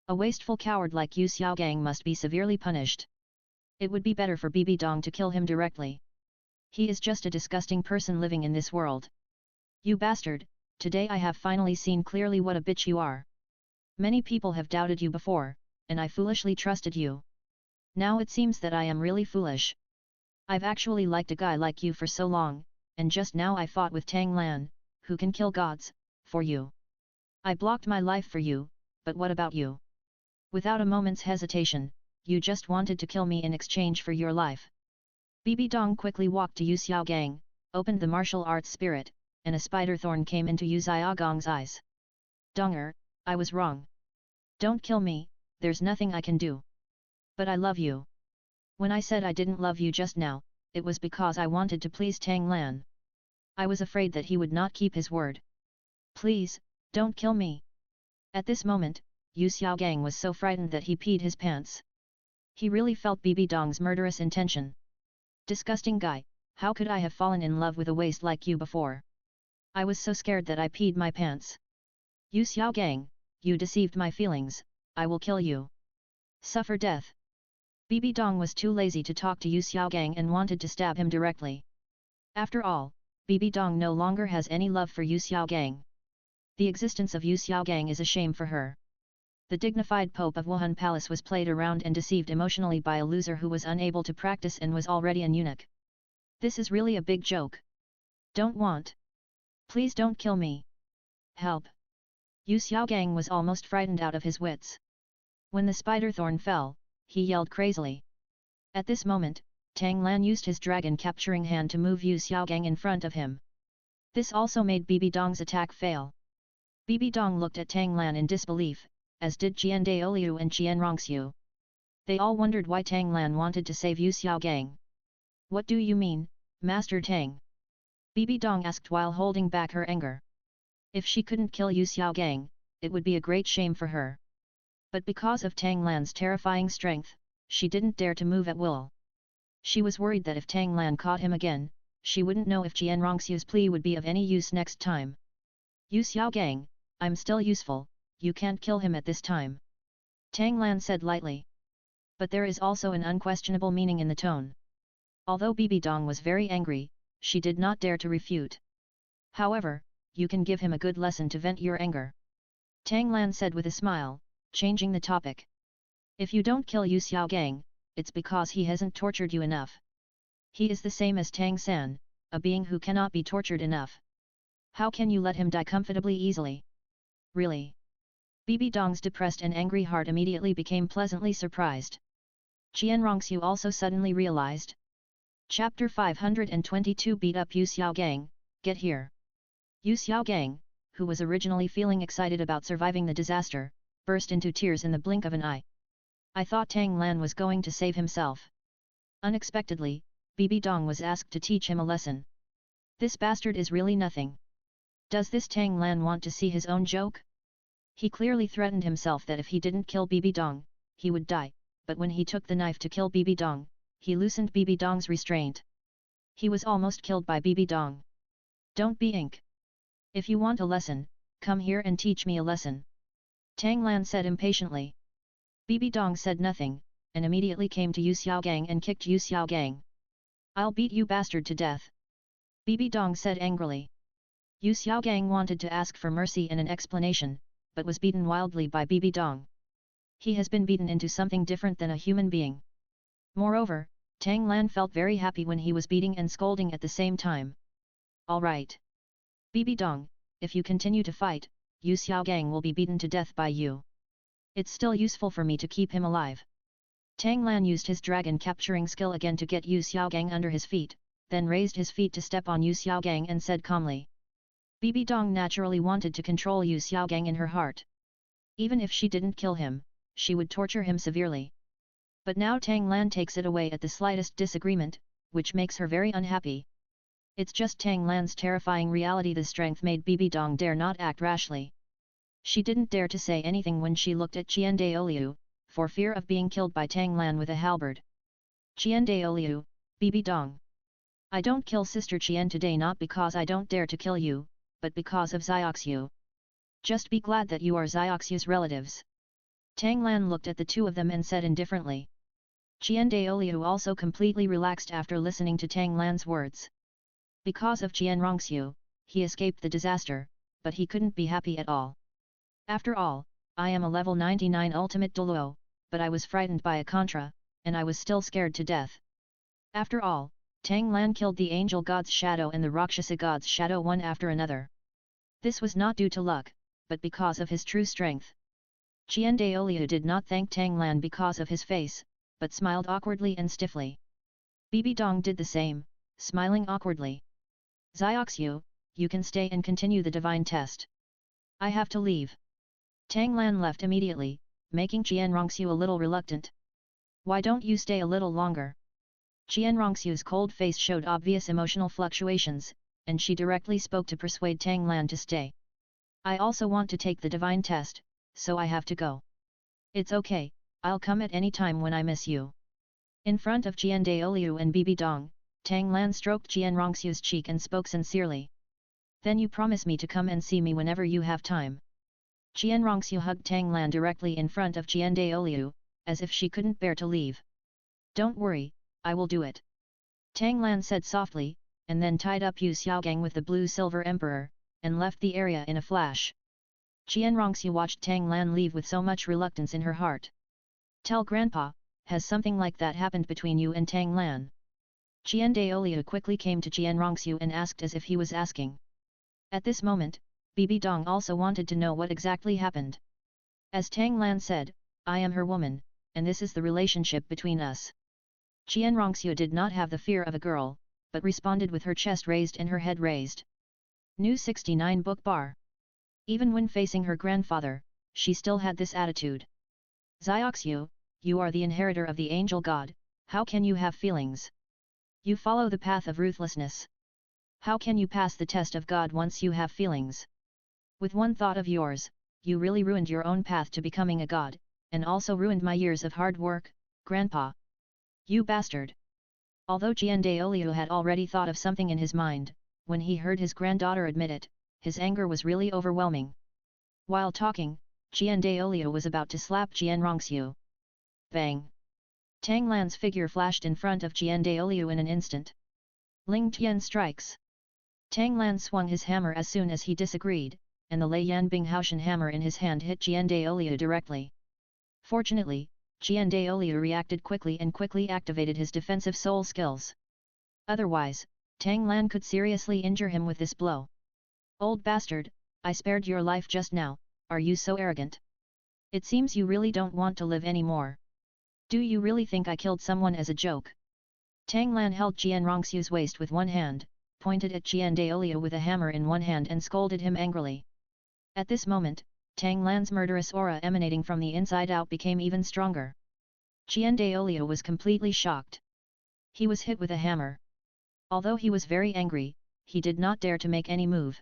A wasteful coward like Yu Xiaogang must be severely punished. It would be better for Bibi Dong to kill him directly. He is just a disgusting person living in this world. You bastard, today I have finally seen clearly what a bitch you are. Many people have doubted you before, and I foolishly trusted you. Now it seems that I am really foolish. I've actually liked a guy like you for so long, and just now I fought with Tang Lan, who can kill gods, for you. I blocked my life for you, but what about you? Without a moment's hesitation, you just wanted to kill me in exchange for your life. Bibi Dong quickly walked to Yu Xiaogang, opened the martial arts spirit, and a spider thorn came into Yu Xiaogang's eyes. Donger, I was wrong. Don't kill me, there's nothing I can do. But I love you. When I said I didn't love you just now, it was because I wanted to please Tang Lan. I was afraid that he would not keep his word. Please, don't kill me. At this moment, Yu Xiaogang was so frightened that he peed his pants. He really felt Bibi Dong's murderous intention. Disgusting guy, how could I have fallen in love with a waste like you before? I was so scared that I peed my pants. Yu Xiaogang, you deceived my feelings, I will kill you. Suffer death. Bibi Dong was too lazy to talk to Yu Xiaogang and wanted to stab him directly. After all, Bibi Dong no longer has any love for Yu Xiaogang. The existence of Yu Xiaogang is a shame for her. The dignified Pope of Wuhun Palace was played around and deceived emotionally by a loser who was unable to practice and was already an eunuch. This is really a big joke. Don't want. Please don't kill me. Help. Yu Xiaogang was almost frightened out of his wits. When the spider thorn fell, he yelled crazily. At this moment, Tang Lan used his dragon capturing hand to move Yu Xiaogang in front of him. This also made Bibi Dong's attack fail. Bibi Dong looked at Tang Lan in disbelief, as did Qian Daoliu and Qian Renxue. They all wondered why Tang Lan wanted to save Yu Xiaogang. What do you mean, Master Tang? Bibi Dong asked while holding back her anger. If she couldn't kill Yu Xiaogang, it would be a great shame for her. But because of Tang Lan's terrifying strength, she didn't dare to move at will. She was worried that if Tang Lan caught him again, she wouldn't know if Qian Renxue's plea would be of any use next time. Yu Xiaogang, I'm still useful, you can't kill him at this time. Tang Lan said lightly. But there is also an unquestionable meaning in the tone. Although Bibi Dong was very angry, she did not dare to refute. However, you can give him a good lesson to vent your anger. Tang Lan said with a smile, changing the topic. If you don't kill Yu Xiaogang, it's because he hasn't tortured you enough. He is the same as Tang San, a being who cannot be tortured enough. How can you let him die comfortably easily? Really? Bibi Dong's depressed and angry heart immediately became pleasantly surprised. Qian Renxue also suddenly realized. Chapter 522 Beat up Yu Xiaogang, get here. Yu Xiaogang, who was originally feeling excited about surviving the disaster, burst into tears in the blink of an eye. I thought Tang Lan was going to save himself. Unexpectedly, Bibi Dong was asked to teach him a lesson. This bastard is really nothing. Does this Tang Lan want to see his own joke? He clearly threatened himself that if he didn't kill Bibi Dong, he would die, but when he took the knife to kill Bibi Dong, he loosened Bibi Dong's restraint. He was almost killed by Bibi Dong. Don't be ink. If you want a lesson, come here and teach me a lesson. Tang Lan said impatiently. Bibi Dong said nothing, and immediately came to Yu Xiaogang and kicked Yu Xiaogang. I'll beat you bastard to death. Bibi Dong said angrily. Yu Xiaogang wanted to ask for mercy and an explanation, but was beaten wildly by Bibi Dong. He has been beaten into something different than a human being. Moreover, Tang Lan felt very happy when he was beating and scolding at the same time. Alright. Bibi Dong, if you continue to fight, Yu Xiaogang will be beaten to death by you. It's still useful for me to keep him alive. Tang Lan used his dragon capturing skill again to get Yu Xiaogang under his feet, then raised his feet to step on Yu Xiaogang and said calmly. Bibi Dong naturally wanted to control Yu Xiaogang in her heart. Even if she didn't kill him, she would torture him severely. But now Tang Lan takes it away at the slightest disagreement, which makes her very unhappy. It's just Tang Lan's terrifying reality. The strength made Bibi Dong dare not act rashly. She didn't dare to say anything when she looked at Qian Renxue, for fear of being killed by Tang Lan with a halberd. Qian Renxue, Bibi Dong. I don't kill Sister Qian today not because I don't dare to kill you, but because of Xiaoxue. Just be glad that you are Xiaoxue's relatives. Tang Lan looked at the two of them and said indifferently. Qian Renxue also completely relaxed after listening to Tang Lan's words. Because of Qian Renxue, he escaped the disaster, but he couldn't be happy at all. After all, I am a level 99 ultimate Dulo, but I was frightened by a contra, and I was still scared to death. After all, Tang Lan killed the angel god's shadow and the Rakshasa god's shadow one after another. This was not due to luck, but because of his true strength. Qian Renxue did not thank Tang Lan because of his face, but smiled awkwardly and stiffly. Bibi Dong did the same, smiling awkwardly. Xiaoxue, you can stay and continue the divine test. I have to leave. Tang Lan left immediately, making Qian Renxue a little reluctant. Why don't you stay a little longer? Qian Renxue's cold face showed obvious emotional fluctuations, and she directly spoke to persuade Tang Lan to stay. I also want to take the divine test, so I have to go. It's okay, I'll come at any time when I miss you. In front of Qian Renxue and Bibi Dong, Tang Lan stroked Qian Renxue's cheek and spoke sincerely. Then you promise me to come and see me whenever you have time. Qian Renxue hugged Tang Lan directly in front of Qian Renxue, as if she couldn't bear to leave. Don't worry, I will do it. Tang Lan said softly, and then tied up Yu Xiaogang with the blue-silver emperor, and left the area in a flash. Qian Renxue watched Tang Lan leave with so much reluctance in her heart. Tell Grandpa, has something like that happened between you and Tang Lan? Qian Renxue quickly came to Qian Renxue and asked as if he was asking. At this moment, Bibi Dong also wanted to know what exactly happened. As Tang Lan said, I am her woman, and this is the relationship between us. Qian Renxue did not have the fear of a girl, but responded with her chest raised and her head raised. New 69 book bar. Even when facing her grandfather, she still had this attitude. Xiaoxue, you are the inheritor of the angel god, how can you have feelings? You follow the path of ruthlessness. How can you pass the test of God once you have feelings? With one thought of yours, you really ruined your own path to becoming a god, and also ruined my years of hard work, Grandpa. You bastard! Although Qian Renxue had already thought of something in his mind, when he heard his granddaughter admit it, his anger was really overwhelming. While talking, Qian Renxue was about to slap Qian Renxue. Bang! Tang Lan's figure flashed in front of Qian Renxue in an instant. Ling Tian strikes. Tang Lan swung his hammer as soon as he disagreed, and the Lei Yanbing Haoshan hammer in his hand hit Qian Renxue directly. Fortunately, Qian Renxue reacted quickly and quickly activated his defensive soul skills. Otherwise, Tang Lan could seriously injure him with this blow. Old bastard, I spared your life just now, are you so arrogant? It seems you really don't want to live anymore. Do you really think I killed someone as a joke? Tang Lan held Qian Renxue's waist with one hand, pointed at Qian Renxue with a hammer in one hand and scolded him angrily. At this moment, Tang Lan's murderous aura emanating from the inside out became even stronger. Qian Renxue was completely shocked. He was hit with a hammer. Although he was very angry, he did not dare to make any move.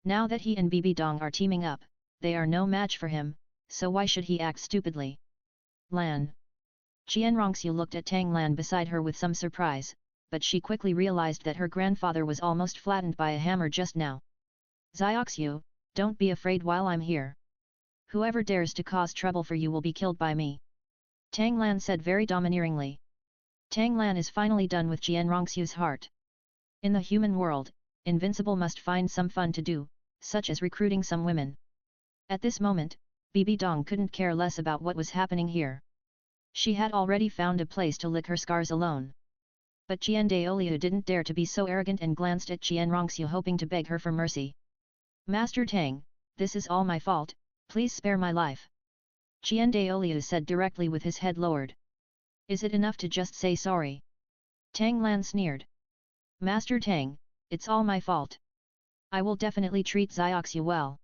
Now that he and Bibi Dong are teaming up, they are no match for him, so why should he act stupidly? Lan. Qian Renxue looked at Tang Lan beside her with some surprise, but she quickly realized that her grandfather was almost flattened by a hammer just now. Xiaoxue, don't be afraid while I'm here. Whoever dares to cause trouble for you will be killed by me. Tang Lan said very domineeringly. Tang Lan is finally done with Qian Renxue's heart. In the human world, Invincible must find some fun to do, such as recruiting some women. At this moment, Bibi Dong couldn't care less about what was happening here. She had already found a place to lick her scars alone. But Qian Daoliu didn't dare to be so arrogant and glanced at Qian Renxue hoping to beg her for mercy. Master Tang, this is all my fault, please spare my life. Qian Daoliu said directly with his head lowered. Is it enough to just say sorry? Tang Lan sneered. Master Tang, it's all my fault. I will definitely treat Xiaoxue well.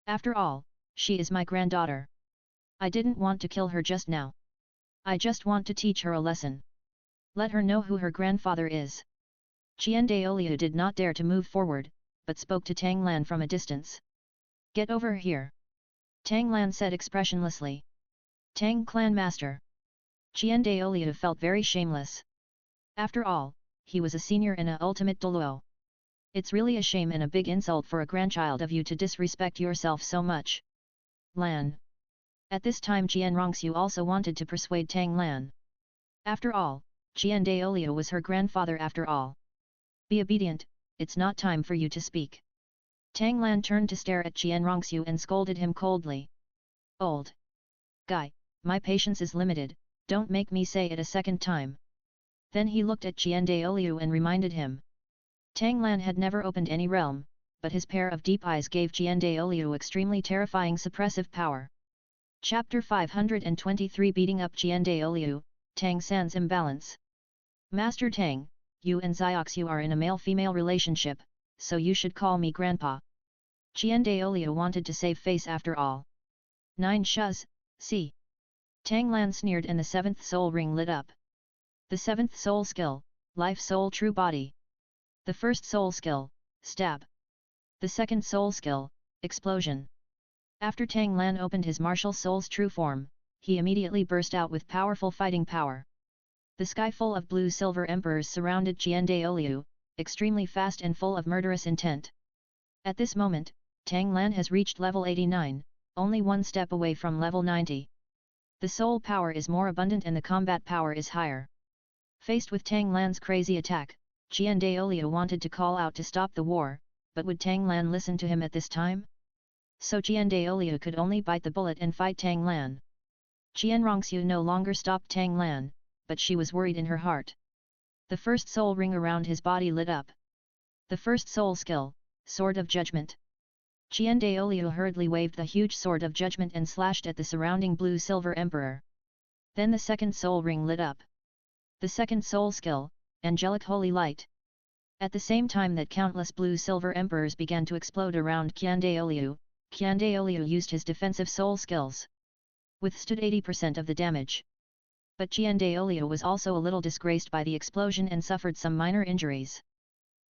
After all, she is my granddaughter. I didn't want to kill her just now. I just want to teach her a lesson. Let her know who her grandfather is. Qian Daoliu did not dare to move forward, but spoke to Tang Lan from a distance. Get over here. Tang Lan said expressionlessly. Tang Clan Master. Qian Daoliu felt very shameless. After all, he was a senior in a ultimate Dulo. It's really a shame and a big insult for a grandchild of you to disrespect yourself so much. Lan. At this time Qian Renxue also wanted to persuade Tang Lan. After all, Qian Daoliu was her grandfather after all. Be obedient, it's not time for you to speak. Tang Lan turned to stare at Qian Renxue and scolded him coldly. Old guy, my patience is limited, don't make me say it a second time. Then he looked at Qian Daoliu and reminded him. Tang Lan had never opened any realm, but his pair of deep eyes gave Qian Daoliu extremely terrifying suppressive power. Chapter 523 Beating up Qian Daoliu, Tang San's imbalance. Master Tang, you and Xiaoxue are in a male-female relationship, so you should call me Grandpa. Qian Daoliu wanted to save face after all. 9 shuz, see. Tang Lan sneered and the 7th soul ring lit up. The 7th soul skill, Life Soul True Body. The 1st soul skill, Stab. The 2nd soul skill, Explosion. After Tang Lan opened his martial soul's true form, he immediately burst out with powerful fighting power. The sky full of blue-silver emperors surrounded Qian Daoliu, extremely fast and full of murderous intent. At this moment, Tang Lan has reached level 89, only one step away from level 90. The soul power is more abundant and the combat power is higher. Faced with Tang Lan's crazy attack, Qian Daoliu wanted to call out to stop the war, but would Tang Lan listen to him at this time? So Qian Daoliu could only bite the bullet and fight Tang Lan. Qian Renxue no longer stopped Tang Lan, but she was worried in her heart. The 1st soul ring around his body lit up. The 1st soul skill, Sword of Judgment. Qian Daoliu hurriedly waved the huge Sword of Judgment and slashed at the surrounding blue-silver emperor. Then the 2nd soul ring lit up. The 2nd soul skill, Angelic Holy Light. At the same time that countless blue-silver emperors began to explode around Qian Daoliu, Qian Daoliu used his defensive soul skills. Withstood 80% of the damage. But Qian Daoliu was also a little disgraced by the explosion and suffered some minor injuries.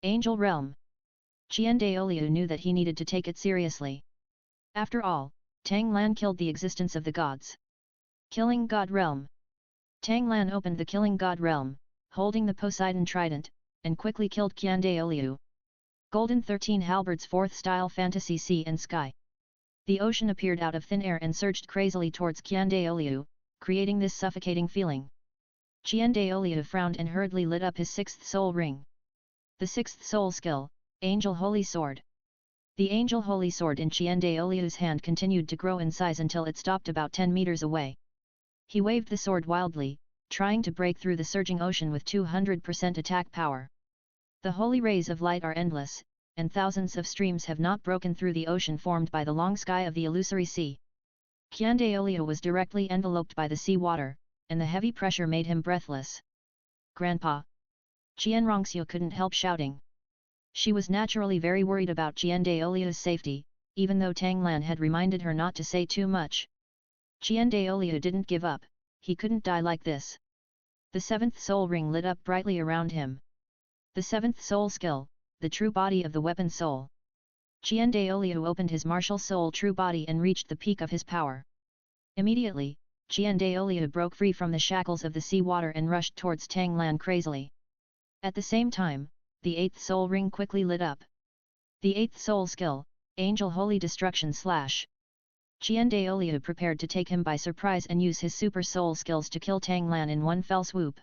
Angel Realm. Qian Daoliu knew that he needed to take it seriously. After all, Tang Lan killed the existence of the gods. Killing God Realm. Tang Lan opened the Killing God Realm, holding the Poseidon trident, and quickly killed Qian Daoliu. Golden 13 Halberds 4th Style Fantasy Sea and Sky. The ocean appeared out of thin air and surged crazily towards Qian Daoliu, creating this suffocating feeling. Qian Daoliu frowned and hurriedly lit up his 6th soul ring. The 6th soul skill, Angel Holy Sword. The Angel Holy Sword in Qian Daoliu's hand continued to grow in size until it stopped about 10 meters away. He waved the sword wildly, trying to break through the surging ocean with 200% attack power. The holy rays of light are endless, and thousands of streams have not broken through the ocean formed by the long sky of the illusory sea. Qian Daoliu was directly enveloped by the sea water, and the heavy pressure made him breathless. Grandpa! Qian Renxue couldn't help shouting. She was naturally very worried about Qian Daoliu's safety, even though Tang Lan had reminded her not to say too much. Qian Daoliu didn't give up, he couldn't die like this. The 7th soul ring lit up brightly around him. The 7th soul skill, the true body of the weapon soul. Qian Daoliu opened his martial soul true body and reached the peak of his power. Immediately, Qian Daoliu broke free from the shackles of the sea water and rushed towards Tang Lan crazily. At the same time, the 8th soul ring quickly lit up. The 8th soul skill, Angel Holy Destruction Slash. Qian Daoliu prepared to take him by surprise and use his super soul skills to kill Tang Lan in one fell swoop.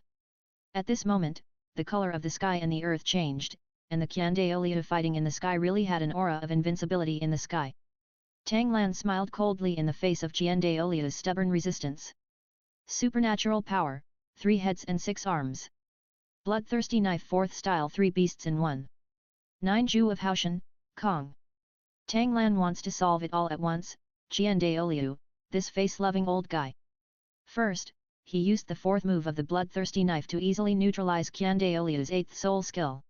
At this moment, the color of the sky and the earth changed, and the Qian Renxue fighting in the sky really had an aura of invincibility in the sky. Tang Lan smiled coldly in the face of Qian Renxue's stubborn resistance. Supernatural power, 3 heads and 6 arms. Bloodthirsty knife 4th style 3 beasts in 1. 9 Ju of Haoshan, Kong. Tang Lan wants to solve it all at once, Qian Renxue, this face-loving old guy. First, he used the 4th move of the bloodthirsty knife to easily neutralize Qian Renxue's 8th soul skill.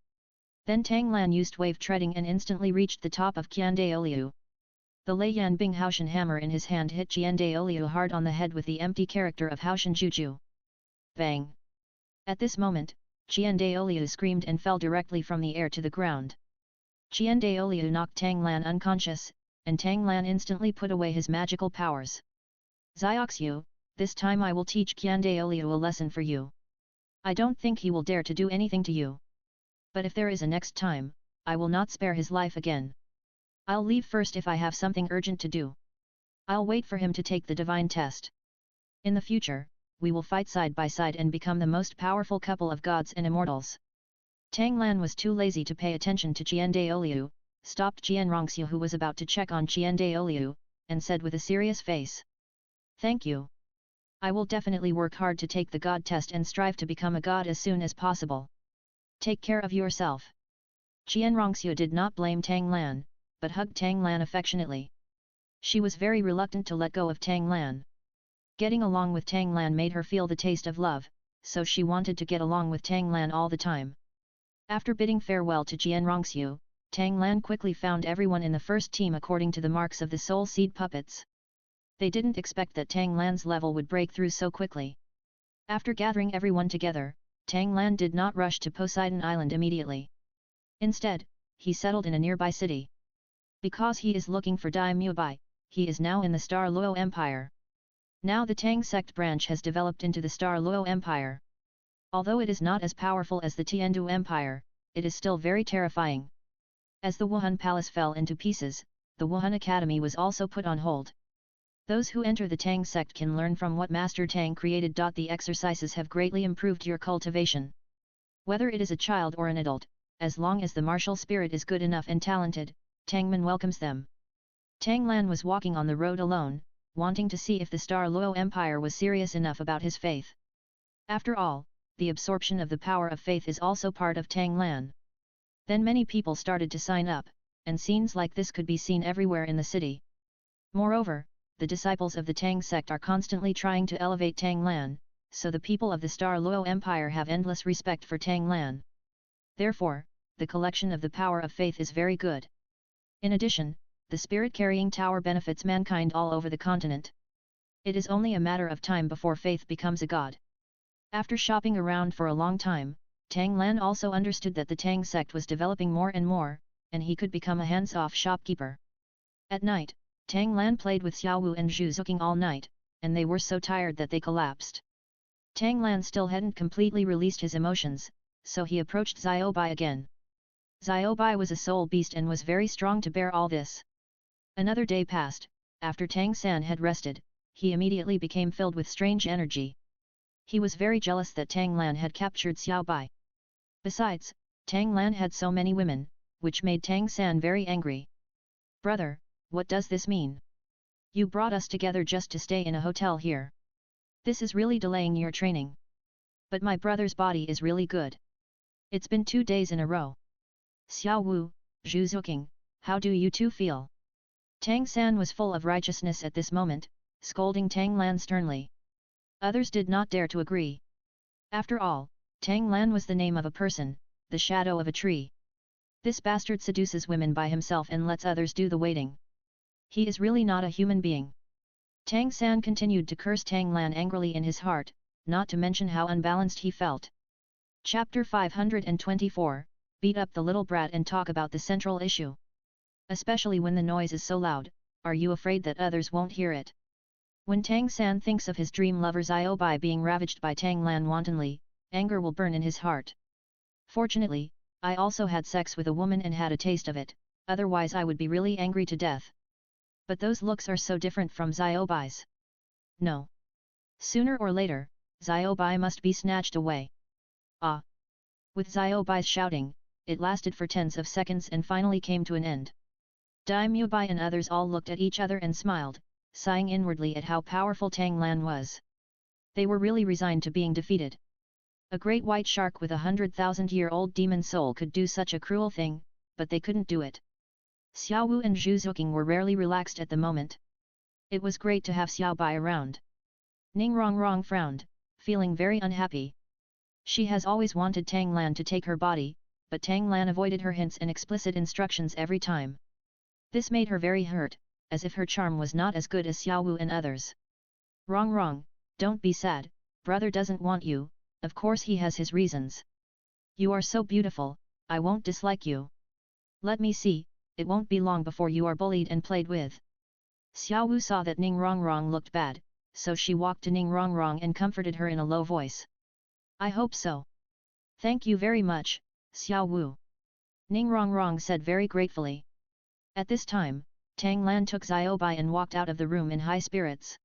Then Tang Lan used wave treading and instantly reached the top of Qian Renxue. The Lei Yan Bing Haoshan hammer in his hand hit Qian Renxue hard on the head with the empty character of Haoshan Juju. Bang! At this moment, Qian Renxue screamed and fell directly from the air to the ground. Qian Renxue knocked Tang Lan unconscious, and Tang Lan instantly put away his magical powers. Zioxu, this time I will teach Qian Renxue a lesson for you. I don't think he will dare to do anything to you. But if there is a next time, I will not spare his life again. I'll leave first if I have something urgent to do. I'll wait for him to take the divine test. In the future, we will fight side by side and become the most powerful couple of gods and immortals. Tang Lan was too lazy to pay attention to Qian Renxue, stopped Qian Renxue who was about to check on Qian Renxue, and said with a serious face. Thank you. I will definitely work hard to take the god test and strive to become a god as soon as possible. Take care of yourself. Qian Renxue did not blame Tang Lan, but hugged Tang Lan affectionately. She was very reluctant to let go of Tang Lan. Getting along with Tang Lan made her feel the taste of love, so she wanted to get along with Tang Lan all the time. After bidding farewell to Qian Renxue, Tang Lan quickly found everyone in the first team according to the marks of the soul seed puppets. They didn't expect that Tang Lan's level would break through so quickly. After gathering everyone together, Tang Lan did not rush to Poseidon Island immediately. Instead, he settled in a nearby city. Because he is looking for Daimyo Bai, he is now in the Star Luo Empire. Now the Tang sect branch has developed into the Star Luo Empire. Although it is not as powerful as the Tiandu Empire, it is still very terrifying. As the Wuhun Palace fell into pieces, the Wuhun Academy was also put on hold. Those who enter the Tang sect can learn from what Master Tang created. The exercises have greatly improved your cultivation. Whether it is a child or an adult, as long as the martial spirit is good enough and talented, Tangman welcomes them. Tang Lan was walking on the road alone, wanting to see if the Star Luo Empire was serious enough about his faith. After all, the absorption of the power of faith is also part of Tang Lan. Then many people started to sign up, and scenes like this could be seen everywhere in the city. Moreover, the disciples of the Tang sect are constantly trying to elevate Tang Lan, so the people of the Star Luo Empire have endless respect for Tang Lan. Therefore, the collection of the power of faith is very good. In addition, the spirit-carrying tower benefits mankind all over the continent. It is only a matter of time before faith becomes a god. After shopping around for a long time, Tang Lan also understood that the Tang sect was developing more and more, and he could become a hands-off shopkeeper. At night, Tang Lan played with Xiaowu and Zhu Zuqing all night, and they were so tired that they collapsed. Tang Lan still hadn't completely released his emotions, so he approached Xiaobai again. Xiaobai was a soul beast and was very strong to bear all this. Another day passed. After Tang San had rested, he immediately became filled with strange energy. He was very jealous that Tang Lan had captured Xiaobai. Besides, Tang Lan had so many women, which made Tang San very angry. Brother, what does this mean? You brought us together just to stay in a hotel here. This is really delaying your training. But my brother's body is really good. It's been 2 days in a row. Xiaowu, Zhu Zuqing, how do you two feel? Tang San was full of righteousness at this moment, scolding Tang Lan sternly. Others did not dare to agree. After all, Tang Lan was the name of a person, the shadow of a tree. This bastard seduces women by himself and lets others do the waiting. He is really not a human being. Tang San continued to curse Tang Lan angrily in his heart, not to mention how unbalanced he felt. Chapter 524, Beat up the little brat and talk about the central issue. Especially when the noise is so loud, are you afraid that others won't hear it? When Tang San thinks of his dream lover Xiaobai being ravaged by Tang Lan wantonly, anger will burn in his heart. Fortunately, I also had sex with a woman and had a taste of it, otherwise I would be really angry to death. But those looks are so different from Xiaobai's. No. Sooner or later, Xiaobai must be snatched away. Ah! With Xiaobai's shouting, it lasted for tens of seconds and finally came to an end. Daimyo Bai and others all looked at each other and smiled, sighing inwardly at how powerful Tang Lan was. They were really resigned to being defeated. A great white shark with 100,000-year-old demon soul could do such a cruel thing, but they couldn't do it. Xiao Wu and Zhu Zuqing were rarely relaxed at the moment. It was great to have Xiao Bai around. Ning Rongrong frowned, feeling very unhappy. She has always wanted Tang Lan to take her body, but Tang Lan avoided her hints and explicit instructions every time. This made her very hurt, as if her charm was not as good as Xiao Wu and others. Rongrong, don't be sad, brother doesn't want you, of course he has his reasons. You are so beautiful, I won't dislike you. Let me see, it won't be long before you are bullied and played with. Xiao Wu saw that Ning Rongrong looked bad, so she walked to Ning Rongrong and comforted her in a low voice. I hope so. Thank you very much, Xiao Wu. Ning Rongrong said very gratefully. At this time, Tang Lan took Xiao Bai and walked out of the room in high spirits.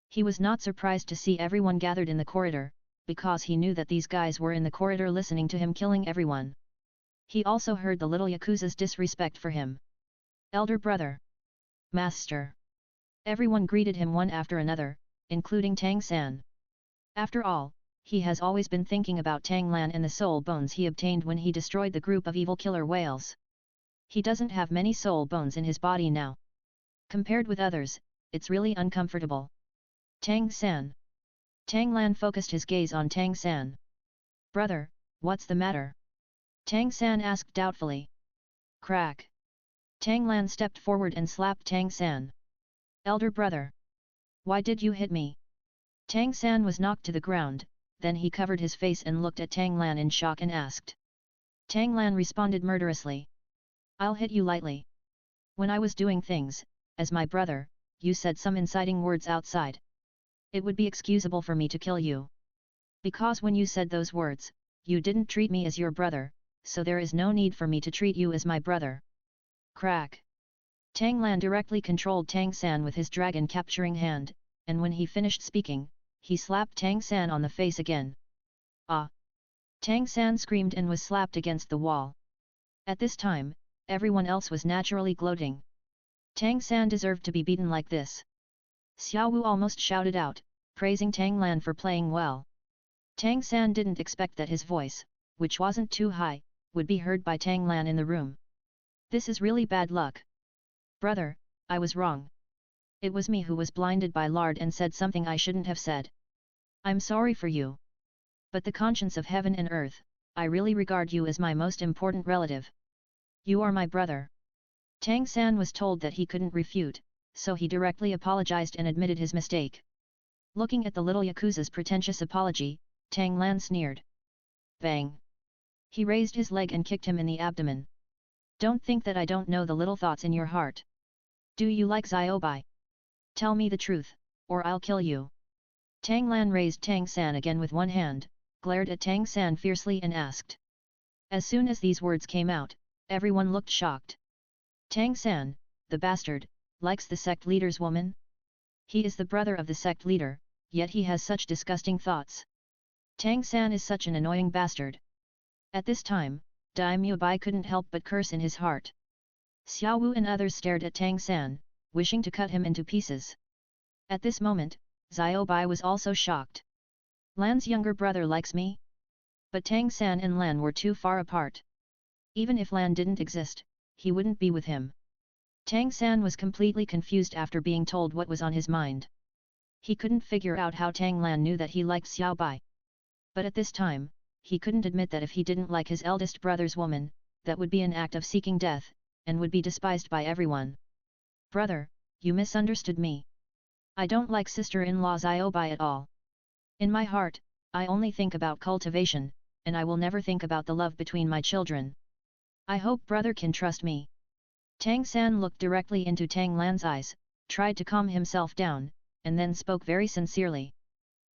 He was not surprised to see everyone gathered in the corridor, because he knew that these guys were in the corridor listening to him killing everyone. He also heard the little Yakuza's disrespect for him. Elder brother. Master. Everyone greeted him one after another, including Tang San. After all, he has always been thinking about Tang Lan and the soul bones he obtained when he destroyed the group of evil killer whales. He doesn't have many soul bones in his body now. Compared with others, it's really uncomfortable. Tang San. Tang Lan focused his gaze on Tang San. Brother, what's the matter? Tang San asked doubtfully. Crack. Tang Lan stepped forward and slapped Tang San. Elder brother. Why did you hit me? Tang San was knocked to the ground, then he covered his face and looked at Tang Lan in shock and asked. Tang Lan responded murderously. I'll hit you lightly. When I was doing things, as my brother, you said some inciting words outside. It would be excusable for me to kill you. Because when you said those words, you didn't treat me as your brother, so there is no need for me to treat you as my brother. Crack. Tang Lan directly controlled Tang San with his dragon capturing hand, and when he finished speaking, he slapped Tang San on the face again. Ah! Tang San screamed and was slapped against the wall. At this time, everyone else was naturally gloating. Tang San deserved to be beaten like this. Xiao Wu almost shouted out, praising Tang Lan for playing well. Tang San didn't expect that his voice, which wasn't too high, would be heard by Tang Lan in the room. This is really bad luck. Brother, I was wrong. It was me who was blinded by lard and said something I shouldn't have said. I'm sorry for you. But the conscience of heaven and earth, I really regard you as my most important relative. You are my brother. Tang San was told that he couldn't refute, so he directly apologized and admitted his mistake. Looking at the little Yakuza's pretentious apology, Tang Lan sneered. Bang! He raised his leg and kicked him in the abdomen. Don't think that I don't know the little thoughts in your heart. Do you like Xiao Bai? Tell me the truth, or I'll kill you. Tang Lan raised Tang San again with one hand, glared at Tang San fiercely and asked. As soon as these words came out, everyone looked shocked. Tang San, the bastard, likes the sect leader's woman? He is the brother of the sect leader, yet he has such disgusting thoughts. Tang San is such an annoying bastard. At this time, Daimyo Bai couldn't help but curse in his heart. Xiao Wu and others stared at Tang San, wishing to cut him into pieces. At this moment, Xiao Bai was also shocked. Lan's younger brother likes me? But Tang San and Lan were too far apart. Even if Lan didn't exist, he wouldn't be with him. Tang San was completely confused after being told what was on his mind. He couldn't figure out how Tang Lan knew that he liked Xiao Bai. But at this time, he couldn't admit that if he didn't like his eldest brother's woman, that would be an act of seeking death, and would be despised by everyone. Brother, you misunderstood me. I don't like sister-in-law Xiao Bai at all. In my heart, I only think about cultivation, and I will never think about the love between my children. I hope brother can trust me. Tang San looked directly into Tang Lan's eyes, tried to calm himself down, and then spoke very sincerely.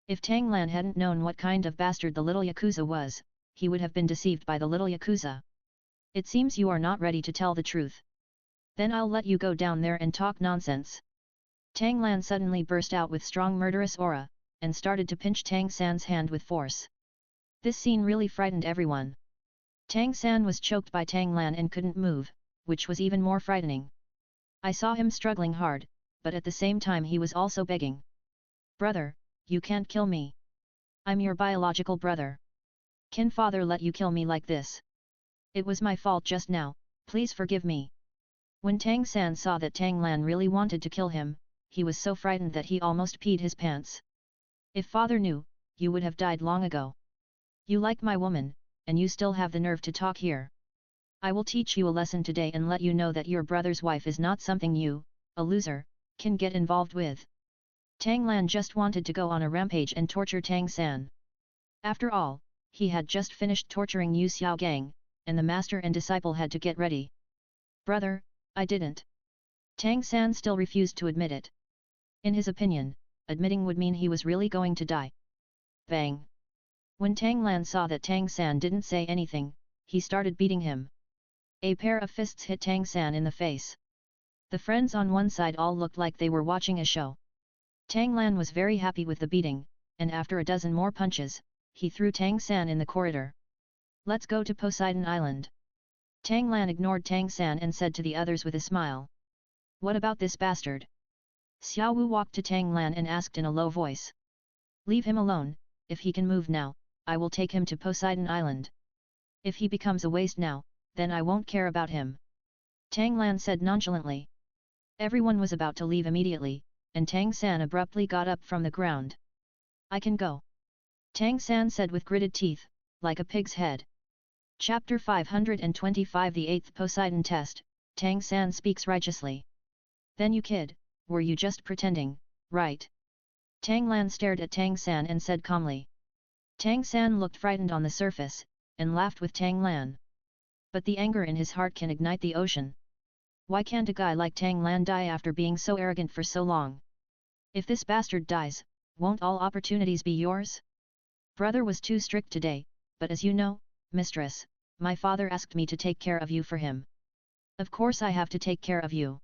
If Tang Lan hadn't known what kind of bastard the little Yakuza was, he would have been deceived by the little Yakuza. It seems you are not ready to tell the truth. Then I'll let you go down there and talk nonsense. Tang Lan suddenly burst out with strong murderous aura, and started to pinch Tang San's hand with force. This scene really frightened everyone. Tang San was choked by Tang Lan and couldn't move, which was even more frightening. I saw him struggling hard, but at the same time he was also begging. Brother, you can't kill me. I'm your biological brother. Can father let you kill me like this? It was my fault just now, please forgive me. When Tang San saw that Tang Lan really wanted to kill him, he was so frightened that he almost peed his pants. If father knew, you would have died long ago. You like my woman, and you still have the nerve to talk here. I will teach you a lesson today and let you know that your brother's wife is not something you, a loser, can get involved with. Tang Lan just wanted to go on a rampage and torture Tang San. After all, he had just finished torturing Yu Xiaogang, and the master and disciple had to get ready. Brother, I didn't. Tang San still refused to admit it. In his opinion, admitting would mean he was really going to die. Bang! When Tang Lan saw that Tang San didn't say anything, he started beating him. A pair of fists hit Tang San in the face. The friends on one side all looked like they were watching a show. Tang Lan was very happy with the beating, and after a dozen more punches, he threw Tang San in the corridor. Let's go to Poseidon Island. Tang Lan ignored Tang San and said to the others with a smile. What about this bastard? Xiao Wu walked to Tang Lan and asked in a low voice. Leave him alone, if he can move now, I will take him to Poseidon Island. If he becomes a waste now, then I won't care about him. Tang Lan said nonchalantly. Everyone was about to leave immediately, and Tang San abruptly got up from the ground. I can go. Tang San said with gritted teeth, like a pig's head. Chapter 525 The 8th Poseidon Test, Tang San speaks righteously. Then you kid, were you just pretending, right? Tang Lan stared at Tang San and said calmly. Tang San looked frightened on the surface, and laughed with Tang Lan. But the anger in his heart can ignite the ocean. Why can't a guy like Tang Lan die after being so arrogant for so long? If this bastard dies, won't all opportunities be yours? Brother was too strict today, but as you know, mistress, my father asked me to take care of you for him. Of course I have to take care of you.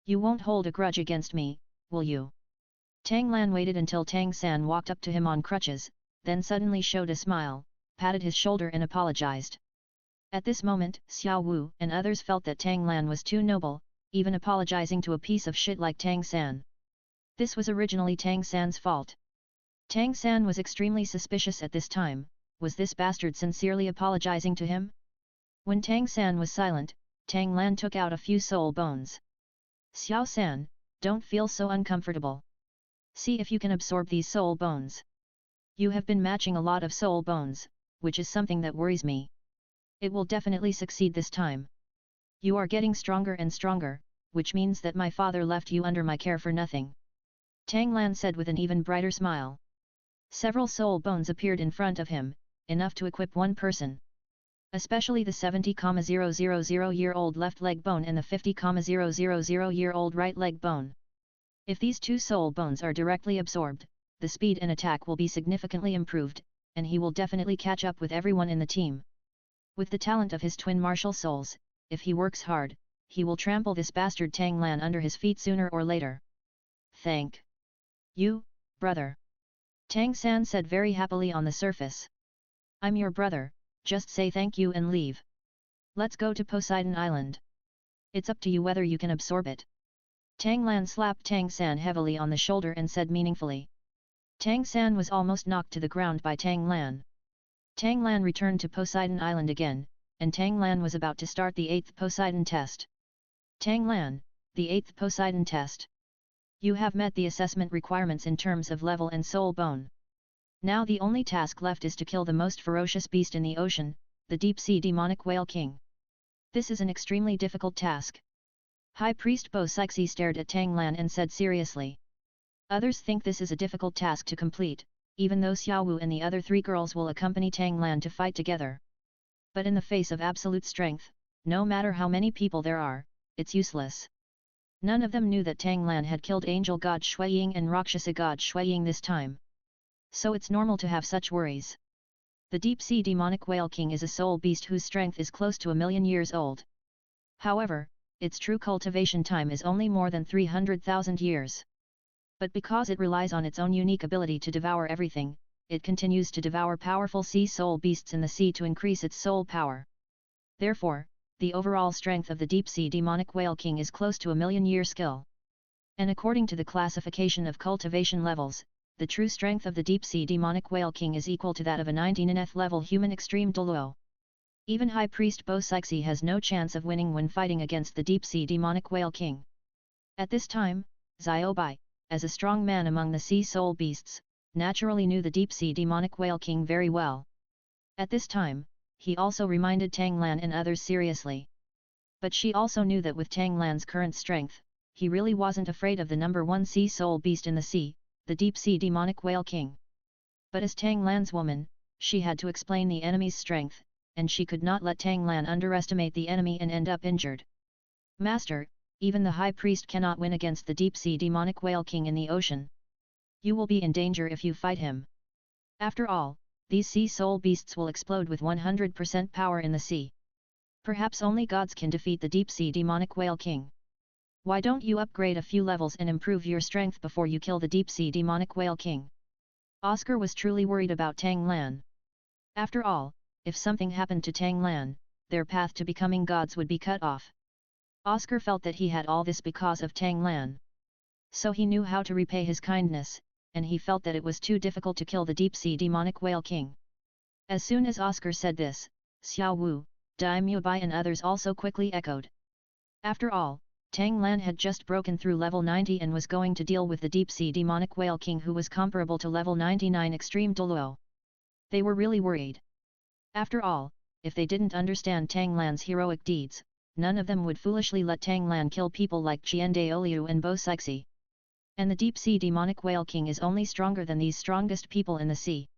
You won't hold a grudge against me, will you? Tang Lan waited until Tang San walked up to him on crutches, then suddenly showed a smile, patted his shoulder and apologized. At this moment, Xiao Wu and others felt that Tang Lan was too noble, even apologizing to a piece of shit like Tang San. This was originally Tang San's fault. Tang San was extremely suspicious at this time. Was this bastard sincerely apologizing to him? When Tang San was silent, Tang Lan took out a few soul bones. Xiao San, don't feel so uncomfortable. See if you can absorb these soul bones. You have been matching a lot of soul bones, which is something that worries me. It will definitely succeed this time. You are getting stronger and stronger, which means that my father left you under my care for nothing. Tang Lan said with an even brighter smile. Several soul bones appeared in front of him, enough to equip one person. Especially the 70,000-year-old left leg bone and the 50,000-year-old right leg bone. If these two soul bones are directly absorbed, the speed and attack will be significantly improved, and he will definitely catch up with everyone in the team. With the talent of his twin martial souls, if he works hard, he will trample this bastard Tang Lan under his feet sooner or later. Thank you, brother. Tang San said very happily on the surface. I'm your brother, just say thank you and leave. Let's go to Poseidon Island. It's up to you whether you can absorb it. Tang Lan slapped Tang San heavily on the shoulder and said meaningfully. Tang San was almost knocked to the ground by Tang Lan. Tang Lan returned to Poseidon Island again, and Tang Lan was about to start the 8th Poseidon test. Tang Lan, the 8th Poseidon test. You have met the assessment requirements in terms of level and soul bone. Now the only task left is to kill the most ferocious beast in the ocean, the deep-sea demonic whale king. This is an extremely difficult task. High Priest Bo Sixi stared at Tang Lan and said seriously. Others think this is a difficult task to complete, even though Xiao Wu and the other three girls will accompany Tang Lan to fight together. But in the face of absolute strength, no matter how many people there are, it's useless. None of them knew that Tang Lan had killed Angel God Shuiying and Rakshasa God Shuiying this time. So it's normal to have such worries. The deep-sea demonic whale king is a soul beast whose strength is close to 1,000,000 years old. However, its true cultivation time is only more than 300,000 years. But because it relies on its own unique ability to devour everything, it continues to devour powerful sea soul beasts in the sea to increase its soul power. Therefore, the overall strength of the deep-sea demonic whale king is close to a million-year skill. And according to the classification of cultivation levels, the true strength of the deep-sea demonic whale king is equal to that of a 19th level human extreme Dulo. Even High Priest Poseidon has no chance of winning when fighting against the deep-sea demonic whale king. At this time, Xiaobai, as a strong man among the sea soul beasts, naturally knew the deep-sea demonic whale king very well. At this time, he also reminded Tang Lan and others seriously. But she also knew that with Tang Lan's current strength, he really wasn't afraid of the number one sea soul beast in the sea, the deep-sea demonic whale king. But as Tang Lan's woman, she had to explain the enemy's strength, and she could not let Tang Lan underestimate the enemy and end up injured. Master, even the high priest cannot win against the deep-sea demonic whale king in the ocean. You will be in danger if you fight him. After all, these sea soul beasts will explode with 100% power in the sea. Perhaps only gods can defeat the deep-sea demonic whale king. Why don't you upgrade a few levels and improve your strength before you kill the deep-sea demonic whale king? Oscar was truly worried about Tang Lan. After all, if something happened to Tang Lan, their path to becoming gods would be cut off. Oscar felt that he had all this because of Tang Lan. So he knew how to repay his kindness, and he felt that it was too difficult to kill the deep-sea demonic whale king. As soon as Oscar said this, Xiao Wu, Daimyo Bai and others also quickly echoed. After all, Tang Lan had just broken through level 90 and was going to deal with the deep-sea demonic whale king who was comparable to level 99 extreme Dulo. They were really worried. After all, if they didn't understand Tang Lan's heroic deeds, none of them would foolishly let Tang Lan kill people like Qian Renxue and Poseidon. And the deep-sea demonic whale king is only stronger than these strongest people in the sea.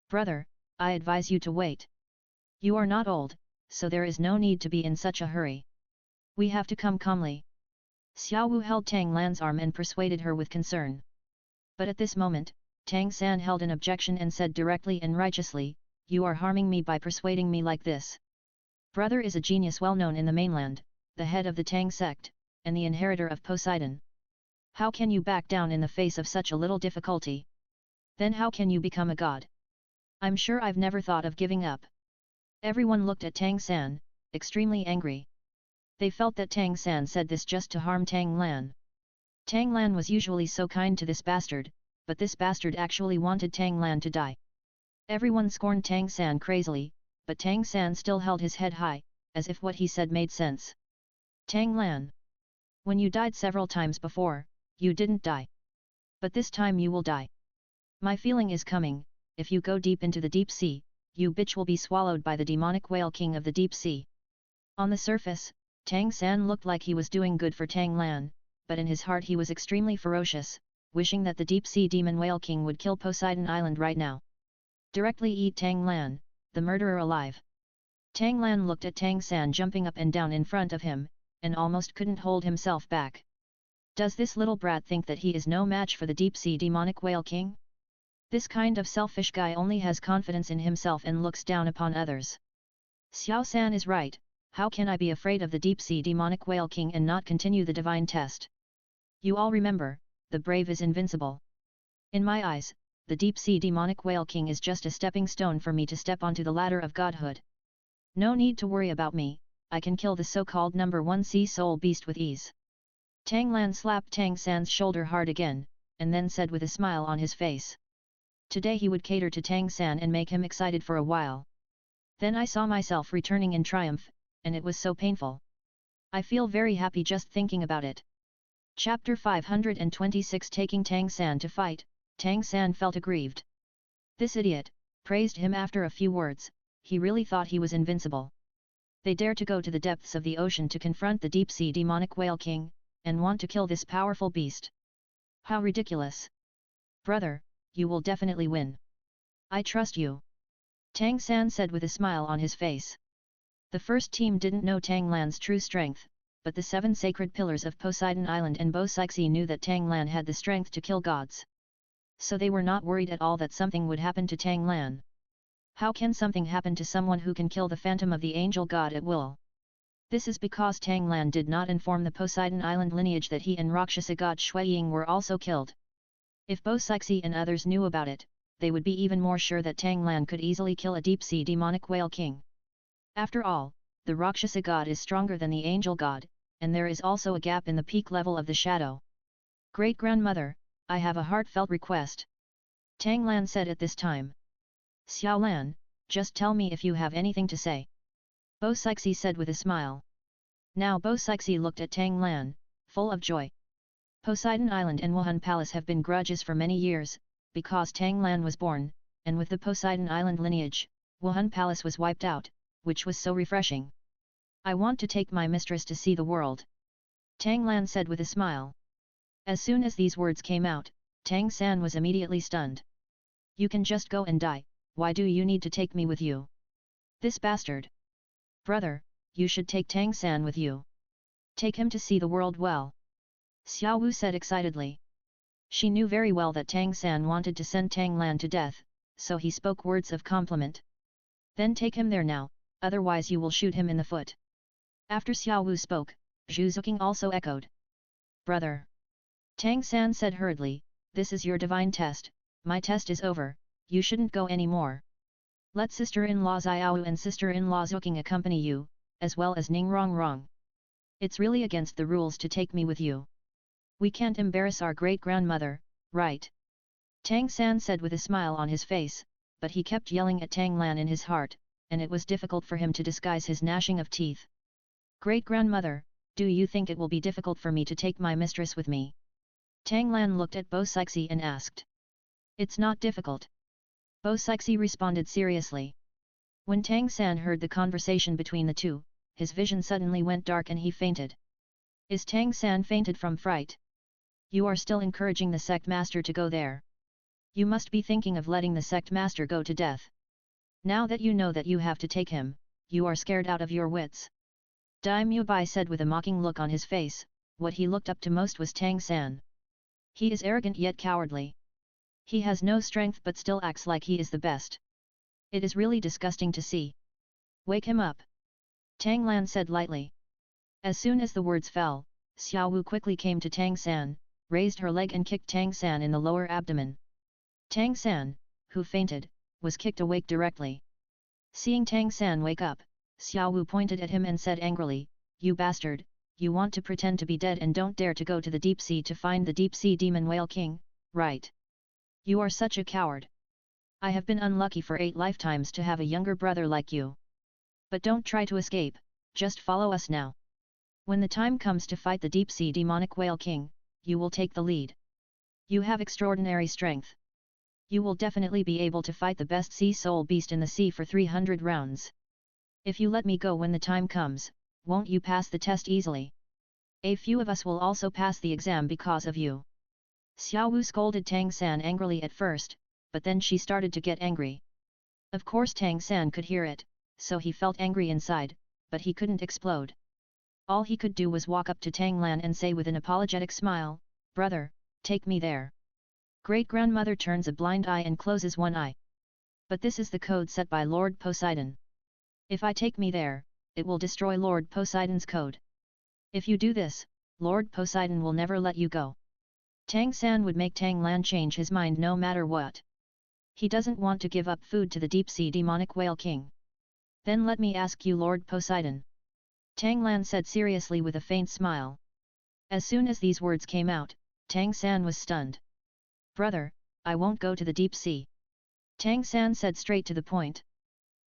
Brother, I advise you to wait. You are not old, so there is no need to be in such a hurry. We have to come calmly. Xiao Wu held Tang Lan's arm and persuaded her with concern. But at this moment, Tang San held an objection and said directly and righteously, "You are harming me by persuading me like this. Brother is a genius well known in the mainland, the head of the Tang sect, and the inheritor of Poseidon. How can you back down in the face of such a little difficulty? Then how can you become a god? I'm sure I've never thought of giving up." Everyone looked at Tang San, extremely angry. They felt that Tang San said this just to harm Tang Lan. Tang Lan was usually so kind to this bastard, but this bastard actually wanted Tang Lan to die. Everyone scorned Tang San crazily, but Tang San still held his head high, as if what he said made sense. Tang Lan, when you died several times before, you didn't die. But this time you will die. My feeling is coming, if you go deep into the deep sea, you bitch will be swallowed by the demonic whale king of the deep sea. On the surface, Tang San looked like he was doing good for Tang Lan, but in his heart he was extremely ferocious, wishing that the deep-sea demon whale king would kill Poseidon Island right now. Directly eat Tang Lan, the murderer alive. Tang Lan looked at Tang San jumping up and down in front of him, and almost couldn't hold himself back. Does this little brat think that he is no match for the deep-sea demonic whale king? This kind of selfish guy only has confidence in himself and looks down upon others. Xiao San is right. How can I be afraid of the deep-sea demonic whale king and not continue the divine test? You all remember, the brave is invincible. In my eyes, the deep-sea demonic whale king is just a stepping stone for me to step onto the ladder of godhood. No need to worry about me, I can kill the so-called number one sea soul beast with ease. Tang Lan slapped Tang San's shoulder hard again, and then said with a smile on his face. Today he would cater to Tang San and make him excited for a while. Then I saw myself returning in triumph, and it was so painful. I feel very happy just thinking about it. Chapter 526 Taking Tang San to fight, Tang San felt aggrieved. This idiot, praised him after a few words, he really thought he was invincible. They dare to go to the depths of the ocean to confront the deep-sea demonic whale king, and want to kill this powerful beast. How ridiculous! Brother, you will definitely win. I trust you. Tang San said with a smile on his face. The first team didn't know Tang Lan's true strength, but the 7 sacred pillars of Poseidon Island and Poseidon knew that Tang Lan had the strength to kill gods. So they were not worried at all that something would happen to Tang Lan. How can something happen to someone who can kill the phantom of the angel god at will? This is because Tang Lan did not inform the Poseidon Island lineage that he and Rakshasa god Shuiying were also killed. If Poseidon and others knew about it, they would be even more sure that Tang Lan could easily kill a deep-sea demonic whale king. After all, the Rakshasa god is stronger than the angel god, and there is also a gap in the peak level of the shadow. Great-grandmother, I have a heartfelt request. Tang Lan said at this time. Xiao Lan, just tell me if you have anything to say. Bo Sixi said with a smile. Now Bo Sixi looked at Tang Lan, full of joy. Poseidon Island and Wuhun Palace have been grudges for many years, because Tang Lan was born, and with the Poseidon Island lineage, Wuhun Palace was wiped out, which was so refreshing. I want to take my mistress to see the world. Tang Lan said with a smile. As soon as these words came out, Tang San was immediately stunned. You can just go and die, why do you need to take me with you? This bastard. Brother, you should take Tang San with you. Take him to see the world well. Xiao Wu said excitedly. She knew very well that Tang San wanted to send Tang Lan to death, so he spoke words of compliment. Then take him there now, otherwise you will shoot him in the foot. After Xiao Wu spoke, Zhu Zuqing also echoed. Brother. Tang San said hurriedly, this is your divine test, my test is over, you shouldn't go anymore. Let sister-in-law Xiao Wu and sister-in-law Zuqing accompany you, as well as Ning Rongrong. It's really against the rules to take me with you. We can't embarrass our great-grandmother, right? Tang San said with a smile on his face, but he kept yelling at Tang Lan in his heart, and it was difficult for him to disguise his gnashing of teeth. Great-grandmother, do you think it will be difficult for me to take my mistress with me? Tang Lan looked at Bo Sixi and asked. It's not difficult. Bo Sixi responded seriously. When Tang San heard the conversation between the two, his vision suddenly went dark and he fainted. Is Tang San fainted from fright? You are still encouraging the sect master to go there. You must be thinking of letting the sect master go to death. Now that you know that you have to take him, you are scared out of your wits. Daimyo Bai said with a mocking look on his face, what he looked up to most was Tang San. He is arrogant yet cowardly. He has no strength but still acts like he is the best. It is really disgusting to see. Wake him up. Tang Lan said lightly. As soon as the words fell, Xiao Wu quickly came to Tang San, raised her leg and kicked Tang San in the lower abdomen. Tang San, who fainted, was kicked awake directly. Seeing Tang San wake up, Xiao Wu pointed at him and said angrily, You bastard, you want to pretend to be dead and don't dare to go to the deep sea to find the deep sea demon whale king, right? You are such a coward. I have been unlucky for 8 lifetimes to have a younger brother like you. But don't try to escape, just follow us now. When the time comes to fight the deep sea demonic whale king, you will take the lead. You have extraordinary strength. You will definitely be able to fight the best sea soul beast in the sea for 300 rounds. If you let me go when the time comes, won't you pass the test easily? A few of us will also pass the exam because of you. Xiao Wu scolded Tang San angrily at first, but then she started to get angry. Of course Tang San could hear it, so he felt angry inside, but he couldn't explode. All he could do was walk up to Tang Lan and say with an apologetic smile, Brother, take me there. Great-grandmother turns a blind eye and closes one eye. But this is the code set by Lord Poseidon. If I take me there, it will destroy Lord Poseidon's code. If you do this, Lord Poseidon will never let you go. Tang San would make Tang Lan change his mind no matter what. He doesn't want to give up food to the deep-sea demonic whale king. Then let me ask you Lord Poseidon. Tang Lan said seriously with a faint smile. As soon as these words came out, Tang San was stunned. Brother, I won't go to the deep sea. Tang San said straight to the point.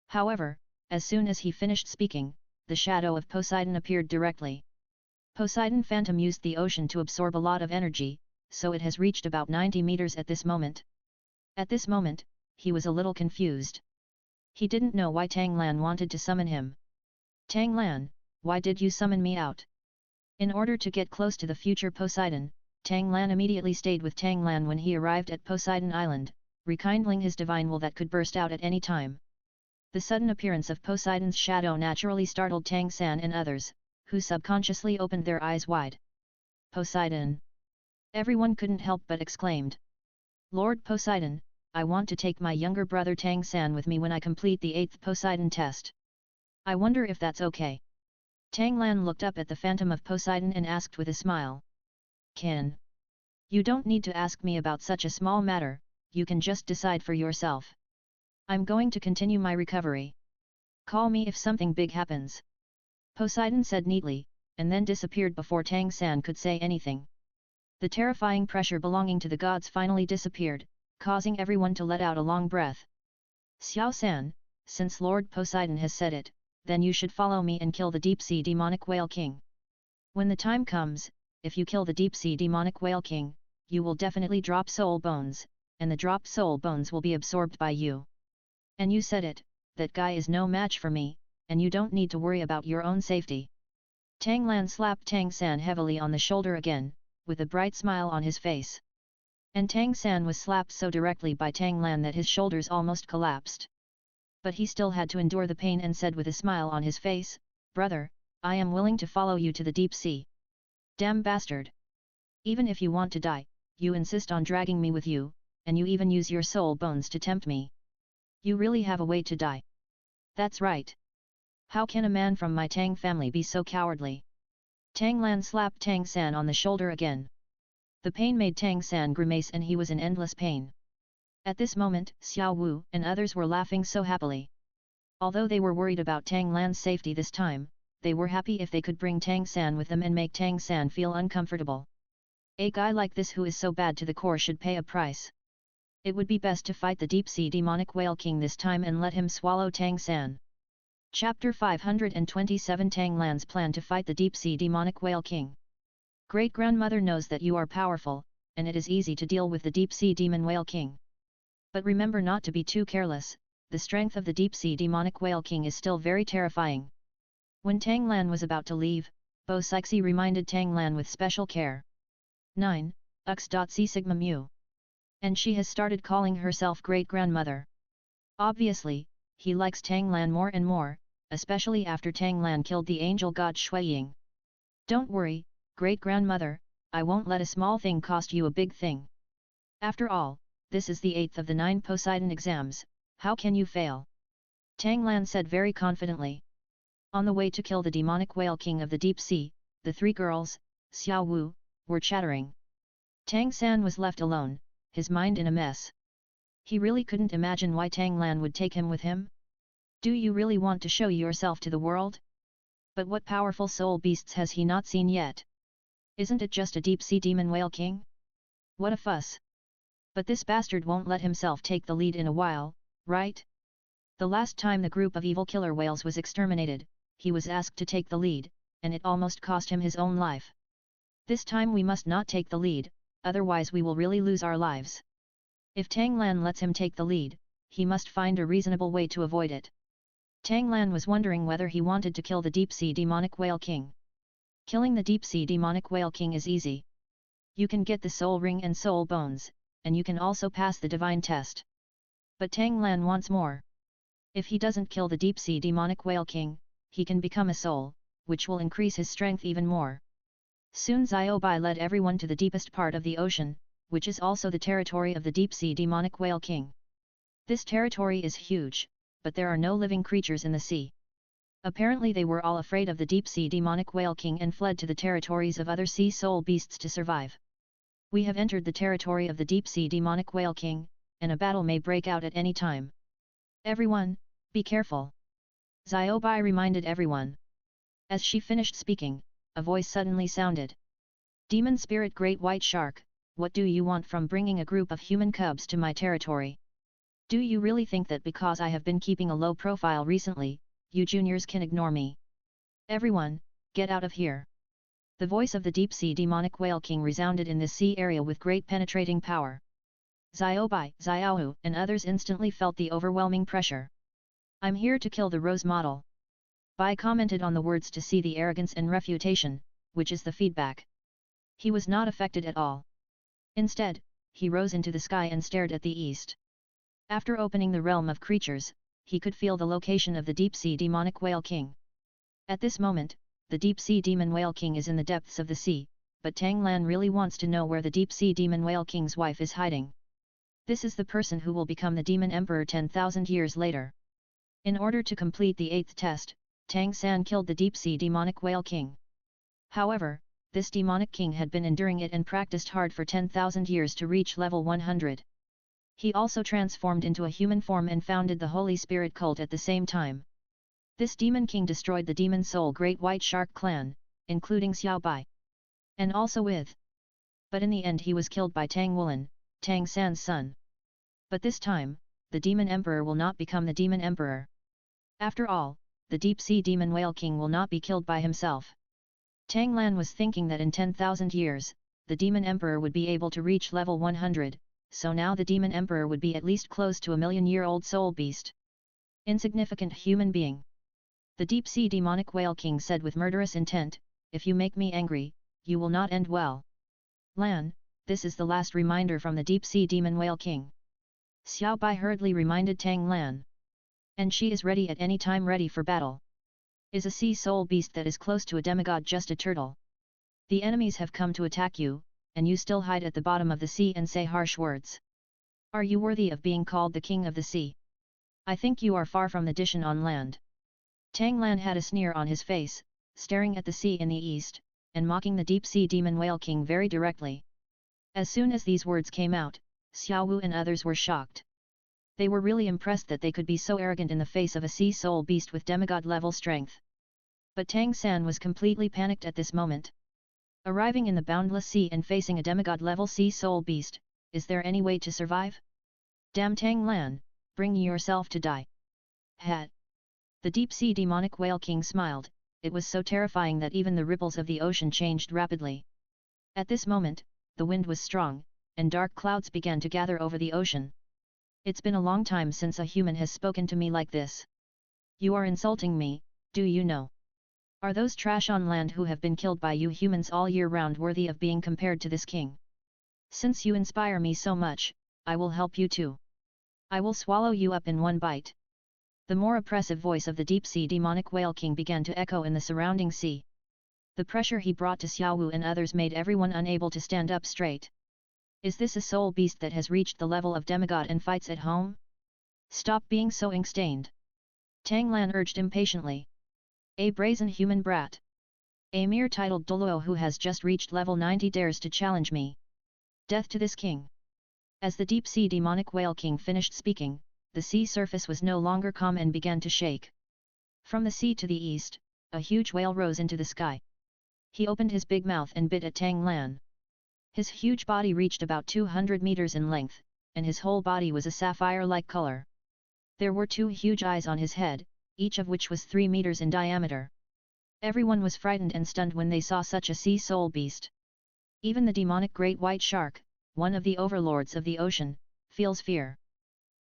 However, as soon as he finished speaking, the shadow of Poseidon appeared directly. Poseidon Phantom used the ocean to absorb a lot of energy, so it has reached about 90 meters at this moment. At this moment, he was a little confused. He didn't know why Tang Lan wanted to summon him. Tang Lan, why did you summon me out? In order to get close to the future Poseidon, Tang Lan immediately stayed with Tang Lan when he arrived at Poseidon Island, rekindling his divine will that could burst out at any time. The sudden appearance of Poseidon's shadow naturally startled Tang San and others, who subconsciously opened their eyes wide. Poseidon! Everyone couldn't help but exclaimed. Lord Poseidon, I want to take my younger brother Tang San with me when I complete the 8th Poseidon test. I wonder if that's okay. Tang Lan looked up at the phantom of Poseidon and asked with a smile. Qian. You don't need to ask me about such a small matter, you can just decide for yourself. I'm going to continue my recovery. Call me if something big happens. Poseidon said neatly, and then disappeared before Tang San could say anything. The terrifying pressure belonging to the gods finally disappeared, causing everyone to let out a long breath. Xiao San, since Lord Poseidon has said it, then you should follow me and kill the deep-sea demonic whale king. When the time comes, if you kill the deep-sea demonic whale king, you will definitely drop soul bones, and the dropped soul bones will be absorbed by you. And you said it, that guy is no match for me, and you don't need to worry about your own safety. Tang Lan slapped Tang San heavily on the shoulder again, with a bright smile on his face. And Tang San was slapped so directly by Tang Lan that his shoulders almost collapsed. But he still had to endure the pain and said with a smile on his face, "Brother, I am willing to follow you to the deep sea." "Damn bastard! Even if you want to die, you insist on dragging me with you, and you even use your soul bones to tempt me. You really have a way to die." "That's right. How can a man from my Tang family be so cowardly?" Tang Lan slapped Tang San on the shoulder again. The pain made Tang San grimace and he was in endless pain. At this moment, Xiao Wu and others were laughing so happily. Although they were worried about Tang Lan's safety this time, they were happy if they could bring Tang San with them and make Tang San feel uncomfortable. A guy like this who is so bad to the core should pay a price. It would be best to fight the deep-sea demonic whale king this time and let him swallow Tang San. Chapter 527 Tang Lan's plan to fight the deep-sea demonic whale king. Great-grandmother knows that you are powerful, and it is easy to deal with the deep-sea demon whale king. But remember not to be too careless, the strength of the deep-sea demonic whale king is still very terrifying. When Tang Lan was about to leave, Bo Sixi reminded Tang Lan with special care. 9. Ux.C Sigma Mu. And she has started calling herself great-grandmother. Obviously, he likes Tang Lan more and more, especially after Tang Lan killed the angel god Shuiying. "Don't worry, great-grandmother, I won't let a small thing cost you a big thing. After all, this is the 8th of the 9 Poseidon exams, how can you fail?" Tang Lan said very confidently. On the way to kill the demonic whale king of the deep sea, the three girls, Xiao Wu, were chattering. Tang San was left alone, his mind in a mess. He really couldn't imagine why Tang Lan would take him with him. Do you really want to show yourself to the world? But what powerful soul beasts has he not seen yet? Isn't it just a deep-sea demon whale king? What a fuss! But this bastard won't let himself take the lead in a while, right? The last time the group of evil killer whales was exterminated, he was asked to take the lead, and it almost cost him his own life. This time we must not take the lead, otherwise we will really lose our lives. If Tang Lan lets him take the lead, he must find a reasonable way to avoid it. Tang Lan was wondering whether he wanted to kill the deep-sea demonic whale king. Killing the deep-sea demonic whale king is easy. You can get the soul ring and soul bones, and you can also pass the divine test. But Tang Lan wants more. If he doesn't kill the deep-sea demonic whale king, he can become a soul, which will increase his strength even more. Soon Xiaobai led everyone to the deepest part of the ocean, which is also the territory of the deep-sea demonic whale king. This territory is huge, but there are no living creatures in the sea. Apparently they were all afraid of the deep-sea demonic whale king and fled to the territories of other sea soul beasts to survive. We have entered the territory of the deep-sea demonic whale king, and a battle may break out at any time. Everyone, be careful. Xiaobai reminded everyone. As she finished speaking, a voice suddenly sounded. "Demon spirit great white shark, what do you want from bringing a group of human cubs to my territory? Do you really think that because I have been keeping a low profile recently, you juniors can ignore me? Everyone, get out of here." The voice of the deep-sea demonic whale king resounded in this sea area with great penetrating power. Xiaobai, Xiaohu and others instantly felt the overwhelming pressure. "I'm here to kill the rose model." Bai commented on the words to see the arrogance and refutation, which is the feedback. He was not affected at all. Instead, he rose into the sky and stared at the east. After opening the realm of creatures, he could feel the location of the deep-sea demonic whale king. At this moment, the deep-sea demon whale king is in the depths of the sea, but Tang Lan really wants to know where the deep-sea demon whale king's wife is hiding. This is the person who will become the demon emperor 10,000 years later. In order to complete the 8th test, Tang San killed the deep-sea demonic whale king. However, this demonic king had been enduring it and practiced hard for 10,000 years to reach level 100. He also transformed into a human form and founded the Holy Spirit cult at the same time. This demon king destroyed the demon soul Great White Shark clan, including Xiao Bai. And also with. But in the end he was killed by Tang Wulan, Tang San's son. But this time, the demon emperor will not become the demon emperor. After all, the deep sea demon whale king will not be killed by himself. Tang Lan was thinking that in 10,000 years, the demon emperor would be able to reach level 100, so now the demon emperor would be at least close to a million-year-old soul beast. Insignificant human being. The deep sea demonic whale king said with murderous intent, if you make me angry, you will not end well. Lan, this is the last reminder from the deep sea demon whale king. Xiao Bai hurriedly reminded Tang Lan. And she is ready at any time, ready for battle. Is a sea soul beast that is close to a demigod just a turtle? The enemies have come to attack you, and you still hide at the bottom of the sea and say harsh words. Are you worthy of being called the king of the sea? I think you are far from the Dishan on land. Tang Lan had a sneer on his face, staring at the sea in the east, and mocking the deep sea demon whale king very directly. As soon as these words came out, Xiao Wu and others were shocked. They were really impressed that they could be so arrogant in the face of a sea soul beast with demigod-level strength. But Tang San was completely panicked at this moment. Arriving in the boundless sea and facing a demigod-level sea soul beast, is there any way to survive? Damn Tang Lan, bring yourself to die. Hat. The deep sea demonic whale king smiled, it was so terrifying that even the ripples of the ocean changed rapidly. At this moment, the wind was strong, and dark clouds began to gather over the ocean. It's been a long time since a human has spoken to me like this. You are insulting me, do you know? Are those trash on land who have been killed by you humans all year round worthy of being compared to this king? Since you inspire me so much, I will help you too. I will swallow you up in one bite. The more oppressive voice of the deep-sea demonic whale king began to echo in the surrounding sea. The pressure he brought to Xiao Wu and others made everyone unable to stand up straight. Is this a soul beast that has reached the level of demigod and fights at home? Stop being so ink-stained. Tang Lan urged impatiently. A brazen human brat. A mere titled Dulo who has just reached level 90 dares to challenge me. Death to this king. As the deep-sea demonic whale king finished speaking, the sea surface was no longer calm and began to shake. From the sea to the east, a huge whale rose into the sky. He opened his big mouth and bit at Tang Lan. His huge body reached about 200 meters in length, and his whole body was a sapphire-like color. There were 2 huge eyes on his head, each of which was 3 meters in diameter. Everyone was frightened and stunned when they saw such a sea soul beast. Even the demonic great white shark, one of the overlords of the ocean, feels fear.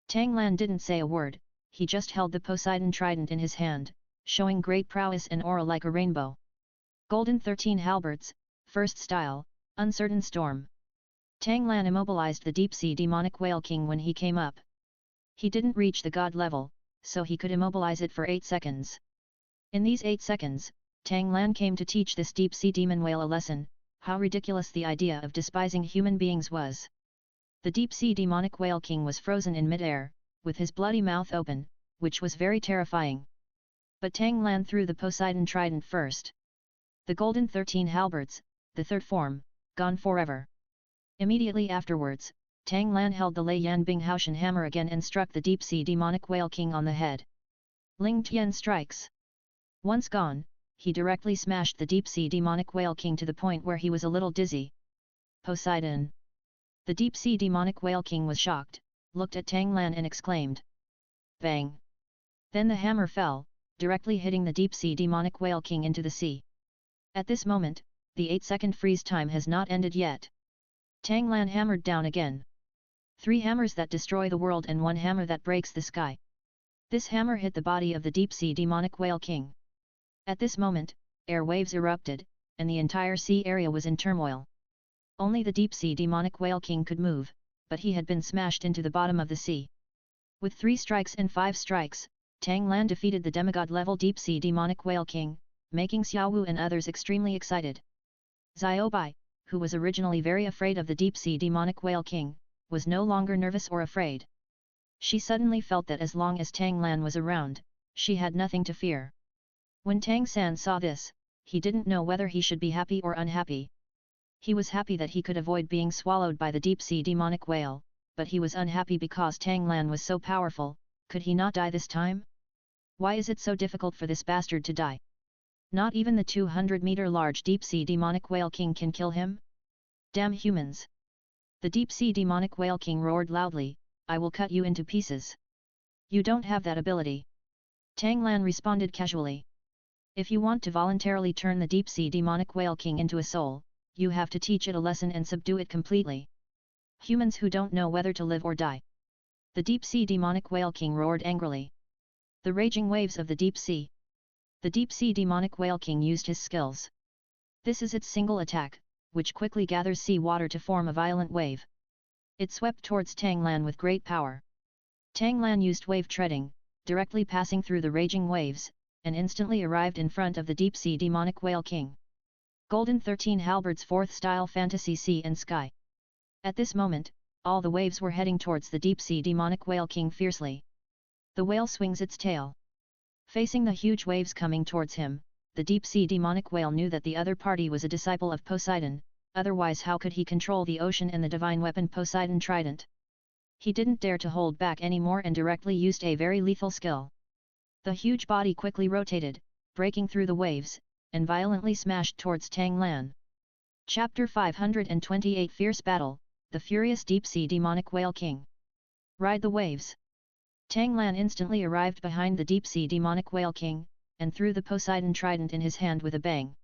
Tang Lan didn't say a word, he just held the Poseidon trident in his hand, showing great prowess and aura like a rainbow. Golden 13 halberds, first style, uncertain storm. Tang Lan immobilized the deep-sea demonic whale king when he came up. He didn't reach the god level, so he could immobilize it for 8 seconds. In these 8 seconds, Tang Lan came to teach this deep-sea demon whale a lesson, how ridiculous the idea of despising human beings was. The deep-sea demonic whale king was frozen in mid-air, with his bloody mouth open, which was very terrifying. But Tang Lan threw the Poseidon trident first. The golden 13 halberds, the third form, gone forever. Immediately afterwards, Tang Lan held the Lei Yan Bing Haoshan hammer again and struck the deep-sea demonic whale king on the head. Ling Tian strikes. Once gone, he directly smashed the deep-sea demonic whale king to the point where he was a little dizzy. Poseidon. The deep-sea demonic whale king was shocked, looked at Tang Lan and exclaimed. Bang! Then the hammer fell, directly hitting the deep-sea demonic whale king into the sea. At this moment, the 8-second freeze time has not ended yet. Tang Lan hammered down again. 3 hammers that destroy the world and 1 hammer that breaks the sky. This hammer hit the body of the deep-sea demonic whale king. At this moment, air waves erupted, and the entire sea area was in turmoil. Only the deep-sea demonic whale king could move, but he had been smashed into the bottom of the sea. With 3 strikes and 5 strikes, Tang Lan defeated the demigod-level deep-sea demonic whale king, making Xiao Wu and others extremely excited. Xiao Bai, who was originally very afraid of the deep-sea demonic whale king, was no longer nervous or afraid. She suddenly felt that as long as Tang Lan was around, she had nothing to fear. When Tang San saw this, he didn't know whether he should be happy or unhappy. He was happy that he could avoid being swallowed by the deep-sea demonic whale, but he was unhappy because Tang Lan was so powerful. Could he not die this time? Why is it so difficult for this bastard to die? Not even the 200-meter large deep-sea demonic whale king can kill him? Damn humans! The deep-sea demonic whale king roared loudly, I will cut you into pieces. You don't have that ability. Tang Lan responded casually. If you want to voluntarily turn the deep-sea demonic whale king into a soul, you have to teach it a lesson and subdue it completely. Humans who don't know whether to live or die. The deep-sea demonic whale king roared angrily. The raging waves of the deep sea. The deep-sea demonic whale king used his skills. This is its single attack, which quickly gathers sea water to form a violent wave. It swept towards Tang Lan with great power. Tang Lan used wave treading, directly passing through the raging waves, and instantly arrived in front of the deep-sea demonic whale king. Golden 13 Halberds 4th Style Fantasy Sea and Sky. At this moment, all the waves were heading towards the deep-sea demonic whale king fiercely. The whale swings its tail. Facing the huge waves coming towards him, the deep-sea demonic whale knew that the other party was a disciple of Poseidon, otherwise how could he control the ocean and the divine weapon Poseidon Trident? He didn't dare to hold back anymore and directly used a very lethal skill. The huge body quickly rotated, breaking through the waves, and violently smashed towards Tang Lan. Chapter 528 Fierce Battle, the Furious Deep-Sea Demonic Whale King. Ride the waves. Tang Lan instantly arrived behind the deep-sea demonic whale king, and threw the Poseidon trident in his hand with a bang.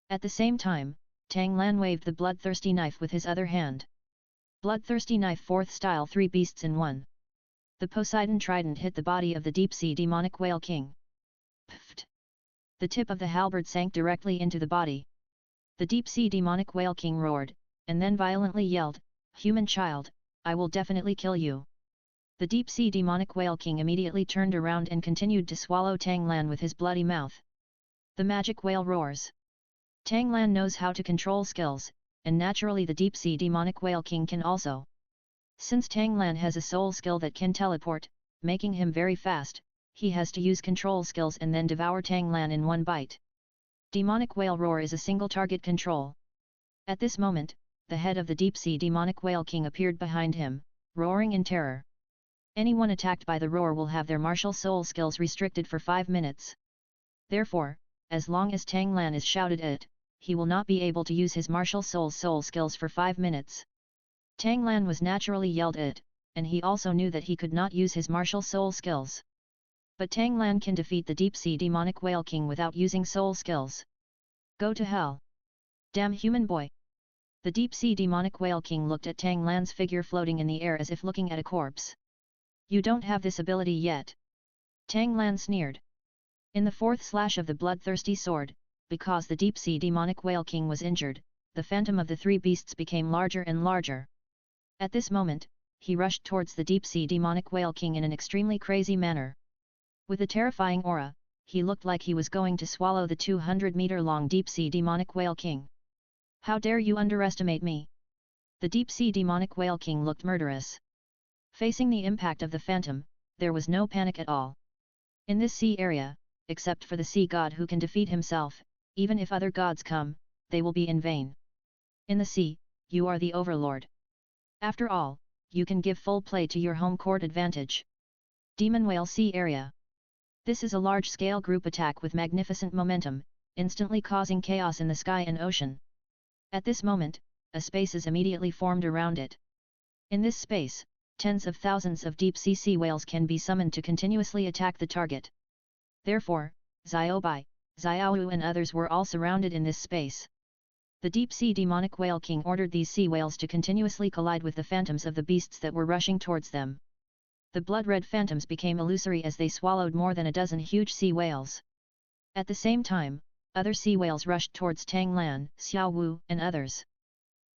At the same time, Tang Lan waved the bloodthirsty knife with his other hand. Bloodthirsty knife 4th style 3 beasts in 1. The Poseidon trident hit the body of the deep-sea demonic whale king. Pfft! The tip of the halberd sank directly into the body. The deep-sea demonic whale king roared, and then violently yelled, Human child, I will definitely kill you. The deep-sea demonic whale king immediately turned around and continued to swallow Tang Lan with his bloody mouth. The magic whale roars. Tang Lan knows how to control skills, and naturally the deep-sea demonic whale king can also. Since Tang Lan has a soul skill that can teleport, making him very fast, he has to use control skills and then devour Tang Lan in one bite. Demonic whale roar is a single target control. At this moment, the head of the deep-sea demonic whale king appeared behind him, roaring in terror. Anyone attacked by the roar will have their martial soul skills restricted for 5 minutes. Therefore, as long as Tang Lan is shouted at, he will not be able to use his martial soul skills for 5 minutes. Tang Lan was naturally yelled at, and he also knew that he could not use his martial soul skills. But Tang Lan can defeat the deep-sea demonic whale king without using soul skills. Go to hell! Damn human boy! The deep-sea demonic whale king looked at Tang Lan's figure floating in the air as if looking at a corpse. You don't have this ability yet. Tang Lan sneered. In the 4th slash of the bloodthirsty sword, because the deep-sea demonic whale king was injured, the phantom of the 3 beasts became larger and larger. At this moment, he rushed towards the deep-sea demonic whale king in an extremely crazy manner. With a terrifying aura, he looked like he was going to swallow the 200-meter-long deep-sea demonic whale king. How dare you underestimate me? The deep-sea demonic whale king looked murderous. Facing the impact of the phantom, there was no panic at all. In this sea area, except for the sea god who can defeat himself, even if other gods come, they will be in vain. In the sea, you are the overlord. After all, you can give full play to your home court advantage. Demon Whale Sea Area. This is a large-scale group attack with magnificent momentum, instantly causing chaos in the sky and ocean. At this moment, a space is immediately formed around it. In this space, tens of thousands of deep-sea sea whales can be summoned to continuously attack the target. Therefore, Xiaobai, Xiaowu and others were all surrounded in this space. The deep-sea demonic whale king ordered these sea whales to continuously collide with the phantoms of the beasts that were rushing towards them. The blood-red phantoms became illusory as they swallowed more than a dozen huge sea whales. At the same time, other sea whales rushed towards Tang Lan, Xiaowu, and others.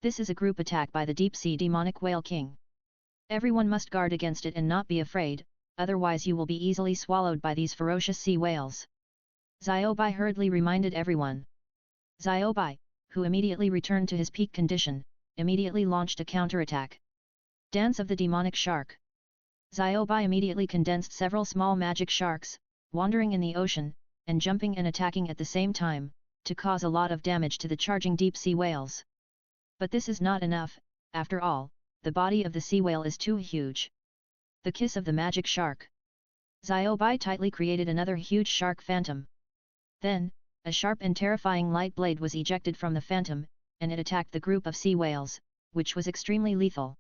This is a group attack by the deep-sea demonic whale king. Everyone must guard against it and not be afraid, otherwise you will be easily swallowed by these ferocious sea whales. Xiaobai hurriedly reminded everyone. Xiaobai, who immediately returned to his peak condition, immediately launched a counterattack. Dance of the Demonic Shark. Xiaobai immediately condensed several small magic sharks, wandering in the ocean, and jumping and attacking at the same time, to cause a lot of damage to the charging deep-sea whales. But this is not enough, after all, the body of the sea whale is too huge. The kiss of the magic shark. Xiaobai tightly created another huge shark phantom. Then, a sharp and terrifying light blade was ejected from the phantom, and it attacked the group of sea whales, which was extremely lethal.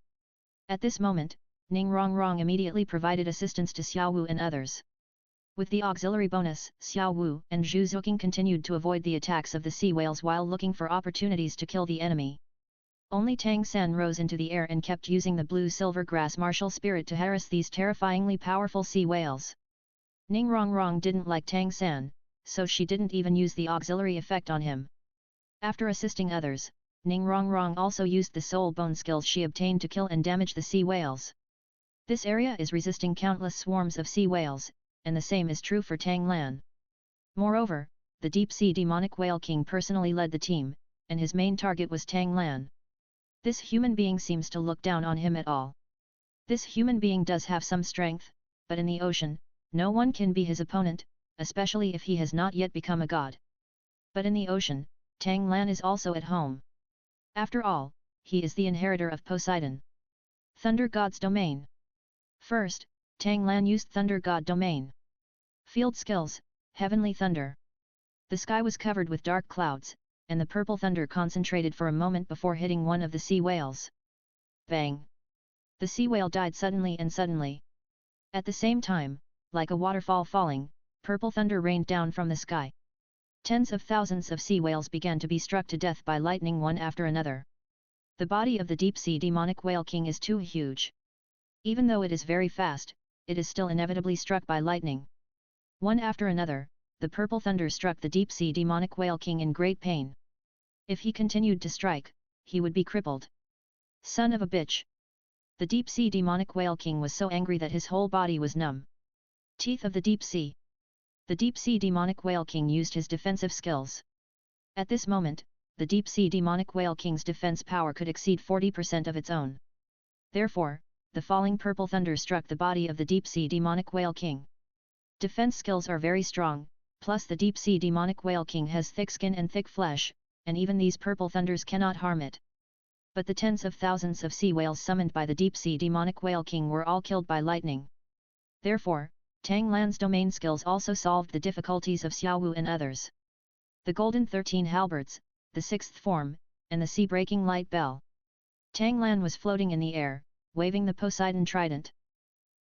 At this moment, Ning Rongrong immediately provided assistance to Xiao Wu and others. With the auxiliary bonus, Xiao Wu and Zhu Zuqing continued to avoid the attacks of the sea whales while looking for opportunities to kill the enemy. Only Tang San rose into the air and kept using the blue-silver grass martial spirit to harass these terrifyingly powerful sea whales. Ning Rongrong didn't like Tang San, so she didn't even use the auxiliary effect on him. After assisting others, Ning Rongrong also used the soul bone skills she obtained to kill and damage the sea whales. This area is resisting countless swarms of sea whales, and the same is true for Tang Lan. Moreover, the deep-sea demonic whale king personally led the team, and his main target was Tang Lan. This human being seems to look down on him at all. This human being does have some strength, but in the ocean, no one can be his opponent, especially if he has not yet become a god. But in the ocean, Tang Lan is also at home. After all, he is the inheritor of Poseidon. Thunder God's domain. First, Tang Lan used Thunder God domain. Field skills, Heavenly Thunder. The sky was covered with dark clouds, and the purple thunder concentrated for a moment before hitting one of the sea whales. Bang! The sea whale died suddenly and suddenly. At the same time, like a waterfall falling, purple thunder rained down from the sky. Tens of thousands of sea whales began to be struck to death by lightning one after another. The body of the deep-sea demonic whale king is too huge. Even though it is very fast, it is still inevitably struck by lightning. One after another, the purple thunder struck the deep-sea demonic whale king in great pain. If he continued to strike, he would be crippled. Son of a bitch! The deep-sea demonic whale king was so angry that his whole body was numb. Teeth of the deep sea. The deep-sea demonic whale king used his defensive skills. At this moment, the deep-sea demonic whale king's defense power could exceed 40% of its own. Therefore, the falling purple thunder struck the body of the deep-sea demonic whale king. Defense skills are very strong, plus the deep-sea demonic whale king has thick skin and thick flesh, and even these purple thunders cannot harm it. But the tens of thousands of sea whales summoned by the deep-sea demonic whale king were all killed by lightning. Therefore, Tang Lan's domain skills also solved the difficulties of Xiao Wu and others. The Golden 13 Halberds, the sixth form, and the sea-breaking light bell. Tang Lan was floating in the air, waving the Poseidon trident.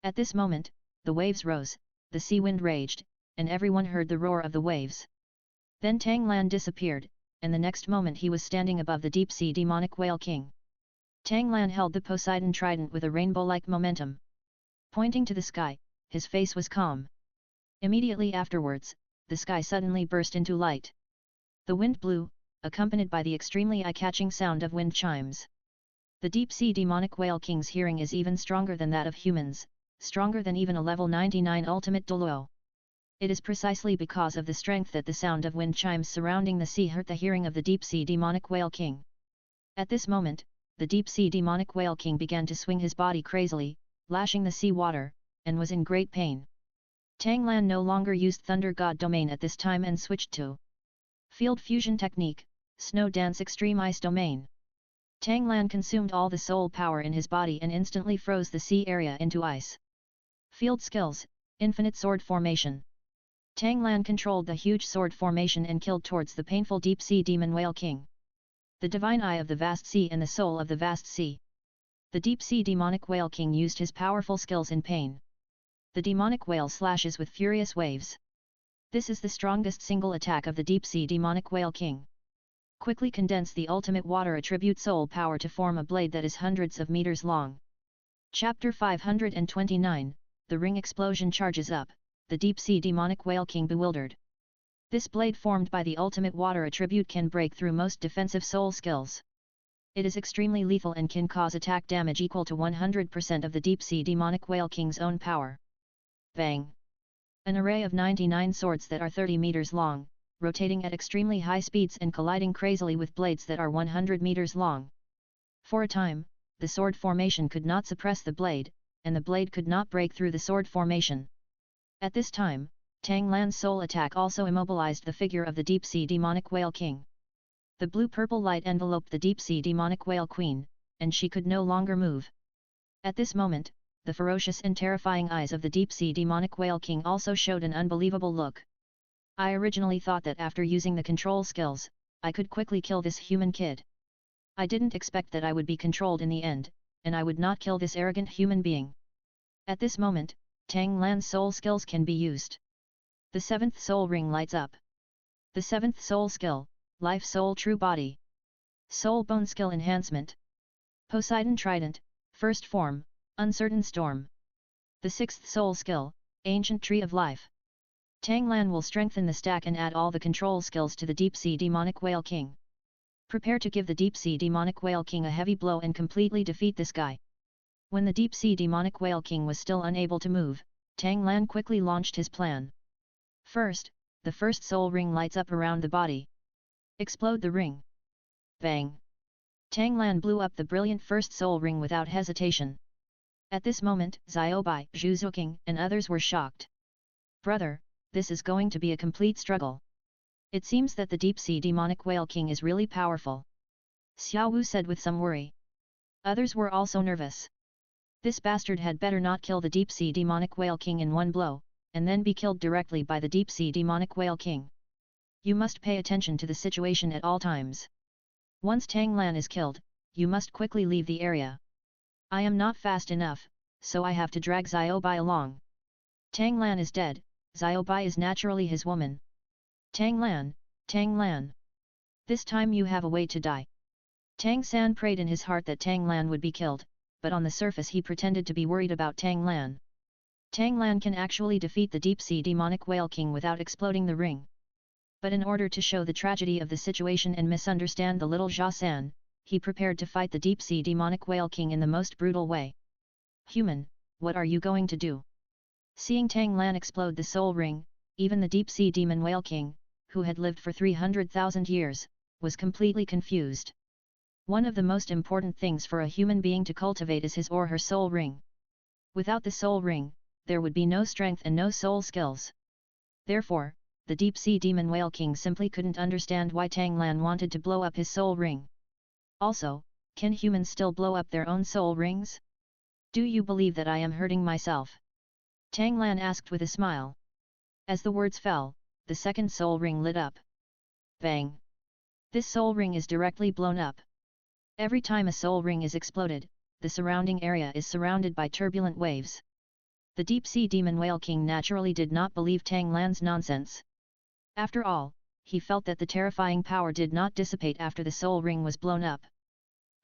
At this moment, the waves rose, the sea wind raged, and everyone heard the roar of the waves. Then Tang Lan disappeared, and the next moment he was standing above the deep-sea demonic whale king. Tang Lan held the Poseidon trident with a rainbow-like momentum. Pointing to the sky, his face was calm. Immediately afterwards, the sky suddenly burst into light. The wind blew, accompanied by the extremely eye-catching sound of wind chimes. The deep-sea demonic whale king's hearing is even stronger than that of humans, stronger than even a level 99 ultimate Dulo. It is precisely because of the strength that the sound of wind chimes surrounding the sea hurt the hearing of the deep-sea demonic whale king. At this moment, the deep-sea demonic whale king began to swing his body crazily, lashing the sea water, and was in great pain. Tang Lan no longer used Thunder God domain at this time and switched to Field Fusion Technique, Snow Dance Extreme Ice Domain. Tang Lan consumed all the soul power in his body and instantly froze the sea area into ice. Field Skills, Infinite Sword Formation. Tang Lan controlled the huge sword formation and killed towards the painful deep-sea demon whale king. The divine eye of the vast sea and the soul of the vast sea. The deep-sea demonic whale king used his powerful skills in pain. The demonic whale slashes with furious waves. This is the strongest single attack of the deep-sea demonic whale king. Quickly condense the ultimate water attribute soul power to form a blade that is hundreds of meters long. Chapter 529, The ring explosion charges up, the deep-sea demonic whale king bewildered. This blade formed by the ultimate water attribute can break through most defensive soul skills. It is extremely lethal and can cause attack damage equal to 100% of the deep-sea demonic whale king's own power. Bang! An array of 99 swords that are 30 meters long, rotating at extremely high speeds and colliding crazily with blades that are 100 meters long. For a time, the sword formation could not suppress the blade, and the blade could not break through the sword formation. At this time, Tang Lan's soul attack also immobilized the figure of the deep-sea demonic whale king. The blue-purple light enveloped the deep-sea demonic whale queen, and she could no longer move. At this moment, the ferocious and terrifying eyes of the deep-sea demonic whale king also showed an unbelievable look. I originally thought that after using the control skills, I could quickly kill this human kid. I didn't expect that I would be controlled in the end, and I would not kill this arrogant human being. At this moment, Tang Lan's soul skills can be used. The 7th soul ring lights up. The 7th soul skill, Life Soul True Body. Soul Bone Skill Enhancement. Poseidon Trident, First Form, Uncertain Storm. The 6th soul skill, Ancient Tree of Life. Tang Lan will strengthen the stack and add all the control skills to the Deep-Sea Demonic Whale King. Prepare to give the Deep-Sea Demonic Whale King a heavy blow and completely defeat this guy. When the Deep-Sea Demonic Whale King was still unable to move, Tang Lan quickly launched his plan. First, the first soul ring lights up around the body. Explode the ring. Bang! Tang Lan blew up the brilliant first soul ring without hesitation. At this moment, Xiaobai, Zhu Zuqing, and others were shocked. Brother, this is going to be a complete struggle. It seems that the Deep-Sea Demonic Whale King is really powerful. Xiao Wu said with some worry. Others were also nervous. This bastard had better not kill the Deep-Sea Demonic Whale King in one blow, and then be killed directly by the Deep-Sea Demonic Whale King. You must pay attention to the situation at all times. Once Tang Lan is killed, you must quickly leave the area. I am not fast enough, so I have to drag Xiaobai along. Tang Lan is dead, Xiaobai is naturally his woman. Tang Lan, Tang Lan. This time you have a way to die. Tang San prayed in his heart that Tang Lan would be killed, but on the surface he pretended to be worried about Tang Lan. Tang Lan can actually defeat the Deep-Sea Demonic Whale King without exploding the ring. But in order to show the tragedy of the situation and misunderstand the little Jia San, he prepared to fight the Deep-Sea Demonic Whale King in the most brutal way. Human, what are you going to do? Seeing Tang Lan explode the soul ring, even the Deep-Sea Demon Whale King, who had lived for 300,000 years, was completely confused. One of the most important things for a human being to cultivate is his or her soul ring. Without the soul ring, there would be no strength and no soul skills. Therefore, the Deep-Sea Demon Whale King simply couldn't understand why Tang Lan wanted to blow up his soul ring. Also, can humans still blow up their own soul rings? Do you believe that I am hurting myself? Tang Lan asked with a smile. As the words fell, the second soul ring lit up. Bang! This soul ring is directly blown up. Every time a soul ring is exploded, the surrounding area is surrounded by turbulent waves. The Deep-Sea Demon Whale King naturally did not believe Tang Lan's nonsense. After all, he felt that the terrifying power did not dissipate after the soul ring was blown up.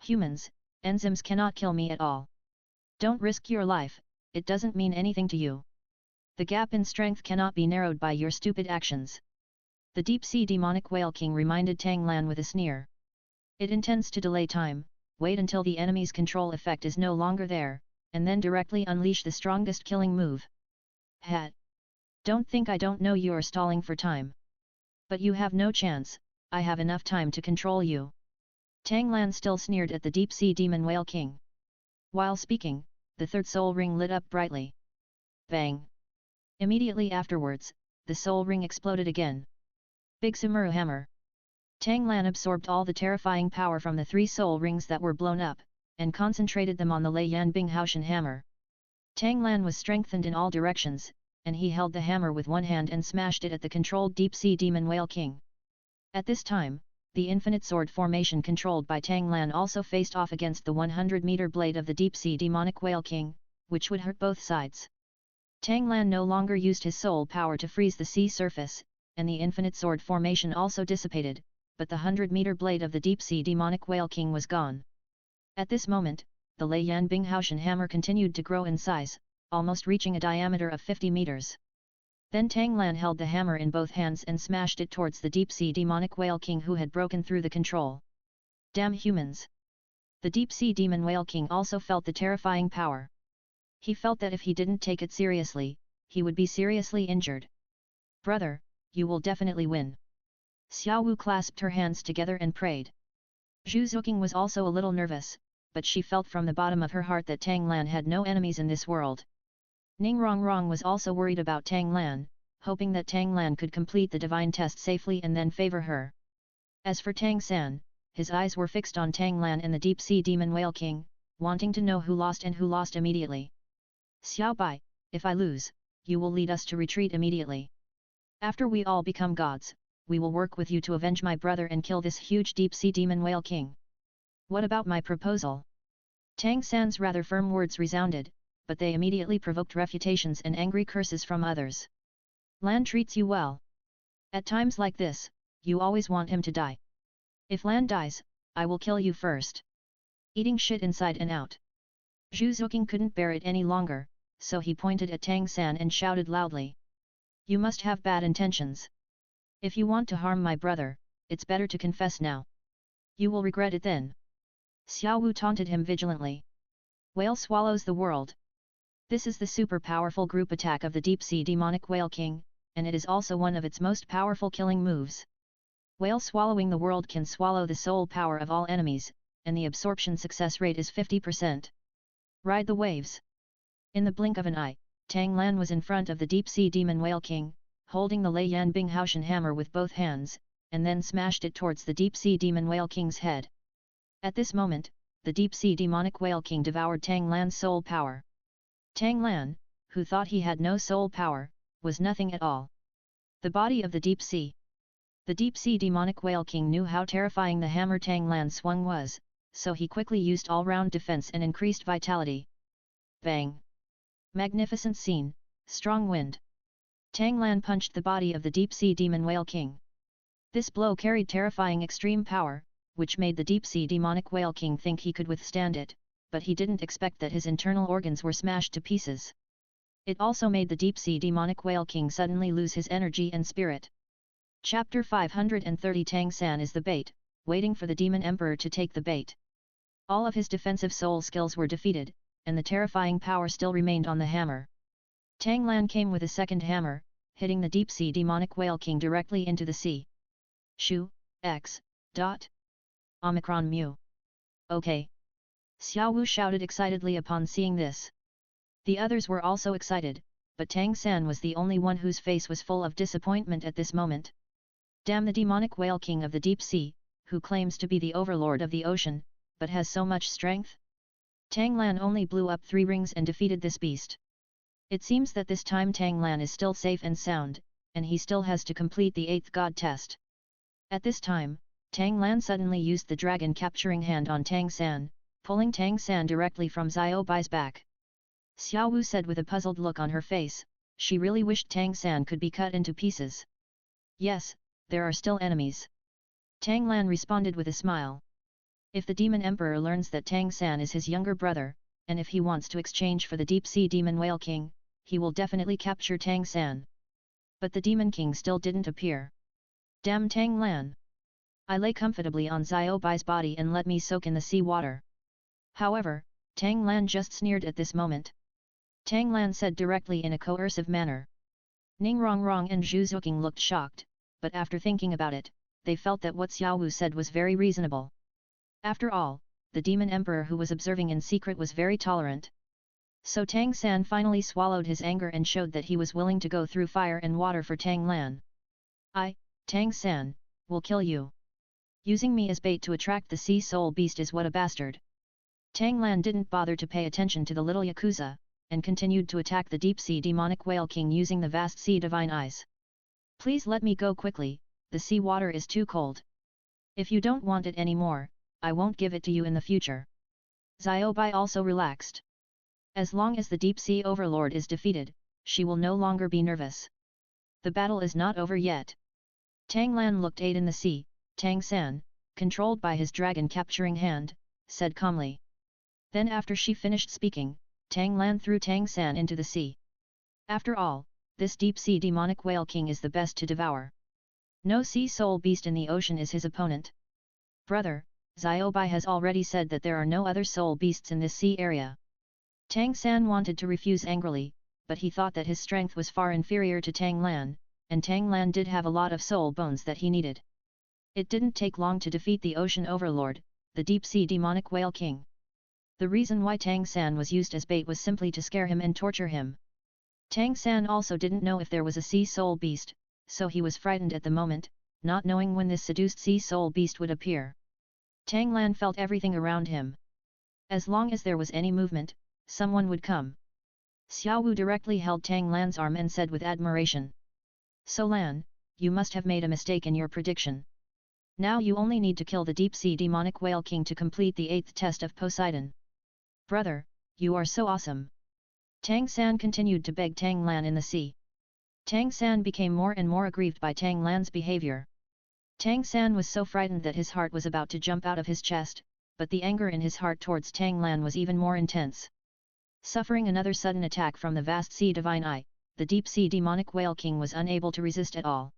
Humans, enzymes cannot kill me at all. Don't risk your life, it doesn't mean anything to you. The gap in strength cannot be narrowed by your stupid actions. The Deep-Sea Demonic Whale King reminded Tang Lan with a sneer. It intends to delay time, wait until the enemy's control effect is no longer there, and then directly unleash the strongest killing move. Hat! Don't think I don't know you are stalling for time. But you have no chance, I have enough time to control you. Tang Lan still sneered at the Deep-Sea Demon Whale King. While speaking, the third soul ring lit up brightly. Bang! Immediately afterwards, the soul ring exploded again. Big Samurai Hammer. Tang Lan absorbed all the terrifying power from the 3 soul rings that were blown up, and concentrated them on the Lei Yan Bing Haoshan hammer. Tang Lan was strengthened in all directions, and he held the hammer with one hand and smashed it at the controlled Deep-Sea Demon Whale King. At this time, the infinite sword formation controlled by Tang Lan also faced off against the 100-meter blade of the Deep-Sea Demonic Whale King, which would hurt both sides. Tang Lan no longer used his soul power to freeze the sea surface, and the infinite sword formation also dissipated, but the 100-meter blade of the Deep-Sea Demonic Whale King was gone. At this moment, the Lei Yan Bing Haoshan hammer continued to grow in size, almost reaching a diameter of 50 meters. Then Tang Lan held the hammer in both hands and smashed it towards the Deep-Sea Demonic Whale King who had broken through the control. Damn humans! The Deep-Sea Demon Whale King also felt the terrifying power. He felt that if he didn't take it seriously, he would be seriously injured. Brother, you will definitely win. Xiao Wu clasped her hands together and prayed. Zhu Zuqing was also a little nervous, but she felt from the bottom of her heart that Tang Lan had no enemies in this world. Ning Rongrong was also worried about Tang Lan, hoping that Tang Lan could complete the divine test safely and then favor her. As for Tang San, his eyes were fixed on Tang Lan and the Deep-Sea Demon Whale King, wanting to know who lost and who lost immediately. Xiao Bai, if I lose, you will lead us to retreat immediately. After we all become gods, we will work with you to avenge my brother and kill this huge deep-sea demon whale king. What about my proposal? Tang San's rather firm words resounded, but they immediately provoked refutations and angry curses from others. Lan treats you well. At times like this, you always want him to die. If Lan dies, I will kill you first. Eating shit inside and out. Zhu Zuoqing couldn't bear it any longer, so he pointed at Tang San and shouted loudly. You must have bad intentions. If you want to harm my brother, it's better to confess now. You will regret it then. Xiao Wu taunted him vigilantly. Whale swallows the world. This is the super powerful group attack of the deep-sea demonic whale king, and it is also one of its most powerful killing moves. Whale swallowing the world can swallow the soul power of all enemies, and the absorption success rate is 50%. Ride the waves. In the blink of an eye, Tang Lan was in front of the deep-sea demon whale king, holding the Lei Yan Bing Haoshan hammer with both hands, and then smashed it towards the deep-sea demon whale king's head. At this moment, the deep-sea demonic whale king devoured Tang Lan's soul power. Tang Lan, who thought he had no soul power, was nothing at all. The body of the deep sea. The deep-sea demonic whale king knew how terrifying the hammer Tang Lan swung was, so he quickly used all-round defense and increased vitality. Bang! Magnificent scene, strong wind. Tang Lan punched the body of the deep-sea demon whale king. This blow carried terrifying extreme power, which made the deep-sea demonic whale king think he could withstand it, but he didn't expect that his internal organs were smashed to pieces. It also made the deep-sea demonic whale king suddenly lose his energy and spirit. Chapter 530 Tang San is the bait, waiting for the demon emperor to take the bait. All of his defensive soul skills were defeated, and the terrifying power still remained on the hammer. Tang Lan came with a second hammer, hitting the deep-sea demonic whale king directly into the sea. Shu, X, dot. Omicron Mu. Okay. Xiao Wu shouted excitedly upon seeing this. The others were also excited, but Tang San was the only one whose face was full of disappointment at this moment. Damn the demonic whale king of the deep sea, who claims to be the overlord of the ocean, but has so much strength? Tang Lan only blew up 3 rings and defeated this beast. It seems that this time Tang Lan is still safe and sound, and he still has to complete the 8th god test. At this time, Tang Lan suddenly used the dragon capturing hand on Tang San, pulling Tang San directly from Xiao Bai's back. Xiao Wu said with a puzzled look on her face, she really wished Tang San could be cut into pieces. Yes, there are still enemies. Tang Lan responded with a smile. If the demon emperor learns that Tang San is his younger brother, and if he wants to exchange for the deep-sea demon whale king, he will definitely capture Tang San. But the demon king still didn't appear. Damn Tang Lan! I lay comfortably on Xiao Bai's body and let me soak in the sea water. However, Tang Lan just sneered at this moment. Tang Lan said directly in a coercive manner. Ning Rongrong and Zhu Zuoqing looked shocked, but after thinking about it, they felt that what Xiao Wu said was very reasonable. After all, the demon emperor who was observing in secret was very tolerant. So Tang San finally swallowed his anger and showed that he was willing to go through fire and water for Tang Lan. I, Tang San, will kill you. Using me as bait to attract the sea soul beast is what a bastard. Tang Lan didn't bother to pay attention to the little Yakuza, and continued to attack the deep-sea demonic whale king using the vast sea divine eyes. Please let me go quickly, the sea water is too cold. If you don't want it anymore, I won't give it to you in the future. Xiao Bai also relaxed. As long as the deep-sea overlord is defeated, she will no longer be nervous. The battle is not over yet. Tang Lan looked in the sea. Tang San, controlled by his dragon capturing hand, said calmly. Then after she finished speaking, Tang Lan threw Tang San into the sea. After all, this deep-sea demonic whale king is the best to devour. No sea soul beast in the ocean is his opponent. Brother, Xiao Bai has already said that there are no other soul beasts in this sea area. Tang San wanted to refuse angrily, but he thought that his strength was far inferior to Tang Lan, and Tang Lan did have a lot of soul bones that he needed. It didn't take long to defeat the ocean overlord, the deep-sea demonic whale king. The reason why Tang San was used as bait was simply to scare him and torture him. Tang San also didn't know if there was a sea soul beast, so he was frightened at the moment, not knowing when this seduced sea soul beast would appear. Tang Lan felt everything around him. As long as there was any movement, someone would come. Xiao Wu directly held Tang Lan's arm and said with admiration. So Lan, you must have made a mistake in your prediction. Now you only need to kill the deep-sea demonic whale king to complete the 8th test of Poseidon. Brother, you are so awesome. Tang San continued to beg Tang Lan in the sea. Tang San became more and more aggrieved by Tang Lan's behavior. Tang San was so frightened that his heart was about to jump out of his chest, but the anger in his heart towards Tang Lan was even more intense. Suffering another sudden attack from the vast sea divine eye, the deep-sea demonic whale king was unable to resist at all.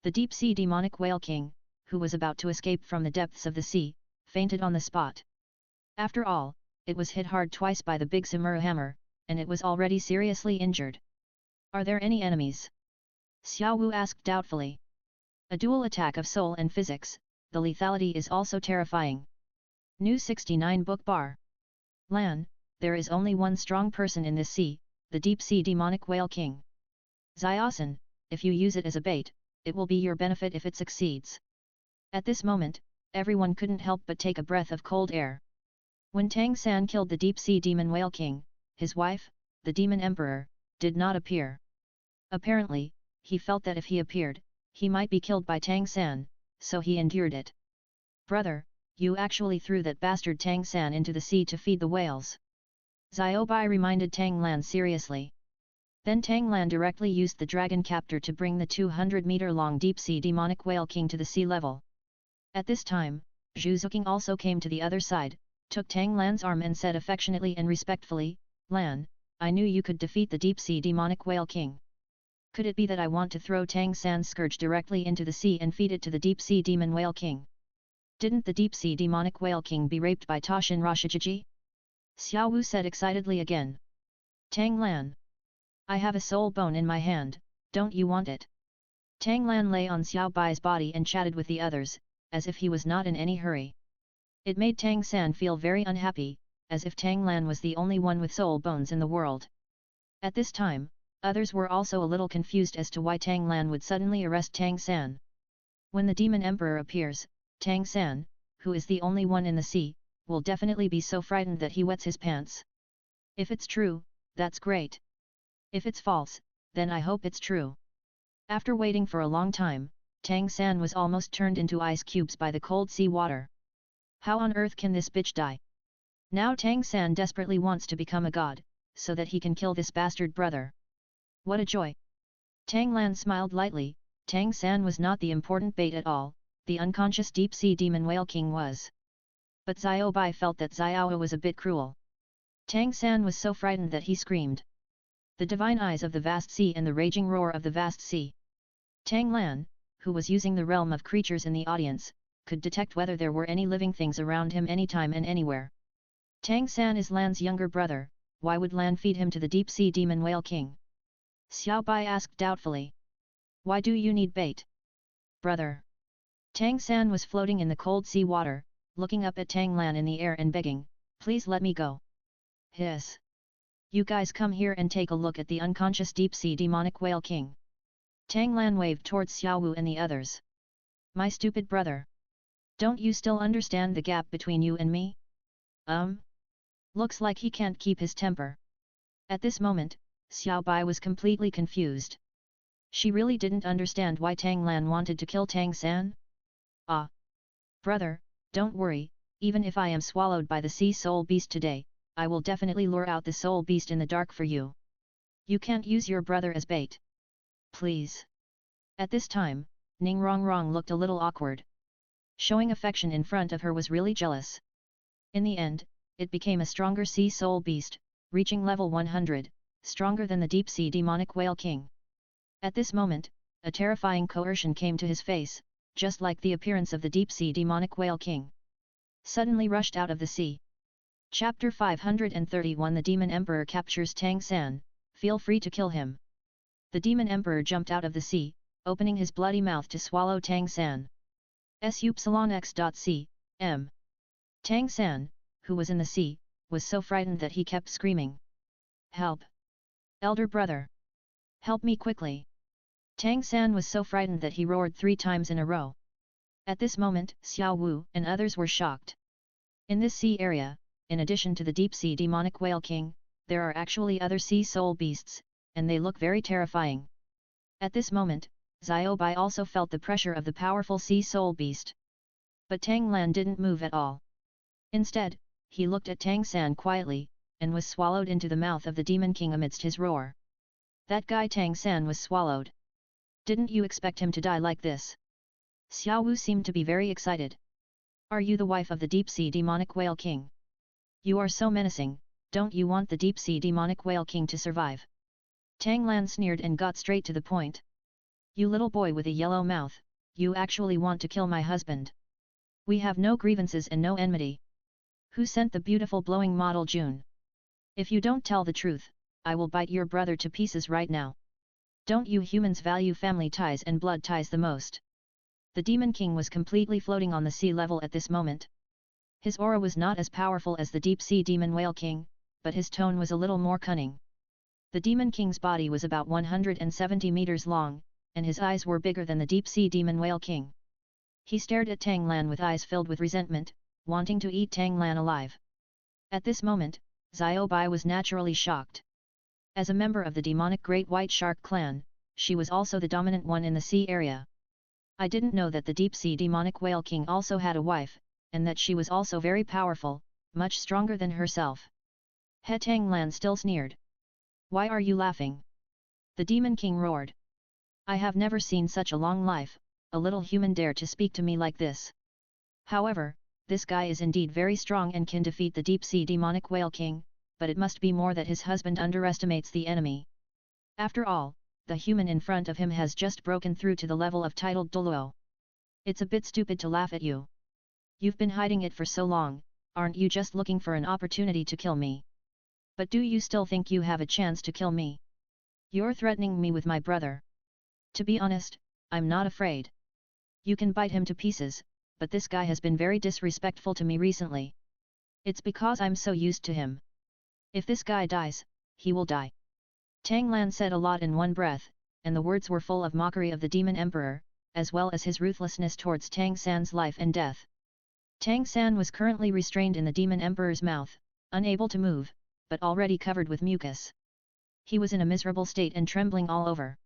The deep-sea demonic whale king, who was about to escape from the depths of the sea, fainted on the spot. After all, it was hit hard twice by the big samurai hammer, and it was already seriously injured. Are there any enemies? Xiao Wu asked doubtfully. A dual attack of soul and physics, the lethality is also terrifying. New 69 book bar. Lan, there is only one strong person in this sea, the deep-sea demonic whale king. Xiaosan, if you use it as a bait, it will be your benefit if it succeeds. At this moment, everyone couldn't help but take a breath of cold air. When Tang San killed the deep-sea demon whale king, his wife, the demon emperor, did not appear. Apparently, he felt that if he appeared, he might be killed by Tang San, so he endured it. Brother, you actually threw that bastard Tang San into the sea to feed the whales. Xiao Bai reminded Tang Lan seriously. Then Tang Lan directly used the dragon captor to bring the 200-meter-long deep-sea demonic whale king to the sea level. At this time, Zhu Zuqing also came to the other side, took Tang Lan's arm and said affectionately and respectfully, Lan, I knew you could defeat the deep-sea demonic whale king. Could it be that I want to throw Tang San's scourge directly into the sea and feed it to the deep-sea demon whale king? Didn't the deep-sea demonic whale king be raped by Ta Shinra? Xiao Wu said excitedly again. Tang Lan. I have a soul bone in my hand, don't you want it? Tang Lan lay on Xiao Bai's body and chatted with the others, as if he was not in any hurry. It made Tang San feel very unhappy, as if Tang Lan was the only one with soul bones in the world. At this time, others were also a little confused as to why Tang Lan would suddenly arrest Tang San. When the demon emperor appears, Tang San, who is the only one in the sea, will definitely be so frightened that he wets his pants. If it's true, that's great. If it's false, then I hope it's true. After waiting for a long time, Tang San was almost turned into ice cubes by the cold sea water. How on earth can this bitch die? Now Tang San desperately wants to become a god, so that he can kill this bastard brother. What a joy! Tang Lan smiled lightly. Tang San was not the important bait at all, the unconscious deep-sea demon whale king was. But Xiao Bai felt that Xiao was a bit cruel. Tang San was so frightened that he screamed. The divine eyes of the vast sea and the raging roar of the vast sea. Tang Lan, who was using the realm of creatures in the audience, could detect whether there were any living things around him anytime and anywhere. Tang San is Lan's younger brother, why would Lan feed him to the deep-sea demon whale king? Xiao Bai asked doubtfully. Why do you need bait? Brother. Tang San was floating in the cold sea water, looking up at Tang Lan in the air and begging, please let me go. Hiss. You guys come here and take a look at the unconscious deep-sea demonic whale king. Tang Lan waved towards Xiao Wu and the others. My stupid brother. Don't you still understand the gap between you and me? Looks like he can't keep his temper. At this moment, Xiao Bai was completely confused. She really didn't understand why Tang Lan wanted to kill Tang San. Ah! Brother, don't worry, even if I am swallowed by the sea soul beast today, I will definitely lure out the soul beast in the dark for you. You can't use your brother as bait. Please. At this time, Ning Rongrong looked a little awkward. Showing affection in front of her was really jealous. In the end, it became a stronger sea soul beast, reaching level 100, stronger than the deep-sea demonic whale king. At this moment, a terrifying coercion came to his face, just like the appearance of the deep-sea demonic whale king. Suddenly rushed out of the sea. Chapter 531 The Demon Emperor captures Tang San, feel free to kill him. The Demon Emperor jumped out of the sea, opening his bloody mouth to swallow Tang San. X.C.M. Tang San, who was in the sea, was so frightened that he kept screaming. Help! Elder brother! Help me quickly! Tang San was so frightened that he roared 3 times in a row. At this moment, Xiao Wu and others were shocked. In this sea area, in addition to the deep-sea demonic whale king, there are actually other sea soul beasts, and they look very terrifying. At this moment, Xiao Bai also felt the pressure of the powerful sea soul beast. But Tang Lan didn't move at all. Instead, he looked at Tang San quietly, and was swallowed into the mouth of the Demon King amidst his roar. That guy Tang San was swallowed. Didn't you expect him to die like this? Xiao Wu seemed to be very excited. Are you the wife of the deep-sea demonic whale king? You are so menacing, don't you want the deep-sea demonic whale king to survive? Tang Lan sneered and got straight to the point. You little boy with a yellow mouth, you actually want to kill my husband. We have no grievances and no enmity. Who sent the beautiful blowing model June? If you don't tell the truth, I will bite your brother to pieces right now. Don't you humans value family ties and blood ties the most? The Demon King was completely floating on the sea level at this moment. His aura was not as powerful as the deep-sea demon whale king, but his tone was a little more cunning. The Demon King's body was about 170 meters long, and his eyes were bigger than the deep-sea demon whale king. He stared at Tang Lan with eyes filled with resentment, wanting to eat Tang Lan alive. At this moment, Xiao Bai was naturally shocked. As a member of the demonic Great White Shark clan, she was also the dominant one in the sea area. I didn't know that the deep-sea demonic whale king also had a wife, and that she was also very powerful, much stronger than herself. He Tang Lan still sneered. Why are you laughing? The Demon King roared. I have never seen such a long life, a little human dare to speak to me like this. However, this guy is indeed very strong and can defeat the deep-sea demonic whale king, but it must be more that his husband underestimates the enemy. After all, the human in front of him has just broken through to the level of titled Dulo. It's a bit stupid to laugh at you. You've been hiding it for so long, aren't you just looking for an opportunity to kill me? But do you still think you have a chance to kill me? You're threatening me with my brother. To be honest, I'm not afraid. You can bite him to pieces, but this guy has been very disrespectful to me recently. It's because I'm so used to him. If this guy dies, he will die. Tang Lan said a lot in one breath, and the words were full of mockery of the Demon Emperor, as well as his ruthlessness towards Tang San's life and death. Tang San was currently restrained in the Demon Emperor's mouth, unable to move, but already covered with mucus. He was in a miserable state and trembling all over.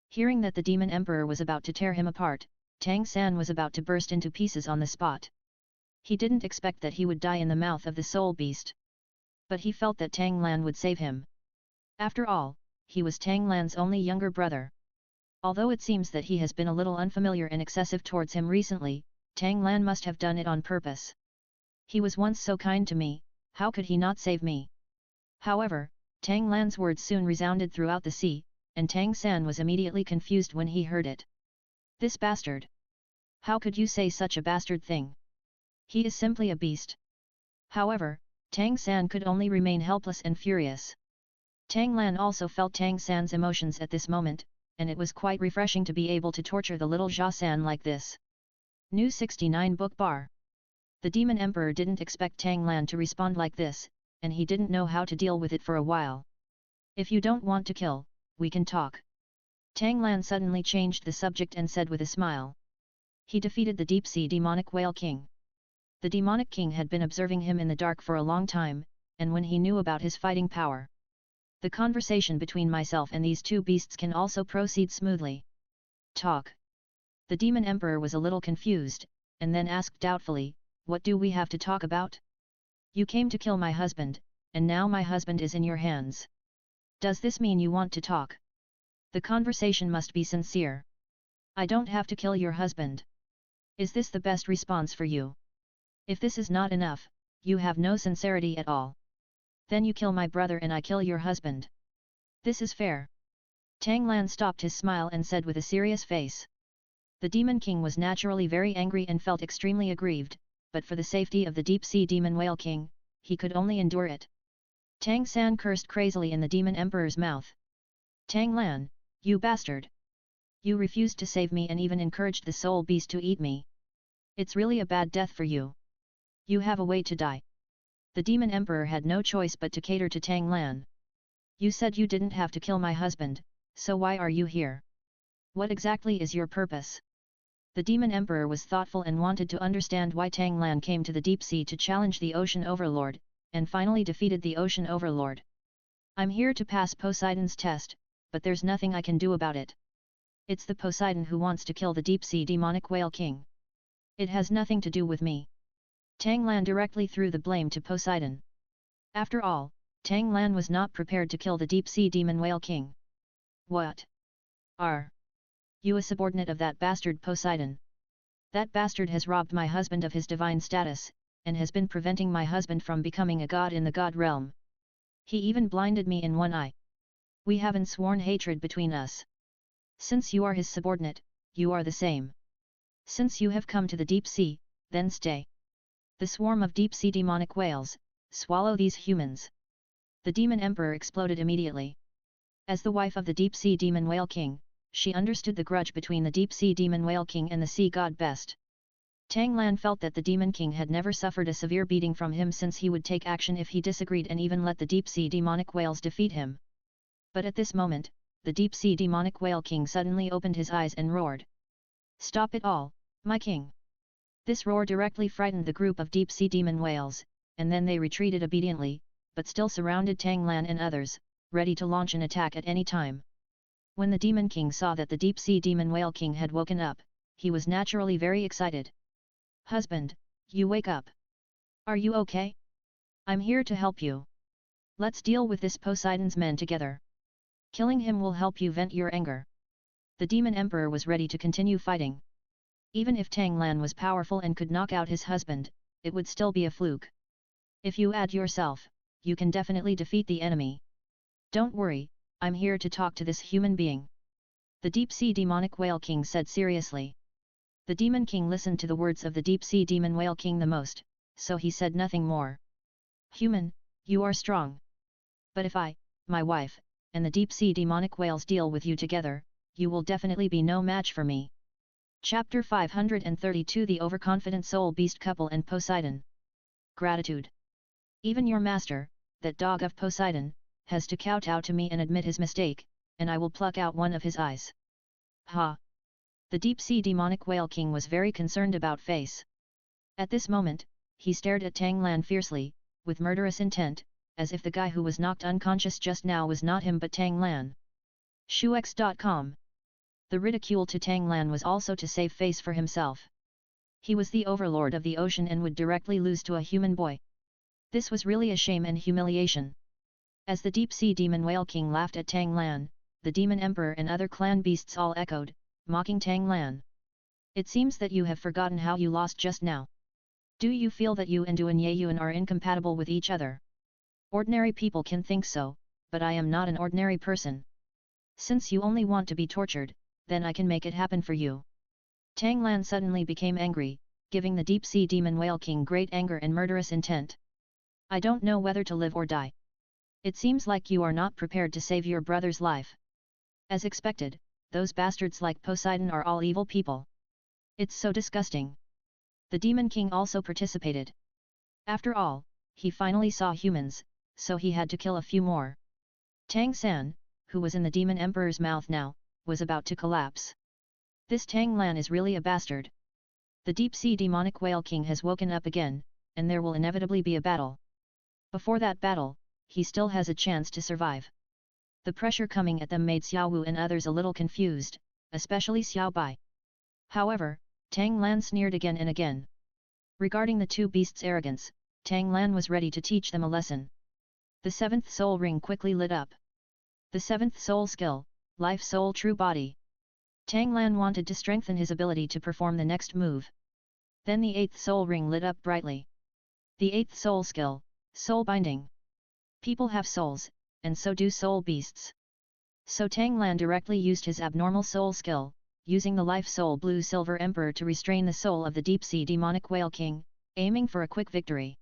Hearing that the Demon Emperor was about to tear him apart, Tang San was about to burst into pieces on the spot. He didn't expect that he would die in the mouth of the soul beast. But he felt that Tang Lan would save him. After all, he was Tang Lan's only younger brother. Although it seems that he has been a little unfamiliar and excessive towards him recently, Tang Lan must have done it on purpose. He was once so kind to me, how could he not save me? However, Tang Lan's words soon resounded throughout the sea, and Tang San was immediately confused when he heard it. This bastard! How could you say such a bastard thing? He is simply a beast. However, Tang San could only remain helpless and furious. Tang Lan also felt Tang San's emotions at this moment, and it was quite refreshing to be able to torture the little Jia San like this. New 69 Book Bar. The Demon Emperor didn't expect Tang Lan to respond like this, and he didn't know how to deal with it for a while. If you don't want to kill, we can talk. Tang Lan suddenly changed the subject and said with a smile. He defeated the deep-sea demonic whale king. The demonic king had been observing him in the dark for a long time, and when he knew about his fighting power, the conversation between myself and these two beasts can also proceed smoothly. Talk. The Demon Emperor was a little confused, and then asked doubtfully, what do we have to talk about? You came to kill my husband, and now my husband is in your hands. Does this mean you want to talk? The conversation must be sincere. I don't have to kill your husband. Is this the best response for you? If this is not enough, you have no sincerity at all. Then you kill my brother and I kill your husband. This is fair. Tang Lan stopped his smile and said with a serious face. The Demon King was naturally very angry and felt extremely aggrieved, but for the safety of the deep-sea demon whale king, he could only endure it. Tang San cursed crazily in the Demon Emperor's mouth. Tang Lan, you bastard! You refused to save me and even encouraged the soul beast to eat me. It's really a bad death for you. You have a way to die. The Demon Emperor had no choice but to cater to Tang Lan. You said you didn't have to kill my husband, so why are you here? What exactly is your purpose? The Demon Emperor was thoughtful and wanted to understand why Tang Lan came to the deep sea to challenge the Ocean Overlord, and finally defeated the Ocean Overlord. I'm here to pass Poseidon's test, but there's nothing I can do about it. It's the Poseidon who wants to kill the deep-sea demonic whale king. It has nothing to do with me. Tang Lan directly threw the blame to Poseidon. After all, Tang Lan was not prepared to kill the deep-sea demon whale king. What? Are you a subordinate of that bastard Poseidon? That bastard has robbed my husband of his divine status, and has been preventing my husband from becoming a god in the god realm. He even blinded me in one eye. We haven't sworn hatred between us. Since you are his subordinate, you are the same. Since you have come to the deep sea, then stay. The swarm of deep-sea demonic whales, swallow these humans. The demon emperor exploded immediately. As the wife of the deep-sea demon whale king, she understood the grudge between the deep-sea demon whale king and the sea god best. Tang Lan felt that the demon king had never suffered a severe beating from him since he would take action if he disagreed and even let the deep-sea demonic whales defeat him. But at this moment, the deep-sea demonic whale king suddenly opened his eyes and roared. Stop it all, my king! This roar directly frightened the group of deep-sea demon whales, and then they retreated obediently, but still surrounded Tang Lan and others, ready to launch an attack at any time. When the demon king saw that the deep-sea demon whale king had woken up, he was naturally very excited. Husband, you wake up. Are you okay? I'm here to help you. Let's deal with this Poseidon's men together. Killing him will help you vent your anger. The demon emperor was ready to continue fighting. Even if Tang Lan was powerful and could knock out his husband, it would still be a fluke. If you add yourself, you can definitely defeat the enemy. Don't worry, I'm here to talk to this human being. The deep-sea demonic whale king said seriously. The demon king listened to the words of the deep-sea demon whale king the most, so he said nothing more. Human, you are strong. But if I, my wife, and the deep-sea demonic whales deal with you together, you will definitely be no match for me. Chapter 532 The Overconfident Soul Beast Couple and Poseidon. Gratitude. Even your master, that dog of Poseidon, has to kowtow to me and admit his mistake, and I will pluck out one of his eyes. Ha! The deep-sea demonic whale king was very concerned about face. At this moment, he stared at Tang Lan fiercely, with murderous intent, as if the guy who was knocked unconscious just now was not him but Tang Lan. Shuex.com. The ridicule to Tang Lan was also to save face for himself. He was the overlord of the ocean and would directly lose to a human boy. This was really a shame and humiliation. As the deep-sea demon whale king laughed at Tang Lan, the demon emperor and other clan beasts all echoed, mocking Tang Lan. It seems that you have forgotten how you lost just now. Do you feel that you and Duan Yeyuan are incompatible with each other? Ordinary people can think so, but I am not an ordinary person. Since you only want to be tortured, then I can make it happen for you. Tang Lan suddenly became angry, giving the deep-sea demon whale king great anger and murderous intent. I don't know whether to live or die. It seems like you are not prepared to save your brother's life. As expected, those bastards like Poseidon are all evil people. It's so disgusting. The demon king also participated. After all, he finally saw humans, so he had to kill a few more. Tang San, who was in the demon emperor's mouth now, was about to collapse. This Tang Lan is really a bastard. The deep-sea demonic whale king has woken up again, and there will inevitably be a battle. Before that battle, he still has a chance to survive. The pressure coming at them made Xiao Wu and others a little confused, especially Xiao Bai. However, Tang Lan sneered again and again. Regarding the two beasts' arrogance, Tang Lan was ready to teach them a lesson. The seventh soul ring quickly lit up. The seventh soul skill, Life Soul True Body. Tang Lan wanted to strengthen his ability to perform the next move. Then the eighth soul ring lit up brightly. The eighth soul skill, Soul Binding. People have souls, and so do soul beasts. So Tang Lan directly used his abnormal soul skill, using the Life Soul Blue Silver Emperor to restrain the soul of the deep-sea demonic whale king, aiming for a quick victory.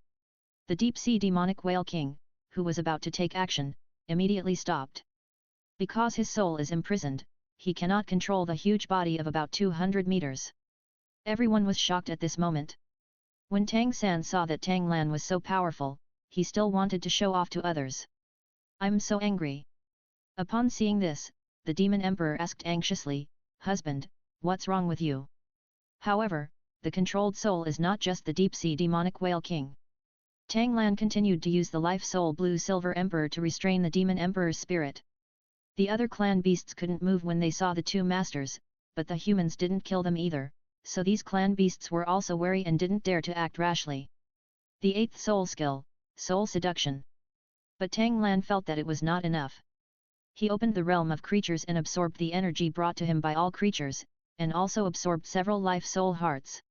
The deep-sea demonic whale king, who was about to take action, immediately stopped. Because his soul is imprisoned, he cannot control the huge body of about 200 meters. Everyone was shocked at this moment. When Tang San saw that Tang Lan was so powerful, he still wanted to show off to others. I'm so angry. Upon seeing this, the demon emperor asked anxiously, Husband, what's wrong with you? However, the controlled soul is not just the deep-sea demonic whale king. Tang Lan continued to use the Life Soul Blue Silver Emperor to restrain the Demon Emperor's spirit. The other clan beasts couldn't move when they saw the two masters, but the humans didn't kill them either, so these clan beasts were also wary and didn't dare to act rashly. The 8th soul skill, Soul Seduction. But Tang Lan felt that it was not enough. He opened the realm of creatures and absorbed the energy brought to him by all creatures, and also absorbed several life soul hearts.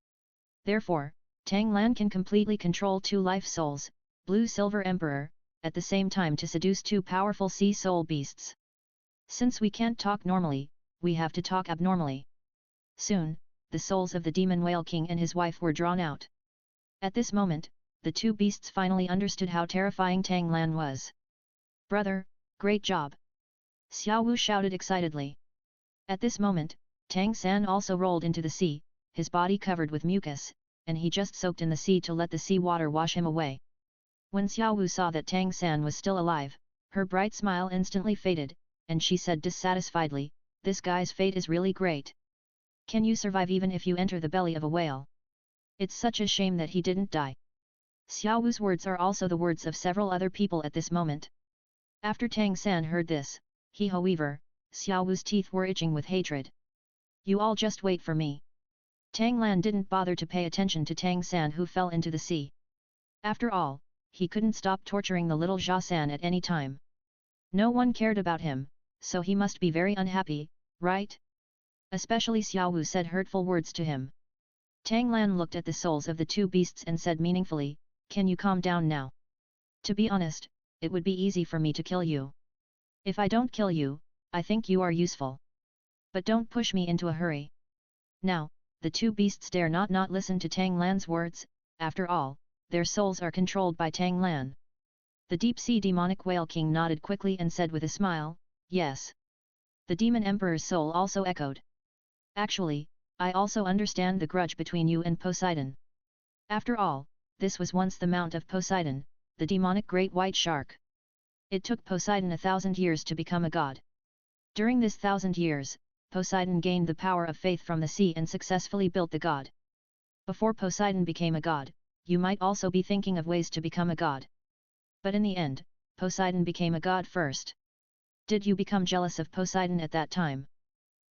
Therefore, Tang Lan can completely control 2 life souls, Blue Silver Emperor, at the same time to seduce 2 powerful sea soul beasts. Since we can't talk normally, we have to talk abnormally. Soon, the souls of the Demon Whale King and his wife were drawn out. At this moment, the 2 beasts finally understood how terrifying Tang Lan was. "Brother, great job!" Xiao Wu shouted excitedly. At this moment, Tang San also rolled into the sea, his body covered with mucus, and he just soaked in the sea to let the sea water wash him away. When Xiao Wu saw that Tang San was still alive, her bright smile instantly faded, and she said dissatisfiedly, "This guy's fate is really great. Can you survive even if you enter the belly of a whale? It's such a shame that he didn't die." Xiao Wu's words are also the words of several other people at this moment. After Tang San heard this, however, Xiao Wu's teeth were itching with hatred. "You all just wait for me." Tang Lan didn't bother to pay attention to Tang San who fell into the sea. After all, he couldn't stop torturing the little Jia San at any time. No one cared about him, so he must be very unhappy, right? Especially Xiao Wu said hurtful words to him. Tang Lan looked at the souls of the 2 beasts and said meaningfully, "Can you calm down now? To be honest, it would be easy for me to kill you. If I don't kill you, I think you are useful. But don't push me into a hurry." Now, the 2 beasts dare not listen to Tang Lan's words. After all, their souls are controlled by Tang Lan. The deep-sea demonic whale king nodded quickly and said with a smile, "Yes." The demon emperor's soul also echoed. "Actually, I also understand the grudge between you and Poseidon. After all, this was once the mount of Poseidon, the demonic great white shark. It took Poseidon 1,000 years to become a god. During this 1,000 years, Poseidon gained the power of faith from the sea and successfully built the god. Before Poseidon became a god, you might also be thinking of ways to become a god. But in the end, Poseidon became a god first. Did you become jealous of Poseidon at that time?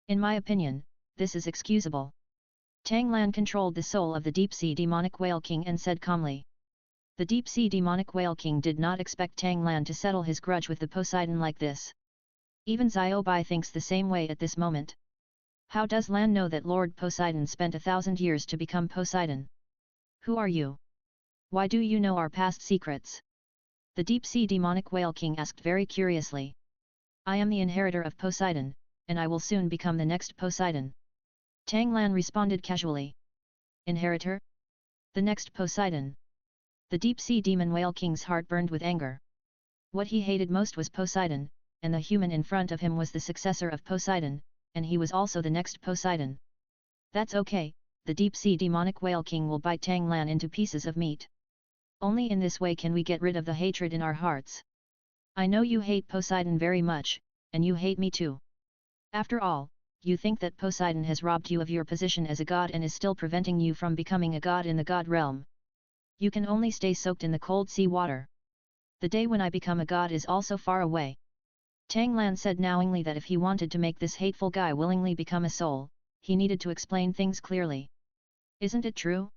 In my opinion, this is excusable." Tang Lan controlled the soul of the deep-sea demonic whale king and said calmly. The deep-sea demonic whale king did not expect Tang Lan to settle his grudge with the Poseidon like this. Even Xiao Bai thinks the same way at this moment. How does Lan know that Lord Poseidon spent 1,000 years to become Poseidon? Who are you? Why do you know our past secrets? The deep-sea demonic whale king asked very curiously. "I am the inheritor of Poseidon, and I will soon become the next Poseidon." Tang Lan responded casually. "Inheritor? The next Poseidon?" The deep-sea demon whale king's heart burned with anger. What he hated most was Poseidon, and the human in front of him was the successor of Poseidon, and he was also the next Poseidon. "That's okay, the deep-sea demonic whale king will bite Tang Lan into pieces of meat. Only in this way can we get rid of the hatred in our hearts. I know you hate Poseidon very much, and you hate me too. After all, you think that Poseidon has robbed you of your position as a god and is still preventing you from becoming a god in the god realm. You can only stay soaked in the cold sea water. The day when I become a god is also far away." Tang Lan said knowingly that if he wanted to make this hateful guy willingly become a soul, he needed to explain things clearly. "Isn't it true?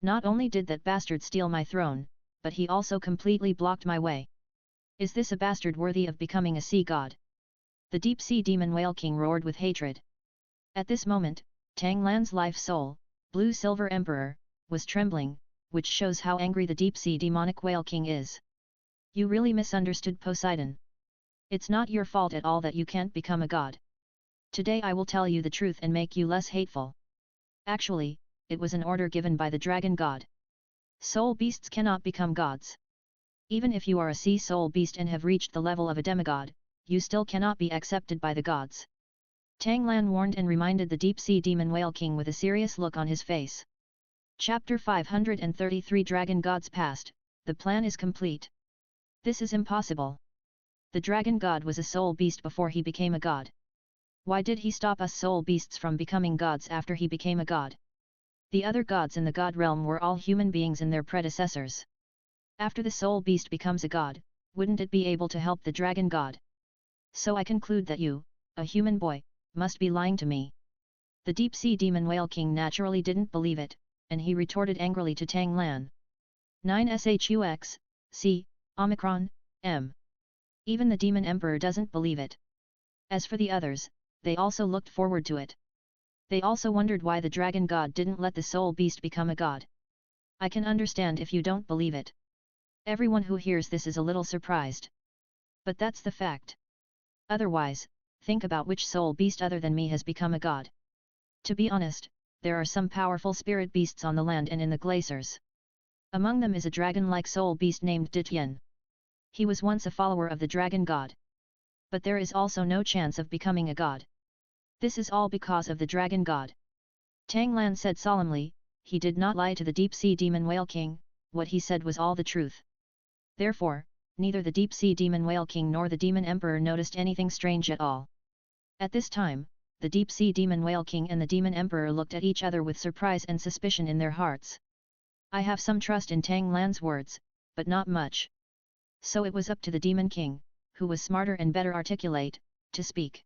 Not only did that bastard steal my throne, but he also completely blocked my way. Is this a bastard worthy of becoming a sea god?" The deep-sea demon whale king roared with hatred. At this moment, Tang Lan's life soul, Blue Silver Emperor, was trembling, which shows how angry the deep-sea demonic whale king is. "You really misunderstood Poseidon. It's not your fault at all that you can't become a god. Today I will tell you the truth and make you less hateful. Actually, it was an order given by the dragon god. Soul beasts cannot become gods. Even if you are a sea soul beast and have reached the level of a demigod, you still cannot be accepted by the gods." Tang Lan warned and reminded the deep-sea demon whale king with a serious look on his face. Chapter 533 Dragon Gods Past, the plan is complete. This is impossible. The dragon god was a soul beast before he became a god. Why did he stop us soul beasts from becoming gods after he became a god? The other gods in the god realm were all human beings and their predecessors. After the soul beast becomes a god, wouldn't it be able to help the dragon god? So I conclude that you, a human boy, must be lying to me. The deep-sea demon whale king naturally didn't believe it, and he retorted angrily to Tang Lan. 9shux, c, Omicron, m. Even the demon emperor doesn't believe it. As for the others, they also looked forward to it. They also wondered why the dragon god didn't let the soul beast become a god. I can understand if you don't believe it. Everyone who hears this is a little surprised. But that's the fact. Otherwise, think about which soul beast other than me has become a god. To be honest, there are some powerful spirit beasts on the land and in the glaciers. Among them is a dragon-like soul beast named Tian. He was once a follower of the dragon god. But there is also no chance of becoming a god. This is all because of the dragon god. Tang Lan said solemnly, he did not lie to the deep-sea demon whale king, what he said was all the truth. Therefore, neither the deep-sea demon whale king nor the demon emperor noticed anything strange at all. At this time, the deep-sea demon whale king and the demon emperor looked at each other with surprise and suspicion in their hearts. I have some trust in Tang Lan's words, but not much. So it was up to the demon king, who was smarter and better articulate, to speak.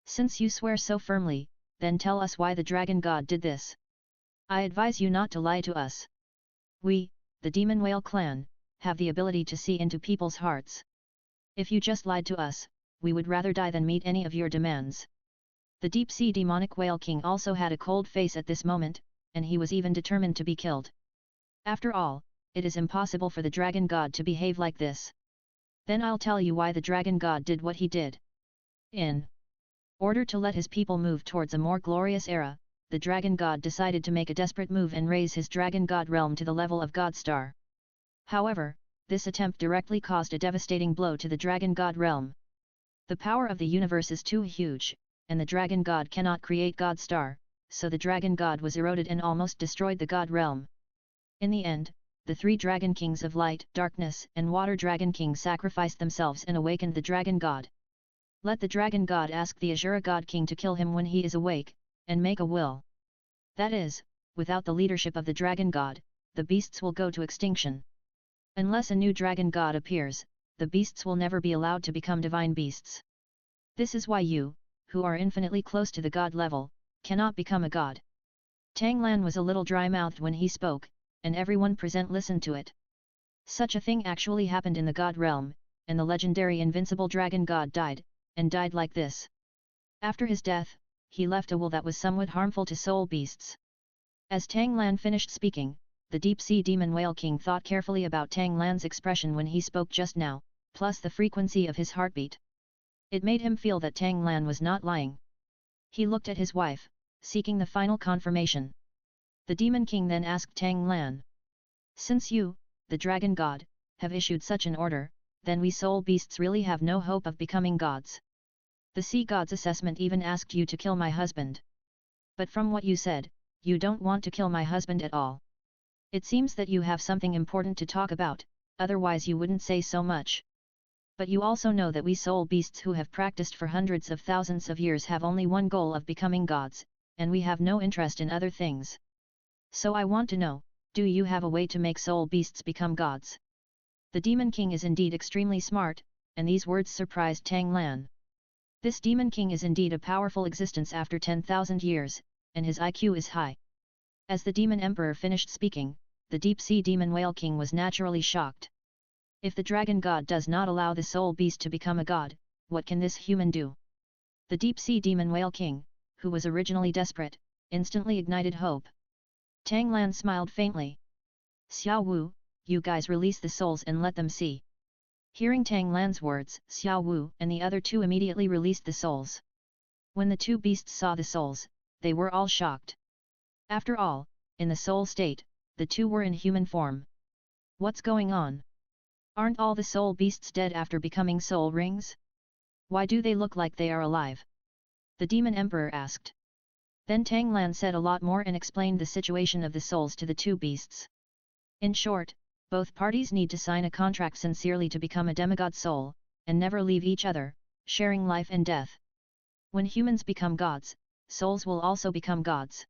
Since you swear so firmly, then tell us why the dragon god did this. I advise you not to lie to us. We, the demon whale clan, have the ability to see into people's hearts. If you just lied to us, we would rather die than meet any of your demands. The deep-sea demonic whale king also had a cold face at this moment, and he was even determined to be killed. After all, it is impossible for the dragon god to behave like this. Then I'll tell you why the dragon god did what he did. In order to let his people move towards a more glorious era, the dragon god decided to make a desperate move and raise his dragon god realm to the level of God Star. However, this attempt directly caused a devastating blow to the dragon god realm. The power of the universe is too huge, and the dragon god cannot create God Star, so the dragon god was eroded and almost destroyed the god realm. In the end, the three dragon kings of light, darkness and water dragon king sacrificed themselves and awakened the dragon god. Let the dragon god ask the Azura god king to kill him when he is awake, and make a will. That is, without the leadership of the dragon god, the beasts will go to extinction. Unless a new dragon god appears, the beasts will never be allowed to become divine beasts. This is why you, who are infinitely close to the god level, cannot become a god. Tang Lan was a little dry-mouthed when he spoke, and everyone present listened to it. Such a thing actually happened in the god realm, and the legendary invincible dragon god died, and died like this. After his death, he left a will that was somewhat harmful to soul beasts. As Tang Lan finished speaking, the deep-sea demon whale king thought carefully about Tang Lan's expression when he spoke just now, plus the frequency of his heartbeat. It made him feel that Tang Lan was not lying. He looked at his wife, seeking the final confirmation. The demon king then asked Tang Lan. Since you, the dragon god, have issued such an order, then we soul beasts really have no hope of becoming gods. The sea god's assessment even asked you to kill my husband. But from what you said, you don't want to kill my husband at all. It seems that you have something important to talk about, otherwise you wouldn't say so much. But you also know that we soul beasts who have practiced for hundreds of thousands of years have only one goal of becoming gods, and we have no interest in other things. So I want to know, do you have a way to make soul beasts become gods? The demon king is indeed extremely smart, and these words surprised Tang Lan. This demon king is indeed a powerful existence after 10,000 years, and his IQ is high. As the demon emperor finished speaking, the deep-sea demon whale king was naturally shocked. If the dragon god does not allow the soul beast to become a god, what can this human do? The deep-sea demon whale king, who was originally desperate, instantly ignited hope. Tang Lan smiled faintly. Xiao Wu, you guys release the souls and let them see. Hearing Tang Lan's words, Xiao Wu and the other two immediately released the souls. When the two beasts saw the souls, they were all shocked. After all, in the soul state, the two were in human form. What's going on? Aren't all the soul beasts dead after becoming soul rings? Why do they look like they are alive? The demon emperor asked. Then Tang Lan said a lot more and explained the situation of the souls to the two beasts. In short, both parties need to sign a contract sincerely to become a demigod soul, and never leave each other, sharing life and death. When humans become gods, souls will also become gods.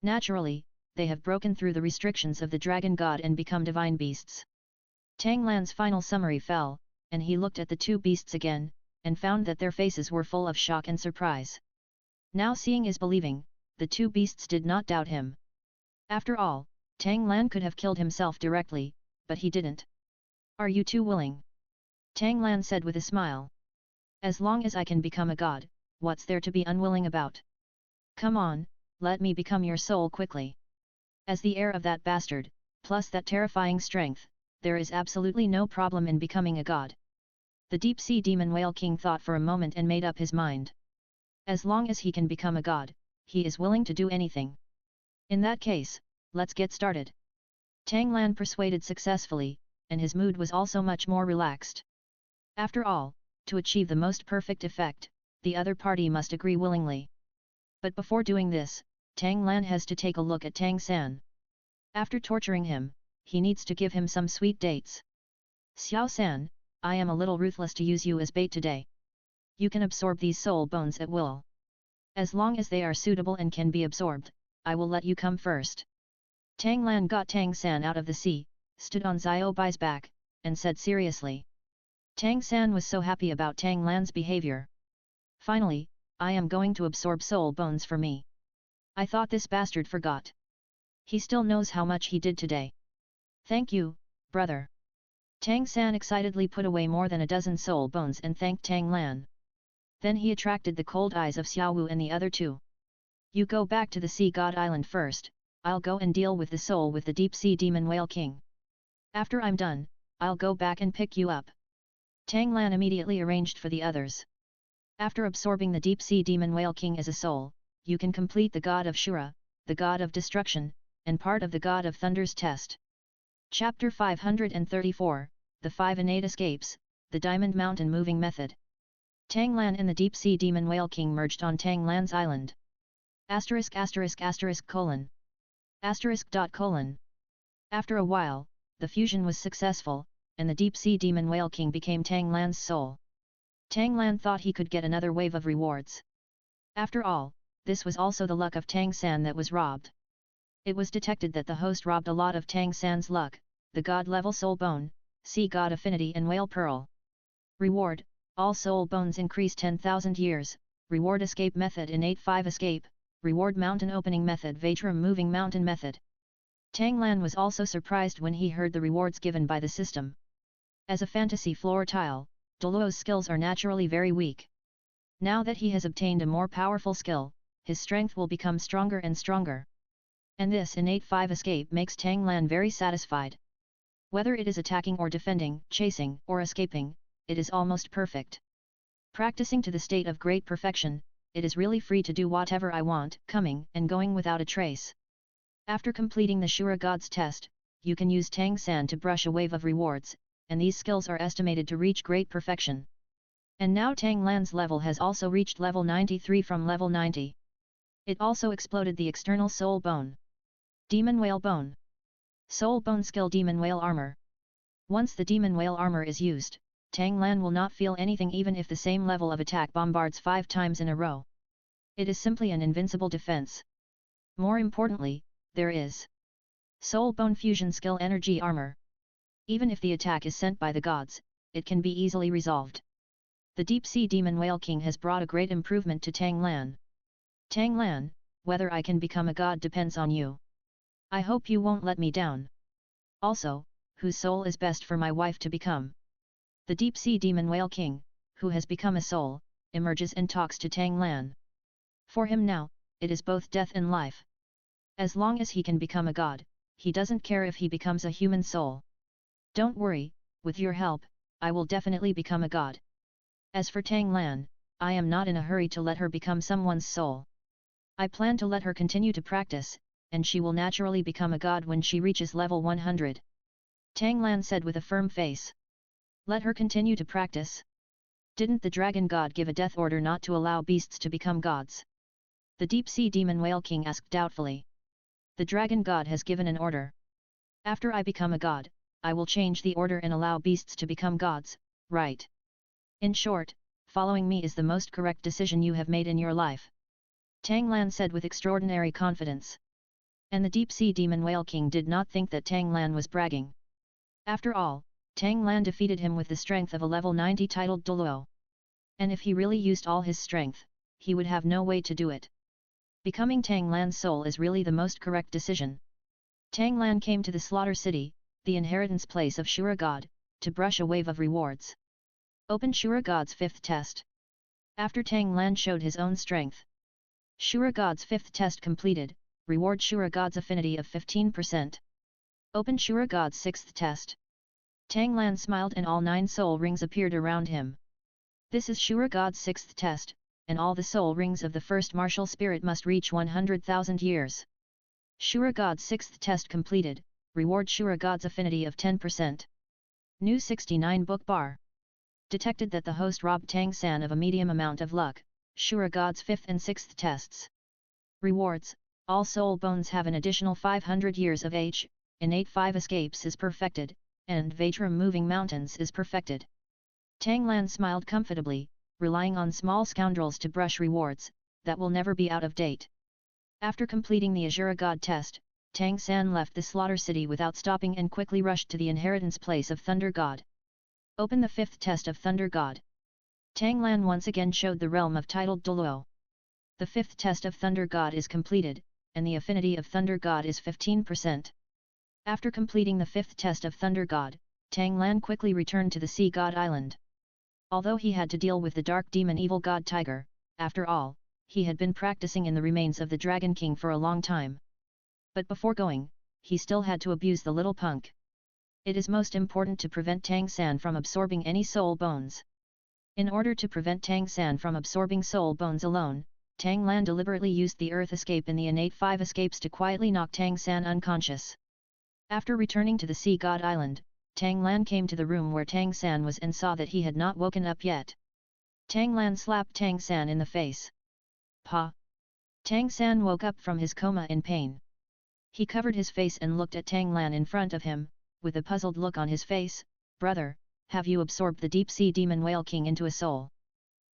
Naturally, they have broken through the restrictions of the dragon god and become divine beasts. Tang Lan's final summary fell, and he looked at the two beasts again, and found that their faces were full of shock and surprise. Now seeing is believing, the two beasts did not doubt him. After all, Tang Lan could have killed himself directly, but he didn't. Are you two willing? Tang Lan said with a smile. As long as I can become a god, what's there to be unwilling about? Come on, let me become your soul quickly. As the heir of that bastard, plus that terrifying strength, there is absolutely no problem in becoming a god. The deep-sea demon whale king thought for a moment and made up his mind. As long as he can become a god, he is willing to do anything. In that case, let's get started. Tang Lan persuaded successfully, and his mood was also much more relaxed. After all, to achieve the most perfect effect, the other party must agree willingly. But before doing this, Tang Lan has to take a look at Tang San. After torturing him, he needs to give him some sweet dates. Xiao San, I am a little ruthless to use you as bait today. You can absorb these soul bones at will. As long as they are suitable and can be absorbed, I will let you come first. Tang Lan got Tang San out of the sea, stood on Xiao Bai's back, and said seriously. Tang San was so happy about Tang Lan's behavior. Finally, I am going to absorb soul bones for me. I thought this bastard forgot. He still knows how much he did today. Thank you, brother. Tang San excitedly put away more than a dozen soul bones and thanked Tang Lan. Then he attracted the cold eyes of Xiao Wu and the other two. You go back to the Sea God Island first, I'll go and deal with the soul with the Deep Sea Demon Whale King. After I'm done, I'll go back and pick you up. Tang Lan immediately arranged for the others. After absorbing the Deep Sea Demon Whale King as a soul, you can complete the God of Shura, the God of Destruction, and part of the God of Thunder's test. Chapter 534, The 5 Innate Escapes, the Diamond Mountain Moving Method. Tang Lan and the Deep Sea Demon Whale King merged on Tang Lan's island. Asterisk asterisk asterisk colon. Asterisk dot colon. After a while, the fusion was successful, and the Deep Sea Demon Whale King became Tang Lan's soul. Tang Lan thought he could get another wave of rewards. After all, this was also the luck of Tang San that was robbed. It was detected that the host robbed a lot of Tang San's luck, the God-level soul bone, sea god affinity and whale pearl. Reward, all soul bones increase 10,000 years, reward escape method innate 5 escape, reward mountain opening method Vatrum moving mountain method. Tang Lan was also surprised when he heard the rewards given by the system. As a fantasy floor tile, Douluo's skills are naturally very weak. Now that he has obtained a more powerful skill, his strength will become stronger and stronger. And this innate 5 escape makes Tang Lan very satisfied. Whether it is attacking or defending, chasing or escaping, it is almost perfect. Practicing to the state of great perfection, it is really free to do whatever I want, coming and going without a trace. After completing the Shura God's test, you can use Tang San to brush a wave of rewards, and these skills are estimated to reach great perfection. And now Tang Lan's level has also reached level 93 from level 90. It also exploded the external soul bone. Demon Whale Bone. Soul Bone Skill Demon Whale Armor. Once the Demon Whale Armor is used, Tang Lan will not feel anything even if the same level of attack bombards 5 times in a row. It is simply an invincible defense. More importantly, there is Soul Bone Fusion Skill Energy Armor. Even if the attack is sent by the gods, it can be easily resolved. The Deep Sea Demon Whale King has brought a great improvement to Tang Lan. Tang Lan, whether I can become a god depends on you. I hope you won't let me down. Also, whose soul is best for my wife to become? The Deep Sea Demon Whale King, who has become a soul, emerges and talks to Tang Lan. For him now, it is both death and life. As long as he can become a god, he doesn't care if he becomes a human soul. Don't worry, with your help, I will definitely become a god. As for Tang Lan, I am not in a hurry to let her become someone's soul. I plan to let her continue to practice, and she will naturally become a god when she reaches level 100. Tang Lan said with a firm face. Let her continue to practice. Didn't the dragon god give a death order not to allow beasts to become gods? The Deep Sea Demon Whale King asked doubtfully. The dragon god has given an order. After I become a god, I will change the order and allow beasts to become gods, right? In short, following me is the most correct decision you have made in your life. Tang Lan said with extraordinary confidence. And the Deep Sea Demon Whale King did not think that Tang Lan was bragging. After all, Tang Lan defeated him with the strength of a level 90 titled Dulo. And if he really used all his strength, he would have no way to do it. Becoming Tang Lan's soul is really the most correct decision. Tang Lan came to the Slaughter City, the inheritance place of Shura God, to brush a wave of rewards. Open Shura God's 5th test. After Tang Lan showed his own strength. Shura God's 5th test completed, reward Shura God's affinity of 15%. Open Shura God's 6th test. Tang Lan smiled and all 9 soul rings appeared around him. This is Shura God's 6th test, and all the soul rings of the first martial spirit must reach 100,000 years. Shura God's 6th test completed, reward Shura God's affinity of 10%. New 69 book bar. Detected that the host robbed Tang San of a medium amount of luck, Shura God's 5th and 6th tests. Rewards, all soul bones have an additional 500 years of age, innate 5 escapes is perfected, and Vatram moving mountains is perfected. Tang Lan smiled comfortably, relying on small scoundrels to brush rewards, that will never be out of date. After completing the Azura God test, Tang San left the Slaughter City without stopping and quickly rushed to the inheritance place of Thunder God. Open the 5th test of Thunder God. Tang Lan once again showed the realm of titled Douluo. The 5th test of Thunder God is completed, and the affinity of Thunder God is 15%. After completing the 5th test of Thunder God, Tang Lan quickly returned to the Sea God Island. Although he had to deal with the dark demon evil god Tiger, after all, he had been practicing in the remains of the Dragon King for a long time. But before going, he still had to abuse the little punk. It is most important to prevent Tang San from absorbing any soul bones. In order to prevent Tang San from absorbing soul bones alone, Tang Lan deliberately used the earth escape in the innate 5 escapes to quietly knock Tang San unconscious. After returning to the Sea God Island, Tang Lan came to the room where Tang San was and saw that he had not woken up yet. Tang Lan slapped Tang San in the face. Pa! Tang San woke up from his coma in pain. He covered his face and looked at Tang Lan in front of him, with a puzzled look on his face. Brother, have you absorbed the deep-sea demon whale king into a soul?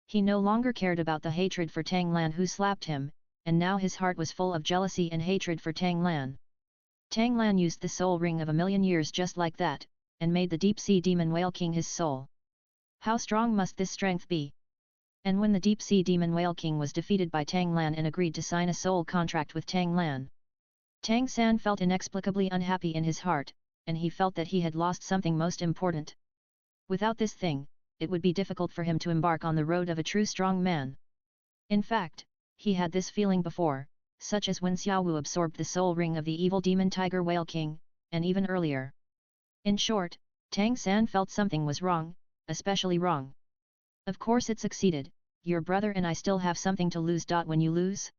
He no longer cared about the hatred for Tang Lan who slapped him, and now his heart was full of jealousy and hatred for Tang Lan. Tang Lan used the soul ring of a million years just like that, and made the deep-sea demon whale king his soul. How strong must this strength be? And when the deep-sea demon whale king was defeated by Tang Lan and agreed to sign a soul contract with Tang Lan, Tang San felt inexplicably unhappy in his heart, and he felt that he had lost something most important. Without this thing, it would be difficult for him to embark on the road of a true strong man. In fact, he had this feeling before, such as when Xiaowu absorbed the soul ring of the evil demon tiger whale king, and even earlier. In short, Tang San felt something was wrong, especially wrong. Of course it succeeded, your brother and I still have something to lose. When you lose?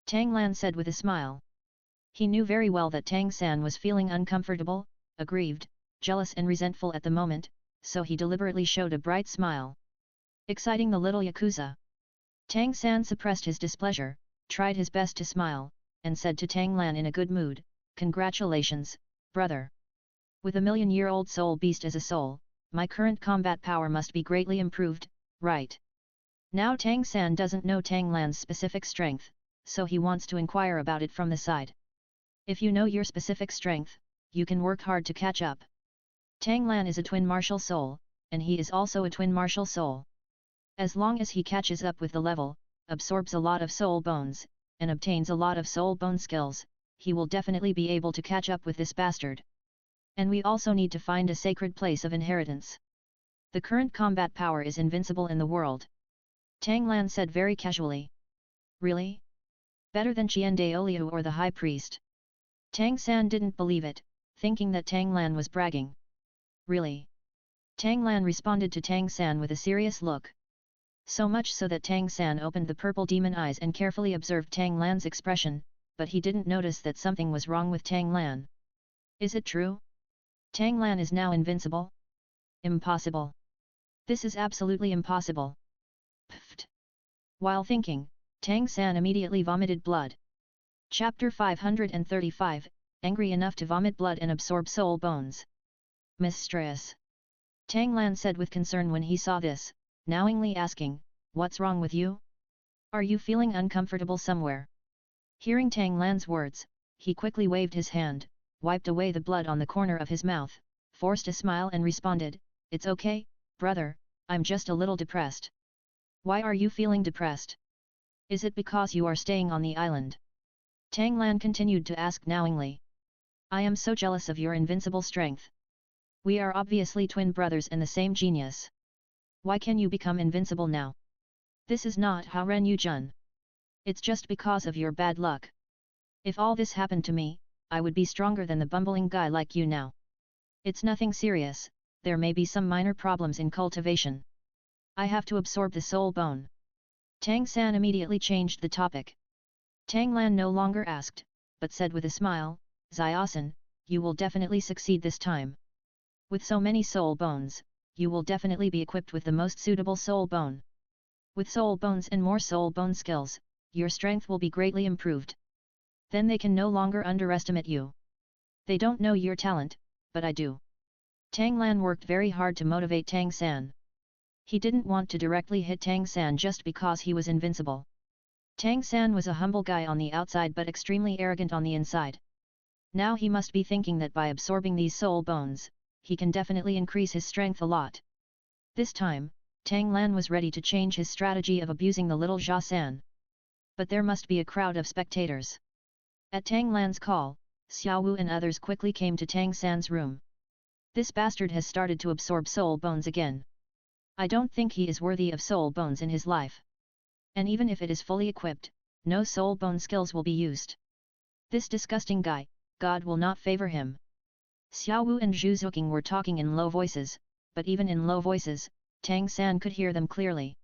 Tang Lan said with a smile. He knew very well that Tang San was feeling uncomfortable, aggrieved, jealous and resentful at the moment, so he deliberately showed a bright smile. Exciting the little Yakuza. Tang San suppressed his displeasure, tried his best to smile, and said to Tang Lan in a good mood, "Congratulations, brother. With a million-year-old soul beast as a soul, my current combat power must be greatly improved, right?" Now Tang San doesn't know Tang Lan's specific strength, so he wants to inquire about it from the side. If you know your specific strength, you can work hard to catch up. Tang Lan is a twin martial soul, and he is also a twin martial soul. As long as he catches up with the level, absorbs a lot of soul bones, and obtains a lot of soul bone skills, he will definitely be able to catch up with this bastard. And we also need to find a sacred place of inheritance. The current combat power is invincible in the world. Tang Lan said very casually. Really? Better than Qian Renxue or the High Priest? Tang San didn't believe it, thinking that Tang Lan was bragging. Really? Tang Lan responded to Tang San with a serious look. So much so that Tang San opened the purple demon eyes and carefully observed Tang Lan's expression, but he didn't notice that something was wrong with Tang Lan. Is it true? Tang Lan is now invincible? Impossible. This is absolutely impossible. Pfft. While thinking, Tang San immediately vomited blood. Chapter 535, Angry enough to vomit blood and absorb soul bones. Mistress. Tang Lan said with concern when he saw this, knowingly asking, "What's wrong with you? Are you feeling uncomfortable somewhere?" Hearing Tang Lan's words, he quickly waved his hand, wiped away the blood on the corner of his mouth, forced a smile and responded, "It's okay, brother, I'm just a little depressed." "Why are you feeling depressed? Is it because you are staying on the island?" Tang Lan continued to ask knowingly. "I am so jealous of your invincible strength. We are obviously twin brothers and the same genius. Why can you become invincible now? This is not how Ren Yu Jun. It's just because of your bad luck. If all this happened to me, I would be stronger than the bumbling guy like you now. It's nothing serious, there may be some minor problems in cultivation. I have to absorb the soul bone." Tang San immediately changed the topic. Tang Lan no longer asked, but said with a smile, "Xiaosan, you will definitely succeed this time. With so many soul bones, you will definitely be equipped with the most suitable soul bone. With soul bones and more soul bone skills, your strength will be greatly improved. Then they can no longer underestimate you. They don't know your talent, but I do." Tang Lan worked very hard to motivate Tang San. He didn't want to directly hit Tang San just because he was invincible. Tang San was a humble guy on the outside but extremely arrogant on the inside. Now he must be thinking that by absorbing these soul bones, he can definitely increase his strength a lot. This time, Tang Lan was ready to change his strategy of abusing the little Jia San. But there must be a crowd of spectators. At Tang Lan's call, Xiao Wu and others quickly came to Tang San's room. "This bastard has started to absorb soul bones again. I don't think he is worthy of soul bones in his life. And even if it is fully equipped, no soul bone skills will be used. This disgusting guy, God will not favor him." Xiao Wu and Zhu Zuqing were talking in low voices, but even in low voices, Tang San could hear them clearly.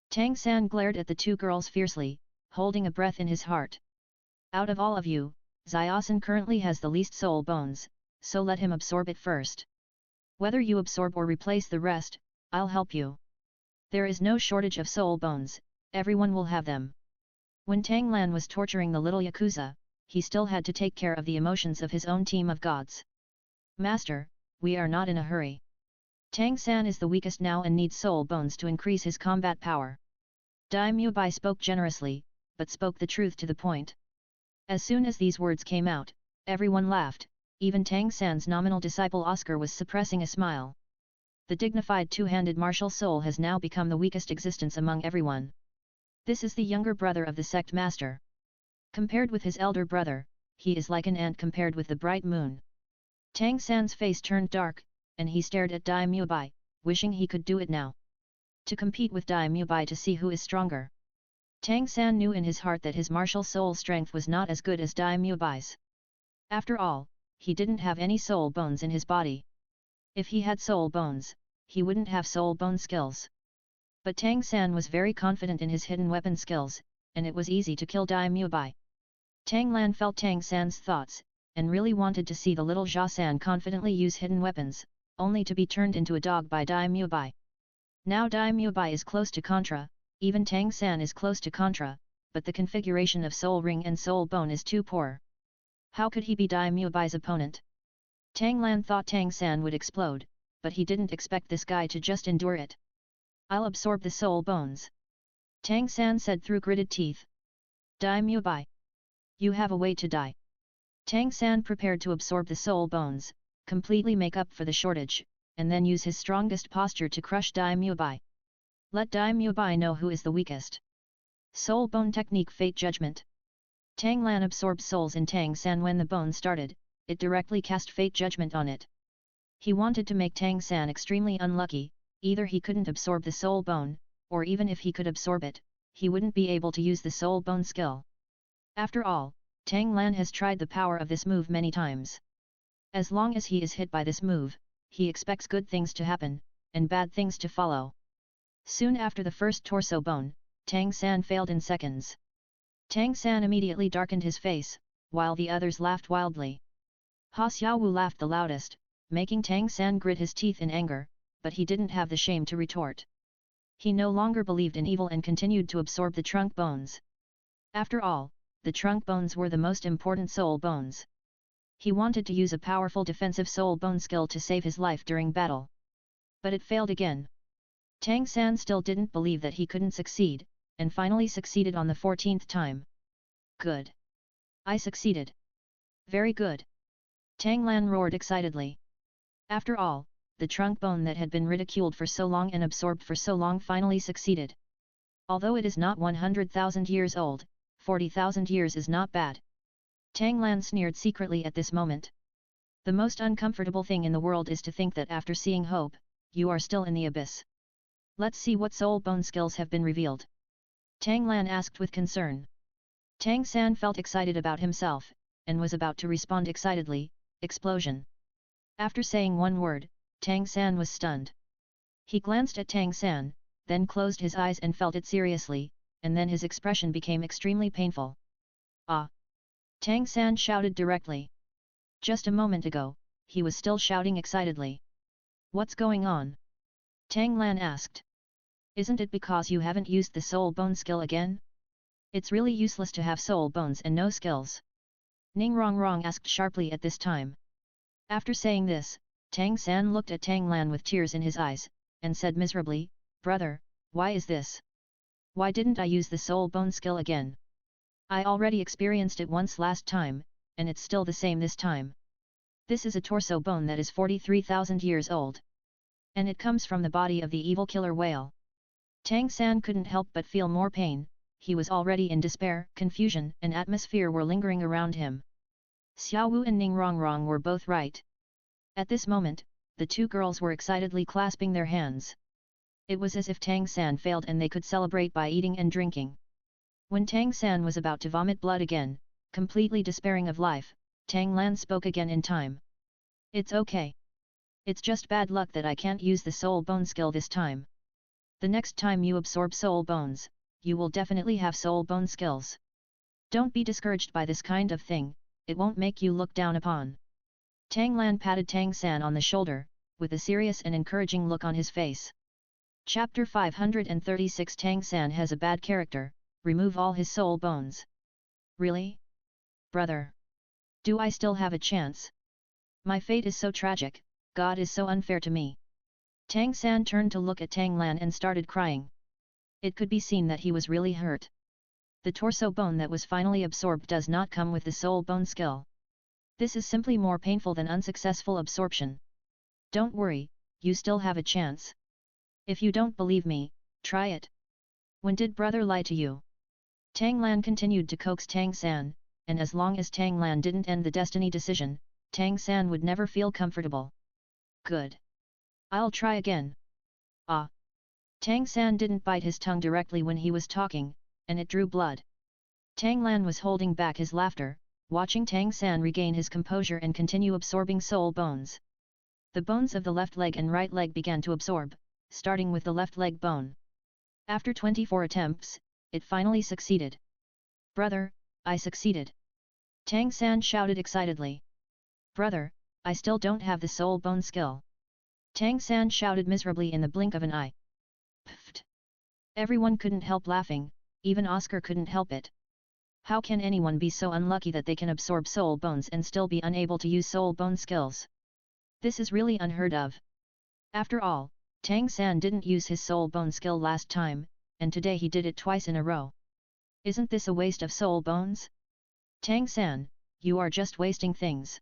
Tang San glared at the two girls fiercely, holding a breath in his heart. "Out of all of you, Xiaosan currently has the least soul bones, so let him absorb it first. Whether you absorb or replace the rest, I'll help you. There is no shortage of soul bones, everyone will have them." When Tang Lan was torturing the little Yakuza, he still had to take care of the emotions of his own team of gods. "Master, we are not in a hurry. Tang San is the weakest now and needs soul bones to increase his combat power." Daimyo Bai spoke generously, but spoke the truth to the point. As soon as these words came out, everyone laughed, even Tang San's nominal disciple Oscar was suppressing a smile. The dignified two-handed martial soul has now become the weakest existence among everyone. This is the younger brother of the sect master. Compared with his elder brother, he is like an ant compared with the bright moon. Tang San's face turned dark, and he stared at Daimyo Bai, wishing he could do it now. To compete with Daimyo Bai to see who is stronger. Tang San knew in his heart that his martial soul strength was not as good as Daimyo Bai's. After all, he didn't have any soul bones in his body. If he had soul bones, he wouldn't have soul bone skills. But Tang San was very confident in his hidden weapon skills, and it was easy to kill Daimyo Bai. Tang Lan felt Tang San's thoughts, and really wanted to see the little Jia San confidently use hidden weapons, only to be turned into a dog by Daimyo Bai. Now Daimyo Bai is close to Contra, even Tang San is close to Contra, but the configuration of soul ring and soul bone is too poor. How could he be Daimyo Bai's opponent? Tang Lan thought Tang San would explode, but he didn't expect this guy to just endure it. "I'll absorb the soul bones," Tang San said through gritted teeth. "Daimyo Bai, you have a way to die." Tang San prepared to absorb the soul bones, completely make up for the shortage, and then use his strongest posture to crush Daimyo Bai. Let Daimyo Bai know who is the weakest. Soul bone technique fate judgment. Tang Lan absorbed souls in Tang San when the bone started, it directly cast fate judgment on it. He wanted to make Tang San extremely unlucky, either he couldn't absorb the soul bone, or even if he could absorb it, he wouldn't be able to use the soul bone skill. After all, Tang Lan has tried the power of this move many times. As long as he is hit by this move, he expects good things to happen, and bad things to follow. Soon after the first torso bone, Tang San failed in seconds. Tang San immediately darkened his face, while the others laughed wildly. Ha Xiaowu laughed the loudest, making Tang San grit his teeth in anger, but he didn't have the shame to retort. He no longer believed in evil and continued to absorb the trunk bones. After all, the trunk bones were the most important soul bones. He wanted to use a powerful defensive soul bone skill to save his life during battle. But it failed again. Tang San still didn't believe that he couldn't succeed, and finally succeeded on the 14th time. "Good! I succeeded! Very good!" Tang Lan roared excitedly. After all, the trunk bone that had been ridiculed for so long and absorbed for so long finally succeeded. Although it is not 100,000 years old, 40,000 years is not bad. Tang Lan sneered secretly at this moment. The most uncomfortable thing in the world is to think that after seeing hope, you are still in the abyss. Let's see what soul bone skills have been revealed. Tang Lan asked with concern. Tang San felt excited about himself, and was about to respond excitedly, explosion. After saying one word, Tang San was stunned. He glanced at Tang San, then closed his eyes and felt it seriously, and then his expression became extremely painful. Ah! Tang San shouted directly. Just a moment ago, he was still shouting excitedly. What's going on? Tang Lan asked. Isn't it because you haven't used the soul bone skill again? It's really useless to have soul bones and no skills. Ning Rongrong asked sharply at this time. After saying this, Tang San looked at Tang Lan with tears in his eyes, and said miserably, Brother, why is this? Why didn't I use the soul bone skill again? I already experienced it once last time, and it's still the same this time. This is a torso bone that is 43,000 years old. And it comes from the body of the evil killer whale. Tang San couldn't help but feel more pain, he was already in despair, confusion and atmosphere were lingering around him. Xiao Wu and Ning Rongrong were both right. At this moment, the two girls were excitedly clasping their hands. It was as if Tang San failed and they could celebrate by eating and drinking. When Tang San was about to vomit blood again, completely despairing of life, Tang Lan spoke again in time. It's okay. It's just bad luck that I can't use the soul bone skill this time. The next time you absorb soul bones, you will definitely have soul bone skills. Don't be discouraged by this kind of thing, it won't make you look down upon. Tang Lan patted Tang San on the shoulder, with a serious and encouraging look on his face. Chapter 536 Tang San has a bad character, remove all his soul bones. Really? Brother? Do I still have a chance? My fate is so tragic, God is so unfair to me. Tang San turned to look at Tang Lan and started crying. It could be seen that he was really hurt. The torso bone that was finally absorbed does not come with the soul bone skill. This is simply more painful than unsuccessful absorption. Don't worry, you still have a chance. If you don't believe me, try it. When did brother lie to you? Tang Lan continued to coax Tang San, and as long as Tang Lan didn't end the destiny decision, Tang San would never feel comfortable. Good. I'll try again. Ah! Tang San didn't bite his tongue directly when he was talking, and it drew blood. Tang Lan was holding back his laughter, watching Tang San regain his composure and continue absorbing soul bones. The bones of the left leg and right leg began to absorb, starting with the left leg bone. After 24 attempts, it finally succeeded. Brother, I succeeded! Tang San shouted excitedly. Brother, I still don't have the soul bone skill. Tang San shouted miserably in the blink of an eye. Pfft! Everyone couldn't help laughing, even Oscar couldn't help it. How can anyone be so unlucky that they can absorb soul bones and still be unable to use soul bone skills? This is really unheard of. After all, Tang San didn't use his soul bone skill last time, and today he did it twice in a row. Isn't this a waste of soul bones? Tang San, you are just wasting things.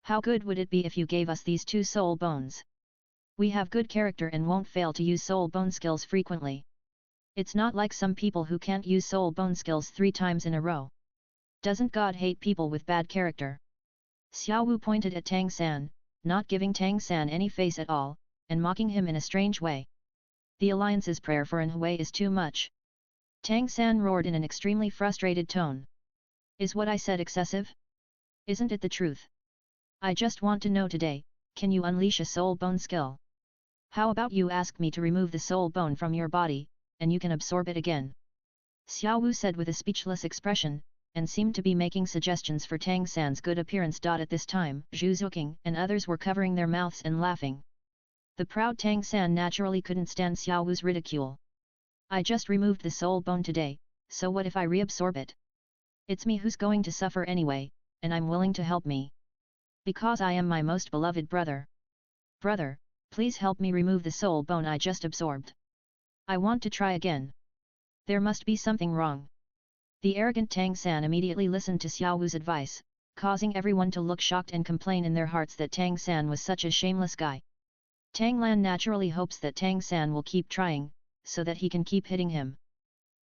How good would it be if you gave us these 2 soul bones? We have good character and won't fail to use soul bone skills frequently. It's not like some people who can't use soul bone skills 3 times in a row. Doesn't God hate people with bad character? Xiao Wu pointed at Tang San, not giving Tang San any face at all, and mocking him in a strange way. The Alliance's prayer for Renxue is too much. Tang San roared in an extremely frustrated tone. Is what I said excessive? Isn't it the truth? I just want to know today, can you unleash a soul bone skill? How about you ask me to remove the soul bone from your body, and you can absorb it again? Xiao Wu said with a speechless expression, and seemed to be making suggestions for Tang San's good appearance. At this time, Zhu Zuqing and others were covering their mouths and laughing. The proud Tang San naturally couldn't stand Xiao Wu's ridicule. I just removed the soul bone today, so what if I reabsorb it? It's me who's going to suffer anyway, and I'm willing to help me. Because I am my most beloved brother. Brother, please help me remove the soul bone I just absorbed. I want to try again. There must be something wrong. The arrogant Tang San immediately listened to Xiao Wu's advice, causing everyone to look shocked and complain in their hearts that Tang San was such a shameless guy. Tang Lan naturally hopes that Tang San will keep trying, so that he can keep hitting him.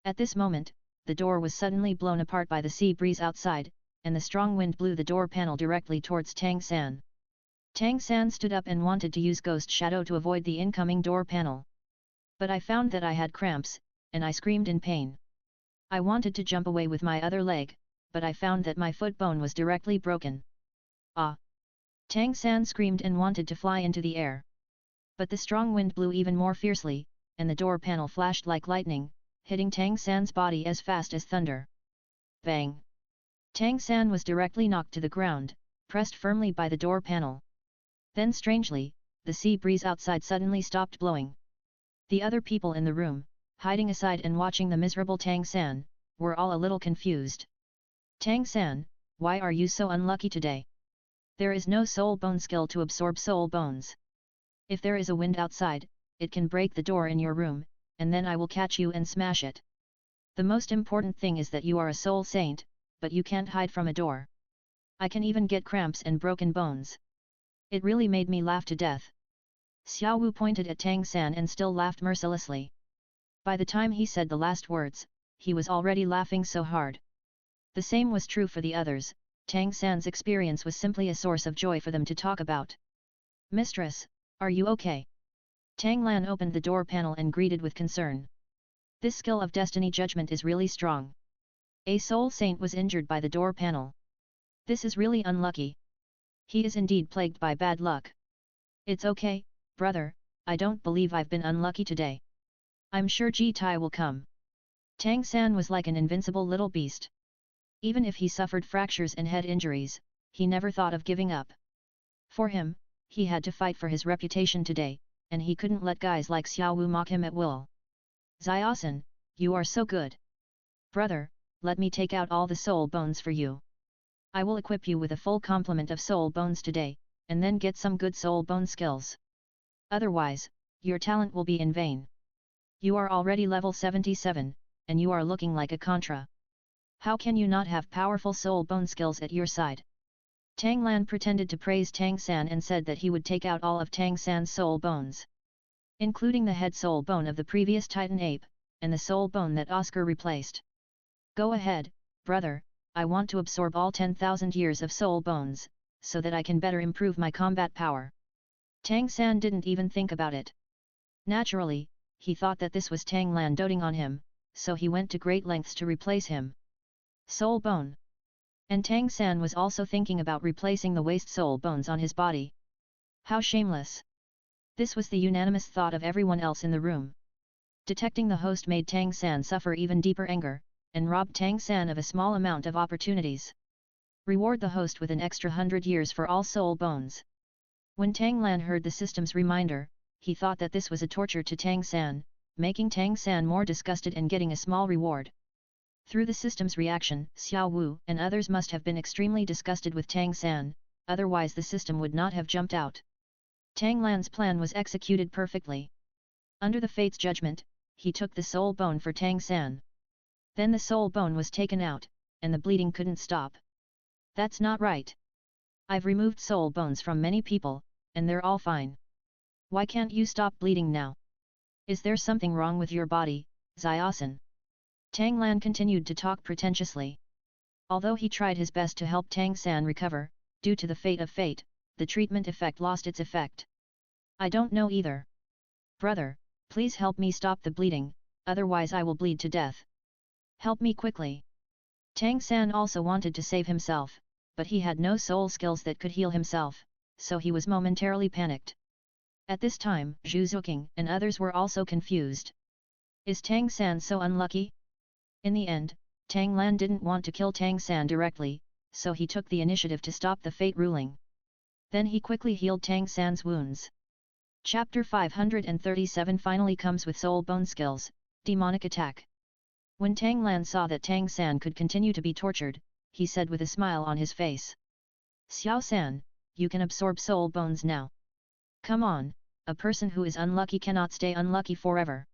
At this moment, the door was suddenly blown apart by the sea breeze outside, and the strong wind blew the door panel directly towards Tang San. Tang San stood up and wanted to use Ghost Shadow to avoid the incoming door panel. But I found that I had cramps, and I screamed in pain. I wanted to jump away with my other leg, but I found that my foot bone was directly broken. Ah! Tang San screamed and wanted to fly into the air. But the strong wind blew even more fiercely, and the door panel flashed like lightning, hitting Tang San's body as fast as thunder. Bang! Tang San was directly knocked to the ground, pressed firmly by the door panel. Then strangely, the sea breeze outside suddenly stopped blowing. The other people in the room, hiding aside and watching the miserable Tang San, were all a little confused. Tang San, why are you so unlucky today? There is no soul bone skill to absorb soul bones. If there is a wind outside, it can break the door in your room, and then I will catch you and smash it. The most important thing is that you are a soul saint, but you can't hide from a door. I can even get cramps and broken bones. It really made me laugh to death. Xiao Wu pointed at Tang San and still laughed mercilessly. By the time he said the last words, he was already laughing so hard. The same was true for the others. Tang San's experience was simply a source of joy for them to talk about. Mistress, are you okay? Tang Lan opened the door panel and greeted with concern. This skill of destiny judgment is really strong. A soul saint was injured by the door panel. This is really unlucky. He is indeed plagued by bad luck. It's okay, brother, I don't believe I've been unlucky today. I'm sure Ji Tai will come. Tang San was like an invincible little beast. Even if he suffered fractures and head injuries, he never thought of giving up. For him, he had to fight for his reputation today, and he couldn't let guys like Xiao Wu mock him at will. Xiaosan, you are so good. Brother, let me take out all the soul bones for you. I will equip you with a full complement of soul bones today, and then get some good soul bone skills. Otherwise, your talent will be in vain. You are already level 77, and you are looking like a contra. How can you not have powerful soul bone skills at your side? Tang Lan pretended to praise Tang San and said that he would take out all of Tang San's soul bones, including the head soul bone of the previous Titan ape, and the soul bone that Oscar replaced. Go ahead, brother, I want to absorb all 10,000 years of soul bones, so that I can better improve my combat power. Tang San didn't even think about it. Naturally, he thought that this was Tang Lan doting on him, so he went to great lengths to replace him. Soul bone. And Tang San was also thinking about replacing the waste soul bones on his body. How shameless! This was the unanimous thought of everyone else in the room. Detecting the host made Tang San suffer even deeper anger, and robbed Tang San of a small amount of opportunities. Reward the host with an extra 100 years for all soul bones. When Tang Lan heard the system's reminder, he thought that this was a torture to Tang San, making Tang San more disgusted and getting a small reward. Through the system's reaction, Xiao Wu and others must have been extremely disgusted with Tang San, otherwise the system would not have jumped out. Tang Lan's plan was executed perfectly. Under the fate's judgment, he took the soul bone for Tang San. Then the soul bone was taken out, and the bleeding couldn't stop. That's not right. I've removed soul bones from many people, and they're all fine. Why can't you stop bleeding now? Is there something wrong with your body, Xiaosan? Tang Lan continued to talk pretentiously. Although he tried his best to help Tang San recover, due to the fate of fate, the treatment effect lost its effect. I don't know either. Brother, please help me stop the bleeding, otherwise I will bleed to death. Help me quickly. Tang San also wanted to save himself, but he had no soul skills that could heal himself, so he was momentarily panicked. At this time, Zhu Zuqing and others were also confused. Is Tang San so unlucky? In the end, Tang Lan didn't want to kill Tang San directly, so he took the initiative to stop the fate ruling. Then he quickly healed Tang San's wounds. Chapter 537 finally comes with soul bone skills, demonic attack. When Tang Lan saw that Tang San could continue to be tortured, he said with a smile on his face. Xiao San, you can absorb soul bones now. Come on, a person who is unlucky cannot stay unlucky forever.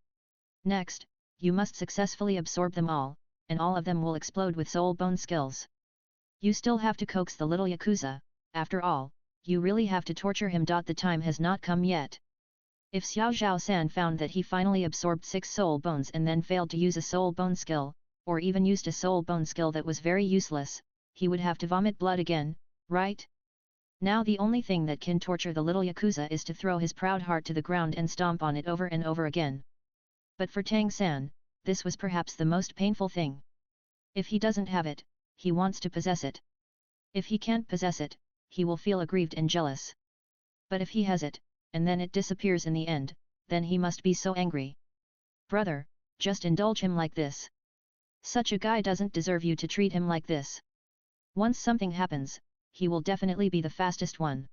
Next, you must successfully absorb them all, and all of them will explode with soul bone skills. You still have to coax the little Yakuza, after all, you really have to torture him. The time has not come yet. If Xiao Zhao-san found that he finally absorbed 6 soul bones and then failed to use a soul bone skill, or even used a soul bone skill that was very useless, he would have to vomit blood again, right? Now the only thing that can torture the little Yakuza is to throw his proud heart to the ground and stomp on it over and over again. But for Tang-san, this was perhaps the most painful thing. If he doesn't have it, he wants to possess it. If he can't possess it, he will feel aggrieved and jealous. But if he has it, and then it disappears in the end, then he must be so angry. Brother, just indulge him like this. Such a guy doesn't deserve you to treat him like this. Once something happens, he will definitely be the fastest one.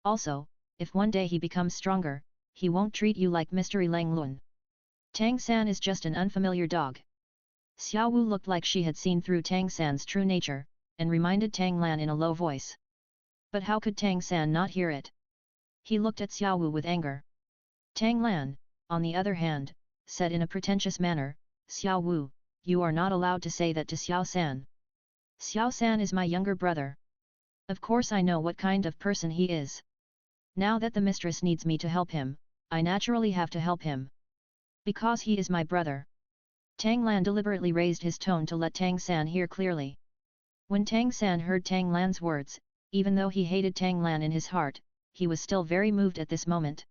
Also, if one day he becomes stronger, he won't treat you like Mystery Lang Lun. Tang-san is just an unfamiliar dog. Xiao Wu looked like she had seen through Tang-san's true nature, and reminded Tang Lan in a low voice. But how could Tang-san not hear it? He looked at Xiao Wu with anger. Tang Lan, on the other hand, said in a pretentious manner, Xiao Wu, you are not allowed to say that to Xiao-san. Xiao-san is my younger brother. Of course I know what kind of person he is. Now that the mistress needs me to help him, I naturally have to help him. Because he is my brother. Tang Lan deliberately raised his tone to let Tang San hear clearly. When Tang San heard Tang Lan's words, even though he hated Tang Lan in his heart, he was still very moved at this moment.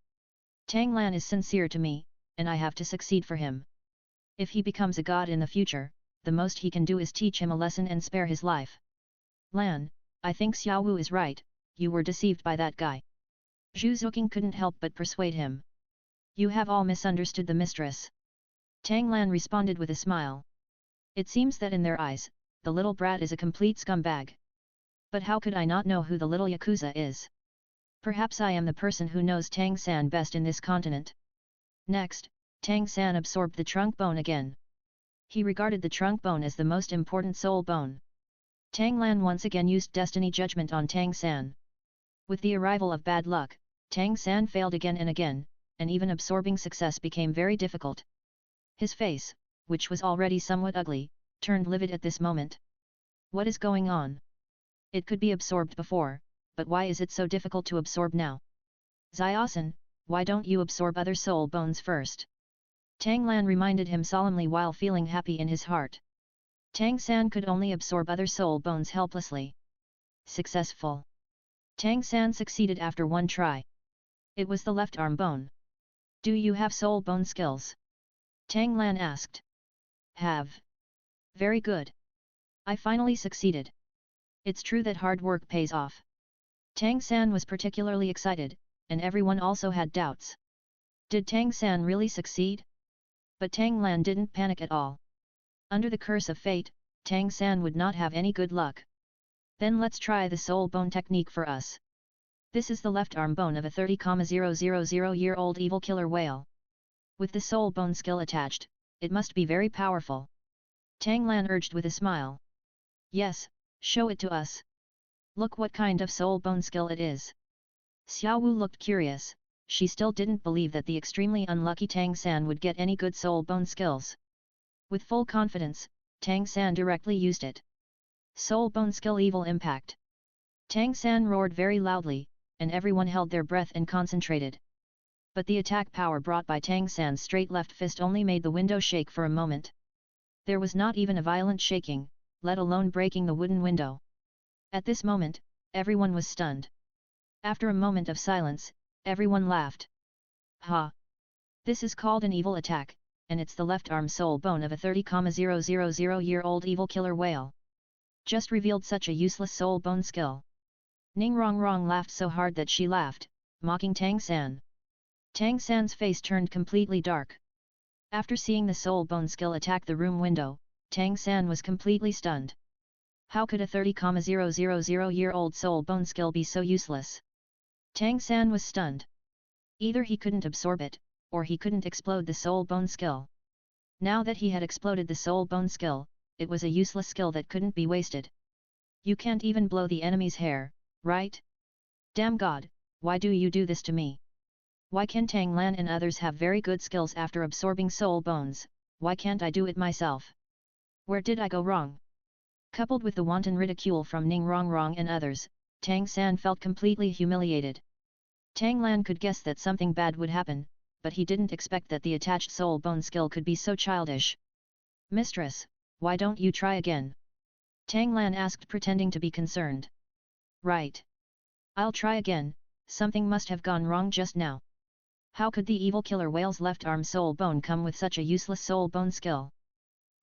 Tang Lan is sincere to me, and I have to succeed for him. If he becomes a god in the future, the most he can do is teach him a lesson and spare his life. Lan, I think Xiao Wu is right, you were deceived by that guy. Zhu Zuoqing couldn't help but persuade him. You have all misunderstood the mistress. Tang Lan responded with a smile. It seems that in their eyes, the little brat is a complete scumbag. But how could I not know who the little Yakuza is? Perhaps I am the person who knows Tang San best in this continent. Next, Tang San absorbed the trunk bone again. He regarded the trunk bone as the most important soul bone. Tang Lan once again used destiny judgment on Tang San. With the arrival of bad luck, Tang San failed again and again, and even absorbing success became very difficult. His face, which was already somewhat ugly, turned livid at this moment. What is going on? It could be absorbed before, but why is it so difficult to absorb now? Xiaosan, why don't you absorb other soul bones first? Tang Lan reminded him solemnly while feeling happy in his heart. Tang San could only absorb other soul bones helplessly. Successful. Tang San succeeded after one try. It was the left arm bone. Do you have soul bone skills? Tang Lan asked. Have. Very good. I finally succeeded. It's true that hard work pays off. Tang San was particularly excited, and everyone also had doubts. Did Tang San really succeed? But Tang Lan didn't panic at all. Under the curse of fate, Tang San would not have any good luck. Then let's try the soul bone technique for us. This is the left arm bone of a 30,000-year-old evil killer whale. With the soul bone skill attached, it must be very powerful. Tang Lan urged with a smile. Yes, show it to us. Look what kind of soul bone skill it is. Xiao Wu looked curious, she still didn't believe that the extremely unlucky Tang San would get any good soul bone skills. With full confidence, Tang San directly used it. Soul bone skill evil impact. Tang San roared very loudly, and everyone held their breath and concentrated. But the attack power brought by Tang San's straight left fist only made the window shake for a moment. There was not even a violent shaking, let alone breaking the wooden window. At this moment, everyone was stunned. After a moment of silence, everyone laughed. Ha! This is called an evil attack, and it's the left arm soul bone of a 30,000-year-old evil killer whale. Just revealed such a useless soul bone skill. Ning Rongrong laughed so hard that she laughed, mocking Tang San. Tang San's face turned completely dark. After seeing the soul bone skill attack the room window, Tang San was completely stunned. How could a 30,000-year-old soul bone skill be so useless? Tang San was stunned. Either he couldn't absorb it, or he couldn't explode the soul bone skill. Now that he had exploded the soul bone skill, it was a useless skill that couldn't be wasted. You can't even blow the enemy's hair, right? Damn God, why do you do this to me? Why can Tang Lan and others have very good skills after absorbing soul bones, why can't I do it myself? Where did I go wrong? Coupled with the wanton ridicule from Ning Rongrong and others, Tang San felt completely humiliated. Tang Lan could guess that something bad would happen, but he didn't expect that the attached soul bone skill could be so childish. Mistress, why don't you try again? Tang Lan asked, pretending to be concerned. Right. I'll try again, something must have gone wrong just now. How could the evil killer whale's left arm soul bone come with such a useless soul bone skill?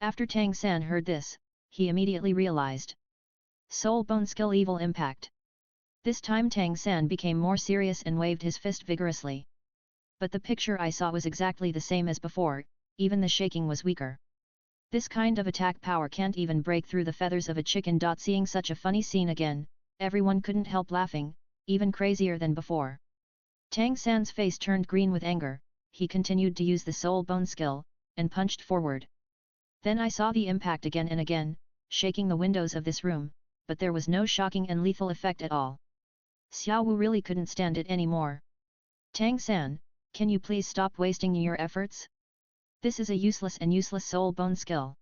After Tang San heard this, he immediately realized. Soul bone skill evil impact. This time Tang San became more serious and waved his fist vigorously. But the picture I saw was exactly the same as before, even the shaking was weaker. This kind of attack power can't even break through the feathers of a chicken. Seeing such a funny scene again, everyone couldn't help laughing, even crazier than before. Tang San's face turned green with anger, he continued to use the soul bone skill, and punched forward. Then I saw the impact again and again, shaking the windows of this room, but there was no shocking and lethal effect at all. Xiao Wu really couldn't stand it anymore. Tang San, can you please stop wasting your efforts? This is a useless soul bone skill.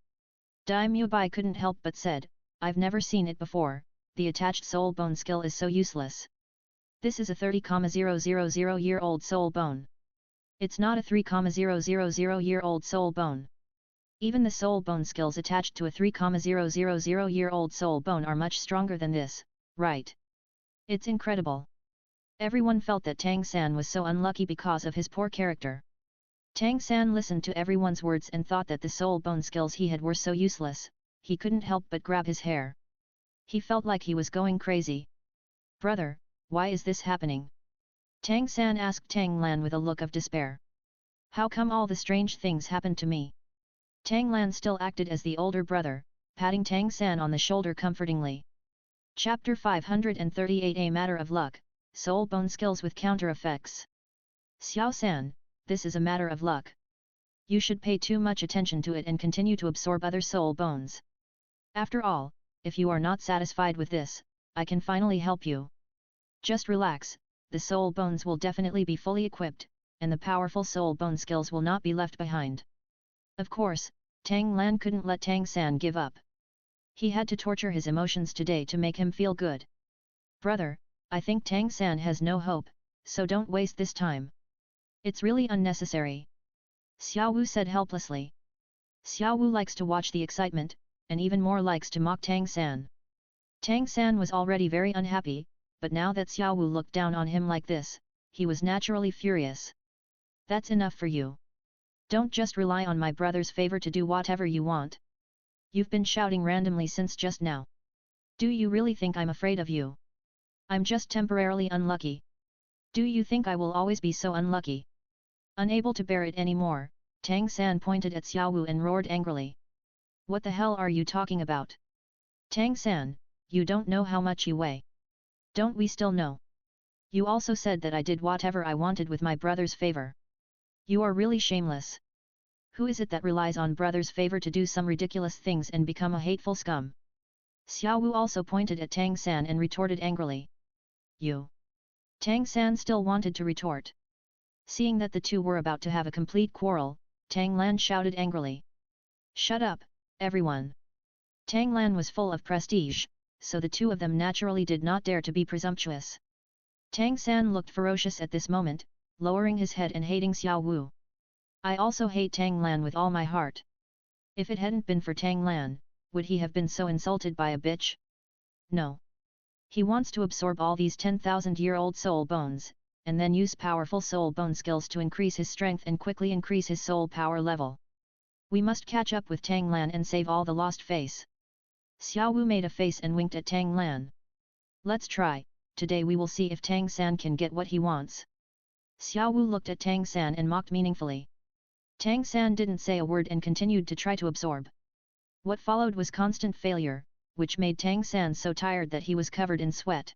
Dai Mubai couldn't help but said, I've never seen it before, the attached soul bone skill is so useless. This is a 30,000-year-old soul bone. It's not a 3,000-year-old soul bone. Even the soul bone skills attached to a 3,000-year-old soul bone are much stronger than this, right? It's incredible. Everyone felt that Tang San was so unlucky because of his poor character. Tang San listened to everyone's words and thought that the soul bone skills he had were so useless, he couldn't help but grab his hair. He felt like he was going crazy. Brother, why is this happening? Tang San asked Tang Lan with a look of despair. How come all the strange things happened to me? Tang Lan still acted as the older brother, patting Tang San on the shoulder comfortingly. Chapter 538, A Matter of Luck, Soul Bone Skills with Counter Effects. Xiao San, this is a matter of luck. You should pay too much attention to it and continue to absorb other soul bones. After all, if you are not satisfied with this, I can finally help you. Just relax, the soul bones will definitely be fully equipped, and the powerful soul bone skills will not be left behind. Of course, Tang Lan couldn't let Tang San give up. He had to torture his emotions today to make him feel good. Brother, I think Tang San has no hope, so don't waste this time. It's really unnecessary. Xiao Wu said helplessly. Xiao Wu likes to watch the excitement, and even more likes to mock Tang San. Tang San was already very unhappy, but now that Xiao Wu looked down on him like this, he was naturally furious. That's enough for you. Don't just rely on my brother's favor to do whatever you want. You've been shouting randomly since just now. Do you really think I'm afraid of you? I'm just temporarily unlucky. Do you think I will always be so unlucky? Unable to bear it anymore, Tang San pointed at Xiao Wu and roared angrily. What the hell are you talking about? Tang San, you don't know how much you weigh. Don't we still know? You also said that I did whatever I wanted with my brother's favor. You are really shameless. Who is it that relies on brother's favor to do some ridiculous things and become a hateful scum? Xiao Wu also pointed at Tang San and retorted angrily. You. Tang San still wanted to retort. Seeing that the two were about to have a complete quarrel, Tang Lan shouted angrily. Shut up, everyone. Tang Lan was full of prestige, so the two of them naturally did not dare to be presumptuous. Tang San looked ferocious at this moment, lowering his head and hating Xiao Wu. I also hate Tang Lan with all my heart. If it hadn't been for Tang Lan, would he have been so insulted by a bitch? No. He wants to absorb all these 10,000-year-old soul bones, and then use powerful soul bone skills to increase his strength and quickly increase his soul power level. We must catch up with Tang Lan and save all the lost face. Xiao Wu made a face and winked at Tang Lan. Let's try, today we will see if Tang San can get what he wants. Xiao Wu looked at Tang San and mocked meaningfully. Tang San didn't say a word and continued to try to absorb. What followed was constant failure, which made Tang San so tired that he was covered in sweat.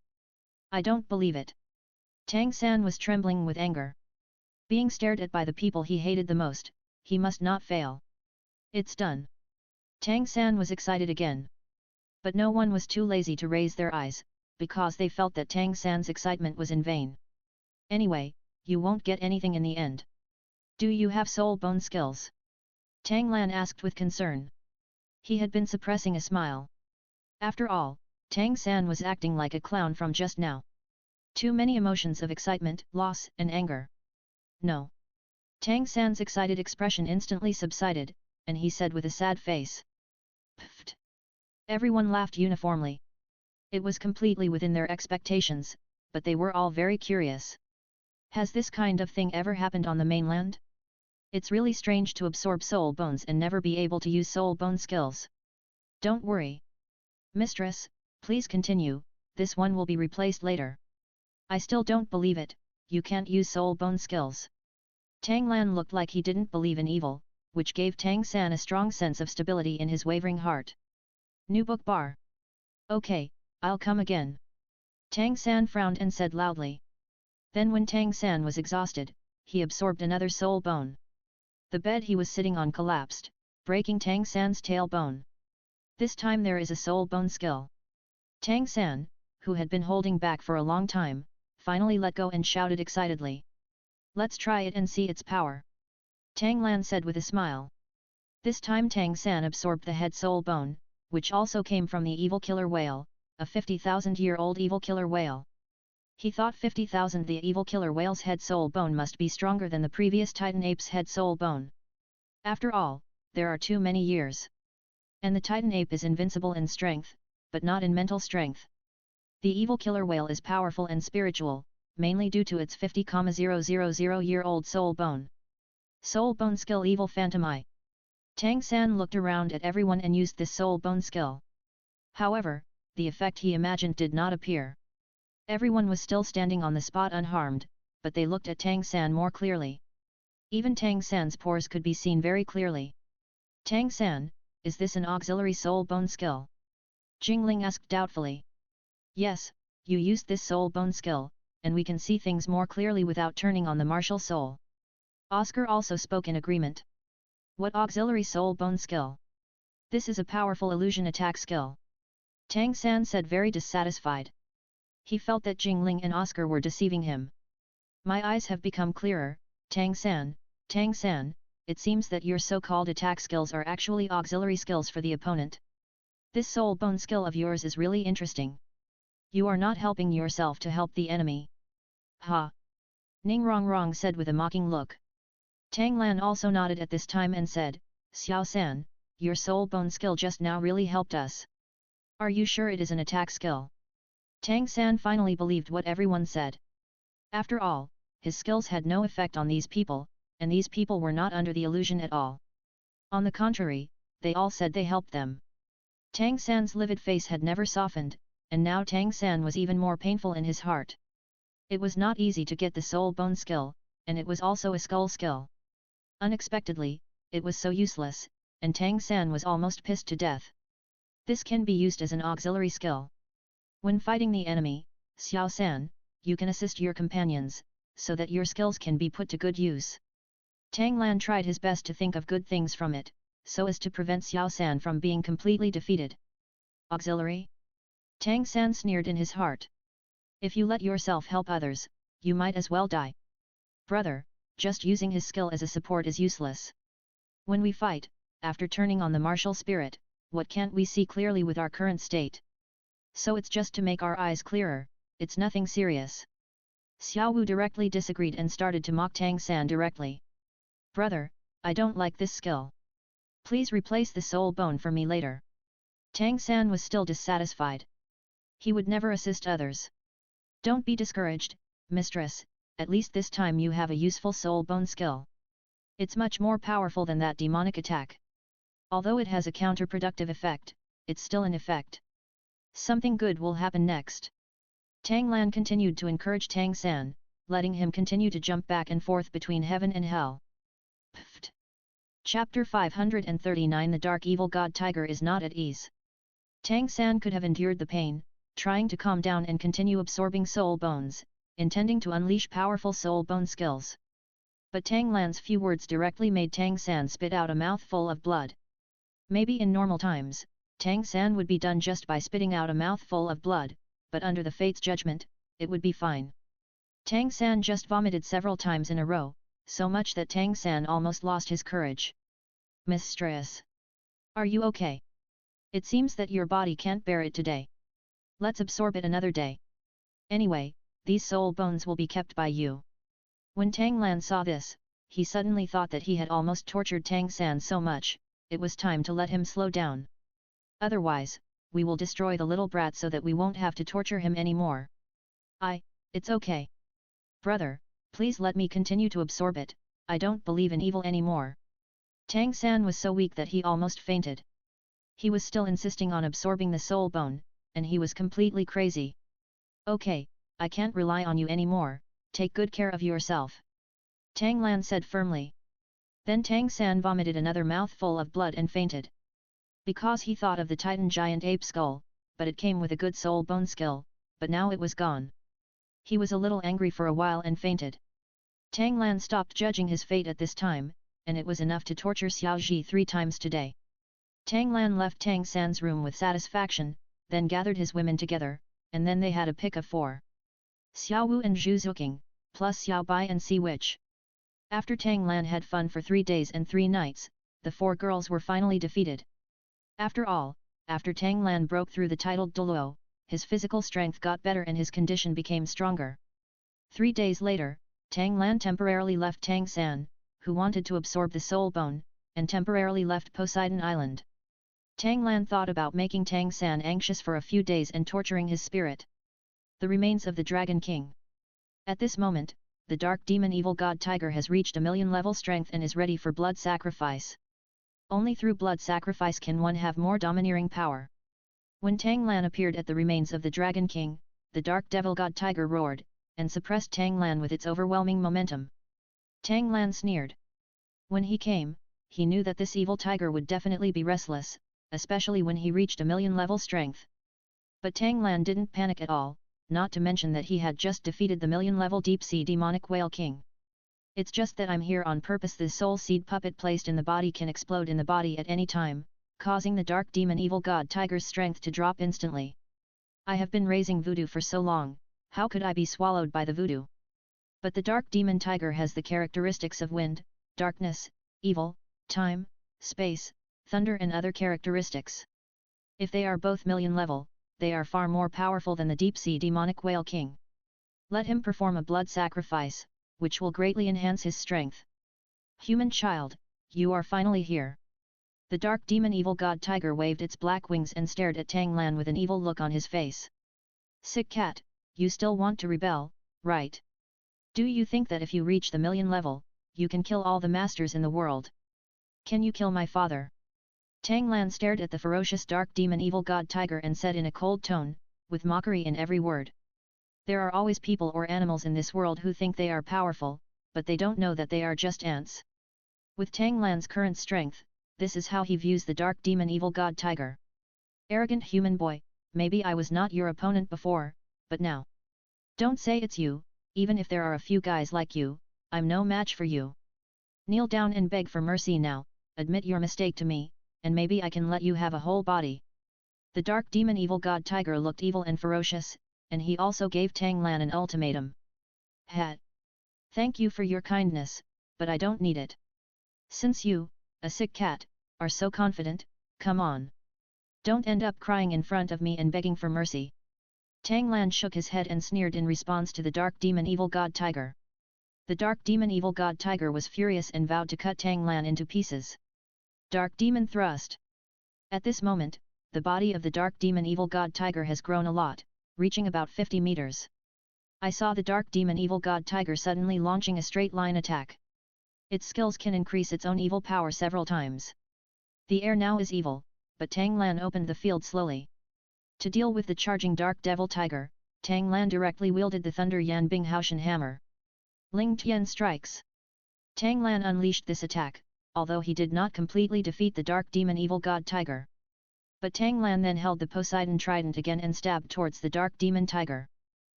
I don't believe it. Tang San was trembling with anger. Being stared at by the people he hated the most, he must not fail. It's done. Tang San was excited again. But no one was too lazy to raise their eyes, because they felt that Tang San's excitement was in vain. Anyway, you won't get anything in the end. Do you have soul bone skills? Tang Lan asked with concern. He had been suppressing a smile. After all, Tang San was acting like a clown from just now. Too many emotions of excitement, loss, and anger. No. Tang San's excited expression instantly subsided, and he said with a sad face. Pfft. Everyone laughed uniformly. It was completely within their expectations, but they were all very curious. Has this kind of thing ever happened on the mainland? It's really strange to absorb soul bones and never be able to use soul bone skills. Don't worry. Mistress, please continue, this one will be replaced later. I still don't believe it, you can't use soul bone skills. Tang Lan looked like he didn't believe in evil, which gave Tang San a strong sense of stability in his wavering heart. New book bar. Okay, I'll come again. Tang San frowned and said loudly. Then when Tang San was exhausted, he absorbed another soul bone. The bed he was sitting on collapsed, breaking Tang San's tailbone. This time there is a soul bone skill. Tang San, who had been holding back for a long time, finally let go and shouted excitedly. Let's try it and see its power. Tang Lan said with a smile. This time Tang San absorbed the head soul bone, which also came from the evil killer whale, a 50,000-year-old evil killer whale. He thought 50,000 the evil killer whale's head soul bone must be stronger than the previous Titan ape's head soul bone. After all, there are too many years. And the Titan ape is invincible in strength, but not in mental strength. The evil killer whale is powerful and spiritual, mainly due to its 50,000-year-old soul bone. Soul bone skill evil phantom eye. Tang San looked around at everyone and used this soul bone skill. However, the effect he imagined did not appear. Everyone was still standing on the spot unharmed, but they looked at Tang San more clearly. Even Tang San's pores could be seen very clearly. Tang San, is this an auxiliary soul bone skill? Jingling asked doubtfully. Yes, you used this soul bone skill, and we can see things more clearly without turning on the martial soul. Oscar also spoke in agreement. What auxiliary soul bone skill? This is a powerful illusion attack skill. Tang San said very dissatisfied. He felt that Jingling and Oscar were deceiving him. My eyes have become clearer, Tang San, it seems that your so-called attack skills are actually auxiliary skills for the opponent. This soul bone skill of yours is really interesting. You are not helping yourself to help the enemy. Ha! Ning Rongrong said with a mocking look. Tang Lan also nodded at this time and said, Xiao San, your soul bone skill just now really helped us. Are you sure it is an attack skill? Tang San finally believed what everyone said. After all, his skills had no effect on these people, and these people were not under the illusion at all. On the contrary, they all said they helped them. Tang San's livid face had never softened, and now Tang San was even more painful in his heart. It was not easy to get the soul bone skill, and it was also a skull skill. Unexpectedly, it was so useless, and Tang San was almost pissed to death. This can be used as an auxiliary skill. When fighting the enemy, Xiao San, you can assist your companions, so that your skills can be put to good use. Tang Lan tried his best to think of good things from it, so as to prevent Xiao San from being completely defeated. Auxiliary? Tang San sneered in his heart. If you let yourself help others, you might as well die. Brother, just using his skill as a support is useless. When we fight, after turning on the martial spirit, what can't we see clearly with our current state? So it's just to make our eyes clearer, it's nothing serious. Xiao Wu directly disagreed and started to mock Tang San directly. Brother, I don't like this skill. Please replace the soul bone for me later. Tang San was still dissatisfied. He would never assist others. Don't be discouraged, mistress, at least this time you have a useful soul bone skill. It's much more powerful than that demonic attack. Although it has a counterproductive effect, it's still an effect. Something good will happen next. Tang Lan continued to encourage Tang San, letting him continue to jump back and forth between heaven and hell. Pfft. Chapter 539 The Dark Evil God Tiger is not at ease. Tang San could have endured the pain, trying to calm down and continue absorbing soul bones, intending to unleash powerful soul bone skills. But Tang Lan's few words directly made Tang San spit out a mouthful of blood. Maybe in normal times, Tang San would be done just by spitting out a mouthful of blood, but under the fate's judgment, it would be fine. Tang San just vomited several times in a row, so much that Tang San almost lost his courage. Mistress! Are you okay? It seems that your body can't bear it today. Let's absorb it another day. Anyway, these soul bones will be kept by you. When Tang Lan saw this, he suddenly thought that he had almost tortured Tang San so much, it was time to let him slow down. Otherwise, we will destroy the little brat so that we won't have to torture him anymore. It's okay. Brother, please let me continue to absorb it, I don't believe in evil anymore. Tang San was so weak that he almost fainted. He was still insisting on absorbing the soul bone, and he was completely crazy. Okay, I can't rely on you anymore, take good care of yourself. Tang Lan said firmly. Then Tang San vomited another mouthful of blood and fainted. Because he thought of the Titan giant ape skull, but it came with a good soul bone skill, but now it was gone. He was a little angry for a while and fainted. Tang Lan stopped judging his fate at this time, and it was enough to torture Xiao Ji 3 times today. Tang Lan left Tang San's room with satisfaction, then gathered his women together, and then they had a pick of 4. Xiao Wu and Zhu Zuqing, plus Xiao Bai and Si Wich. After Tang Lan had fun for 3 days and 3 nights, the 4 girls were finally defeated. After all, after Tang Lan broke through the titled Dulo, his physical strength got better and his condition became stronger. 3 days later, Tang Lan temporarily left Tang San, who wanted to absorb the soul bone, and temporarily left Poseidon Island. Tang Lan thought about making Tang San anxious for a few days and torturing his spirit. The remains of the Dragon King. At this moment, the dark demon evil god tiger has reached a 1,000,000 level strength and is ready for blood sacrifice. Only through blood sacrifice can one have more domineering power. When Tang Lan appeared at the remains of the Dragon King, the dark devil god tiger roared, and suppressed Tang Lan with its overwhelming momentum. Tang Lan sneered. When he came, he knew that this evil tiger would definitely be restless, especially when he reached a 1,000,000 level strength. But Tang Lan didn't panic at all, not to mention that he had just defeated the 1,000,000 level deep-sea demonic whale king. It's just that I'm here on purpose. The soul seed puppet placed in the body can explode in the body at any time, causing the dark demon evil god tiger's strength to drop instantly. I have been raising voodoo for so long, how could I be swallowed by the voodoo? But the dark demon tiger has the characteristics of wind, darkness, evil, time, space, thunder and other characteristics. If they are both 1,000,000 level, they are far more powerful than the deep-sea demonic whale king. Let him perform a blood sacrifice, which will greatly enhance his strength. Human child, you are finally here. The dark demon evil god tiger waved its black wings and stared at Tang Lan with an evil look on his face. Sick cat, you still want to rebel, right? Do you think that if you reach the 1,000,000 level, you can kill all the masters in the world? Can you kill my father? Tang Lan stared at the ferocious dark demon evil god tiger and said in a cold tone, with mockery in every word. There are always people or animals in this world who think they are powerful, but they don't know that they are just ants. With Tang Lan's current strength, this is how he views the dark demon evil god tiger. Arrogant human boy, maybe I was not your opponent before, but now. Don't say it's you, even if there are a few guys like you, I'm no match for you. Kneel down and beg for mercy now, admit your mistake to me, and maybe I can let you have a whole body. The dark demon evil god tiger looked evil and ferocious, and he also gave Tang Lan an ultimatum. Hat. Thank you for your kindness, but I don't need it. Since you, a sick cat, are so confident, come on. Don't end up crying in front of me and begging for mercy. Tang Lan shook his head and sneered in response to the dark demon evil god tiger. The dark demon evil god tiger was furious and vowed to cut Tang Lan into pieces. Dark demon thrust. At this moment, the body of the dark demon evil god tiger has grown a lot, reaching about 50 meters. I saw the dark demon evil god tiger suddenly launching a straight line attack. Its skills can increase its own evil power several times. The air now is evil, but Tang Lan opened the field slowly. To deal with the charging dark devil tiger, Tang Lan directly wielded the Thunder Yan Bing Haoshan hammer. Ling Tian strikes. Tang Lan unleashed this attack, although he did not completely defeat the dark demon evil god tiger. But Tang Lan then held the Poseidon trident again and stabbed towards the dark demon tiger.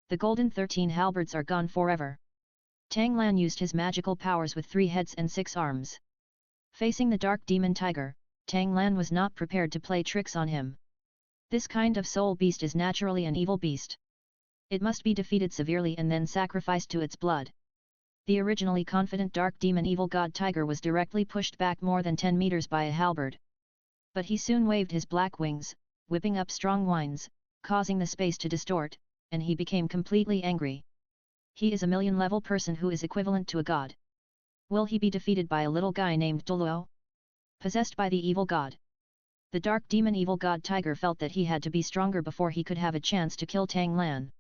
The golden 13 halberds are gone forever. Tang Lan used his magical powers with 3 heads and 6 arms. Facing the dark demon tiger, Tang Lan was not prepared to play tricks on him. This kind of soul beast is naturally an evil beast. It must be defeated severely and then sacrificed to its blood. The originally confident dark demon evil god tiger was directly pushed back more than 10 meters by a halberd. But he soon waved his black wings, whipping up strong winds, causing the space to distort, and he became completely angry. He is a million-level person who is equivalent to a god. Will he be defeated by a little guy named Dulo? Possessed by the evil god. The dark demon evil god tiger felt that he had to be stronger before he could have a chance to kill Tang Lan.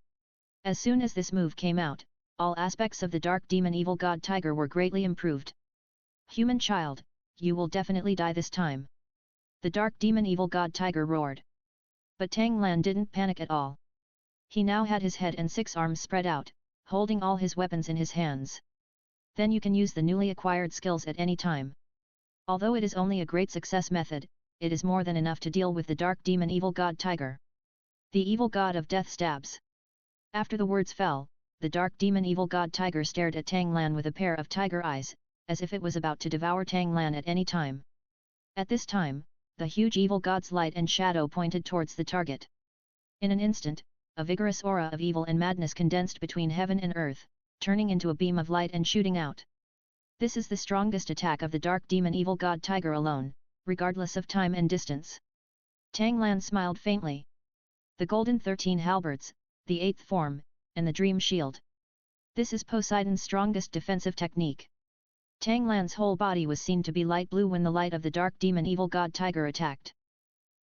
As soon as this move came out, all aspects of the dark demon evil god tiger were greatly improved. Human child, you will definitely die this time. The dark demon evil god tiger roared. But Tang Lan didn't panic at all. He now had his head and 6 arms spread out, holding all his weapons in his hands. Then you can use the newly acquired skills at any time. Although it is only a great success method, it is more than enough to deal with the dark demon evil god tiger. The evil god of death stabs. After the words fell, the dark demon evil god tiger stared at Tang Lan with a pair of tiger eyes, as if it was about to devour Tang Lan at any time. At this time, the huge evil god's light and shadow pointed towards the target. In an instant, a vigorous aura of evil and madness condensed between heaven and earth, turning into a beam of light and shooting out. This is the strongest attack of the dark demon evil god tiger alone, regardless of time and distance. Tang Lan smiled faintly. The golden 13 halberds, the 8th form, and the dream shield. This is Poseidon's strongest defensive technique. Tang Lan's whole body was seen to be light blue when the light of the dark demon evil god tiger attacked.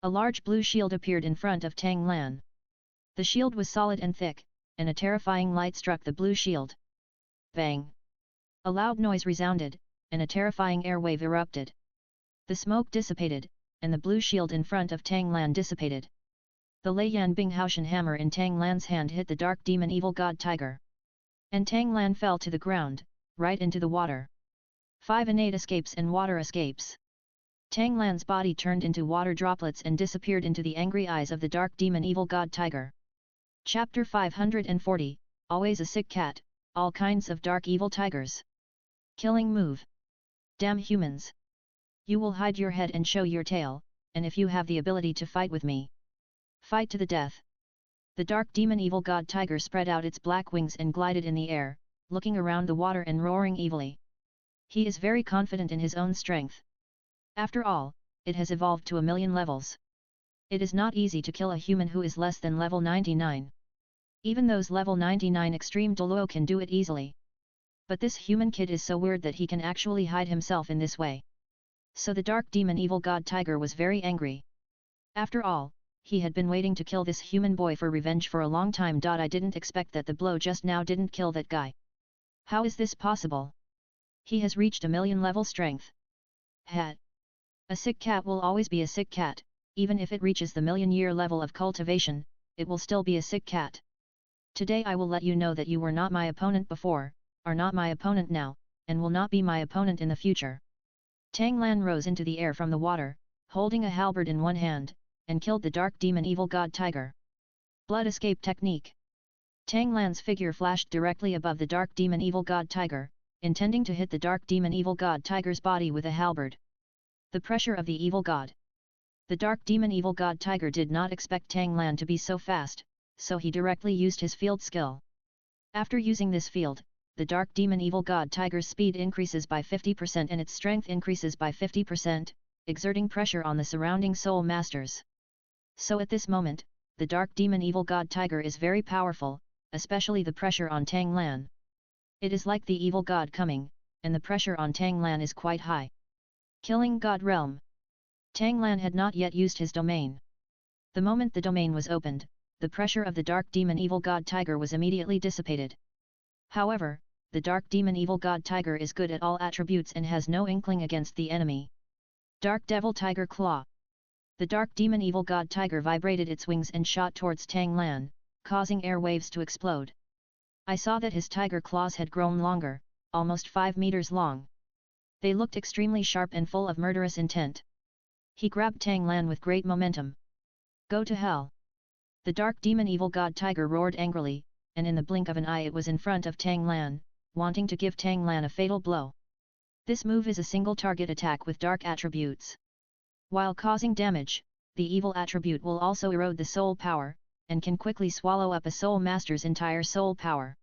A large blue shield appeared in front of Tang Lan. The shield was solid and thick, and a terrifying light struck the blue shield. Bang! A loud noise resounded, and a terrifying air wave erupted. The smoke dissipated, and the blue shield in front of Tang Lan dissipated. The Lei Yan Bing Haoshan hammer in Tang Lan's hand hit the dark demon evil god tiger. And Tang Lan fell to the ground, right into the water. 5 innate escapes and water escapes. Tang Lan's body turned into water droplets and disappeared into the angry eyes of the dark demon evil god tiger. Chapter 540, Always a Sick Cat, All Kinds of Dark Evil Tigers. Killing Move. Damn humans! You will hide your head and show your tail, and if you have the ability to fight with me, fight to the death. The dark demon evil god tiger spread out its black wings and glided in the air, looking around the water and roaring evilly. He is very confident in his own strength. After all, it has evolved to 1,000,000 levels. It is not easy to kill a human who is less than level 99. Even those level 99 extreme Douluo can do it easily. But this human kid is so weird that he can actually hide himself in this way. So the dark demon evil god tiger was very angry. After all, he had been waiting to kill this human boy for revenge for a long time. I didn't expect that the blow just now didn't kill that guy. How is this possible? He has reached 1,000,000 level strength. Hat. A sick cat will always be a sick cat, even if it reaches the 1,000,000-year level of cultivation, it will still be a sick cat. Today I will let you know that you were not my opponent before, are not my opponent now, and will not be my opponent in the future. Tang Lan rose into the air from the water, holding a halberd in one hand, and killed the dark demon evil god tiger. Blood escape technique. Tang Lan's figure flashed directly above the dark demon evil god tiger, intending to hit the dark demon evil god tiger's body with a halberd. The pressure of the evil god. The dark demon evil god tiger did not expect Tang Lan to be so fast, so he directly used his field skill. After using this field, the dark demon evil god tiger's speed increases by 50% and its strength increases by 50%, exerting pressure on the surrounding soul masters. So at this moment, the dark demon evil god tiger is very powerful, especially the pressure on Tang Lan. It is like the evil god coming, and the pressure on Tang Lan is quite high. Killing God Realm. Tang Lan had not yet used his domain. The moment the domain was opened, the pressure of the dark demon evil god tiger was immediately dissipated. However, the dark demon evil god tiger is good at all attributes and has no inkling against the enemy. Dark devil tiger claw. The dark demon evil god tiger vibrated its wings and shot towards Tang Lan, causing air waves to explode. I saw that his tiger claws had grown longer, almost 5 meters long. They looked extremely sharp and full of murderous intent. He grabbed Tang Lan with great momentum. Go to hell! The dark demon evil god tiger roared angrily, and in the blink of an eye it was in front of Tang Lan, wanting to give Tang Lan a fatal blow. This move is a single target attack with dark attributes. While causing damage, the evil attribute will also erode the soul power, and can quickly swallow up a soul master's entire soul power.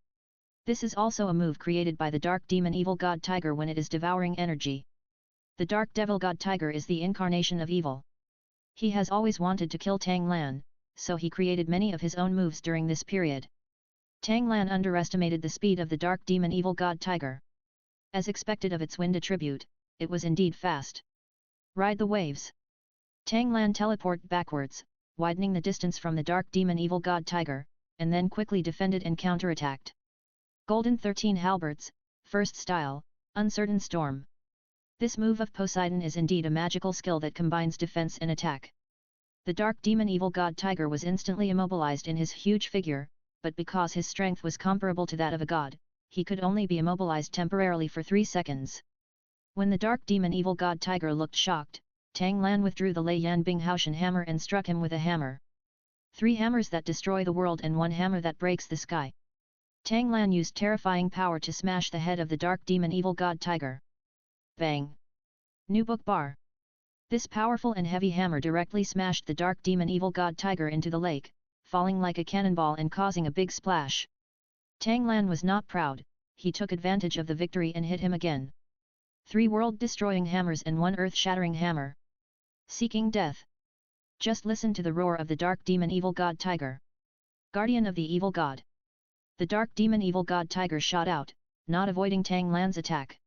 This is also a move created by the dark demon evil god tiger when it is devouring energy. The dark devil god tiger is the incarnation of evil. He has always wanted to kill Tang Lan, so he created many of his own moves during this period. Tang Lan underestimated the speed of the dark demon evil god tiger. As expected of its wind attribute, it was indeed fast. Ride the waves. Tang Lan teleported backwards, widening the distance from the dark demon evil god tiger, and then quickly defended and counterattacked. Golden 13 halberds, first style, uncertain storm. This move of Poseidon is indeed a magical skill that combines defense and attack. The dark demon evil god tiger was instantly immobilized in his huge figure, but because his strength was comparable to that of a god, he could only be immobilized temporarily for 3 seconds. When the dark demon evil god tiger looked shocked, Tang Lan withdrew the Lei Yan Binghaotian hammer and struck him with a hammer. 3 hammers that destroy the world and 1 hammer that breaks the sky. Tang Lan used terrifying power to smash the head of the dark demon evil god tiger. Bang! New book bar. This powerful and heavy hammer directly smashed the dark demon evil god tiger into the lake, falling like a cannonball and causing a big splash. Tang Lan was not proud, he took advantage of the victory and hit him again. 3 world-destroying hammers and 1 earth-shattering hammer. Seeking death. Just listen to the roar of the dark demon evil god tiger. Guardian of the evil god. The dark demon evil god tiger shot out, not avoiding Tang Lan's attack.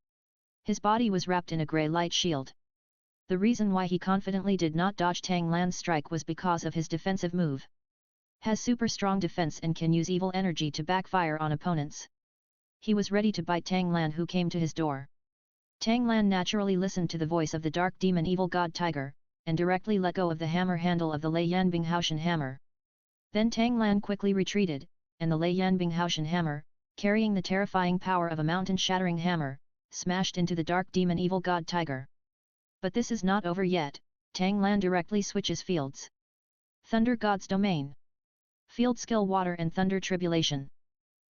His body was wrapped in a grey light shield. The reason why he confidently did not dodge Tang Lan's strike was because of his defensive move. Has super strong defense and can use evil energy to backfire on opponents. He was ready to bite Tang Lan who came to his door. Tang Lan naturally listened to the voice of the dark demon evil god tiger, and directly let go of the hammer handle of the Lei Yan Binghaotian hammer. Then Tang Lan quickly retreated, and the Lei Yan Binghaotian hammer, carrying the terrifying power of a mountain-shattering hammer, smashed into the dark demon evil god tiger. But this is not over yet. Tang Lan directly switches fields. Thunder God's domain. Field skill water and thunder tribulation.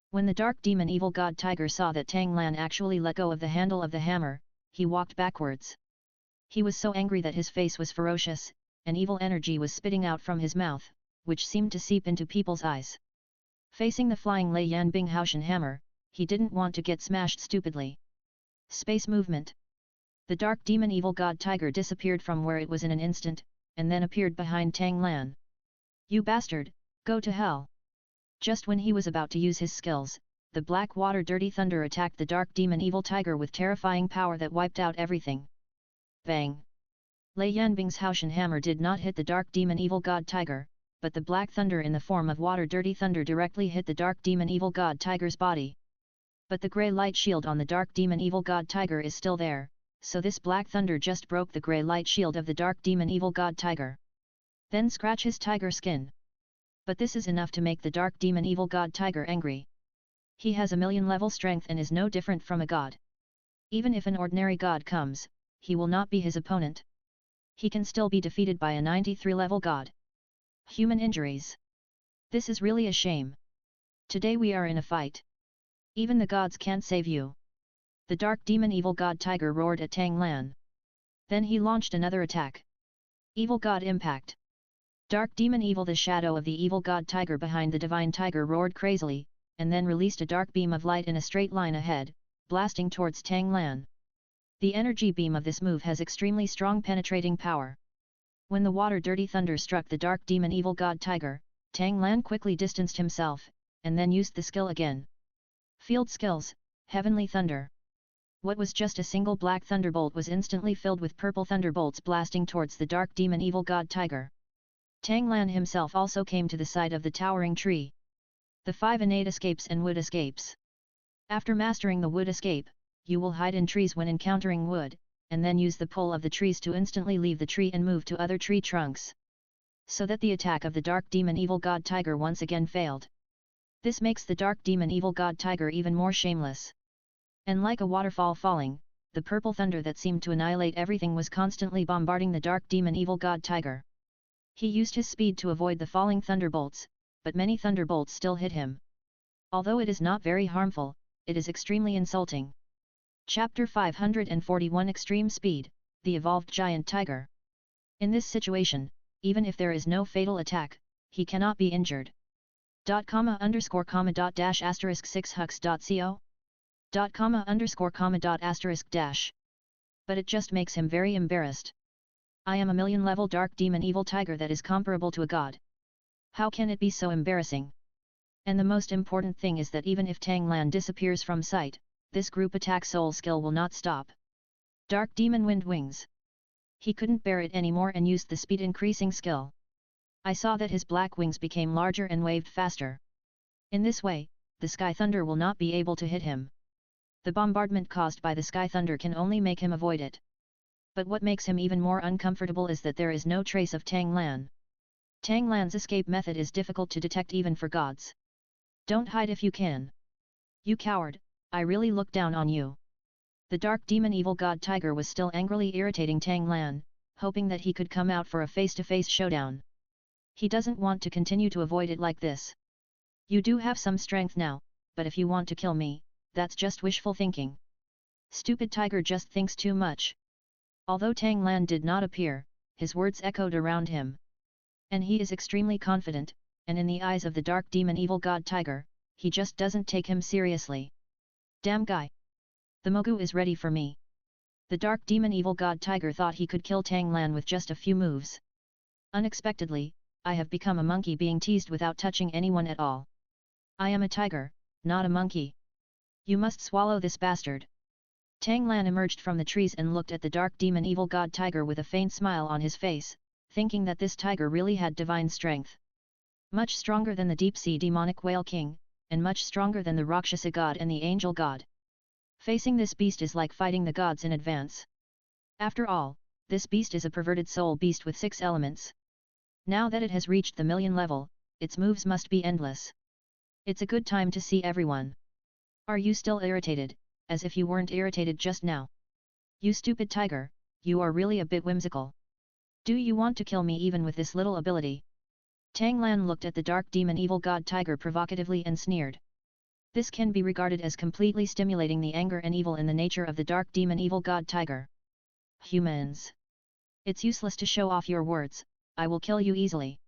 When the dark demon evil god tiger saw that Tang Lan actually let go of the handle of the hammer, he walked backwards. He was so angry that his face was ferocious, and evil energy was spitting out from his mouth, which seemed to seep into people's eyes. Facing the flying Lei Yan Binghaotian hammer, he didn't want to get smashed stupidly. Space movement. The dark demon evil god tiger disappeared from where it was in an instant, and then appeared behind Tang Lan. You bastard, go to hell! Just when he was about to use his skills, the black water dirty thunder attacked the dark demon evil tiger with terrifying power that wiped out everything. Bang! Lei Yan Binghaotian hammer did not hit the dark demon evil god tiger, but the black thunder in the form of water dirty thunder directly hit the dark demon evil god tiger's body. But the grey light shield on the dark demon evil god tiger is still there, so this black thunder just broke the grey light shield of the dark demon evil god tiger. Then scratch his tiger skin. But this is enough to make the dark demon evil god tiger angry. He has a 1,000,000 level strength and is no different from a god. Even if an ordinary god comes, he will not be his opponent. He can still be defeated by a 93 level god. Human injuries. This is really a shame. Today we are in a fight. Even the gods can't save you. The dark demon evil god tiger roared at Tang Lan. Then he launched another attack. Evil god impact. Dark demon evil, the shadow of the evil god tiger behind the divine tiger, roared crazily, and then released a dark beam of light in a straight line ahead, blasting towards Tang Lan. The energy beam of this move has extremely strong penetrating power. When the water dirty thunder struck the dark demon evil god tiger, Tang Lan quickly distanced himself, and then used the skill again. Field skills, Heavenly Thunder. What was just a single black thunderbolt was instantly filled with purple thunderbolts blasting towards the dark demon evil god tiger. Tang Lan himself also came to the side of the towering tree. The 5 innate escapes and wood escapes. After mastering the wood escape, you will hide in trees when encountering wood, and then use the pull of the trees to instantly leave the tree and move to other tree trunks. So that the attack of the dark demon evil god tiger once again failed. This makes the dark demon evil god tiger even more shameless. And like a waterfall falling, the purple thunder that seemed to annihilate everything was constantly bombarding the dark demon evil god tiger. He used his speed to avoid the falling thunderbolts, but many thunderbolts still hit him. Although it is not very harmful, it is extremely insulting. Chapter 541 Extreme Speed, the Evolved Giant Tiger. In this situation, even if there is no fatal attack, he cannot be injured. .(6hux.co. .(_. But it just makes him very embarrassed. I am a million-level dark demon evil tiger that is comparable to a god. How can it be so embarrassing? And the most important thing is that even if Tang Lan disappears from sight, this group attack soul skill will not stop. Dark demon wind wings. He couldn't bear it anymore and used the speed increasing skill. I saw that his black wings became larger and waved faster. In this way, the sky thunder will not be able to hit him. The bombardment caused by the sky thunder can only make him avoid it. But what makes him even more uncomfortable is that there is no trace of Tang Lan. Tang Lan's escape method is difficult to detect even for gods. Don't hide if you can. You coward, I really look down on you. The dark demon evil god tiger was still angrily irritating Tang Lan, hoping that he could come out for a face-to-face showdown. He doesn't want to continue to avoid it like this. You do have some strength now, but if you want to kill me, that's just wishful thinking. Stupid tiger just thinks too much. Although Tang Lan did not appear, his words echoed around him. And he is extremely confident, and in the eyes of the dark demon evil god tiger, he just doesn't take him seriously. Damn guy! The Mogu is ready for me. The dark demon evil god tiger thought he could kill Tang Lan with just a few moves. Unexpectedly, I have become a monkey being teased without touching anyone at all. I am a tiger, not a monkey. You must swallow this bastard. Tang Lan emerged from the trees and looked at the dark demon evil god tiger with a faint smile on his face, thinking that this tiger really had divine strength. Much stronger than the deep-sea demonic whale king, and much stronger than the Rakshasa god and the angel god. Facing this beast is like fighting the gods in advance. After all, this beast is a perverted soul beast with 6 elements. Now that it has reached the million level, its moves must be endless. It's a good time to see everyone. Are you still irritated, as if you weren't irritated just now? You stupid tiger, you are really a bit whimsical. Do you want to kill me even with this little ability? Tang Lan looked at the dark demon evil god tiger provocatively and sneered. This can be regarded as completely stimulating the anger and evil in the nature of the dark demon evil god tiger. Humans! It's useless to show off your words, I will kill you easily.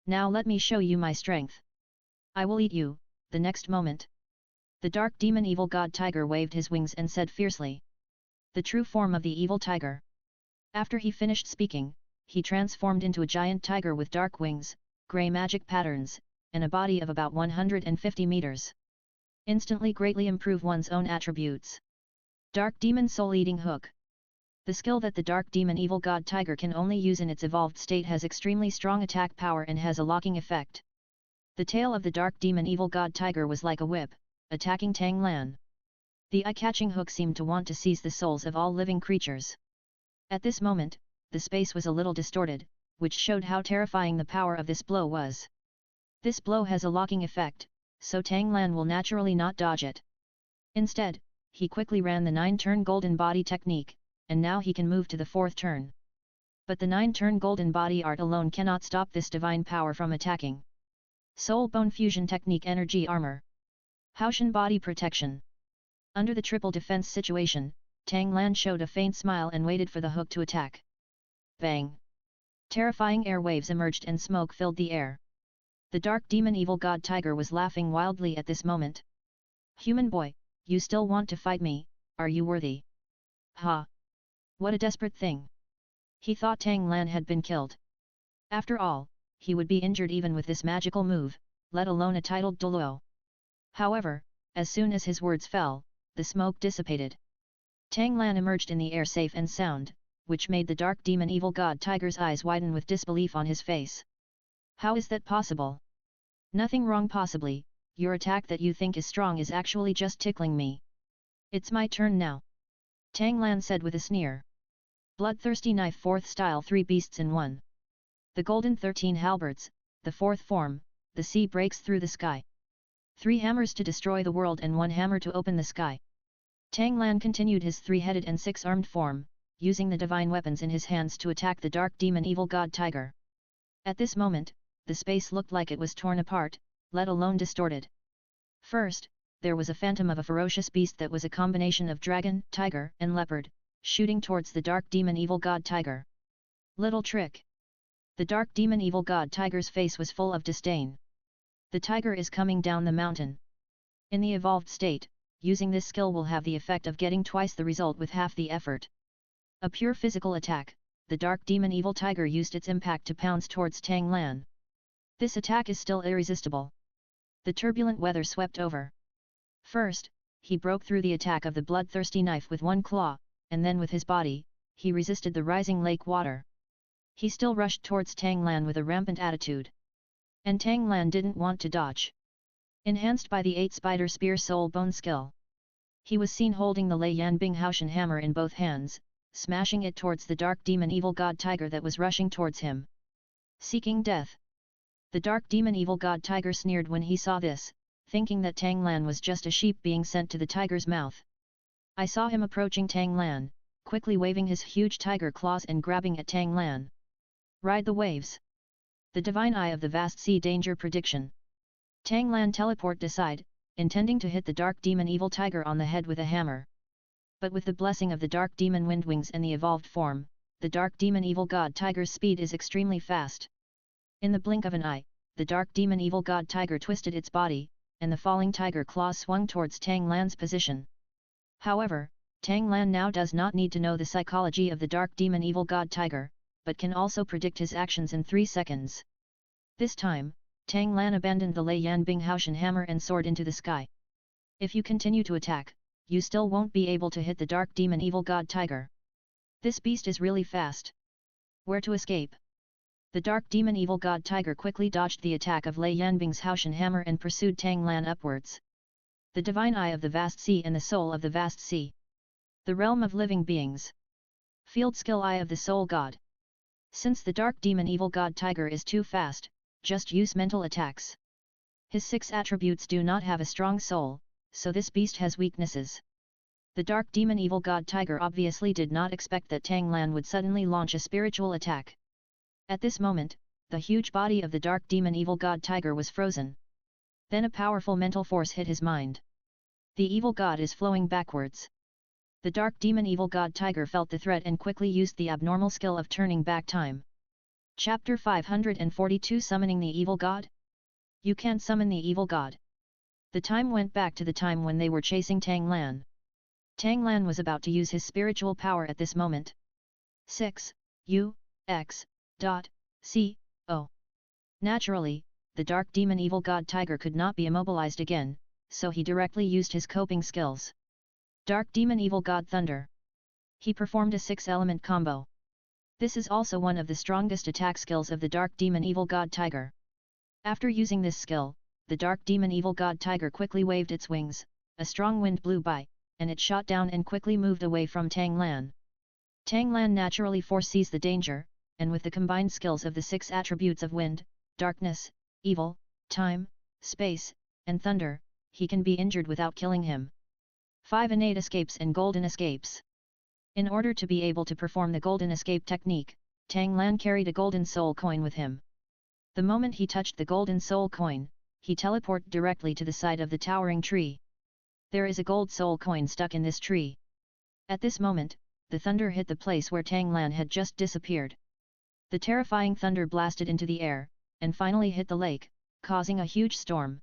Now let me show you my strength. I will eat you, the next moment. The dark demon evil god tiger waved his wings and said fiercely. The true form of the evil tiger. After he finished speaking, he transformed into a giant tiger with dark wings, grey magic patterns, and a body of about 150 meters. Instantly greatly improve one's own attributes. Dark Demon Soul Eating Hook. The skill that the dark demon evil god tiger can only use in its evolved state has extremely strong attack power and has a locking effect. The tail of the dark demon evil god tiger was like a whip, attacking Tang Lan. The eye-catching hook seemed to want to seize the souls of all living creatures. At this moment, the space was a little distorted, which showed how terrifying the power of this blow was. This blow has a locking effect, so Tang Lan will naturally not dodge it. Instead, he quickly ran the 9-turn golden body technique, and now he can move to the 4th turn. But the 9-turn golden body art alone cannot stop this divine power from attacking. Soul Bone Fusion Technique Energy Armor. Haoshan Body Protection. Under the triple defense situation, Tang Lan showed a faint smile and waited for the hook to attack. Bang! Terrifying air waves emerged and smoke filled the air. The dark demon evil god tiger was laughing wildly at this moment. Human boy, you still want to fight me, are you worthy? Ha! What a desperate thing! He thought Tang Lan had been killed. After all, he would be injured even with this magical move, let alone a titled Dulo. However, as soon as his words fell, the smoke dissipated. Tang Lan emerged in the air safe and sound, which made the dark demon evil god tiger's eyes widen with disbelief on his face. How is that possible? Nothing wrong possibly, your attack that you think is strong is actually just tickling me. It's my turn now. Tang Lan said with a sneer. Bloodthirsty Knife 4th Style 3 Beasts in 1. The Golden 13 Halberds, the 4th form, the sea breaks through the sky. 3 hammers to destroy the world and 1 hammer to open the sky. Tang Lan continued his 3-headed and 6-armed form, using the divine weapons in his hands to attack the dark demon evil god tiger. At this moment, the space looked like it was torn apart, let alone distorted. First, there was a phantom of a ferocious beast that was a combination of dragon, tiger, and leopard, shooting towards the dark demon evil god tiger. Little trick! The dark demon evil god tiger's face was full of disdain. The tiger is coming down the mountain. In the evolved state, using this skill will have the effect of getting twice the result with half the effort. A pure physical attack, the dark demon evil tiger used its impact to pounce towards Tang Lan. This attack is still irresistible. The turbulent weather swept over. First, he broke through the attack of the bloodthirsty knife with one claw, and then with his body, he resisted the rising lake water. He still rushed towards Tang Lan with a rampant attitude. And Tang Lan didn't want to dodge. Enhanced by the 8 spider spear soul bone skill, he was seen holding the Lei Yanbing Haoshan hammer in both hands, smashing it towards the dark demon evil god tiger that was rushing towards him. Seeking death. The dark demon evil god tiger sneered when he saw this, thinking that Tang Lan was just a sheep being sent to the tiger's mouth. I saw him approaching Tang Lan, quickly waving his huge tiger claws and grabbing at Tang Lan. Ride the waves. The divine eye of the vast sea danger prediction. Tang Lan teleport aside, intending to hit the dark demon evil tiger on the head with a hammer. But with the blessing of the dark demon windwings and the evolved form, the dark demon evil god tiger's speed is extremely fast. In the blink of an eye, the dark demon evil god tiger twisted its body, and the falling tiger claws swung towards Tang Lan's position. However, Tang Lan now does not need to know the psychology of the dark demon evil god tiger, but can also predict his actions in 3 seconds. This time, Tang Lan abandoned the Lei Yanbing Haoshan hammer and soared into the sky. If you continue to attack, you still won't be able to hit the dark demon evil god tiger. This beast is really fast. Where to escape? The dark demon evil god tiger quickly dodged the attack of Lei Yanbing's Haoshan hammer and pursued Tang Lan upwards. The divine eye of the vast sea and the soul of the vast sea. The realm of living beings. Field skill eye of the soul god. Since the dark demon evil god tiger is too fast, just use mental attacks. His 6 attributes do not have a strong soul, so this beast has weaknesses. The dark demon evil god tiger obviously did not expect that Tang Lan would suddenly launch a spiritual attack. At this moment, the huge body of the dark demon evil god tiger was frozen. Then a powerful mental force hit his mind. The evil god is flowing backwards. The dark demon evil god tiger felt the threat and quickly used the abnormal skill of turning back time. Chapter 542 Summoning the Evil God? You can't summon the evil god. The time went back to the time when they were chasing Tang Lan. Tang Lan was about to use his spiritual power at this moment. 6. U. X. C. O. Naturally, the dark demon evil god tiger could not be immobilized again, so he directly used his coping skills. Dark demon evil god thunder. He performed a 6-element combo. This is also one of the strongest attack skills of the dark demon evil god tiger. After using this skill, the dark demon evil god tiger quickly waved its wings, a strong wind blew by, and it shot down and quickly moved away from Tang Lan. Tang Lan naturally foresees the danger, and with the combined skills of the 6 attributes of wind, darkness, evil, time, space, and thunder, he can be injured without killing him. 5 innate escapes and golden escapes. In order to be able to perform the golden escape technique, Tang Lan carried a golden soul coin with him. The moment he touched the golden soul coin, he teleported directly to the side of the towering tree. There is a gold soul coin stuck in this tree. At this moment, the thunder hit the place where Tang Lan had just disappeared. The terrifying thunder blasted into the air, and finally hit the lake, causing a huge storm.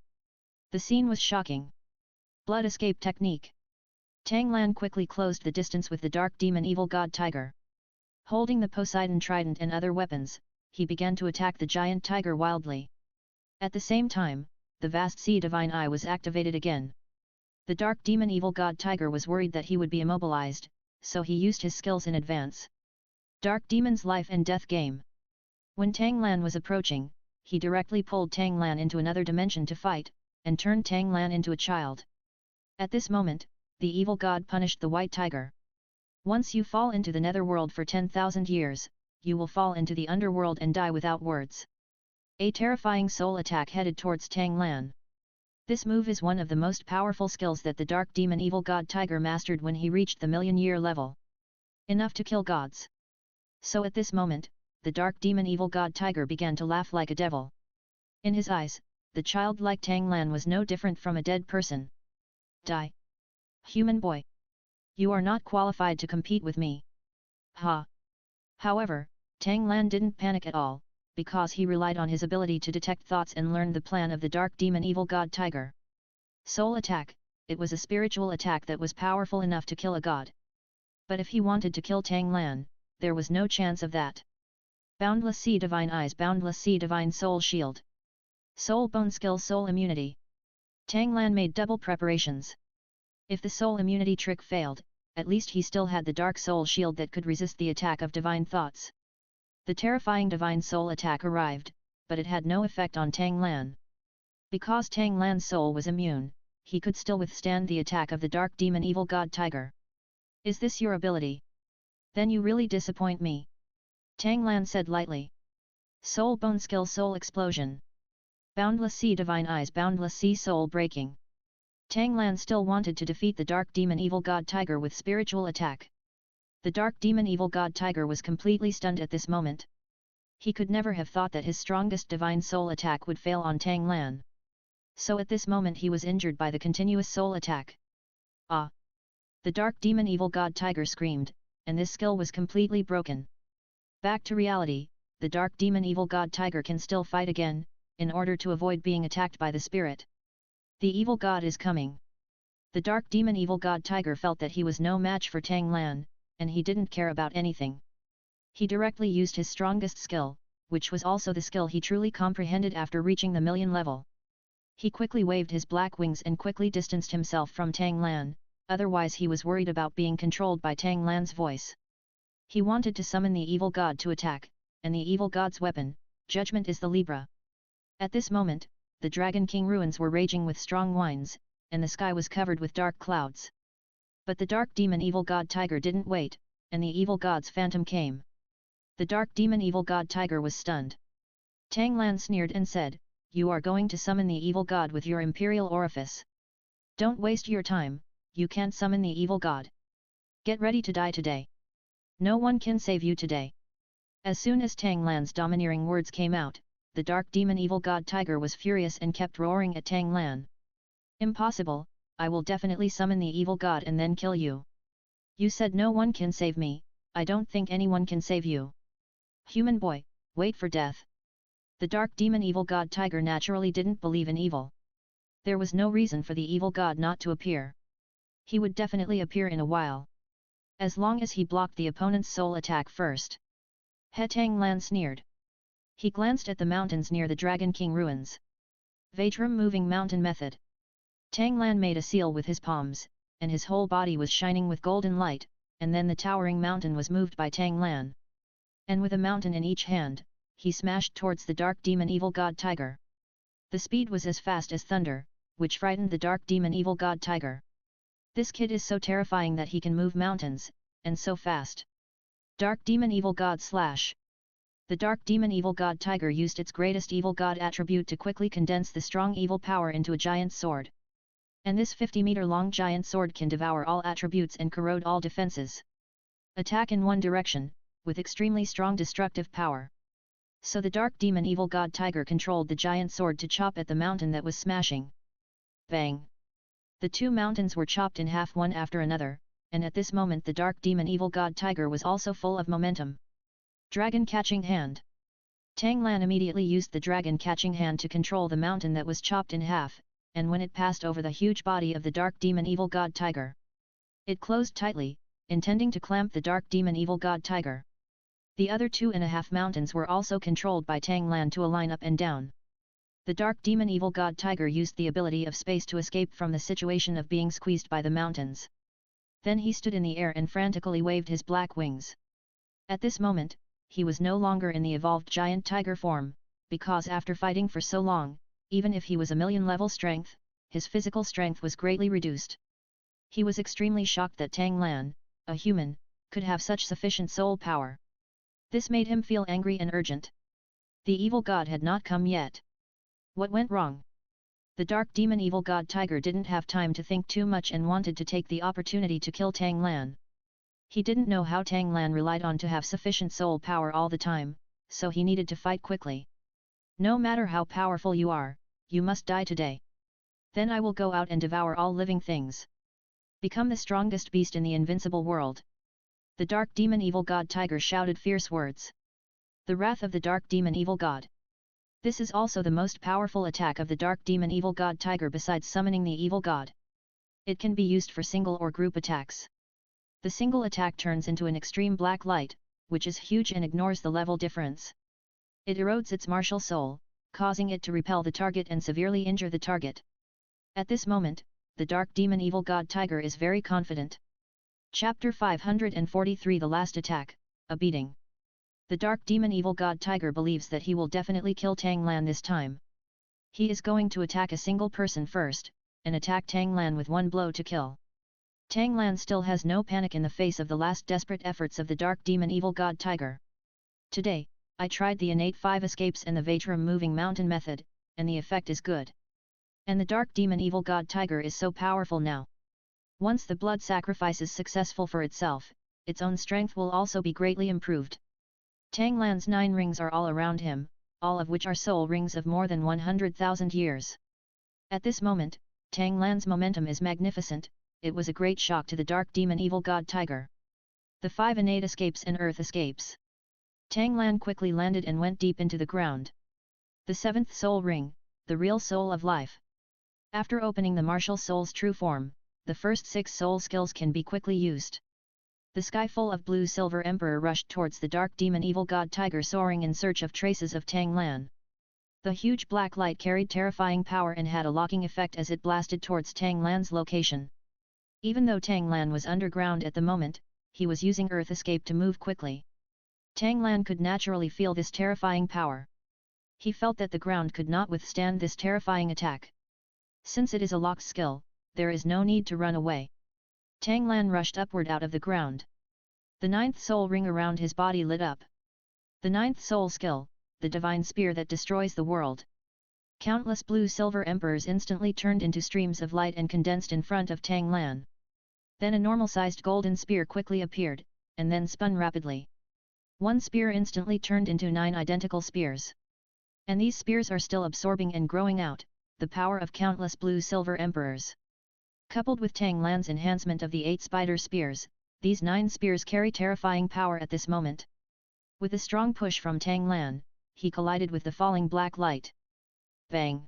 The scene was shocking. Blood escape technique. Tang Lan quickly closed the distance with the dark demon evil god tiger. Holding the Poseidon trident and other weapons, he began to attack the giant tiger wildly. At the same time, the vast sea divine eye was activated again. The dark demon evil god tiger was worried that he would be immobilized, so he used his skills in advance. Dark demon's life and death game. When Tang Lan was approaching, he directly pulled Tang Lan into another dimension to fight, and turned Tang Lan into a child. At this moment, the evil god punished the white tiger. Once you fall into the netherworld for 10,000 years, you will fall into the underworld and die without words. A terrifying soul attack headed towards Tang Lan. This move is one of the most powerful skills that the dark demon evil god tiger mastered when he reached the million-year level. Enough to kill gods. So at this moment, the dark demon evil god tiger began to laugh like a devil. In his eyes, the childlike Tang Lan was no different from a dead person. Die. Human boy. You are not qualified to compete with me. Ha! However, Tang Lan didn't panic at all, because he relied on his ability to detect thoughts and learn the plan of the dark demon evil god tiger. Soul attack, it was a spiritual attack that was powerful enough to kill a god. But if he wanted to kill Tang Lan, there was no chance of that. Boundless Sea Divine Eyes, Boundless Sea Divine Soul Shield. Soul Bone Skill, Soul Immunity. Tang Lan made double preparations. If the soul immunity trick failed, at least he still had the Dark Soul Shield that could resist the attack of divine thoughts. The terrifying divine soul attack arrived, but it had no effect on Tang Lan. Because Tang Lan's soul was immune, he could still withstand the attack of the Dark Demon Evil God Tiger. Is this your ability? Then you really disappoint me. Tang Lan said lightly. Soul Bone Skill, Soul Explosion. Boundless Sea Divine Eyes, Boundless Sea Soul Breaking. Tang Lan still wanted to defeat the Dark Demon Evil God Tiger with spiritual attack. The Dark Demon Evil God Tiger was completely stunned at this moment. He could never have thought that his strongest divine soul attack would fail on Tang Lan. So at this moment he was injured by the continuous soul attack. Ah! The Dark Demon Evil God Tiger screamed, and this skill was completely broken. Back to reality, the Dark Demon Evil God Tiger can still fight again, in order to avoid being attacked by the spirit. The evil god is coming. The Dark Demon Evil God Tiger felt that he was no match for Tang Lan, and he didn't care about anything. He directly used his strongest skill, which was also the skill he truly comprehended after reaching the million level. He quickly waved his black wings and quickly distanced himself from Tang Lan, otherwise he was worried about being controlled by Tang Lan's voice. He wanted to summon the evil god to attack, and the evil god's weapon, judgment, is the Libra. At this moment, the Dragon King ruins were raging with strong winds, and the sky was covered with dark clouds. But the Dark Demon Evil God Tiger didn't wait, and the evil god's phantom came. The Dark Demon Evil God Tiger was stunned. Tang Lan sneered and said, "You are going to summon the evil god with your imperial orifice. Don't waste your time, you can't summon the evil god. Get ready to die today. No one can save you today." As soon as Tang Lan's domineering words came out, the Dark Demon Evil God Tiger was furious and kept roaring at Tang Lan. "Impossible, I will definitely summon the evil god and then kill you. You said no one can save me, I don't think anyone can save you. Human boy, wait for death." The Dark Demon Evil God Tiger naturally didn't believe in evil. There was no reason for the evil god not to appear. He would definitely appear in a while. As long as he blocked the opponent's soul attack first. He Tang Lan sneered. He glanced at the mountains near the Dragon King ruins. Vatrum moving mountain method. Tang Lan made a seal with his palms, and his whole body was shining with golden light, and then the towering mountain was moved by Tang Lan. And with a mountain in each hand, he smashed towards the Dark Demon Evil God Tiger. The speed was as fast as thunder, which frightened the Dark Demon Evil God Tiger. This kid is so terrifying that he can move mountains, and so fast. Dark Demon Evil God Slash. The Dark Demon Evil God Tiger used its greatest evil god attribute to quickly condense the strong evil power into a giant sword. And this 50-meter-long giant sword can devour all attributes and corrode all defenses. Attack in one direction, with extremely strong destructive power. So the Dark Demon Evil God Tiger controlled the giant sword to chop at the mountain that was smashing. Bang! The two mountains were chopped in half one after another, and at this moment the Dark Demon Evil God Tiger was also full of momentum. Dragon Catching Hand. Tang Lan immediately used the Dragon Catching Hand to control the mountain that was chopped in half, and when it passed over the huge body of the Dark Demon Evil God Tiger, it closed tightly, intending to clamp the Dark Demon Evil God Tiger. The other 2.5 mountains were also controlled by Tang Lan to align up and down. The Dark Demon Evil God Tiger used the ability of space to escape from the situation of being squeezed by the mountains. Then he stood in the air and frantically waved his black wings. At this moment, he was no longer in the evolved giant tiger form, because after fighting for so long, even if he was a million-level strength, his physical strength was greatly reduced. He was extremely shocked that Tang Lan, a human, could have such sufficient soul power. This made him feel angry and urgent. The evil god had not come yet. What went wrong? The Dark Demon Evil God Tiger didn't have time to think too much and wanted to take the opportunity to kill Tang Lan. He didn't know how Tang Lan relied on to have sufficient soul power all the time, so he needed to fight quickly. No matter how powerful you are, you must die today. Then I will go out and devour all living things. Become the strongest beast in the invincible world. The Dark Demon Evil God Tiger shouted fierce words. The Wrath of the Dark Demon Evil God. This is also the most powerful attack of the Dark Demon Evil God Tiger besides summoning the evil god. It can be used for single or group attacks. The single attack turns into an extreme black light, which is huge and ignores the level difference. It erodes its martial soul, causing it to repel the target and severely injure the target. At this moment, the Dark Demon Evil God Tiger is very confident. Chapter 543 The Last Attack, A Beating. The Dark Demon Evil God Tiger believes that he will definitely kill Tang Lan this time. He is going to attack a single person first, and attack Tang Lan with one blow to kill. Tang Lan still has no panic in the face of the last desperate efforts of the Dark Demon Evil God Tiger. Today, I tried the innate 5 escapes and the Vatram moving mountain method, and the effect is good. And the Dark Demon Evil God Tiger is so powerful now. Once the blood sacrifice is successful for itself, its own strength will also be greatly improved. Tang Lan's 9 rings are all around him, all of which are soul rings of more than 100,000 years. At this moment, Tang Lan's momentum is magnificent. It was a great shock to the Dark Demon Evil God Tiger. The 5 innate escapes and earth escapes. Tang Lan quickly landed and went deep into the ground. The 7th soul ring, the real soul of life. After opening the martial soul's true form, the first 6 soul skills can be quickly used. The sky full of blue silver emperor rushed towards the Dark Demon Evil God Tiger soaring in search of traces of Tang Lan. The huge black light carried terrifying power and had a locking effect as it blasted towards Tang Lan's location. Even though Tang Lan was underground at the moment, he was using earth escape to move quickly. Tang Lan could naturally feel this terrifying power. He felt that the ground could not withstand this terrifying attack. Since it is a locked skill, there is no need to run away. Tang Lan rushed upward out of the ground. The 9th soul ring around his body lit up. The 9th soul skill, the divine spear that destroys the world. Countless blue-silver emperors instantly turned into streams of light and condensed in front of Tang Lan. Then a normal-sized golden spear quickly appeared, and then spun rapidly. One spear instantly turned into 9 identical spears. And these spears are still absorbing and growing out the power of countless blue-silver emperors. Coupled with Tang Lan's enhancement of the 8 spider spears, these 9 spears carry terrifying power at this moment. With a strong push from Tang Lan, he collided with the falling black light. Bang!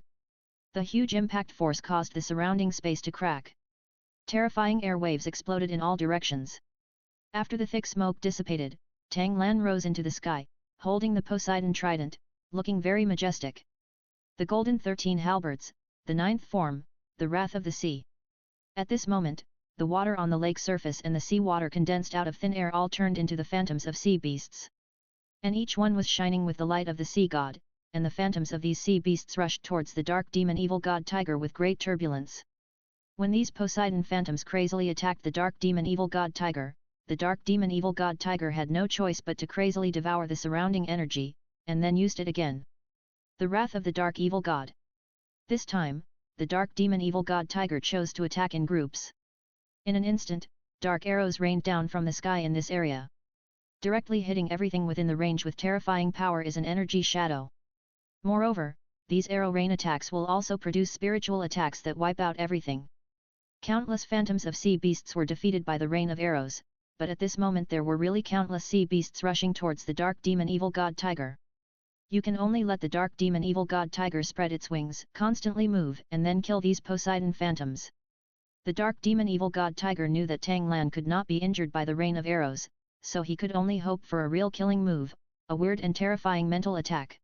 The huge impact force caused the surrounding space to crack. Terrifying air waves exploded in all directions. After the thick smoke dissipated, Tang Lan rose into the sky, holding the Poseidon trident, looking very majestic. The golden 13 halberds, the 9th form, the wrath of the sea. At this moment, the water on the lake surface and the sea water condensed out of thin air all turned into the phantoms of sea beasts. And each one was shining with the light of the sea god, and the phantoms of these sea beasts rushed towards the Dark Demon Evil God Tiger with great turbulence. When these Poseidon phantoms crazily attacked the Dark Demon Evil God Tiger, the Dark Demon Evil God Tiger had no choice but to crazily devour the surrounding energy, and then used it again. The wrath of the Dark Evil God. This time, the Dark Demon Evil God Tiger chose to attack in groups. In an instant, dark arrows rained down from the sky in this area. Directly hitting everything within the range with terrifying power is an energy shadow. Moreover, these arrow rain attacks will also produce spiritual attacks that wipe out everything. Countless phantoms of sea beasts were defeated by the rain of arrows, but at this moment there were really countless sea beasts rushing towards the Dark Demon Evil God Tiger. You can only let the Dark Demon Evil God Tiger spread its wings, constantly move, and then kill these Poseidon phantoms. The Dark Demon Evil God Tiger knew that Tang Lan could not be injured by the rain of arrows, so he could only hope for a real killing move, a weird and terrifying mental attack.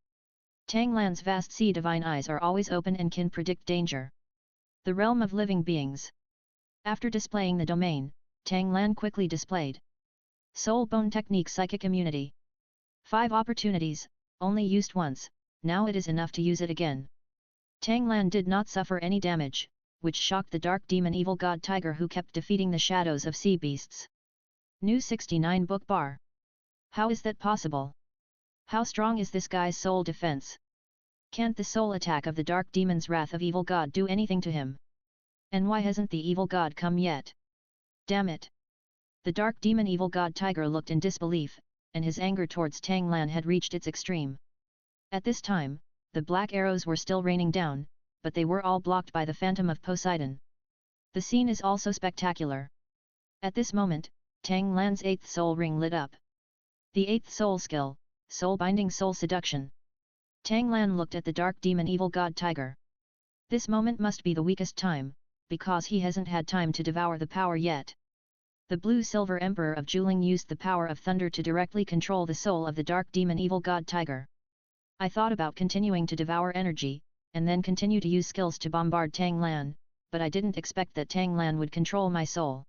Tang Lan's vast sea divine eyes are always open and can predict danger. The realm of living beings. After displaying the domain, Tang Lan quickly displayed Soul Bone Technique Psychic Immunity. 5 opportunities, only used once, now it is enough to use it again. Tang Lan did not suffer any damage, which shocked the Dark Demon Evil God Tiger who kept defeating the shadows of sea beasts. New 69 book bar. How is that possible? How strong is this guy's soul defense? Can't the soul attack of the Dark Demon's Wrath of Evil God do anything to him? And why hasn't the Evil God come yet? Damn it! The Dark Demon Evil God Tiger looked in disbelief, and his anger towards Tang Lan had reached its extreme. At this time, the black arrows were still raining down, but they were all blocked by the Phantom of Poseidon. The scene is also spectacular. At this moment, Tang Lan's 8th soul ring lit up. The 8th soul skill, Soul Binding Soul Seduction. Tang Lan looked at the Dark Demon Evil God Tiger. This moment must be the weakest time, because he hasn't had time to devour the power yet. The blue-silver Emperor of Zhuling used the power of thunder to directly control the soul of the dark demon evil god tiger. I thought about continuing to devour energy, and then continue to use skills to bombard Tang Lan, but I didn't expect that Tang Lan would control my soul.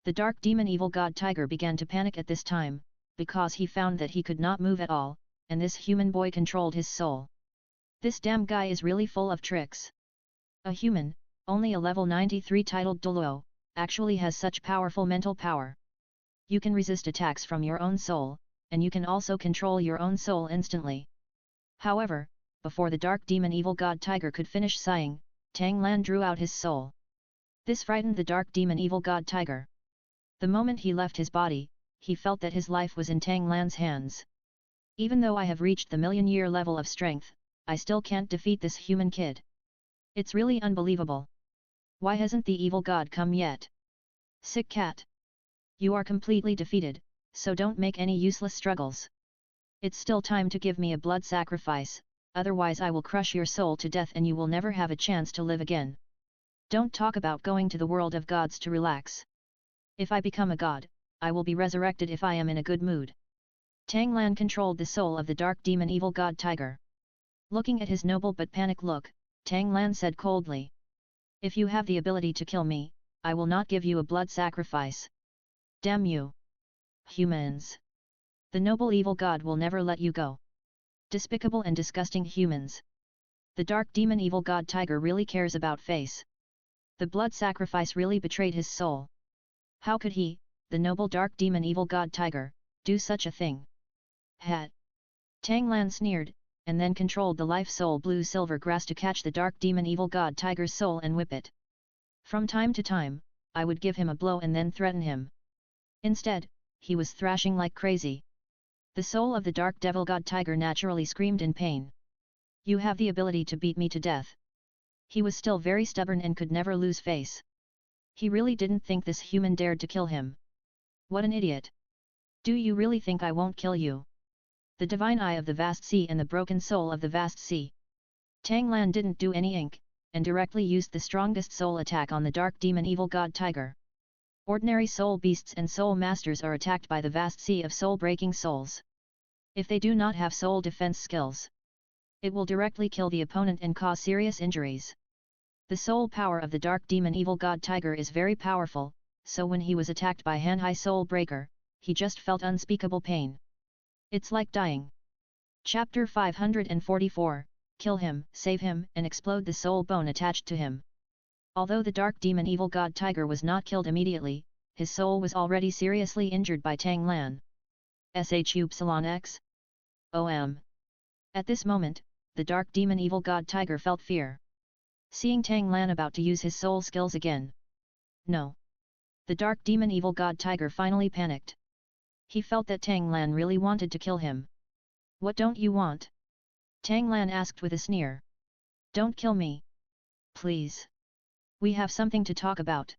The dark demon evil god tiger began to panic at this time, because he found that he could not move at all, and this human boy controlled his soul. This damn guy is really full of tricks. A human, only a level 93 titled Dulo, actually has such powerful mental power. You can resist attacks from your own soul, and you can also control your own soul instantly. However, before the dark demon evil god tiger could finish sighing, Tang Lan drew out his soul. This frightened the dark demon evil god tiger. The moment he left his body, he felt that his life was in Tang Lan's hands. Even though I have reached the million-year level of strength, I still can't defeat this human kid. It's really unbelievable. Why hasn't the evil god come yet? Sick cat. You are completely defeated, so don't make any useless struggles. It's still time to give me a blood sacrifice, otherwise I will crush your soul to death and you will never have a chance to live again. Don't talk about going to the world of gods to relax. If I become a god, I will be resurrected if I am in a good mood. Tang Lan controlled the soul of the dark demon evil god tiger. Looking at his noble but panicked look, Tang Lan said coldly. If you have the ability to kill me, I will not give you a blood sacrifice. Damn you! Humans! The noble evil god will never let you go. Despicable and disgusting humans! The dark demon evil god tiger really cares about face. The blood sacrifice really betrayed his soul. How could he, the noble dark demon evil god tiger, do such a thing? Hat! Tang Lan sneered, and then controlled the life-soul blue-silver grass to catch the dark demon evil god tiger's soul and whip it. From time to time, I would give him a blow and then threaten him. Instead, he was thrashing like crazy. The soul of the dark devil god tiger naturally screamed in pain. You have the ability to beat me to death. He was still very stubborn and could never lose face. He really didn't think this human dared to kill him. What an idiot! Do you really think I won't kill you? The divine eye of the vast sea and the broken soul of the vast sea. Tang Lan didn't do any ink, and directly used the strongest soul attack on the dark demon evil god tiger. Ordinary soul beasts and soul masters are attacked by the vast sea of soul-breaking souls. If they do not have soul defense skills, it will directly kill the opponent and cause serious injuries. The soul power of the dark demon evil god tiger is very powerful, so when he was attacked by Hanhai Soul Breaker, he just felt unspeakable pain. It's like dying. Chapter 544, Kill him, save him, and explode the soul bone attached to him. Although the dark demon evil god tiger was not killed immediately, his soul was already seriously injured by Tang Lan. Shupsilon. OM. At this moment, the dark demon evil god tiger felt fear. Seeing Tang Lan about to use his soul skills again. No. The dark demon evil god tiger finally panicked. He felt that Tang Lan really wanted to kill him. What don't you want? Tang Lan asked with a sneer. Don't kill me. Please. We have something to talk about.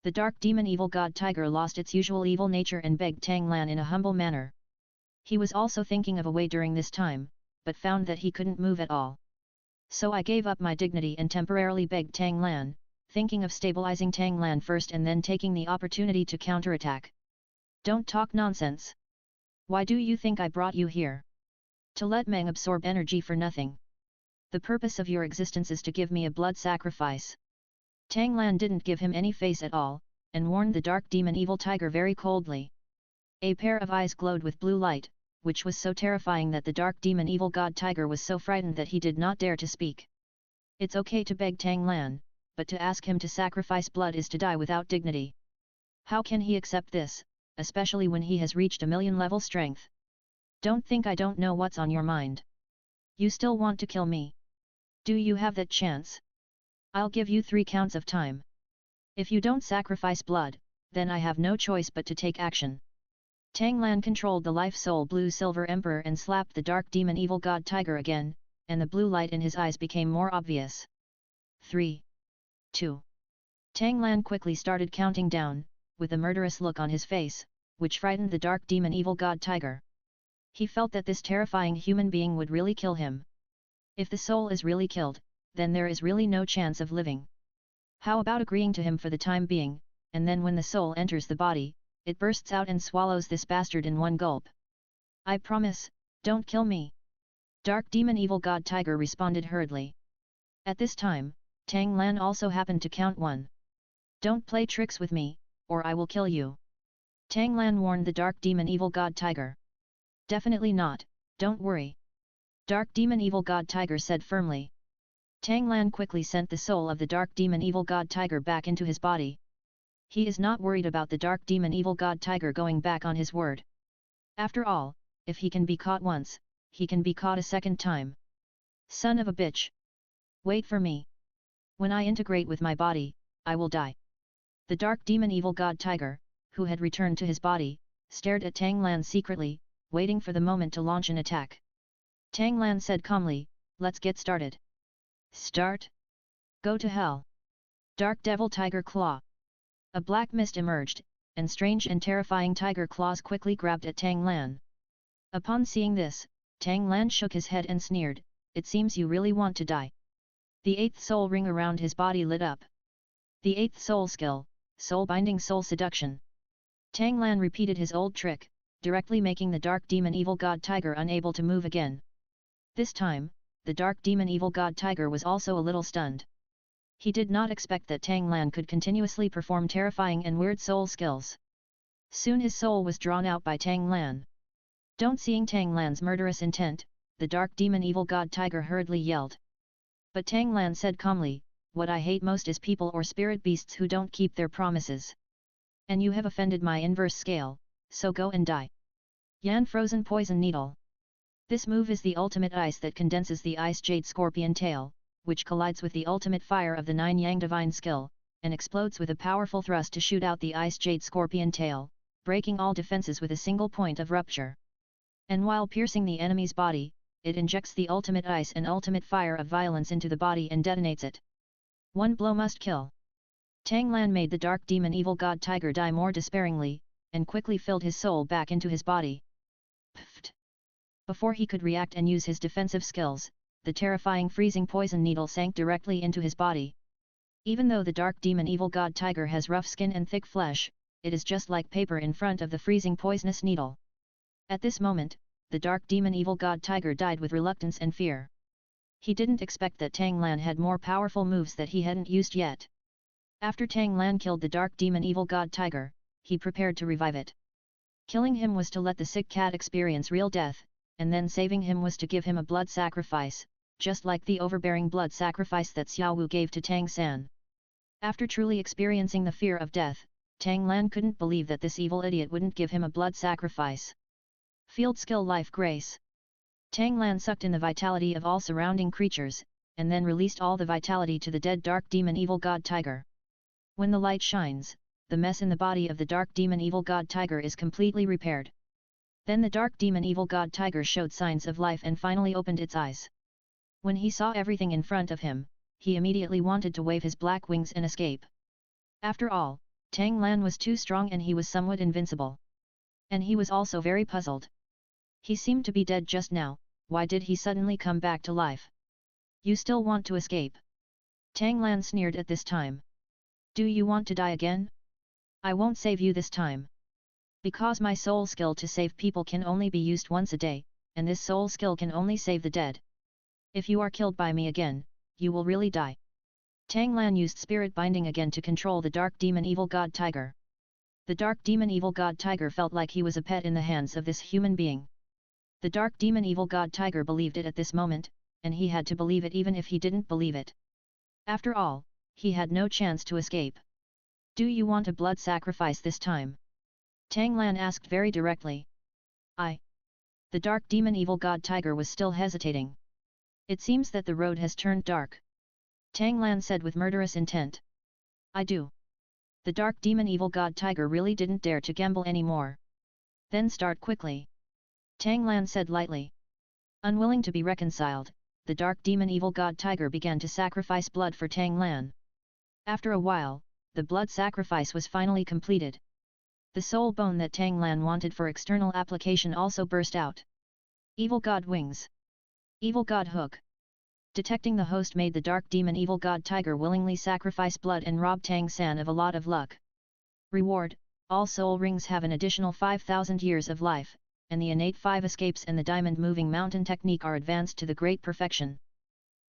The dark demon evil god tiger lost its usual evil nature and begged Tang Lan in a humble manner. He was also thinking of a way during this time, but found that he couldn't move at all. So I gave up my dignity and temporarily begged Tang Lan, thinking of stabilizing Tang Lan first and then taking the opportunity to counterattack. Don't talk nonsense. Why do you think I brought you here? To let Meng absorb energy for nothing. The purpose of your existence is to give me a blood sacrifice. Tang Lan didn't give him any face at all, and warned the dark demon evil tiger very coldly. A pair of eyes glowed with blue light, which was so terrifying that the dark demon evil god tiger was so frightened that he did not dare to speak. It's okay to beg Tang Lan, but to ask him to sacrifice blood is to die without dignity. How can he accept this, especially when he has reached a million-level strength? Don't think I don't know what's on your mind. You still want to kill me? Do you have that chance? I'll give you 3 counts of time. If you don't sacrifice blood, then I have no choice but to take action. Tang Lan controlled the life-soul blue-silver emperor and slapped the dark demon evil god tiger again, and the blue light in his eyes became more obvious. 3. 2. Tang Lan quickly started counting down, with a murderous look on his face, which frightened the dark demon evil god tiger. He felt that this terrifying human being would really kill him. If the soul is really killed, then there is really no chance of living. How about agreeing to him for the time being, and then when the soul enters the body, it bursts out and swallows this bastard in one gulp. I promise, don't kill me. Dark Demon Evil God Tiger responded hurriedly. At this time, Tang Lan also happened to count one. Don't play tricks with me, or I will kill you. Tang Lan warned the Dark Demon Evil God Tiger. Definitely not, don't worry. Dark Demon Evil God Tiger said firmly. Tang Lan quickly sent the soul of the Dark Demon Evil God Tiger back into his body. He is not worried about the Dark Demon Evil God Tiger going back on his word. After all, if he can be caught once, he can be caught a second time. Son of a bitch! Wait for me. When I integrate with my body, I will die. The Dark Demon Evil God Tiger, who had returned to his body, stared at Tang Lan secretly, waiting for the moment to launch an attack. Tang Lan said calmly, let's get started. Start? Go to hell. Dark Devil Tiger Claw. A black mist emerged, and strange and terrifying tiger claws quickly grabbed at Tang Lan. Upon seeing this, Tang Lan shook his head and sneered, it seems you really want to die. The eighth soul ring around his body lit up. The eighth soul skill, Soul Binding Soul Seduction. Tang Lan repeated his old trick, directly making the Dark Demon Evil God Tiger unable to move again. This time, the Dark Demon Evil God Tiger was also a little stunned. He did not expect that Tang Lan could continuously perform terrifying and weird soul skills. Soon his soul was drawn out by Tang Lan. Don't seeing Tang Lan's murderous intent, the Dark Demon Evil God Tiger hurriedly yelled. But Tang Lan said calmly, what I hate most is people or spirit beasts who don't keep their promises. And you have offended my inverse scale, so go and die. Yan Frozen Poison Needle. This move is the ultimate ice that condenses the Ice Jade Scorpion Tail, which collides with the ultimate fire of the 9 Yang Divine Skill, and explodes with a powerful thrust to shoot out the Ice Jade Scorpion Tail, breaking all defenses with a single point of rupture. And while piercing the enemy's body, it injects the ultimate ice and ultimate fire of violence into the body and detonates it. One blow must kill. Tang Lan made the Dark Demon Evil God Tiger die more despairingly, and quickly filled his soul back into his body. Pfft! Before he could react and use his defensive skills, the terrifying freezing poison needle sank directly into his body. Even though the Dark Demon Evil God Tiger has rough skin and thick flesh, it is just like paper in front of the freezing poisonous needle. At this moment, the Dark Demon Evil God Tiger died with reluctance and fear. He didn't expect that Tang Lan had more powerful moves that he hadn't used yet. After Tang Lan killed the Dark Demon Evil God Tiger, he prepared to revive it. Killing him was to let the sick cat experience real death, and then saving him was to give him a blood sacrifice, just like the overbearing blood sacrifice that Xiao Wu gave to Tang San. After truly experiencing the fear of death, Tang Lan couldn't believe that this evil idiot wouldn't give him a blood sacrifice. Field Skill Life Grace. Tang Lan sucked in the vitality of all surrounding creatures, and then released all the vitality to the dead Dark Demon Evil God Tiger. When the light shines, the mess in the body of the Dark Demon Evil God Tiger is completely repaired. Then the Dark Demon Evil God Tiger showed signs of life and finally opened its eyes. When he saw everything in front of him, he immediately wanted to wave his black wings and escape. After all, Tang Lan was too strong and he was somewhat invincible. And he was also very puzzled. He seemed to be dead just now, why did he suddenly come back to life? You still want to escape? Tang Lan sneered at this time. Do you want to die again? I won't save you this time. Because my soul skill to save people can only be used once a day, and this soul skill can only save the dead. If you are killed by me again, you will really die. Tang Lan used spirit binding again to control the Dark Demon Evil God Tiger. The Dark Demon Evil God Tiger felt like he was a pet in the hands of this human being. The Dark Demon Evil God Tiger believed it at this moment, and he had to believe it even if he didn't believe it. After all, he had no chance to escape. Do you want a blood sacrifice this time? Tang Lan asked very directly. The Dark Demon Evil God Tiger was still hesitating. It seems that the road has turned dark. Tang Lan said with murderous intent. I do. The Dark Demon Evil God Tiger really didn't dare to gamble anymore. Then start quickly. Tang Lan said lightly. Unwilling to be reconciled, the Dark Demon Evil God Tiger began to sacrifice blood for Tang Lan. After a while, the blood sacrifice was finally completed. The soul bone that Tang Lan wanted for external application also burst out. Evil God Wings. Evil God Hook. Detecting the host made the Dark Demon Evil God Tiger willingly sacrifice blood and rob Tang San of a lot of luck. Reward: all soul rings have an additional 5,000 years of life, and the innate 5 escapes and the diamond moving mountain technique are advanced to the great perfection.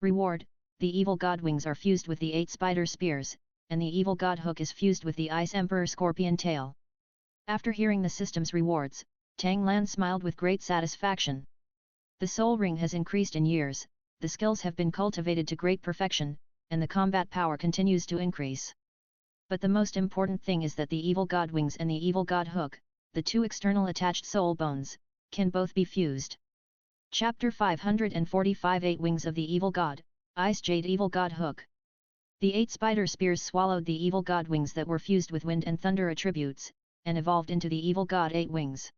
Reward: the evil god wings are fused with the 8 spider spears, and the evil god hook is fused with the Ice Emperor scorpion tail. After hearing the system's rewards, Tang Lan smiled with great satisfaction. The soul ring has increased in years, the skills have been cultivated to great perfection, and the combat power continues to increase. But the most important thing is that the evil god wings and the evil god hook, the 2 external attached soul bones, can both be fused. Chapter 545 8 Wings of the Evil God, Ice Jade Evil God Hook. The 8 spider spears swallowed the evil god wings that were fused with wind and thunder attributes, and evolved into the evil god 8 wings.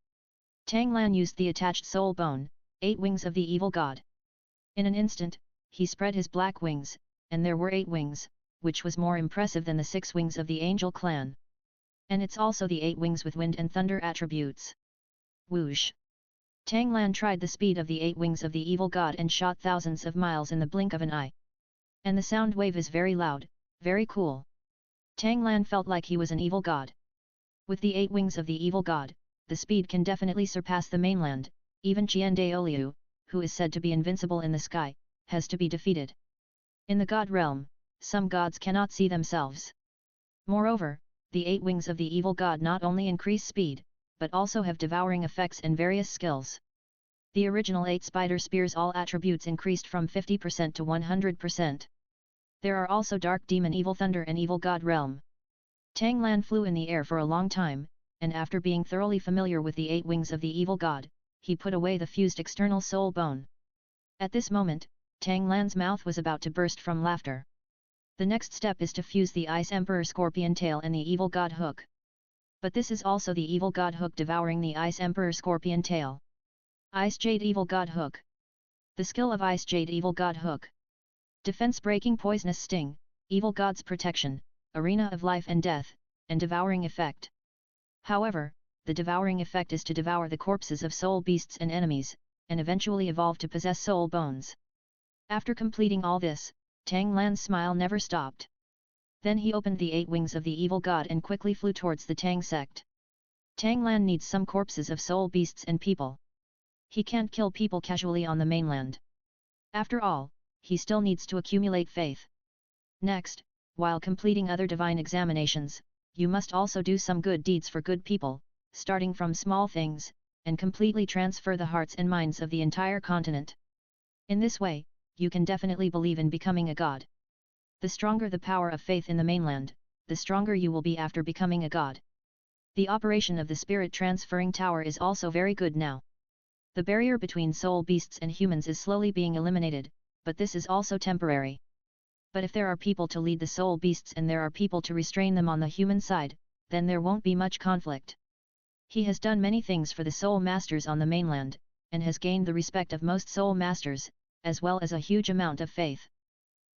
Tang Lan used the attached soul bone, 8 wings of the evil god. In an instant, he spread his black wings, and there were 8 wings, which was more impressive than the 6 wings of the angel clan. And it's also the 8 wings with wind and thunder attributes. Whoosh! Tang Lan tried the speed of the 8 wings of the evil god and shot thousands of miles in the blink of an eye. And the sound wave is very loud, very cool. Tang Lan felt like he was an evil god. With the 8 wings of the evil god, the speed can definitely surpass the mainland, even Qian Renxue, who is said to be invincible in the sky, has to be defeated. In the god realm, some gods cannot see themselves. Moreover, the 8 wings of the evil god not only increase speed, but also have devouring effects and various skills. The original 8 spider spears all attributes increased from 50% to 100%. There are also dark demon evil thunder and evil god realm. Tang Lan flew in the air for a long time, and after being thoroughly familiar with the 8 wings of the evil god, he put away the fused external soul bone. At this moment, Tang Lan's mouth was about to burst from laughter. The next step is to fuse the Ice Emperor scorpion tail and the evil god hook. But this is also the evil god hook devouring the Ice Emperor scorpion tail. Ice Jade Evil God Hook. The skill of Ice Jade Evil God Hook. Defense breaking poisonous sting, evil god's protection, arena of life and death, and devouring effect. However, the devouring effect is to devour the corpses of soul beasts and enemies, and eventually evolve to possess soul bones. After completing all this, Tang Lan's smile never stopped. Then he opened the 8 wings of the evil god and quickly flew towards the Tang sect. Tang Lan needs some corpses of soul beasts and people. He can't kill people casually on the mainland. After all, he still needs to accumulate faith. Next, while completing other divine examinations, you must also do some good deeds for good people, starting from small things, and completely transfer the hearts and minds of the entire continent. In this way, you can definitely believe in becoming a god. The stronger the power of faith in the mainland, the stronger you will be after becoming a god. The operation of the spirit transferring tower is also very good now. The barrier between soul beasts and humans is slowly being eliminated, but this is also temporary. But if there are people to lead the soul beasts and there are people to restrain them on the human side, then there won't be much conflict. He has done many things for the soul masters on the mainland, and has gained the respect of most soul masters, as well as a huge amount of faith.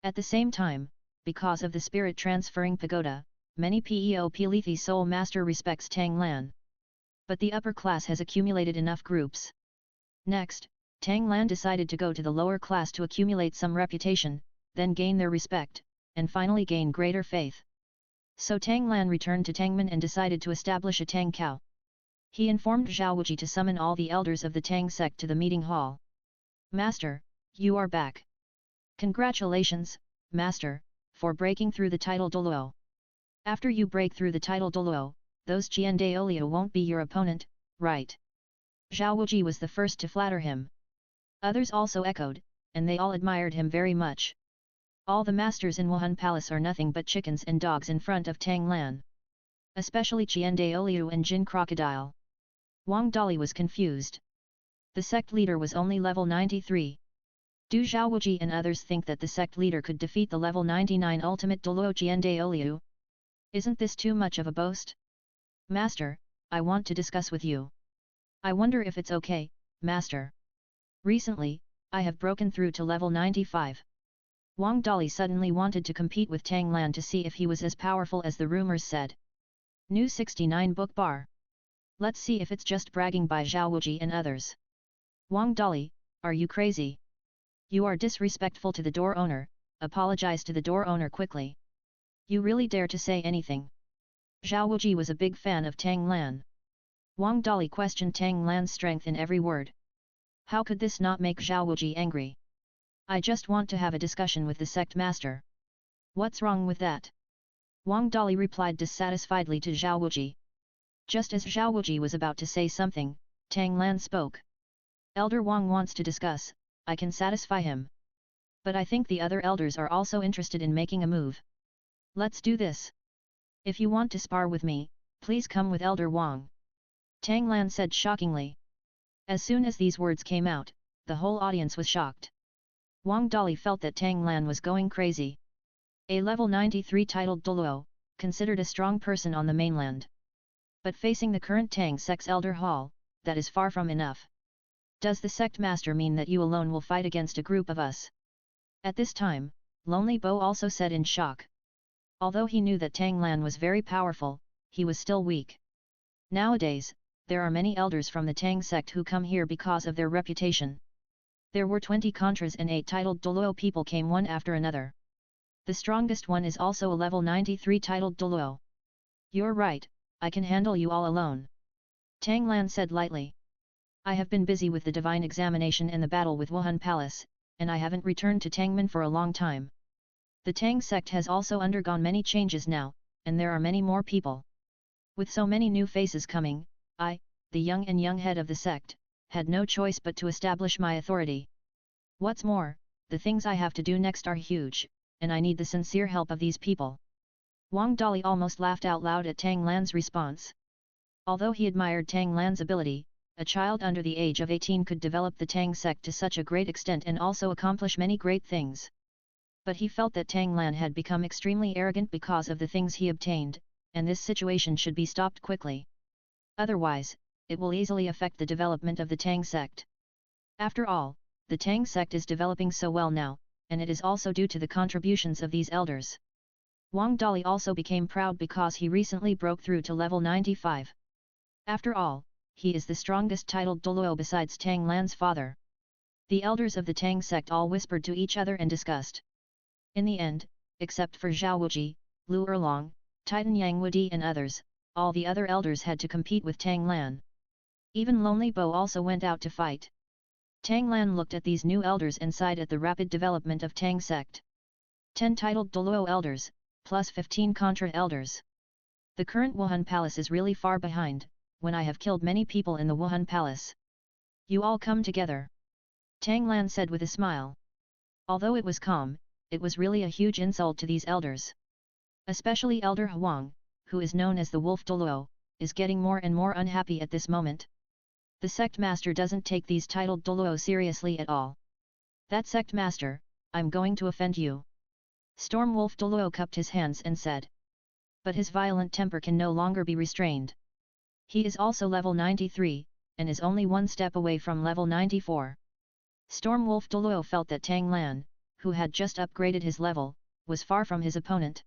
At the same time, because of the spirit transferring pagoda, many Pelethi soul master respects Tang Lan. But the upper class has accumulated enough groups. Next, Tang Lan decided to go to the lower class to accumulate some reputation, then gain their respect, and finally gain greater faith. So Tang Lan returned to Tangmen and decided to establish a Tang cow. He informed Zhao Wuji to summon all the elders of the Tang sect to the meeting hall. Master, you are back. Congratulations, Master, for breaking through the title Dulo. After you break through the title Dulo, those Qian Renxue won't be your opponent, right? Zhao Wuji was the first to flatter him. Others also echoed, and they all admired him very much. All the masters in Wuhun Palace are nothing but chickens and dogs in front of Tang Lan. Especially Qian Renxue and Jin Crocodile. Wang Dali was confused. The sect leader was only level 93. Do Zhao Wuji and others think that the sect leader could defeat the level 99 ultimate Dulo Qian Renxue? Isn't this too much of a boast? Master, I want to discuss with you. I wonder if it's okay, Master. Recently, I have broken through to level 95. Wang Dali suddenly wanted to compete with Tang Lan to see if he was as powerful as the rumors said. New 69 book bar. Let's see if it's just bragging by Zhao Wuji and others. Wang Dali, are you crazy? You are disrespectful to the door owner, apologize to the door owner quickly. You really dare to say anything? Zhao Wuji was a big fan of Tang Lan. Wang Dali questioned Tang Lan's strength in every word. How could this not make Zhao Wuji angry? I just want to have a discussion with the sect master. What's wrong with that? Wang Dali replied dissatisfiedly to Zhao Wuji. Just as Zhao Wuji was about to say something, Tang Lan spoke. Elder Wang wants to discuss, I can satisfy him. But I think the other elders are also interested in making a move. Let's do this. If you want to spar with me, please come with Elder Wang. Tang Lan said shockingly. As soon as these words came out, the whole audience was shocked. Wang Dali felt that Tang Lan was going crazy. A level 93 titled Dulo, considered a strong person on the mainland. But facing the current Tang sect's elder hall, that is far from enough. Does the sect master mean that you alone will fight against a group of us? At this time, Lonely Bo also said in shock. Although he knew that Tang Lan was very powerful, he was still weak. Nowadays, there are many elders from the Tang sect who come here because of their reputation. There were 20 contras and 8 titled Douluo people came one after another. The strongest one is also a level 93 titled Douluo. You're right, I can handle you all alone. Tang Lan said lightly. I have been busy with the divine examination and the battle with Wuhun Palace, and I haven't returned to Tangmen for a long time. The Tang sect has also undergone many changes now, and there are many more people. With so many new faces coming, I, the young head of the sect, had no choice but to establish my authority. What's more, the things I have to do next are huge, and I need the sincere help of these people. Wang Dali almost laughed out loud at Tang Lan's response. Although he admired Tang Lan's ability, a child under the age of 18 could develop the Tang sect to such a great extent and also accomplish many great things. But he felt that Tang Lan had become extremely arrogant because of the things he obtained, and this situation should be stopped quickly. Otherwise, it will easily affect the development of the Tang sect. After all, the Tang sect is developing so well now, and it is also due to the contributions of these elders. Wang Dali also became proud because he recently broke through to level 95. After all, he is the strongest titled Dulo besides Tang Lan's father. The elders of the Tang sect all whispered to each other and discussed. In the end, except for Zhao Wuji, Lu Erlong, Titan Yang Wudi and others, all the other elders had to compete with Tang Lan. Even Lonely Bo also went out to fight. Tang Lan looked at these new elders and sighed at the rapid development of Tang sect. 10 titled Dulo elders, plus 15 contra elders. The current Wuhun Palace is really far behind, when I have killed many people in the Wuhun Palace. You all come together. Tang Lan said with a smile. Although it was calm, it was really a huge insult to these elders. Especially Elder Huang, who is known as the Wolf Dulo, is getting more and more unhappy at this moment. The sect master doesn't take these titled Dulo seriously at all. That sect master, I'm going to offend you. Storm Wolf Dulo cupped his hands and said. But his violent temper can no longer be restrained. He is also level 93, and is only one step away from level 94. Storm Wolf Dulo felt that Tang Lan, who had just upgraded his level, was far from his opponent.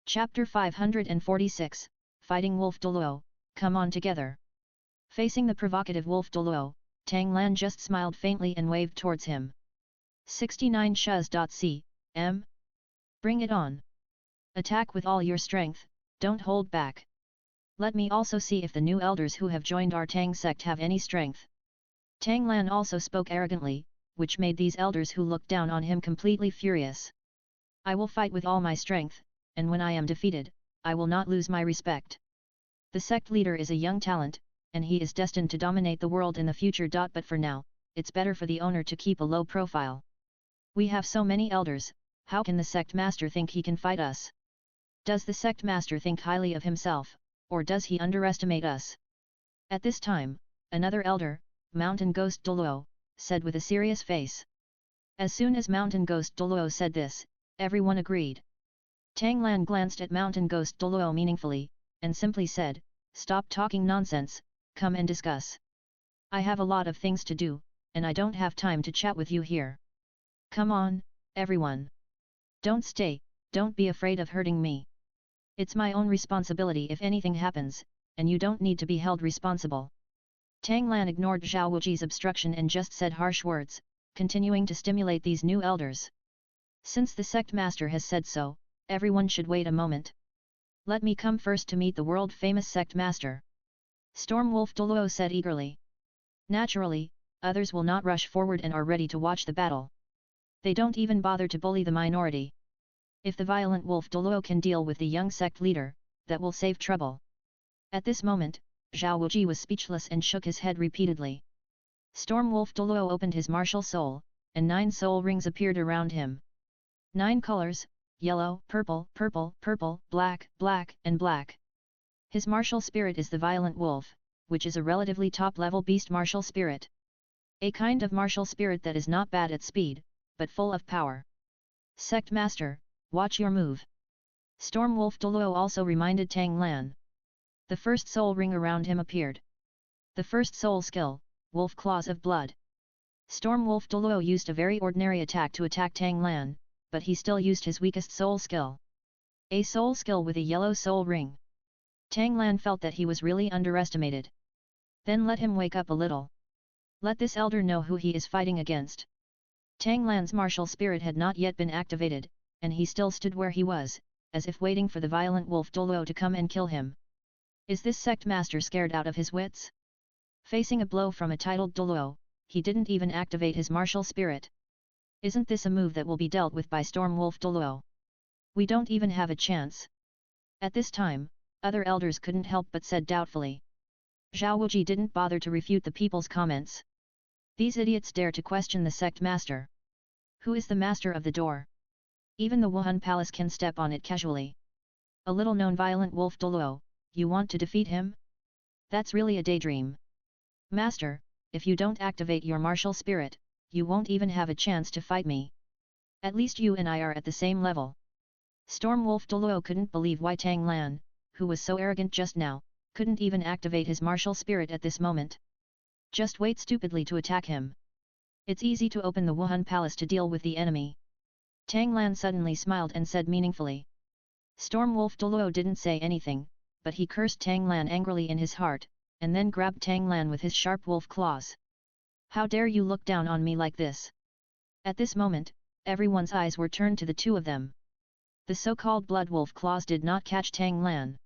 Chapter 546, Fighting Wolf Dulo, come on together. Facing the provocative Wolf Dulo, Tang Lan just smiled faintly and waved towards him. 69 Shuz.c.m. Bring it on. Attack with all your strength, don't hold back. Let me also see if the new elders who have joined our Tang sect have any strength. Tang Lan also spoke arrogantly, which made these elders who looked down on him completely furious. I will fight with all my strength, and when I am defeated, I will not lose my respect. The sect leader is a young talent, and he is destined to dominate the world in the future. But for now, it's better for the owner to keep a low profile. We have so many elders, how can the sect master think he can fight us? Does the sect master think highly of himself, or does he underestimate us? At this time, another elder, Mountain Ghost Dulo, said with a serious face. As soon as Mountain Ghost Dulo said this, everyone agreed. Tang Lan glanced at Mountain Ghost Dulo meaningfully, and simply said, stop talking nonsense, come and discuss. I have a lot of things to do, and I don't have time to chat with you here. Come on, everyone. Don't stay, don't be afraid of hurting me. It's my own responsibility if anything happens, and you don't need to be held responsible. Tang Lan ignored Zhao Wuji's obstruction and just said harsh words, continuing to stimulate these new elders. Since the sect master has said so, everyone should wait a moment. Let me come first to meet the world-famous sect master. Stormwolf Dulo said eagerly. Naturally, others will not rush forward and are ready to watch the battle. They don't even bother to bully the minority. If the violent wolf Dulo can deal with the young sect leader, that will save trouble. At this moment, Zhao Wuji was speechless and shook his head repeatedly. Stormwolf Dulo opened his martial soul, and 9 soul rings appeared around him. 9 colors, yellow, purple, purple, purple, black, black, and black. His martial spirit is the violent wolf, which is a relatively top-level beast martial spirit. A kind of martial spirit that is not bad at speed, but full of power. Sect Master, watch your move. Stormwolf Dulo also reminded Tang Lan. The first soul ring around him appeared. The first soul skill, Wolf Claws of Blood. Stormwolf Dulo used a very ordinary attack to attack Tang Lan, but he still used his weakest soul skill. A soul skill with a yellow soul ring. Tang Lan felt that he was really underestimated. Then let him wake up a little. Let this elder know who he is fighting against. Tang Lan's martial spirit had not yet been activated, and he still stood where he was, as if waiting for the violent wolf Dulo to come and kill him. Is this sect master scared out of his wits? Facing a blow from a titled Dulo, he didn't even activate his martial spirit. Isn't this a move that will be dealt with by Stormwolf Dulo? We don't even have a chance. At this time, other elders couldn't help but said doubtfully. Zhao Wuji didn't bother to refute the people's comments. These idiots dare to question the sect master. Who is the master of the door? Even the Wuhun palace can step on it casually. A little-known violent wolf Dulo, you want to defeat him? That's really a daydream. Master, if you don't activate your martial spirit, you won't even have a chance to fight me. At least you and I are at the same level. Stormwolf Dulo couldn't believe why Tang Lan, who was so arrogant just now, couldn't even activate his martial spirit at this moment. Just wait stupidly to attack him. It's easy to open the Wuhun palace to deal with the enemy. Tang Lan suddenly smiled and said meaningfully. Stormwolf Dulo didn't say anything, but he cursed Tang Lan angrily in his heart, and then grabbed Tang Lan with his sharp wolf claws. How dare you look down on me like this? At this moment, everyone's eyes were turned to the two of them. The so-called blood wolf claws did not catch Tang Lan.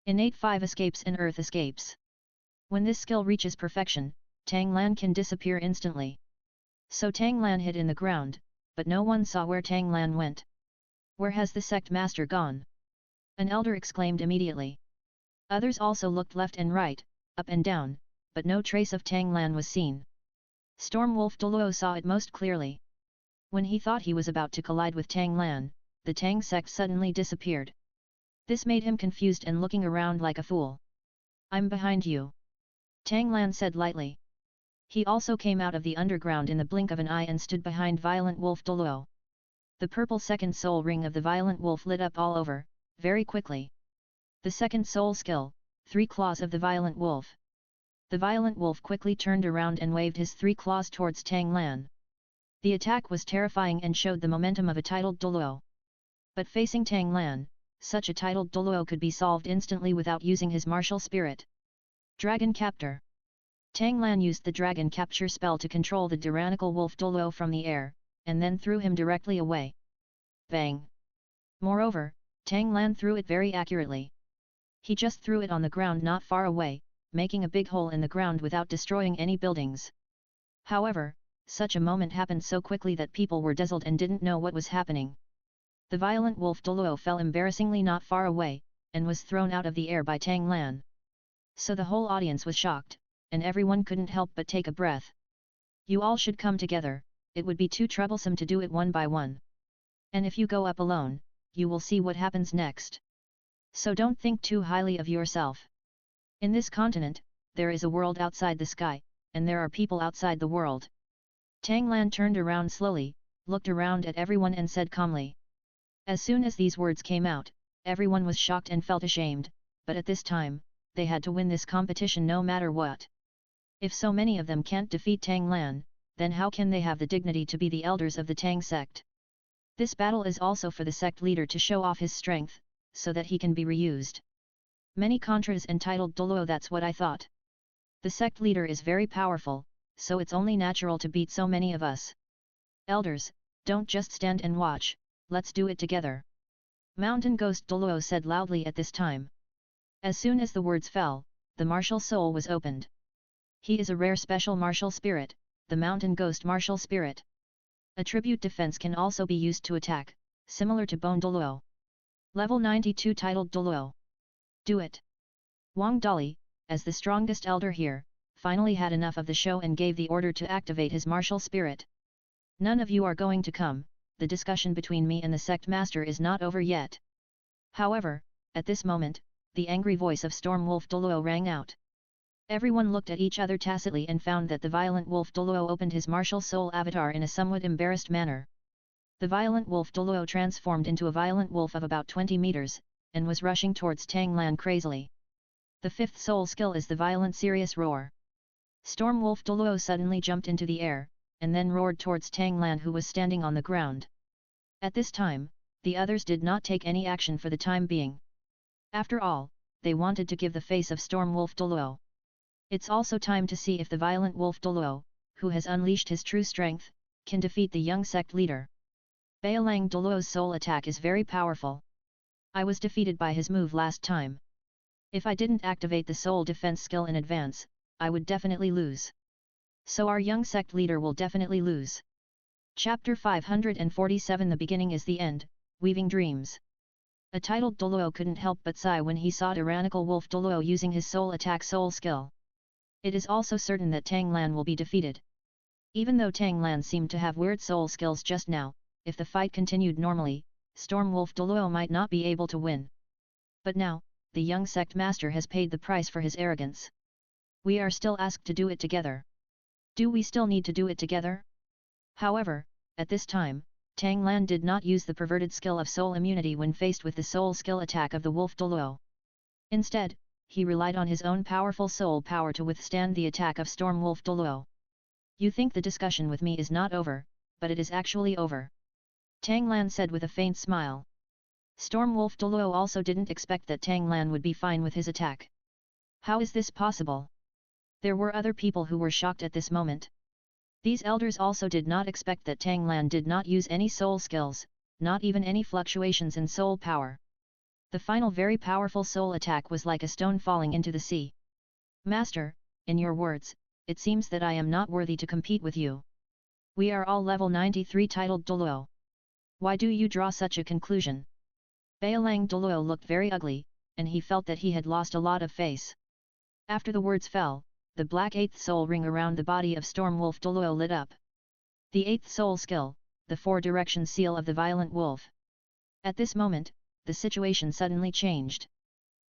Innate 5 escapes and earth escapes. When this skill reaches perfection, Tang Lan can disappear instantly. So Tang Lan hid in the ground, but no one saw where Tang Lan went. Where has the sect master gone? An elder exclaimed immediately. Others also looked left and right, up and down, but no trace of Tang Lan was seen. Stormwolf Dulo saw it most clearly. When he thought he was about to collide with Tang Lan, the Tang sect suddenly disappeared. This made him confused and looking around like a fool. I'm behind you. Tang Lan said lightly. He also came out of the underground in the blink of an eye and stood behind violent wolf Dulo. The purple second soul ring of the violent wolf lit up all over, very quickly. The second soul skill, 3 claws of the violent wolf. The violent wolf quickly turned around and waved his 3 claws towards Tang Lan. The attack was terrifying and showed the momentum of a titled Dulo. But facing Tang Lan, such a titled Dulo could be solved instantly without using his martial spirit. Dragon Captor. Tang Lan used the Dragon Capture spell to control the tyrannical wolf Dulo from the air, and then threw him directly away. Bang! Moreover, Tang Lan threw it very accurately. He just threw it on the ground not far away, making a big hole in the ground without destroying any buildings. However, such a moment happened so quickly that people were dazzled and didn't know what was happening. The violent wolf Dulo fell embarrassingly not far away, and was thrown out of the air by Tang Lan. So the whole audience was shocked, and everyone couldn't help but take a breath. You all should come together, it would be too troublesome to do it one by one. And if you go up alone, you will see what happens next. So don't think too highly of yourself. In this continent, there is a world outside the sky, and there are people outside the world. Tang Lan turned around slowly, looked around at everyone and said calmly. As soon as these words came out, everyone was shocked and felt ashamed, but at this time, they had to win this competition no matter what. If so many of them can't defeat Tang Lan, then how can they have the dignity to be the elders of the Tang sect? This battle is also for the sect leader to show off his strength, so that he can be reused. Many contras entitled Dulo, that's what I thought. The sect leader is very powerful, so it's only natural to beat so many of us. Elders, don't just stand and watch, let's do it together. Mountain Ghost Dulo said loudly at this time. As soon as the words fell, the martial soul was opened. He is a rare special martial spirit, the Mountain Ghost martial spirit. Attribute defense can also be used to attack, similar to Bone Dulo. Level 92 titled Dulo. Do it. Wang Dali, as the strongest elder here, finally had enough of the show and gave the order to activate his martial spirit. None of you are going to come, the discussion between me and the sect master is not over yet. However, at this moment, the angry voice of Storm Wolf Dulo rang out. Everyone looked at each other tacitly and found that the violent wolf Dulo opened his martial soul avatar in a somewhat embarrassed manner. The violent wolf Dulo transformed into a violent wolf of about 20 meters, and was rushing towards Tang Lan crazily. The fifth soul skill is the violent serious roar. Storm Wolf Dulo suddenly jumped into the air, and then roared towards Tang Lan who was standing on the ground. At this time, the others did not take any action for the time being. After all, they wanted to give the face of Storm Wolf Dulo. It's also time to see if the violent wolf Dulo, who has unleashed his true strength, can defeat the young sect leader. Baolang Dulo's soul attack is very powerful. I was defeated by his move last time. If I didn't activate the soul defense skill in advance, I would definitely lose. So our young sect leader will definitely lose. Chapter 547 The beginning is the end, Weaving Dreams. A titled Dulo couldn't help but sigh when he saw tyrannical wolf Dulo using his soul attack soul skill. It is also certain that Tang Lan will be defeated. Even though Tang Lan seemed to have weird soul skills just now, if the fight continued normally, Storm Wolf Dulo might not be able to win. But now, the young sect master has paid the price for his arrogance. We are still asked to do it together. Do we still need to do it together? However, at this time, Tang Lan did not use the perverted skill of soul immunity when faced with the soul skill attack of the wolf Dulo. Instead, he relied on his own powerful soul power to withstand the attack of Storm Wolf Dulo. You think the discussion with me is not over, but it is actually over. Tang Lan said with a faint smile. Storm Wolf Dulo also didn't expect that Tang Lan would be fine with his attack. How is this possible? There were other people who were shocked at this moment. These elders also did not expect that Tang Lan did not use any soul skills, not even any fluctuations in soul power. The final very powerful soul attack was like a stone falling into the sea. Master, in your words, it seems that I am not worthy to compete with you. We are all level 93 titled Dulo. Why do you draw such a conclusion? Baolang Dulo looked very ugly, and he felt that he had lost a lot of face. After the words fell, the black eighth soul ring around the body of Storm Wolf Dulo lit up. The eighth soul skill, the four-direction seal of the violent wolf. At this moment, the situation suddenly changed.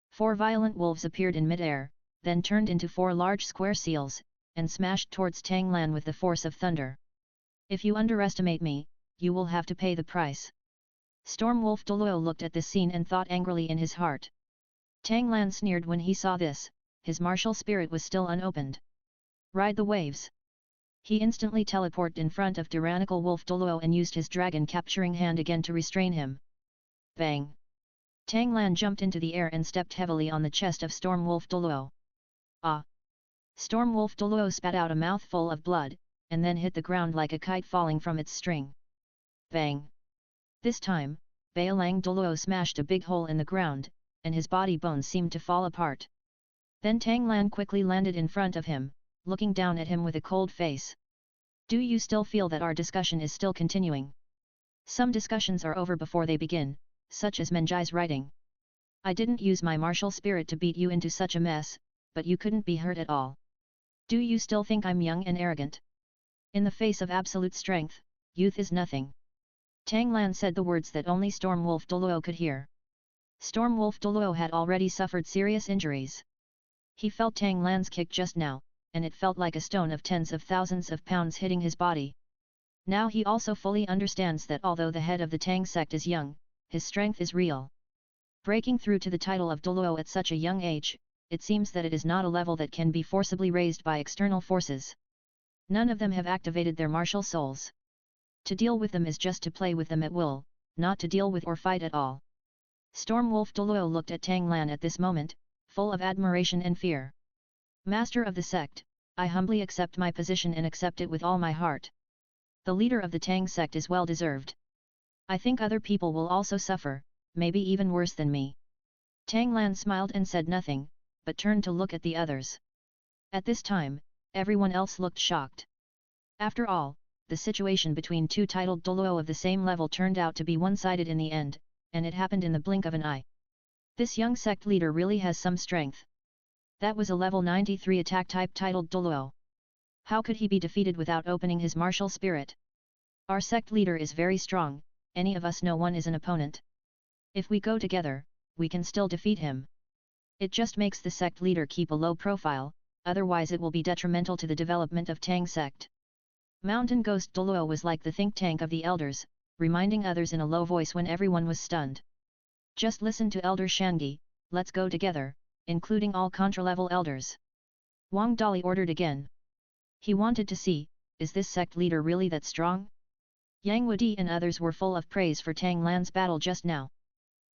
Four violent wolves appeared in mid-air, then turned into four large square seals, and smashed towards Tang Lan with the force of thunder. If you underestimate me, you will have to pay the price. Storm Wolf Dulo looked at this scene and thought angrily in his heart. Tang Lan sneered when he saw this, his martial spirit was still unopened. Ride the waves. He instantly teleported in front of tyrannical wolf Dulo and used his dragon capturing hand again to restrain him. Bang! Tang Lan jumped into the air and stepped heavily on the chest of Storm Wolf Dulo. Ah! Storm Wolf Dulo spat out a mouthful of blood, and then hit the ground like a kite falling from its string. Bang! This time, Baolang Dulo smashed a big hole in the ground, and his body bones seemed to fall apart. Then Tang Lan quickly landed in front of him, looking down at him with a cold face. Do you still feel that our discussion is still continuing? Some discussions are over before they begin, such as Menjai's writing. I didn't use my martial spirit to beat you into such a mess, but you couldn't be hurt at all. Do you still think I'm young and arrogant? In the face of absolute strength, youth is nothing. Tang Lan said the words that only Storm Wolf Dulo could hear. Storm Wolf Dulo had already suffered serious injuries. He felt Tang Lan's kick just now, and it felt like a stone of tens of thousands of pounds hitting his body. Now he also fully understands that although the head of the Tang sect is young, his strength is real. Breaking through to the title of Dulo at such a young age, it seems that it is not a level that can be forcibly raised by external forces. None of them have activated their martial souls. To deal with them is just to play with them at will, not to deal with or fight at all. Storm Wolf Dulo looked at Tang Lan at this moment, full of admiration and fear. Master of the sect, I humbly accept my position and accept it with all my heart. The leader of the Tang sect is well deserved. I think other people will also suffer, maybe even worse than me. Tang Lan smiled and said nothing, but turned to look at the others. At this time, everyone else looked shocked. After all, the situation between two titled Douluo of the same level turned out to be one-sided in the end, and it happened in the blink of an eye. This young sect leader really has some strength. That was a level 93 attack type titled Douluo. How could he be defeated without opening his martial spirit? Our sect leader is very strong, any of us know one is an opponent. If we go together, we can still defeat him. It just makes the sect leader keep a low profile, otherwise it will be detrimental to the development of Tang sect. Mountain Ghost Douluo was like the think tank of the elders, reminding others in a low voice when everyone was stunned. Just listen to Elder Shangi, let's go together, including all contra-level elders. Wang Dali ordered again. He wanted to see, is this sect leader really that strong? Yang Wudi and others were full of praise for Tang Lan's battle just now.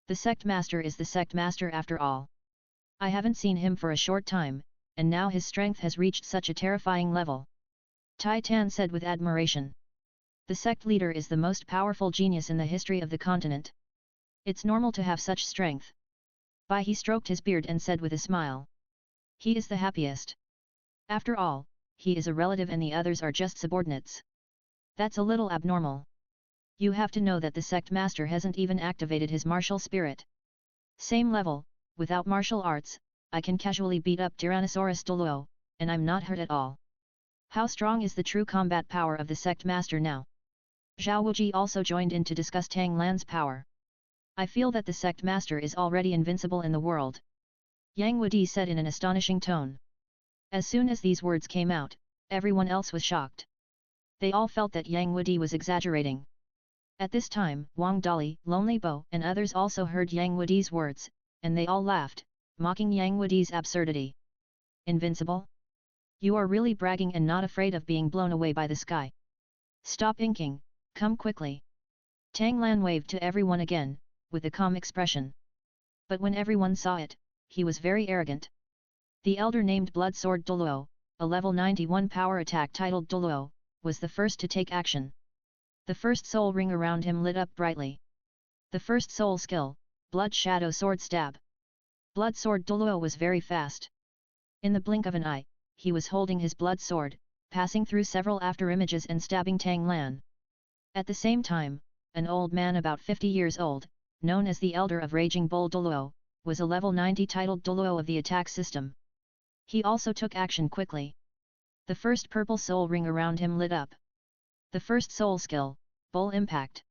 The sect master is the sect master after all. I haven't seen him for a short time, and now his strength has reached such a terrifying level. Tai Tan said with admiration. The sect leader is the most powerful genius in the history of the continent. It's normal to have such strength. Bai he stroked his beard and said with a smile. He is the happiest. After all, he is a relative and the others are just subordinates. That's a little abnormal. You have to know that the sect master hasn't even activated his martial spirit. Same level, without martial arts, I can casually beat up Tyrannosaurus Douluo, and I'm not hurt at all. How strong is the true combat power of the sect master now? Zhao Wuji also joined in to discuss Tang Lan's power. I feel that the sect master is already invincible in the world. Yang Wudi said in an astonishing tone. As soon as these words came out, everyone else was shocked. They all felt that Yang Wudi was exaggerating. At this time, Wang Dali, Lonely Bo and others also heard Yang Wudi's words, and they all laughed, mocking Yang Wudi's absurdity. Invincible? You are really bragging and not afraid of being blown away by the sky. Stop inking, come quickly. Tang Lan waved to everyone again, with a calm expression. But when everyone saw it, he was very arrogant. The elder named Blood Sword Douluo, a level 91 power attack titled Douluo, was the first to take action. The first soul ring around him lit up brightly. The first soul skill, Blood Shadow Sword Stab. Blood Sword Douluo was very fast. In the blink of an eye, he was holding his blood sword, passing through several after-images and stabbing Tang Lan. At the same time, an old man about 50 years old, known as the Elder of Raging Bull Douluo, was a level 90 titled Douluo of the attack system. He also took action quickly. The first purple soul ring around him lit up. The first soul skill, Bull Impact.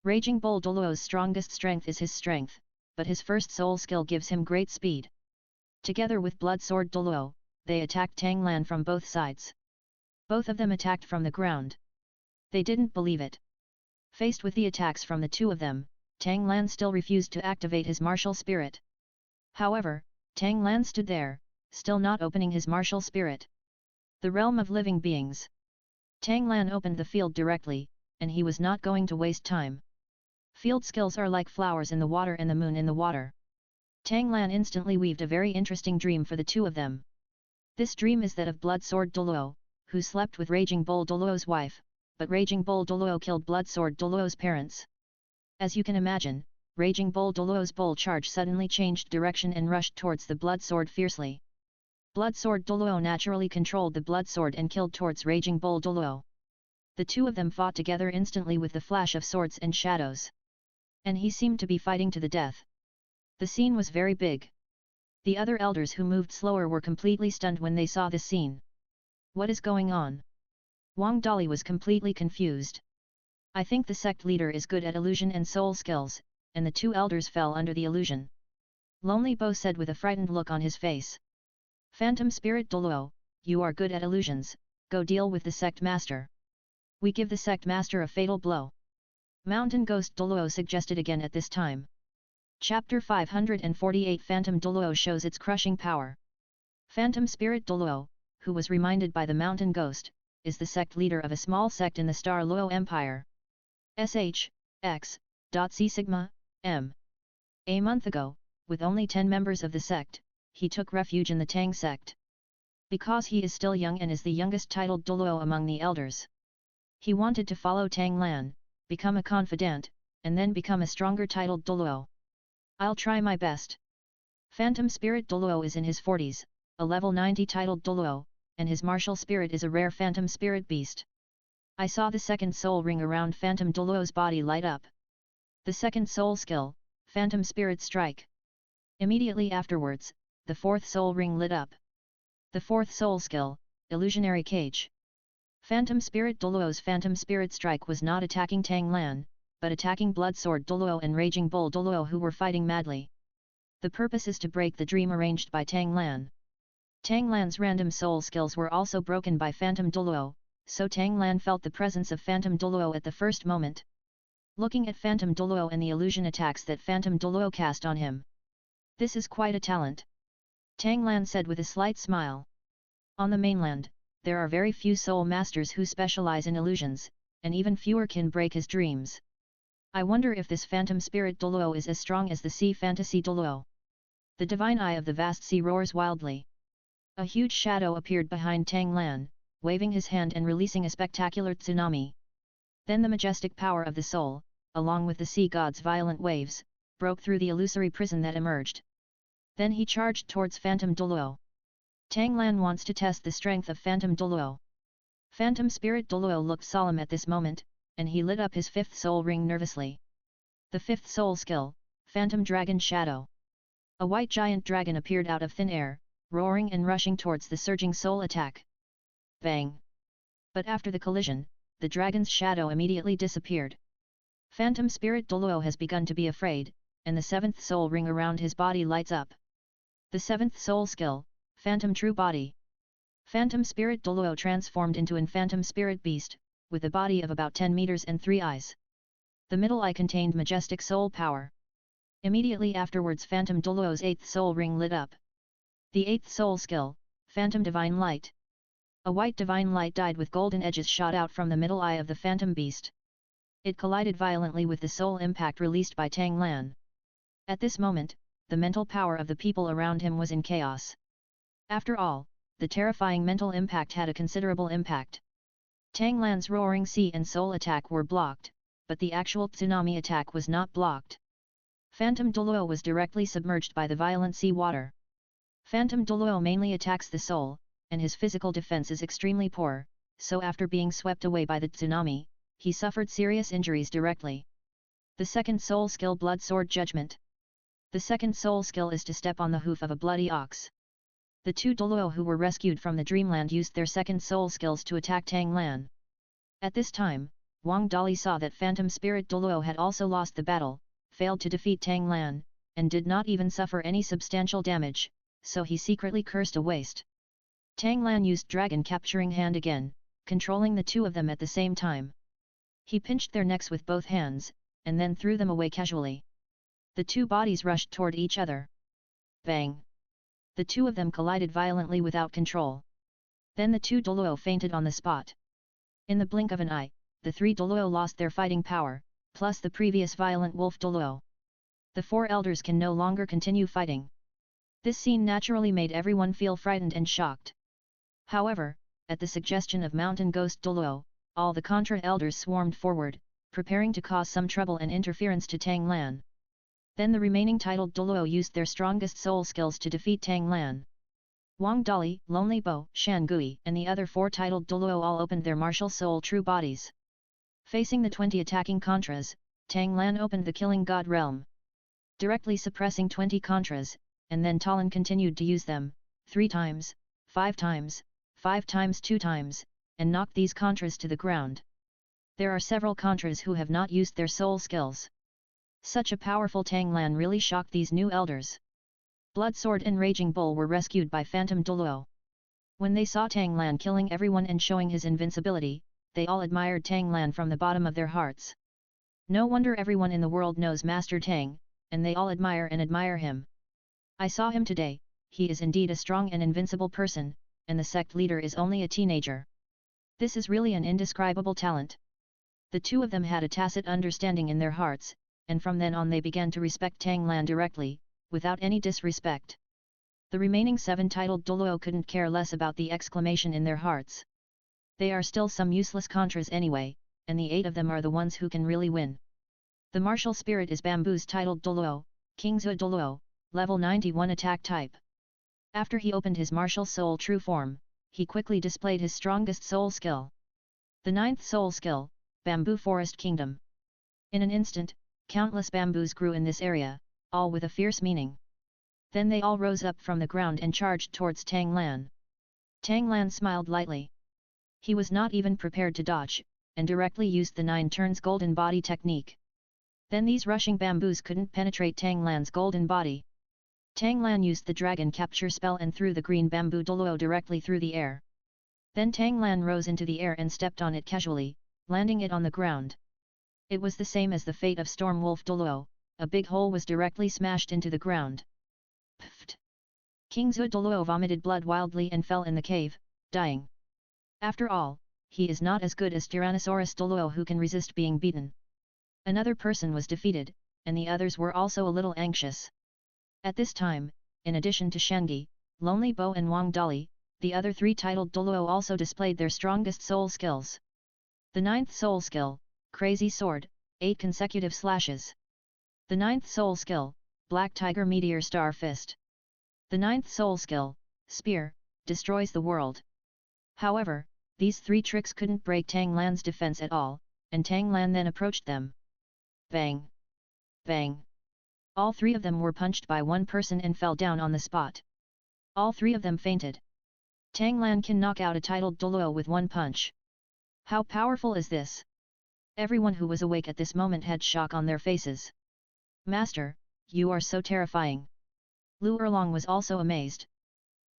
Raging Bull Douluo's strongest strength is his strength, but his first soul skill gives him great speed. Together with Blood Sword Douluo, they attacked Tang Lan from both sides. Both of them attacked from the ground. They didn't believe it. Faced with the attacks from the two of them, Tang Lan still refused to activate his martial spirit. However, Tang Lan stood there, still not opening his martial spirit. The realm of living beings. Tang Lan opened the field directly, and he was not going to waste time. Field skills are like flowers in the water and the moon in the water. Tang Lan instantly weaved a very interesting dream for the two of them. This dream is that of Blood Sword Douluo, who slept with Raging Bull Douluo's wife, but Raging Bull Douluo killed Blood Sword Douluo's parents. As you can imagine, Raging Bull Douluo's bull charge suddenly changed direction and rushed towards the Blood Sword fiercely. Blood Sword Douluo naturally controlled the Blood Sword and killed towards Raging Bull Douluo. The two of them fought together instantly with the flash of swords and shadows. And he seemed to be fighting to the death. The scene was very big. The other elders who moved slower were completely stunned when they saw this scene. What is going on? Wang Dali was completely confused. I think the sect leader is good at illusion and soul skills, and the two elders fell under the illusion. Lonely Bo said with a frightened look on his face. Phantom Spirit Douluo, you are good at illusions, go deal with the sect master. We give the sect master a fatal blow. Mountain Ghost Douluo suggested again at this time. Chapter 548 Phantom Douluo shows its crushing power. Phantom Spirit Douluo, who was reminded by the Mountain Ghost, is the sect leader of a small sect in the Star Luo Empire. C Sigma, M. A month ago, with only 10 members of the sect, he took refuge in the Tang sect. Because he is still young and is the youngest titled Douluo among the elders. He wanted to follow Tang Lan, become a confidant, and then become a stronger titled Douluo. I'll try my best. Phantom Spirit Dulo is in his 40s, a level 90 titled Dulo, and his martial spirit is a rare Phantom Spirit beast. I saw the second soul ring around Phantom Dulo's body light up. The second soul skill, Phantom Spirit Strike. Immediately afterwards, the fourth soul ring lit up. The fourth soul skill, Illusionary Cage. Phantom Spirit Dulo's Phantom Spirit Strike was not attacking Tang Lan, but attacking Bloodsword Dulo and Raging Bull Dulo who were fighting madly. The purpose is to break the dream arranged by Tang Lan. Tang Lan's random soul skills were also broken by Phantom Dulo, so Tang Lan felt the presence of Phantom Dulo at the first moment. Looking at Phantom Dulo and the illusion attacks that Phantom Dulo cast on him. This is quite a talent. Tang Lan said with a slight smile. On the mainland, there are very few soul masters who specialize in illusions, and even fewer can break his dreams. I wonder if this Phantom Spirit Dulo is as strong as the Sea Fantasy Dulo. The divine eye of the vast sea roars wildly. A huge shadow appeared behind Tang Lan, waving his hand and releasing a spectacular tsunami. Then the majestic power of the soul, along with the sea god's violent waves, broke through the illusory prison that emerged. Then he charged towards Phantom Dulo. Tang Lan wants to test the strength of Phantom Dulo. Phantom Spirit Dulo looked solemn at this moment, and he lit up his fifth soul ring nervously. The fifth soul skill, Phantom Dragon Shadow. A white giant dragon appeared out of thin air, roaring and rushing towards the surging soul attack. Bang! But after the collision, the dragon's shadow immediately disappeared. Phantom Spirit Dulo has begun to be afraid, and the seventh soul ring around his body lights up. The seventh soul skill, Phantom True Body. Phantom Spirit Dulo transformed into an Phantom Spirit Beast, with a body of about 10 meters and 3 eyes. The middle eye contained majestic soul power. Immediately afterwards Phantom Dulo's eighth soul ring lit up. The eighth soul skill, Phantom Divine Light. A white divine light dyed with golden edges shot out from the middle eye of the Phantom Beast. It collided violently with the soul impact released by Tang Lan. At this moment, the mental power of the people around him was in chaos. After all, the terrifying mental impact had a considerable impact. Tang Lan's roaring sea and soul attack were blocked, but the actual tsunami attack was not blocked. Phantom Dulo was directly submerged by the violent sea water. Phantom Dulo mainly attacks the soul, and his physical defense is extremely poor, so after being swept away by the tsunami, he suffered serious injuries directly. The second soul skill Blood Sword Judgment. The second soul skill is to step on the hoof of a bloody ox. The two Dulo who were rescued from the dreamland used their second soul skills to attack Tang Lan. At this time, Wang Dali saw that Phantom Spirit Dulo had also lost the battle, failed to defeat Tang Lan, and did not even suffer any substantial damage, so he secretly cursed a waste. Tang Lan used Dragon Capturing Hand again, controlling the two of them at the same time. He pinched their necks with both hands, and then threw them away casually. The two bodies rushed toward each other. Bang! The two of them collided violently without control. Then the two Dulo fainted on the spot. In the blink of an eye, the three Dulo lost their fighting power, plus the previous violent wolf Dulo. The four elders can no longer continue fighting. This scene naturally made everyone feel frightened and shocked. However, at the suggestion of Mountain Ghost Dulo, all the Contra elders swarmed forward, preparing to cause some trouble and interference to Tang Lan. Then the remaining titled Dulo used their strongest soul skills to defeat Tang Lan. Wang Dali, Lonely Bo, Shan Gui and the other four titled Dulo all opened their martial soul true bodies. Facing the 20 attacking Contras, Tang Lan opened the Killing God realm. Directly suppressing 20 Contras, and then Talon continued to use them, 3 times, 5 times, 5 times 2 times, and knocked these Contras to the ground. There are several Contras who have not used their soul skills. Such a powerful Tang Lan really shocked these new elders. Bloodsword and Raging Bull were rescued by Phantom Dulo. When they saw Tang Lan killing everyone and showing his invincibility, they all admired Tang Lan from the bottom of their hearts. No wonder everyone in the world knows Master Tang, and they all admire him. I saw him today, he is indeed a strong and invincible person, and the sect leader is only a teenager. This is really an indescribable talent. The two of them had a tacit understanding in their hearts, and from then on they began to respect Tang Lan directly, without any disrespect. The remaining 7 titled Dulo couldn't care less about the exclamation in their hearts. They are still some useless Contras anyway, and the 8 of them are the ones who can really win. The martial spirit is Bamboo's titled Dulo, King Zhu Dulo, level 91 attack type. After he opened his martial soul true form, he quickly displayed his strongest soul skill. The 9th soul skill, Bamboo Forest Kingdom. In an instant, countless bamboos grew in this area, all with a fierce meaning. Then they all rose up from the ground and charged towards Tang Lan. Tang Lan smiled lightly. He was not even prepared to dodge, and directly used the 9 turns golden body technique. Then these rushing bamboos couldn't penetrate Tang Lan's golden body. Tang Lan used the dragon capture spell and threw the green bamboo Douluo directly through the air. Then Tang Lan rose into the air and stepped on it casually, landing it on the ground. It was the same as the fate of Storm Wolf Douluo, a big hole was directly smashed into the ground. Pfft! King Zhu Douluo vomited blood wildly and fell in the cave, dying. After all, he is not as good as Tyrannosaurus Douluo who can resist being beaten. Another person was defeated, and the others were also a little anxious. At this time, in addition to Shangi, Lonely Bo and Wang Dali, the other 3 titled Douluo also displayed their strongest soul skills. The 9th soul skill, Crazy Sword, 8 consecutive slashes. The 9th soul skill, Black Tiger Meteor Star Fist. The 9th soul skill, Spear, destroys the world. However, these 3 tricks couldn't break Tang Lan's defense at all, and Tang Lan then approached them. Bang! Bang! All 3 of them were punched by one person and fell down on the spot. All 3 of them fainted. Tang Lan can knock out a titled Douluo with one punch. How powerful is this? Everyone who was awake at this moment had shock on their faces. Master, you are so terrifying. Lu Erlong was also amazed.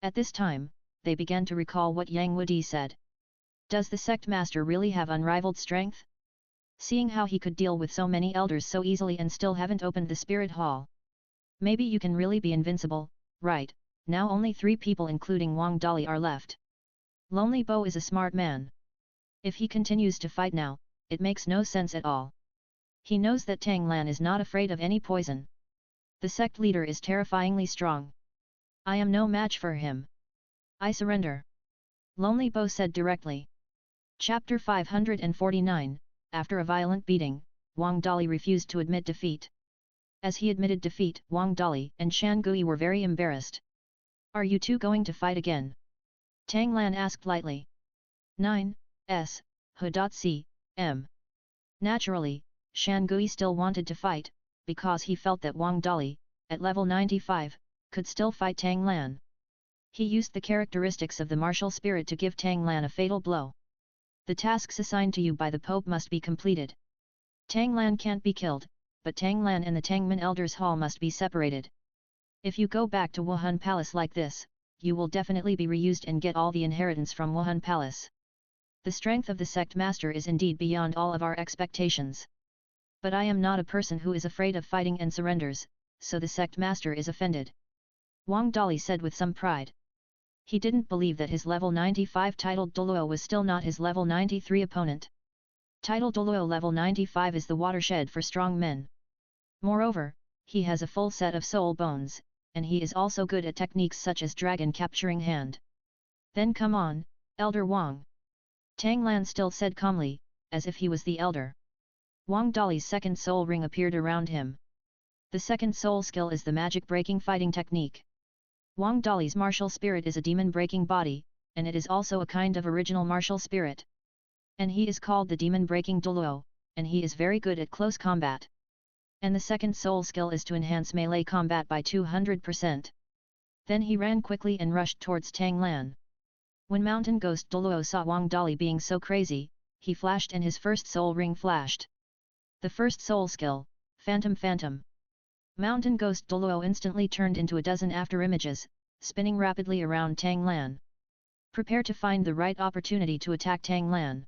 At this time, they began to recall what Yang Wudi said. Does the sect master really have unrivaled strength? Seeing how he could deal with so many elders so easily and still haven't opened the spirit hall. Maybe you can really be invincible, right? Now only 3 people including Wang Dali are left. Lonely Bo is a smart man. If he continues to fight now, it makes no sense at all. He knows that Tang Lan is not afraid of any poison. The sect leader is terrifyingly strong. I am no match for him. I surrender. Lonely Bo said directly. Chapter 549, After a violent beating, Wang Dali refused to admit defeat. As he admitted defeat, Wang Dali and Shan Gui were very embarrassed. Are you two going to fight again? Tang Lan asked lightly. 9. S. H.C.M. Naturally, Shan Gui still wanted to fight, because he felt that Wang Dali, at level 95, could still fight Tang Lan. He used the characteristics of the martial spirit to give Tang Lan a fatal blow. The tasks assigned to you by the Pope must be completed. Tang Lan can't be killed, but Tang Lan and the Tangmen Elders Hall must be separated. If you go back to Wuhun Palace like this, you will definitely be reused and get all the inheritance from Wuhun Palace. The strength of the sect master is indeed beyond all of our expectations. But I am not a person who is afraid of fighting and surrenders, so the sect master is offended. Wang Dali said with some pride. He didn't believe that his level 95 titled Douluo was still not his level 93 opponent. Title Douluo level 95 is the watershed for strong men. Moreover, he has a full set of soul bones, and he is also good at techniques such as dragon capturing hand. Then come on, Elder Wang. Tang Lan still said calmly, as if he was the elder. Wang Dali's second soul ring appeared around him. The second soul skill is the magic breaking fighting technique. Wang Dali's martial spirit is a demon breaking body, and it is also a kind of original martial spirit. And he is called the demon breaking Douluo, and he is very good at close combat. And the second soul skill is to enhance melee combat by 200%. Then he ran quickly and rushed towards Tang Lan. When Mountain Ghost Douluo saw Wang Dali being so crazy, he flashed and his first soul ring flashed. The first soul skill, Phantom. Mountain Ghost Douluo instantly turned into a dozen after images, spinning rapidly around Tang Lan. Prepare to find the right opportunity to attack Tang Lan.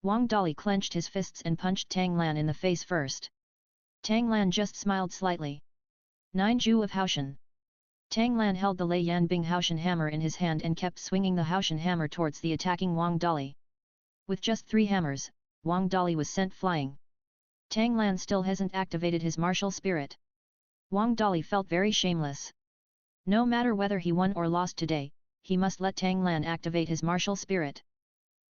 Wang Dali clenched his fists and punched Tang Lan in the face first. Tang Lan just smiled slightly. 9 Ju of Haoshan. Tang Lan held the Lei Yanbing Haoshan hammer in his hand and kept swinging the Haoshan hammer towards the attacking Wang Dali. With just 3 hammers, Wang Dali was sent flying. Tang Lan still hasn't activated his martial spirit. Wang Dali felt very shameless. No matter whether he won or lost today, he must let Tang Lan activate his martial spirit.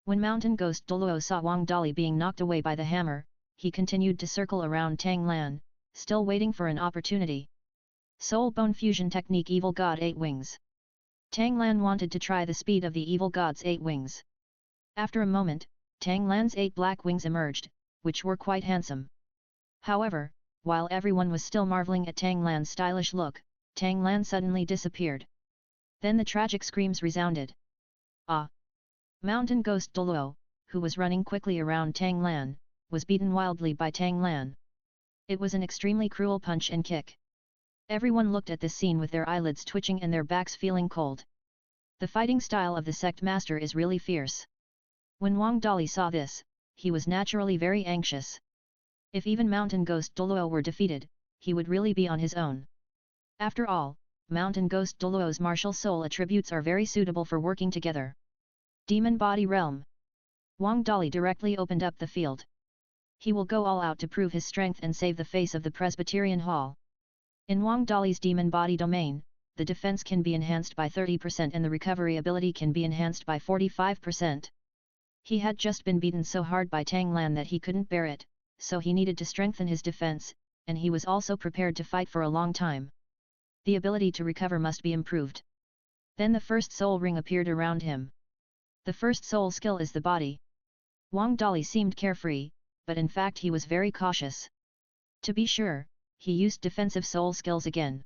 When Mountain Ghost Douluo saw Wang Dali being knocked away by the hammer, he continued to circle around Tang Lan, still waiting for an opportunity. Soul Bone Fusion Technique Evil God 8 Wings. Tang Lan wanted to try the speed of the evil god's 8 wings. After a moment, Tang Lan's 8 black wings emerged, which were quite handsome. However, while everyone was still marveling at Tang Lan's stylish look, Tang Lan suddenly disappeared. Then the tragic screams resounded. Ah! Mountain Ghost Dulo, who was running quickly around Tang Lan, was beaten wildly by Tang Lan. It was an extremely cruel punch and kick. Everyone looked at this scene with their eyelids twitching and their backs feeling cold. The fighting style of the sect master is really fierce. When Wang Dali saw this, he was naturally very anxious. If even Mountain Ghost Dulo were defeated, he would really be on his own. After all, Mountain Ghost Duluo's martial soul attributes are very suitable for working together. Demon Body Realm. Wang Dali directly opened up the field. He will go all out to prove his strength and save the face of the Presbyterian Hall. In Wang Dali's Demon Body domain, the defense can be enhanced by 30% and the recovery ability can be enhanced by 45%. He had just been beaten so hard by Tang Lan that he couldn't bear it, so he needed to strengthen his defense, and he was also prepared to fight for a long time. The ability to recover must be improved. Then the first soul ring appeared around him. The first soul skill is the body. Wang Dali seemed carefree, but in fact he was very cautious. To be sure, he used defensive soul skills again.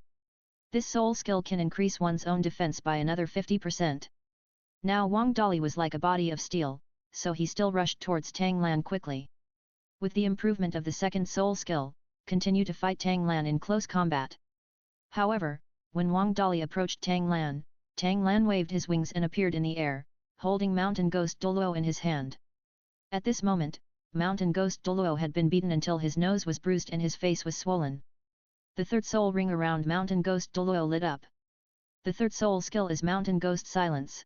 This soul skill can increase one's own defense by another 50%. Now Wang Dali was like a body of steel, so he still rushed towards Tang Lan quickly. With the improvement of the second soul skill, continue to fight Tang Lan in close combat. However, when Wang Dali approached Tang Lan waved his wings and appeared in the air, holding Mountain Ghost Dulo in his hand. At this moment, Mountain Ghost Dulo had been beaten until his nose was bruised and his face was swollen. The third soul ring around Mountain Ghost Dulo lit up. The third soul skill is Mountain Ghost Silence.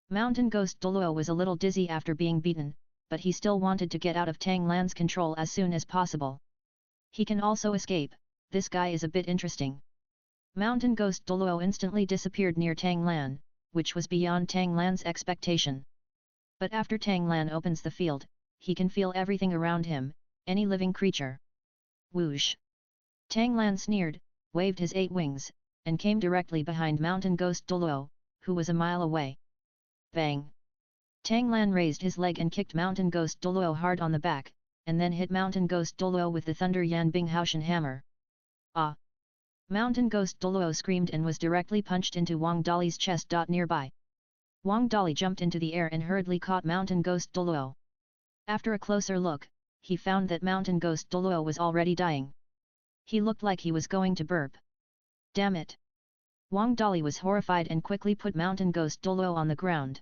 Mountain Ghost Dulo was a little dizzy after being beaten, but he still wanted to get out of Tang Lan's control as soon as possible. He can also escape, this guy is a bit interesting. Mountain Ghost Dulo instantly disappeared near Tang Lan, which was beyond Tang Lan's expectation. But after Tang Lan opens the field, he can feel everything around him, any living creature. Whoosh! Tang Lan sneered, waved his 8 wings, and came directly behind Mountain Ghost Dulo, who was a mile away. Bang! Tang Lan raised his leg and kicked Mountain Ghost Dulo hard on the back, and then hit Mountain Ghost Dulo with the Thunder Yan Bing Haoshan hammer. Ah! Mountain Ghost Dulo screamed and was directly punched into Wang Dali's chest. Nearby. Wang Dali jumped into the air and hurriedly caught Mountain Ghost Dulo. After a closer look, he found that Mountain Ghost Dulo was already dying. He looked like he was going to burp. Damn it! Wang Dali was horrified and quickly put Mountain Ghost Dulo on the ground.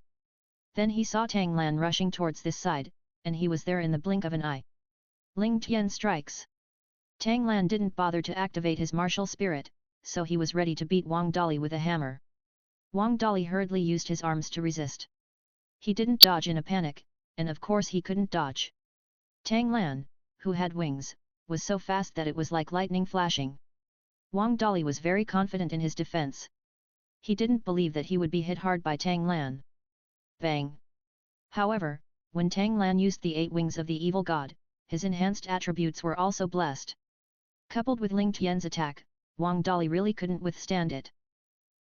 Then he saw Tang Lan rushing towards this side, and he was there in the blink of an eye. Ling Tian strikes. Tang Lan didn't bother to activate his martial spirit, so he was ready to beat Wang Dali with a hammer. Wang Dali hurriedly used his arms to resist. He didn't dodge in a panic, and of course he couldn't dodge. Tang Lan, who had wings, was so fast that it was like lightning flashing. Wang Dali was very confident in his defense. He didn't believe that he would be hit hard by Tang Lan. Bang! However, when Tang Lan used the 8 wings of the evil god, his enhanced attributes were also blessed. Coupled with Ling Tian's attack, Wang Dali really couldn't withstand it.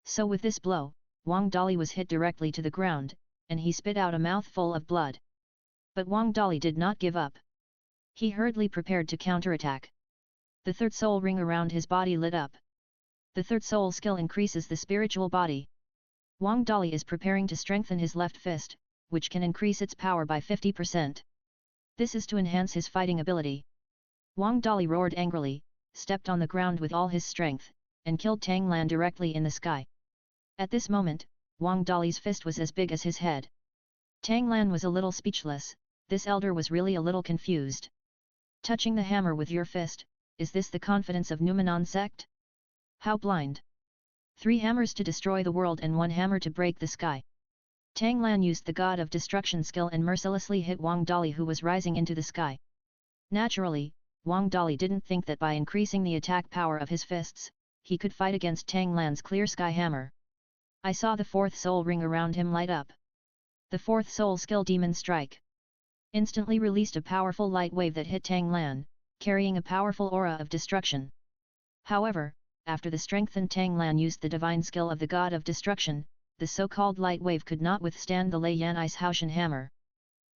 So with this blow, Wang Dali was hit directly to the ground, and he spit out a mouthful of blood. But Wang Dali did not give up. He hurriedly prepared to counterattack. The third soul ring around his body lit up. The third soul skill increases the spiritual body. Wang Dali is preparing to strengthen his left fist, which can increase its power by 50%. This is to enhance his fighting ability. Wang Dali roared angrily, stepped on the ground with all his strength, and killed Tang Lan directly in the sky. At this moment, Wang Dali's fist was as big as his head. Tang Lan was a little speechless, this elder was really a little confused. Touching the hammer with your fist, is this the confidence of Numenon sect? How blind! 3 hammers to destroy the world and 1 hammer to break the sky. Tang Lan used the God of Destruction skill and mercilessly hit Wang Dali, who was rising into the sky. Naturally, Wang Dali didn't think that by increasing the attack power of his fists, he could fight against Tang Lan's clear sky hammer. I saw the 4th soul ring around him light up. The 4th soul skill Demon Strike instantly released a powerful light wave that hit Tang Lan, carrying a powerful aura of destruction. However, after the strengthened Tang Lan used the divine skill of the god of destruction, the so-called light wave could not withstand the Lei Yan ice Haoshan hammer.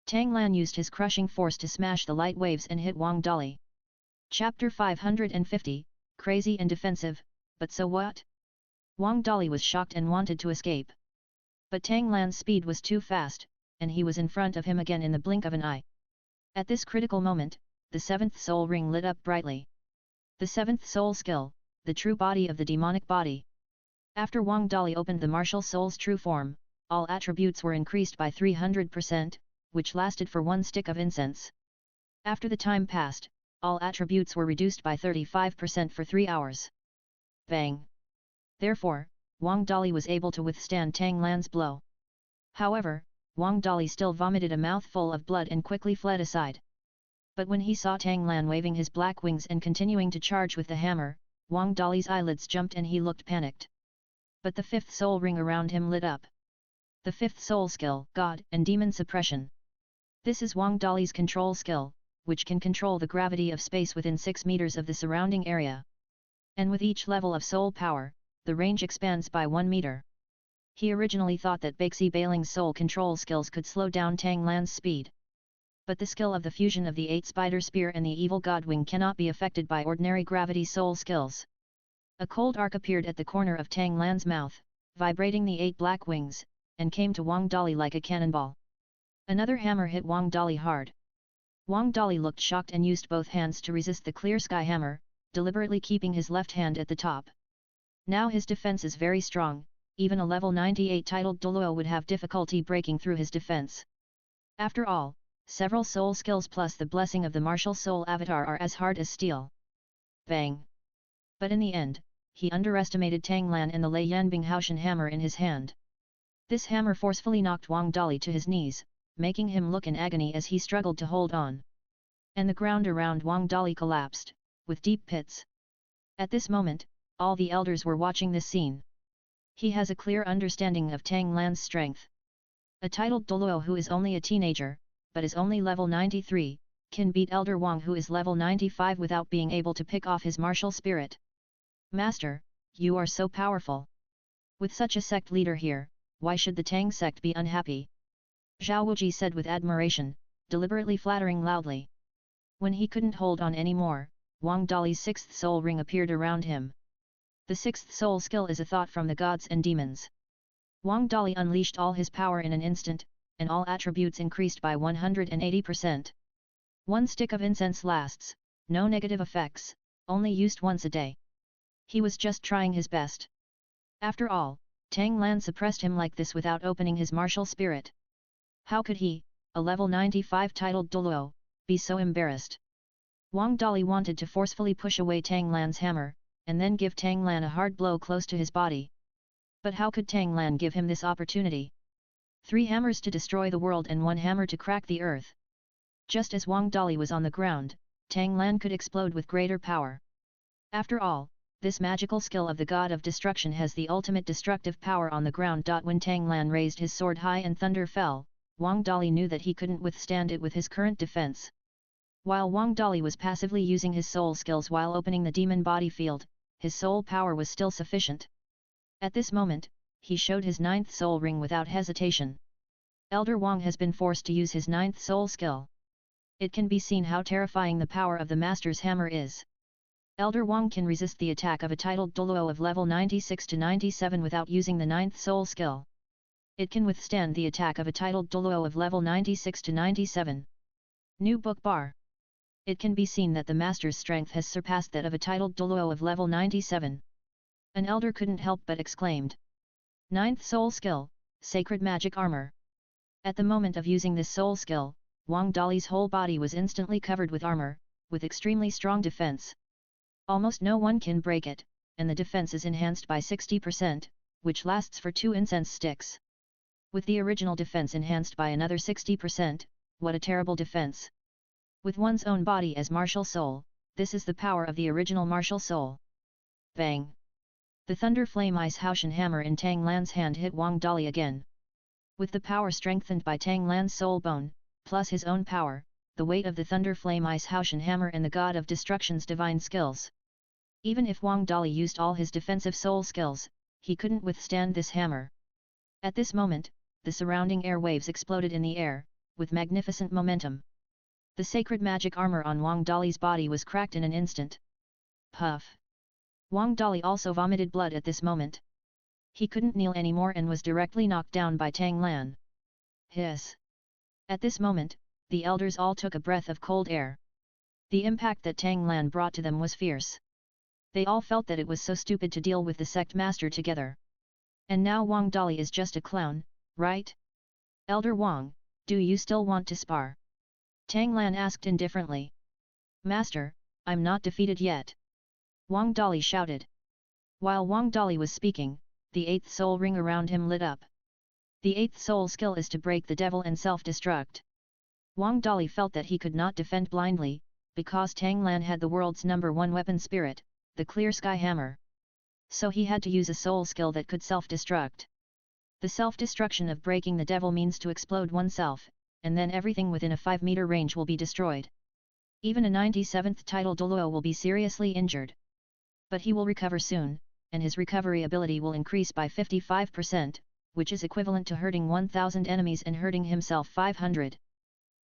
Tang Lan used his crushing force to smash the light waves and hit Wang Dali. Chapter 550, Crazy and Defensive, but so what? Wang Dali was shocked and wanted to escape. But Tang Lan's speed was too fast, and he was in front of him again in the blink of an eye. At this critical moment, the seventh soul ring lit up brightly. The seventh soul skill, the true body of the demonic body. After Wang Dali opened the martial soul's true form, all attributes were increased by 300%, which lasted for one stick of incense. After the time passed, all attributes were reduced by 35% for 3 hours. Bang! Therefore, Wang Dali was able to withstand Tang Lan's blow. However, Wang Dali still vomited a mouthful of blood and quickly fled aside. But when he saw Tang Lan waving his black wings and continuing to charge with the hammer, Wang Dali's eyelids jumped and he looked panicked. But the fifth soul ring around him lit up. The fifth soul skill, God and Demon Suppression. This is Wang Dali's control skill, which can control the gravity of space within 6 meters of the surrounding area. And with each level of soul power, the range expands by 1 meter. He originally thought that Baxi Bailing's soul control skills could slow down Tang Lan's speed. But the skill of the fusion of the 8 spider spear and the evil god wing cannot be affected by ordinary gravity soul skills. A cold arc appeared at the corner of Tang Lan's mouth, vibrating the 8 black wings, and came to Wang Dali like a cannonball. Another hammer hit Wang Dali hard. Wang Dali looked shocked and used both hands to resist the clear sky hammer, deliberately keeping his left hand at the top. Now his defense is very strong, even a level 98 titled Dulo would have difficulty breaking through his defense. After all, several soul skills plus the blessing of the martial soul avatar are as hard as steel. Bang! But in the end, he underestimated Tang Lan and the Lei Yanbing Haoshan hammer in his hand. This hammer forcefully knocked Wang Dali to his knees, making him look in agony as he struggled to hold on. And the ground around Wang Dali collapsed, with deep pits. At this moment, all the elders were watching this scene. He has a clear understanding of Tang Lan's strength. A titled Douluo who is only a teenager, but is only level 93, can beat Elder Wang who is level 95 without being able to pick off his martial spirit. Master, you are so powerful. With such a sect leader here, why should the Tang sect be unhappy? Zhao Wuji said with admiration, deliberately flattering loudly. When he couldn't hold on anymore, Wang Dali's sixth soul ring appeared around him. The sixth soul skill is a thought from the gods and demons. Wang Dali unleashed all his power in an instant, and all attributes increased by 180%. One stick of incense lasts, no negative effects, only used once a day. He was just trying his best. After all, Tang Lan suppressed him like this without opening his martial spirit. How could he, a level 95 titled Dulo, be so embarrassed? Wang Dali wanted to forcefully push away Tang Lan's hammer, and then give Tang Lan a hard blow close to his body. But how could Tang Lan give him this opportunity? 3 hammers to destroy the world and 1 hammer to crack the earth. Just as Wang Dali was on the ground, Tang Lan could explode with greater power. After all, this magical skill of the god of destruction has the ultimate destructive power on the ground. When Tang Lan raised his sword high and thunder fell, Wang Dali knew that he couldn't withstand it with his current defense. While Wang Dali was passively using his soul skills while opening the demon body field, his soul power was still sufficient. At this moment, he showed his 9th soul ring without hesitation. Elder Wang has been forced to use his 9th soul skill. It can be seen how terrifying the power of the Master's hammer is. Elder Wang can resist the attack of a titled Douluo of level 96 to 97 without using the 9th soul skill. It can withstand the attack of a titled Douluo of level 96 to 97. New book bar. It can be seen that the Master's strength has surpassed that of a titled Douluo of level 97. An elder couldn't help but exclaimed. 9th soul skill, Sacred Magic Armor. At the moment of using this soul skill, Wang Dali's whole body was instantly covered with armor, with extremely strong defense. Almost no one can break it, and the defense is enhanced by 60%, which lasts for 2 incense sticks. With the original defense enhanced by another 60%, what a terrible defense! With one's own body as martial soul, this is the power of the original martial soul. Bang! The thunder flame ice Haoshan hammer in Tang Lan's hand hit Wang Dali again. With the power strengthened by Tang Lan's soul bone, plus his own power, the weight of the thunder flame ice Haoshan hammer and the god of destruction's divine skills. Even if Wang Dali used all his defensive soul skills, he couldn't withstand this hammer. At this moment, the surrounding air waves exploded in the air, with magnificent momentum. The sacred magic armor on Wang Dali's body was cracked in an instant. Puff! Wang Dali also vomited blood at this moment. He couldn't kneel anymore and was directly knocked down by Tang Lan. Hiss! At this moment, the elders all took a breath of cold air. The impact that Tang Lan brought to them was fierce. They all felt that it was so stupid to deal with the sect master together. And now Wang Dali is just a clown, right? Elder Wang, do you still want to spar? Tang Lan asked indifferently. Master, I'm not defeated yet. Wang Dali shouted. While Wang Dali was speaking, the 8th soul ring around him lit up. The 8th soul skill is to break the devil and self-destruct. Wang Dali felt that he could not defend blindly, because Tang Lan had the world's #1 weapon spirit, the clear sky hammer. So he had to use a soul skill that could self-destruct. The self-destruction of breaking the devil means to explode oneself, and then everything within a 5-meter range will be destroyed. Even a 97th title Dulo will be seriously injured. But he will recover soon, and his recovery ability will increase by 55%, which is equivalent to hurting 1,000 enemies and hurting himself 500.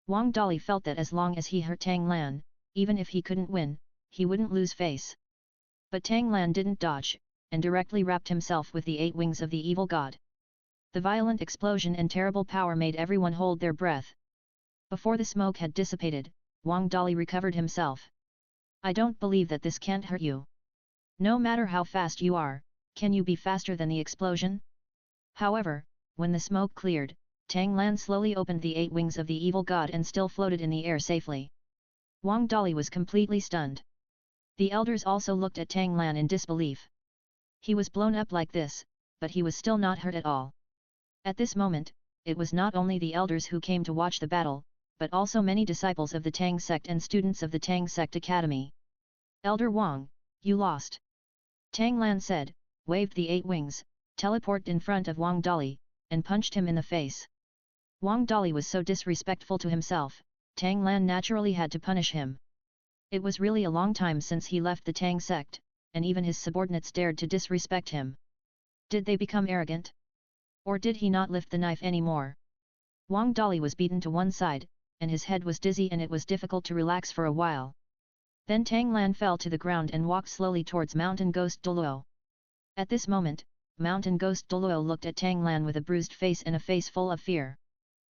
Wang Dali felt that as long as he hurt Tang Lan, even if he couldn't win, he wouldn't lose face. But Tang Lan didn't dodge, and directly wrapped himself with the 8 wings of the evil god. The violent explosion and terrible power made everyone hold their breath. Before the smoke had dissipated, Wang Dali recovered himself. I don't believe that this can't hurt you. No matter how fast you are, can you be faster than the explosion? However, when the smoke cleared, Tang Lan slowly opened the 8 wings of the evil god and still floated in the air safely. Wang Dali was completely stunned. The elders also looked at Tang Lan in disbelief. He was blown up like this, but he was still not hurt at all. At this moment, it was not only the elders who came to watch the battle, but also many disciples of the Tang sect and students of the Tang sect academy. Elder Wang, you lost. Tang Lan said, waved the 8 wings, teleported in front of Wang Dali, and punched him in the face. Wang Dali was so disrespectful to himself, Tang Lan naturally had to punish him. It was really a long time since he left the Tang sect, and even his subordinates dared to disrespect him. Did they become arrogant? Or did he not lift the knife anymore? Wang Dali was beaten to one side, and his head was dizzy and it was difficult to relax for a while. Then Tang Lan fell to the ground and walked slowly towards Mountain Ghost Dulo. At this moment, Mountain Ghost Dulo looked at Tang Lan with a bruised face and a face full of fear.